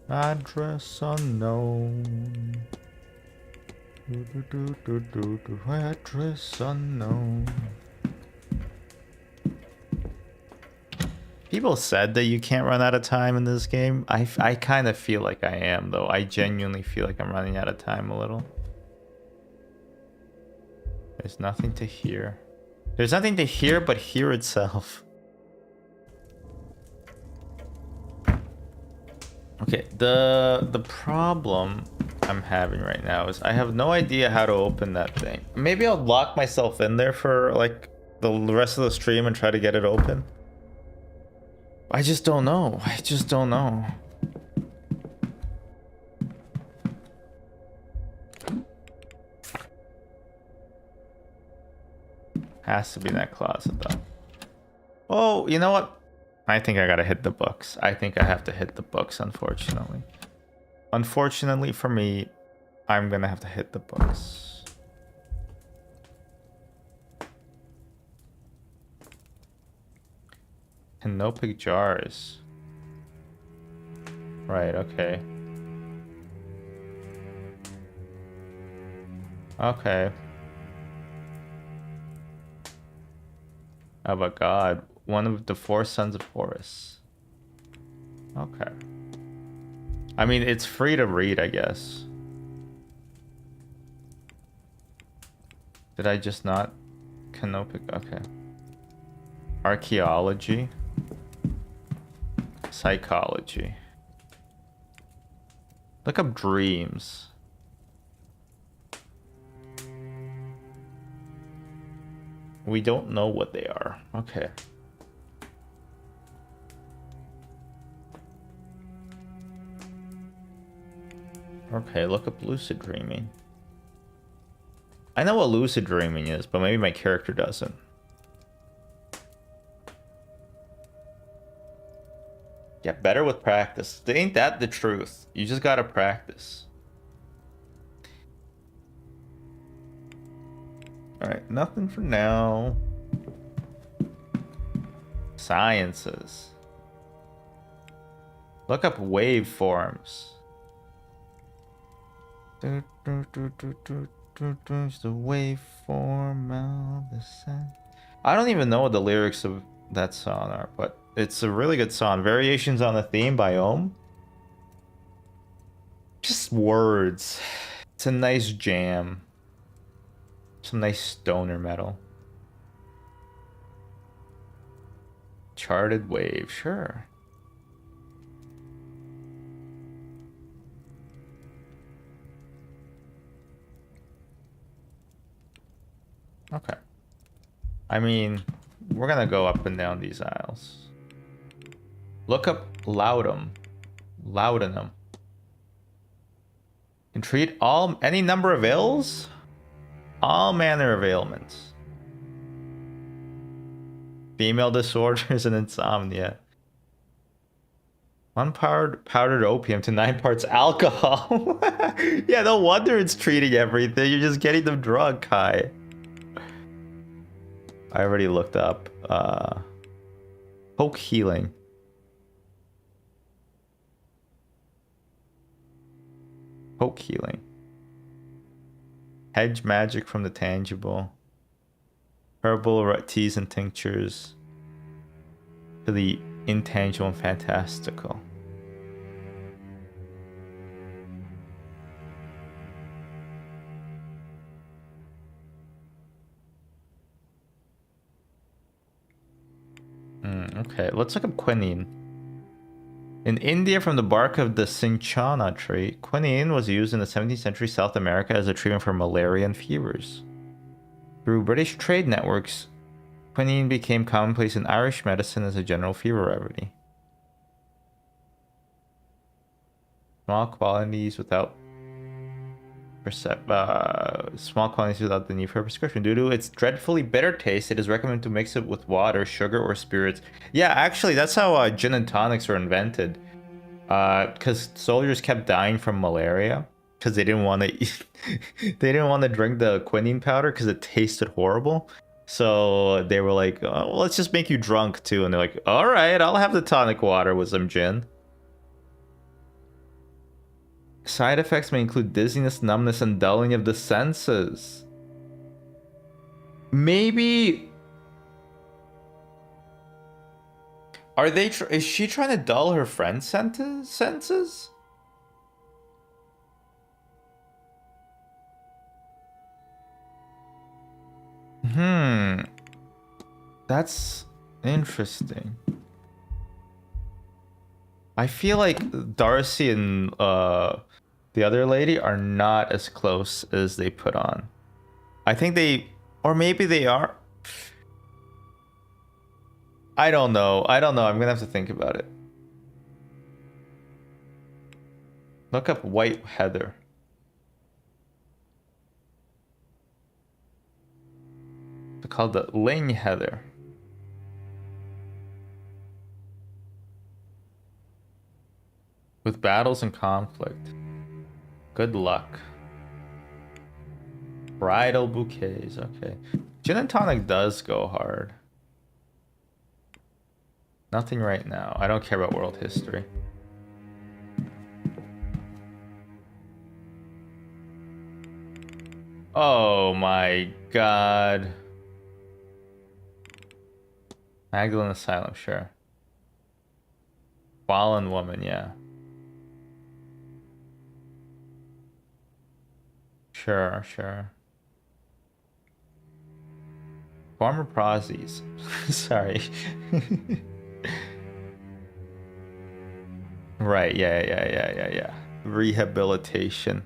S1: Address unknown. Address unknown. People said that you can't run out of time in this game. I kind of feel like I am, though. I genuinely feel like I'm running out of time a little. There's nothing to hear. There's nothing to hear but hear itself. Okay, the problem I'm having right now is I have no idea how to open that thing. Maybe I'll lock myself in there for like the rest of the stream and try to get it open. I just don't know. I just don't know. Has to be in that closet though. Oh, you know what? I think I gotta hit the books. I think I have to hit the books, unfortunately. Unfortunately for me, I'm gonna have to hit the books. Canopic jars. Right, okay. Okay. Oh my god. One of the 4 sons of Horus. Okay. I mean, it's free to read, I guess. Did I just not? Canopic, okay. Archaeology. Psychology. Look up dreams. We don't know what they are. Okay. Okay, look up lucid dreaming. I know what lucid dreaming is, but maybe my character doesn't. Get better with practice. Ain't that the truth? You just gotta practice. Alright, nothing for now. Sciences. Look up waveforms. The waveform of the sun. I don't even know what the lyrics of that song are, but it's a really good song. Variations on the Theme by Ohm. Just words. It's a nice jam. Some nice stoner metal. Charted Wave, sure. Okay. I mean, we're gonna go up and down these aisles. Look up Laudum. Laudanum. Can treat any number of ills? All manner of ailments. Female disorders and insomnia. 1 powdered opium to 9 parts alcohol. Yeah, no wonder it's treating everything. You're just getting them drunk, Kai. I already looked up. Poke healing. Poke healing. Hedge magic from the tangible. Herbal teas and tinctures. To the intangible and fantastical. Okay, let's look up quinine. In India, from the bark of the cinchona tree, quinine was used in the 17th century South America as a treatment for malaria and fevers. Through British trade networks, quinine became commonplace in Irish medicine as a general fever remedy. Small quantities without the need for a prescription. Due to its dreadfully bitter taste, it is recommended to mix it with water, sugar, or spirits. Yeah, actually, that's how gin and tonics were invented. Because soldiers kept dying from malaria because they didn't want to they didn't want to drink the quinine powder because it tasted horrible. So they were like, oh, well, let's just make you drunk too. And they're like, all right, I'll have the tonic water with some gin. Side effects may include dizziness, numbness, and dulling of the senses. Maybe... Is she trying to dull her friend's senses? That's interesting. I feel like Darcy and the other lady are not as close as they put on. I think they, or maybe they are. I don't know. I'm gonna have to think about it. Look up white heather. It's called the ling heather. With battles and conflict. Good luck. Bridal bouquets. Okay. Gin and tonic does go hard. Nothing right now. I don't care about world history. Oh my god. Magdalene Asylum, sure. Fallen woman, yeah. Sure. Farmer Prozzies. Sorry. Right, yeah. Rehabilitation.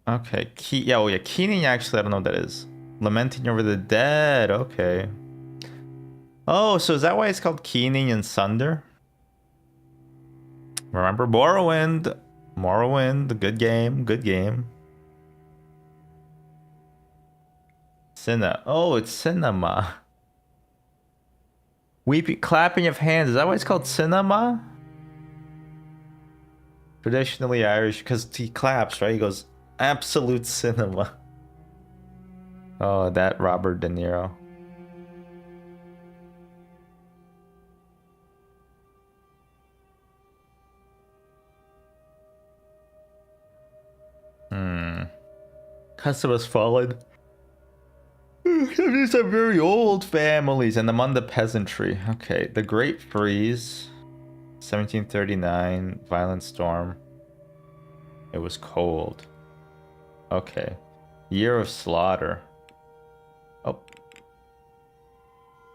S1: Okay, Keening, actually, I don't know what that is. Lamenting over the dead, okay. Oh, so is that why it's called Keening and Sunder? Remember Morrowind? Morrowind, good game. Oh, it's cinema. Weeping, clapping of hands. Is that why it's called cinema? Traditionally Irish, because he claps, right? He goes, absolute cinema. Oh, that Robert De Niro. Customers fallen. These are very old families and among the peasantry. Okay, the Great Freeze, 1739, violent storm. It was cold. Okay, year of slaughter. Oh.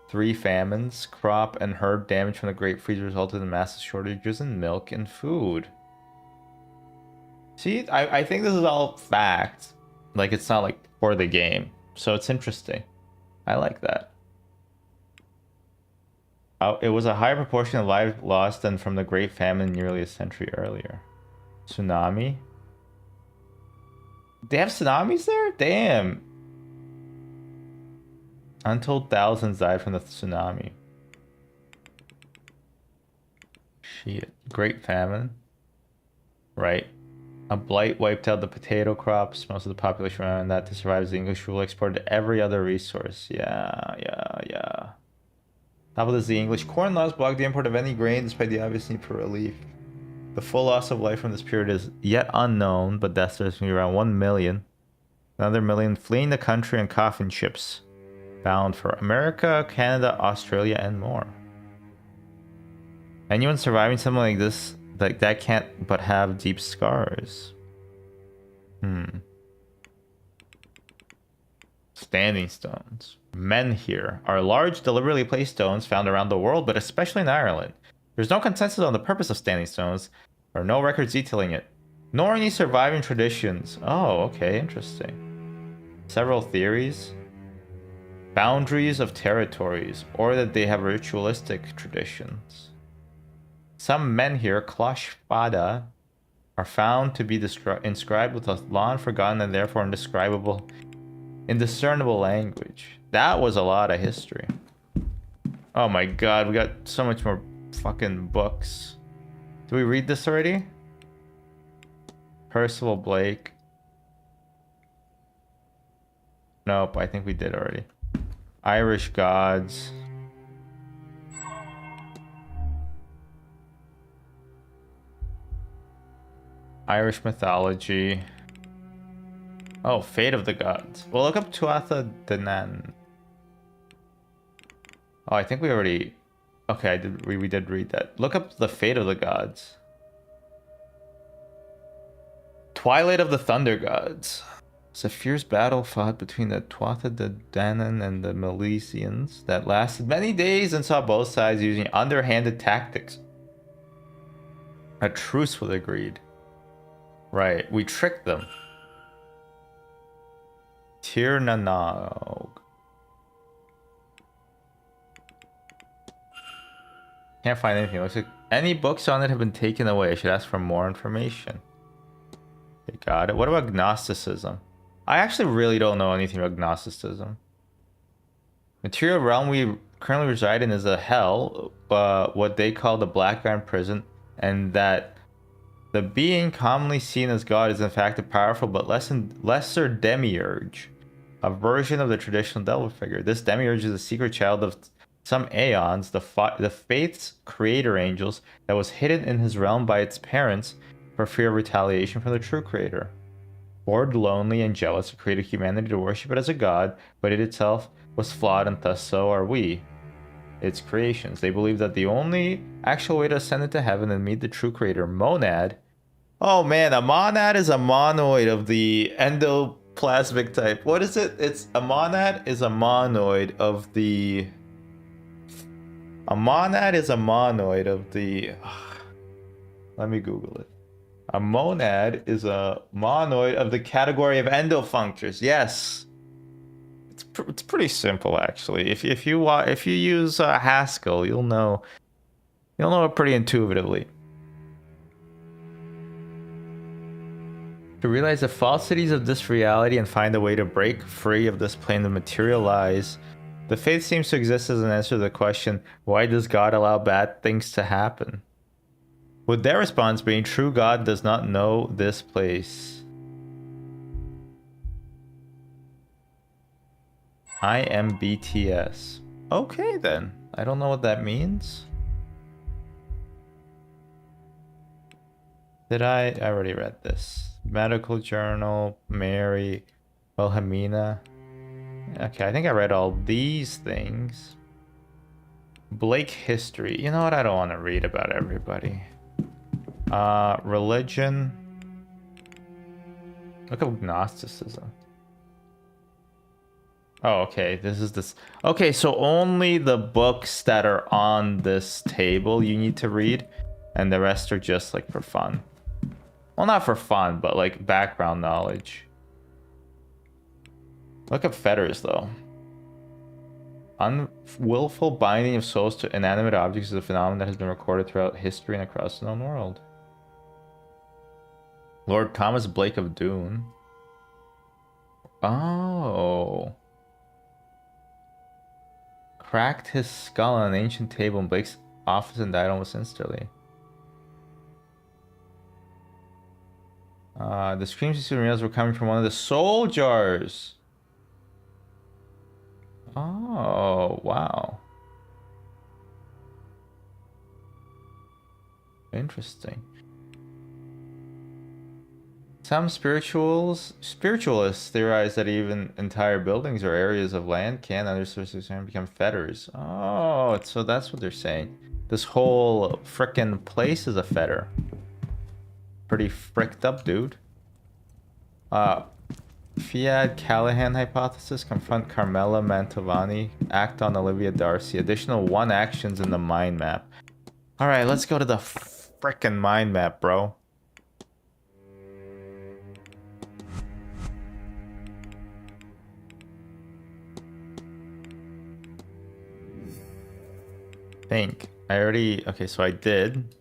S1: 3 famines, crop and herd damage from the Great Freeze resulted in massive shortages in milk and food. See, I think this is all fact. Like, it's not like for the game. So it's interesting. I like that. It was a higher proportion of lives lost than from the Great Famine nearly a century earlier. Tsunami? They have tsunamis there? Damn. Untold thousands died from the tsunami. Shit. Great Famine. Right. A blight wiped out the potato crops. Most of the population around that to survive as the English rule exported every other resource. Yeah. Top of this, the English corn laws blocked the import of any grain despite the obvious need for relief. The full loss of life from this period is yet unknown, but deaths are estimated around 1 million. Another million fleeing the country on coffin ships, bound for America, Canada, Australia, and more. Anyone surviving something like this, like that, can't but have deep scars. Standing stones. Menhir are large, deliberately placed stones found around the world, but especially in Ireland. There's no consensus on the purpose of standing stones, or no records detailing it, nor any surviving traditions. Oh, okay, interesting. Several theories. Boundaries of territories, or that they have ritualistic traditions. Some menhir, Kloshfada, are found to be inscribed with a long forgotten and therefore indiscernible language. That was a lot of history. Oh my god, we got so much more fucking books. Did we read this already? Percival Blake. Nope, I think we did already. Irish gods. Irish mythology. Oh, Fate of the Gods. Well, look up Tuatha De Nan. Oh, I think we already... Okay, we did read that. Look up the Fate of the Gods. Twilight of the Thunder Gods. It's a fierce battle fought between the Tuatha De Danann and the Milesians that lasted many days and saw both sides using underhanded tactics. A truce was agreed. Right, we tricked them. Tir na Nog. Can't find anything. Looks like any books on it have been taken away. I should ask for more information. They got it. What about Gnosticism? I actually really don't know anything about Gnosticism. Material realm we currently reside in is a hell, what they call the Black Iron Prison, and that the being commonly seen as God is in fact a powerful but lesser demiurge, a version of the traditional devil figure. This demiurge is a secret child of some aeons, the faith's creator angels, that was hidden in his realm by its parents for fear of retaliation from the true creator. Bored, lonely, and jealous, it created humanity to worship it as a god, but it itself was flawed, and thus so are we, its creations. They believe that the only actual way to ascend into heaven and meet the true creator, Monad. Oh man, a monad is a monoid of the endoplasmic type. What is it? It's a monad is a monoid of the... A monad is a monoid of the... Let me Google it. A monad is a monoid of the category of endofunctors. Yes. It's pretty simple actually. If you use Haskell, you'll know it pretty intuitively. To realize the falsities of this reality and find a way to break free of this plane of material lies, the faith seems to exist as an answer to the question, why does God allow bad things to happen? With their response being, true God does not know this place. I am BTS. Okay then. I don't know what that means. I already read this. Medical Journal, Mary, Wilhelmina. Okay, I think I read all these things. Blake history. You know what? I don't want to read about everybody. Religion. Look up Gnosticism. Oh, okay. Okay, so only the books that are on this table you need to read, and the rest are just like for fun. Well, not for fun, but like background knowledge. Look up fetters though. Unwillful binding of souls to inanimate objects is a phenomenon that has been recorded throughout history and across the known world. Lord Thomas Blake of Doon. Oh. Cracked his skull on an ancient table in Blake's office and died almost instantly. The screams he soon realized were coming from one of the soul jars. Oh, wow. Interesting. Some spiritualists theorize that even entire buildings or areas of land can, under certain circumstances, become fetters. Oh, so that's what they're saying. This whole frickin' place is a fetter. Pretty fricked up, dude. Fiat Callahan hypothesis. Confront Carmela Mantovani. Act on Olivia Darcy. Additional 1 actions in the mind map. Alright, let's go to the frickin' mind map, bro. Think. I already... Okay, so I did.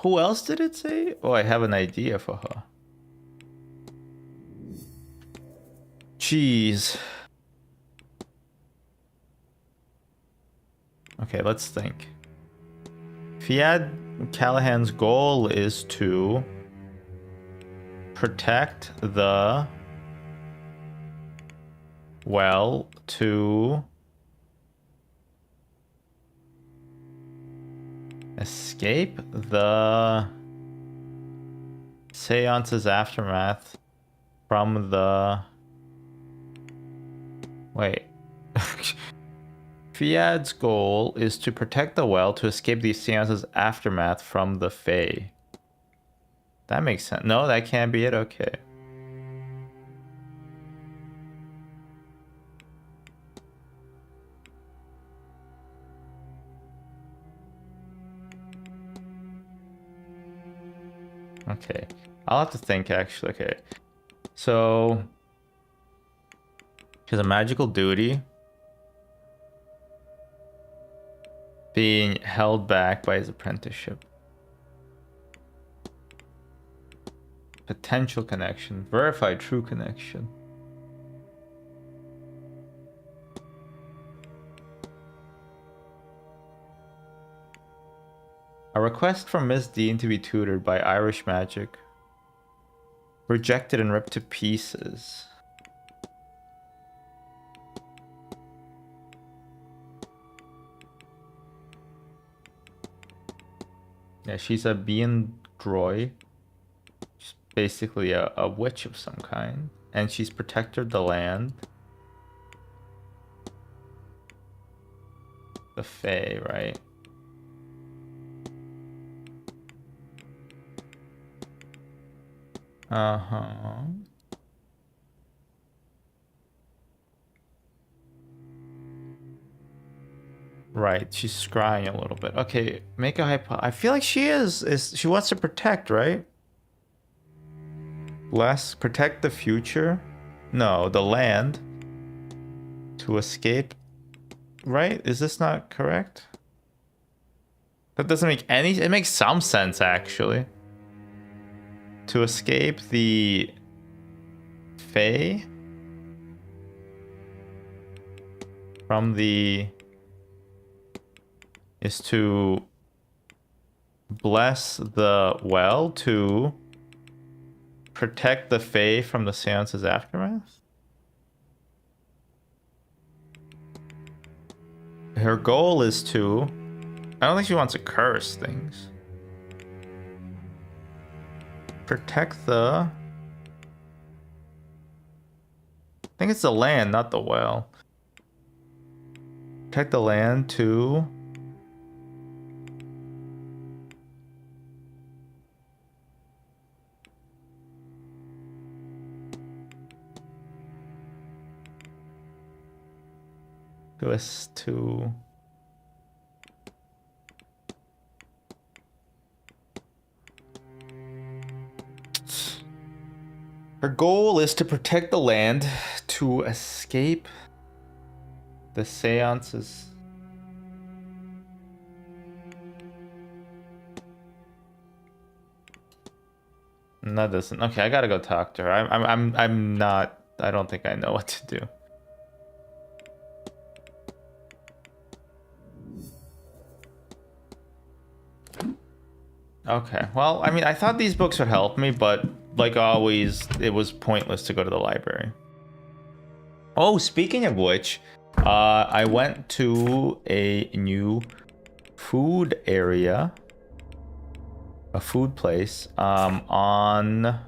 S1: Who else did it say? Oh, I have an idea for her. Jeez. Okay, let's think. Fiat Callahan's goal is to protect the well, to escape the Seance's aftermath from the... Wait. Fiat's goal is to protect the well to escape the Seance's aftermath from the Fae. That makes sense. No, that can't be it? Okay. Okay. I'll have to think, actually. Okay. So... She has a magical duty. Being held back by his apprenticeship. Potential connection. Verified true connection. A request from Miss Dean to be tutored by Irish magic. Rejected and ripped to pieces. Yeah, she's a Bean Droy. She's basically a witch of some kind. And she's protected the land. The Fae, right? Uh-huh. Right, she's scrying a little bit. Okay, make a hypo. I feel like she is she wants to protect, right? Protect the future? No, the land. To escape. Right? Is this not correct? That doesn't make any... It makes some sense, actually. To escape the Fae from the... is to bless the well to protect the Fae from the Seance's aftermath? Her goal is to... I don't think she wants to curse things. Protect the... I think it's the land, not the well. Protect the land to... to her goal is to protect the land to escape The seances. No, that doesn't. Okay, I gotta go talk to her. I'm not. I don't think I know what to do. Okay, well, I mean, I thought these books would help me, but like always, it was pointless to go to the library. Oh, speaking of which, I went to a new food area, a food place, on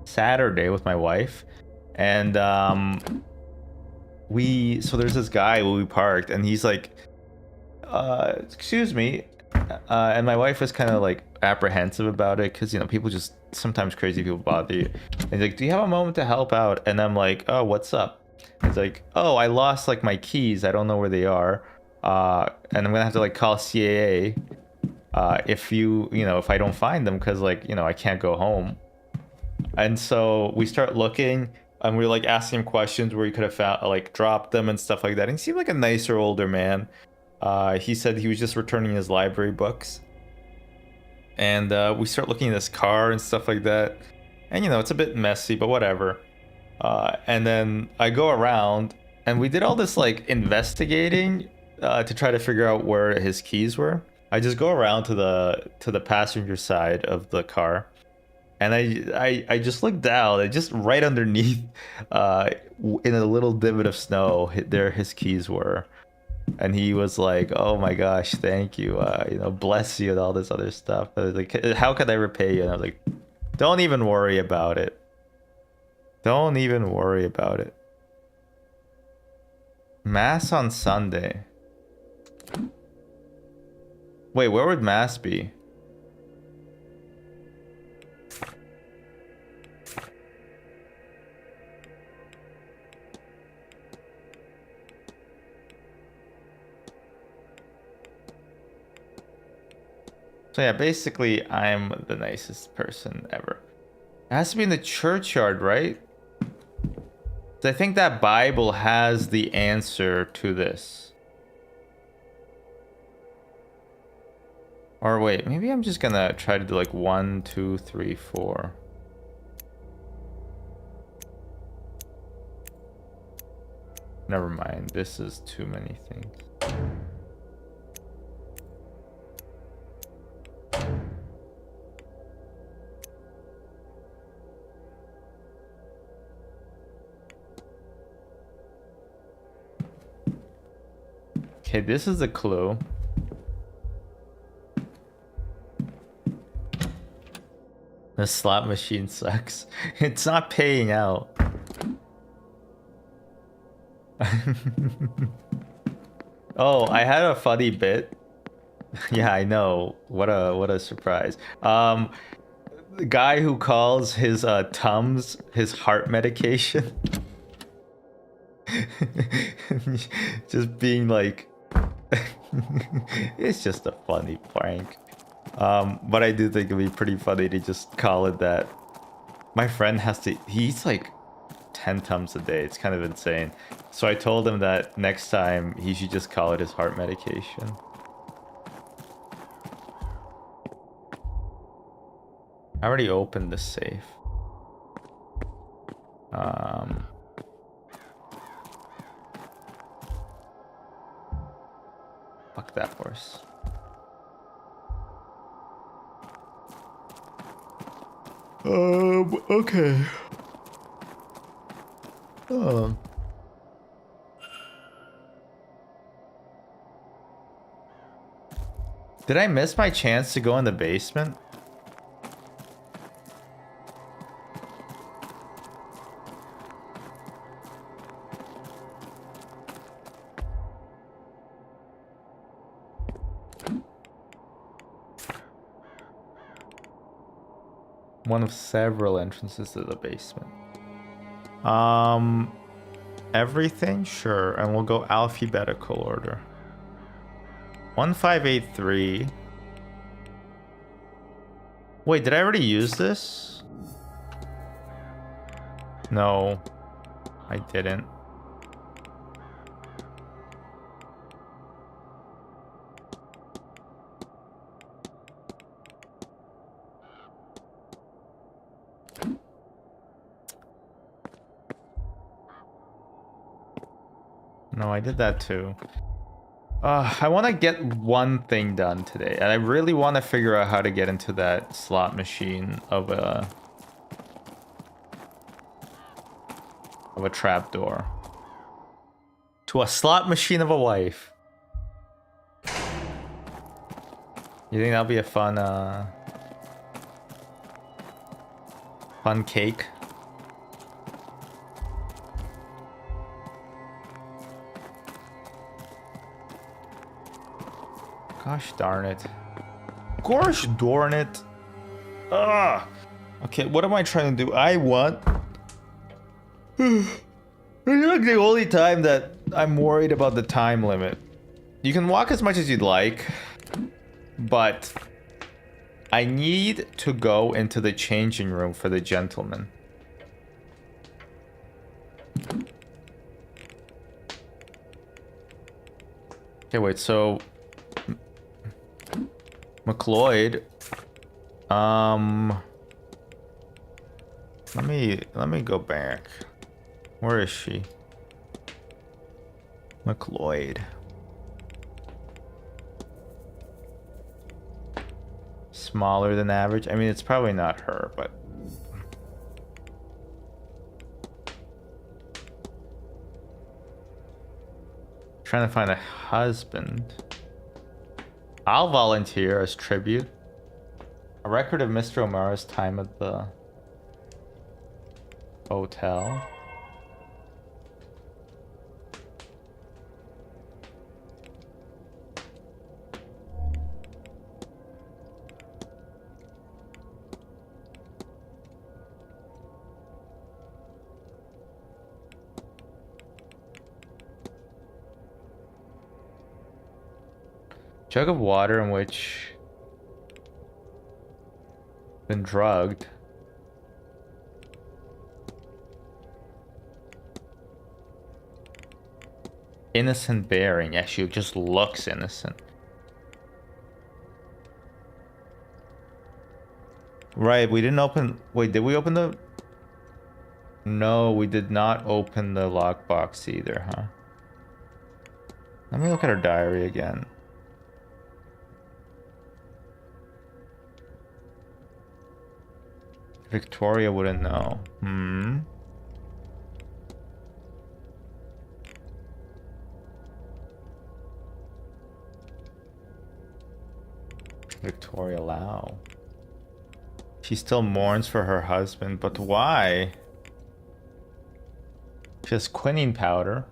S1: Saturday with my wife, and so there's this guy where we parked, and he's like, excuse me, and my wife was kind of like apprehensive about it because, you know, people just, sometimes crazy people bother you. And he's like, do you have a moment to help out? And I'm like, oh, what's up? He's like, oh, I lost like my keys, I don't know where they are, and I'm gonna have to like call CAA if I don't find them, because, like, you know, I can't go home. And so we start looking, and we're like asking him questions where he could have found, like, dropped them and stuff like that. And he seemed like a nicer older man. He said he was just returning his library books. And we start looking at his car and stuff like that. And, you know, it's a bit messy, but whatever. And then I go around, and we did all this like investigating to try to figure out where his keys were. I just go around to the passenger side of the car, and I just looked down, and just right underneath, in a little divot of snow, there his keys were. And he was like, oh my gosh, thank you, bless you, and all this other stuff. I was like, how could I repay you? And I was like, don't even worry about it. Don't even worry about it. Mass on Sunday. Wait, where would Mass be? So yeah, basically, I'm the nicest person ever. It has to be in the churchyard, right? I think that Bible has the answer to this. Or wait, maybe I'm just gonna try to do like 1, 2, 3, 4. Never mind, this is too many things. Okay, this is a clue. The slot machine sucks. It's not paying out. Oh, I had a funny bit. Yeah, I know. What a surprise. The guy who calls his Tums his heart medication. Just being like, it's just a funny prank. But I do think it'd be pretty funny to just call it that. My friend he eats like 10 Tums a day. It's kind of insane. So I told him that next time he should just call it his heart medication. I already opened the safe. Fuck that horse. Okay. Did I miss my chance to go in the basement? One of several entrances to the basement. Everything? Sure. And we'll go alphabetical order. 1583. Wait, did I already use this? No, I didn't. No, I did that too. I want to get one thing done today, and I really want to figure out how to get into that slot machine of a trapdoor. To a slot machine of a wife. You think that'll be a fun, fun cake? Gosh darn it. Gosh darn it. Ugh. Okay, what am I trying to do? I want... It's like the only time that I'm worried about the time limit. You can walk as much as you'd like, but I need to go into the changing room for the gentleman. Okay, wait, so... McLeod. Let me go back. Where is she? McLeod. Smaller than average. I mean, it's probably not her, but trying to find a husband. I'll volunteer as tribute. A record of Mr. O'Mara's time at the hotel. Jug of water in which been drugged. Innocent bearing. Yeah, she just looks innocent. Right, we didn't open... Wait, did we open the... No, we did not open the lockbox either, huh? Let me look at her diary again. Victoria wouldn't know. Victoria Lau. She still mourns for her husband, but why? She has quinine powder.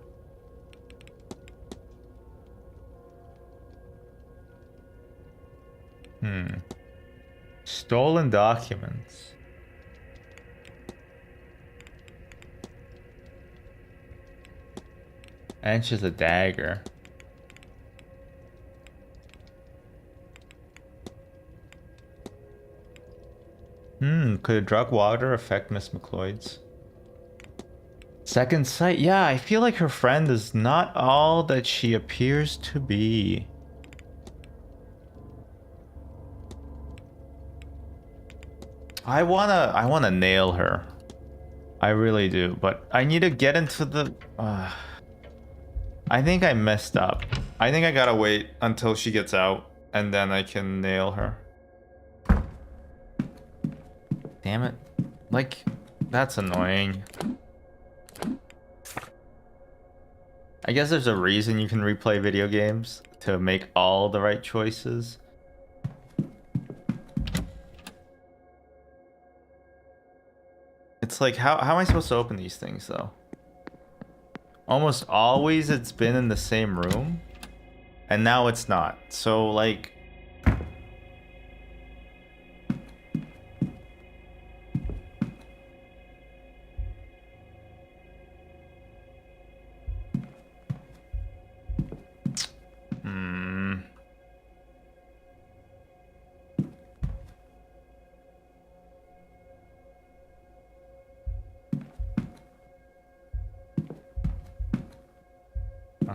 S1: Stolen documents. And she's a dagger. Could a drug water affect Miss McLeod's second sight? Yeah, I feel like her friend is not all that she appears to be. I wanna nail her. I really do, but I need to get into the... I think I messed up. I think I gotta wait until she gets out, and then I can nail her. Damn it. Like, that's annoying. I guess there's a reason you can replay video games, to make all the right choices. It's like, how am I supposed to open these things, though? Almost always it's been in the same room, and now it's not. So, like...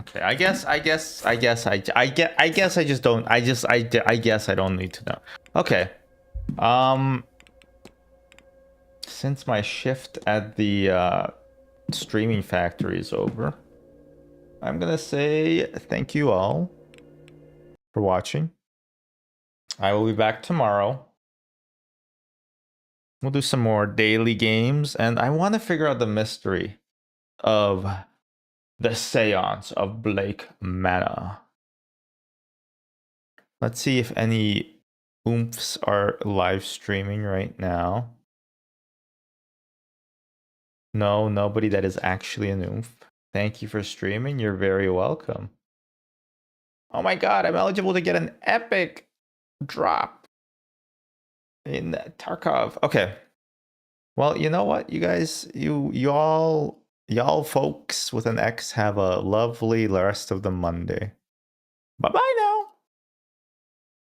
S1: Okay, I guess I guess I just don't, I guess I don't need to know. Okay. Since my shift at the streaming factory is over, I'm gonna say thank you all for watching. I will be back tomorrow. We'll do some more daily games, and I want to figure out the mystery of the Seance of Blake Manor. Let's see if any oomphs are live streaming right now. No, nobody that is actually an oomph. Thank you for streaming. You're very welcome. Oh my god, I'm eligible to get an epic drop in Tarkov. Okay. Well, you know what, you guys, y'all folks with an X have a lovely rest of the Monday. Bye-bye now.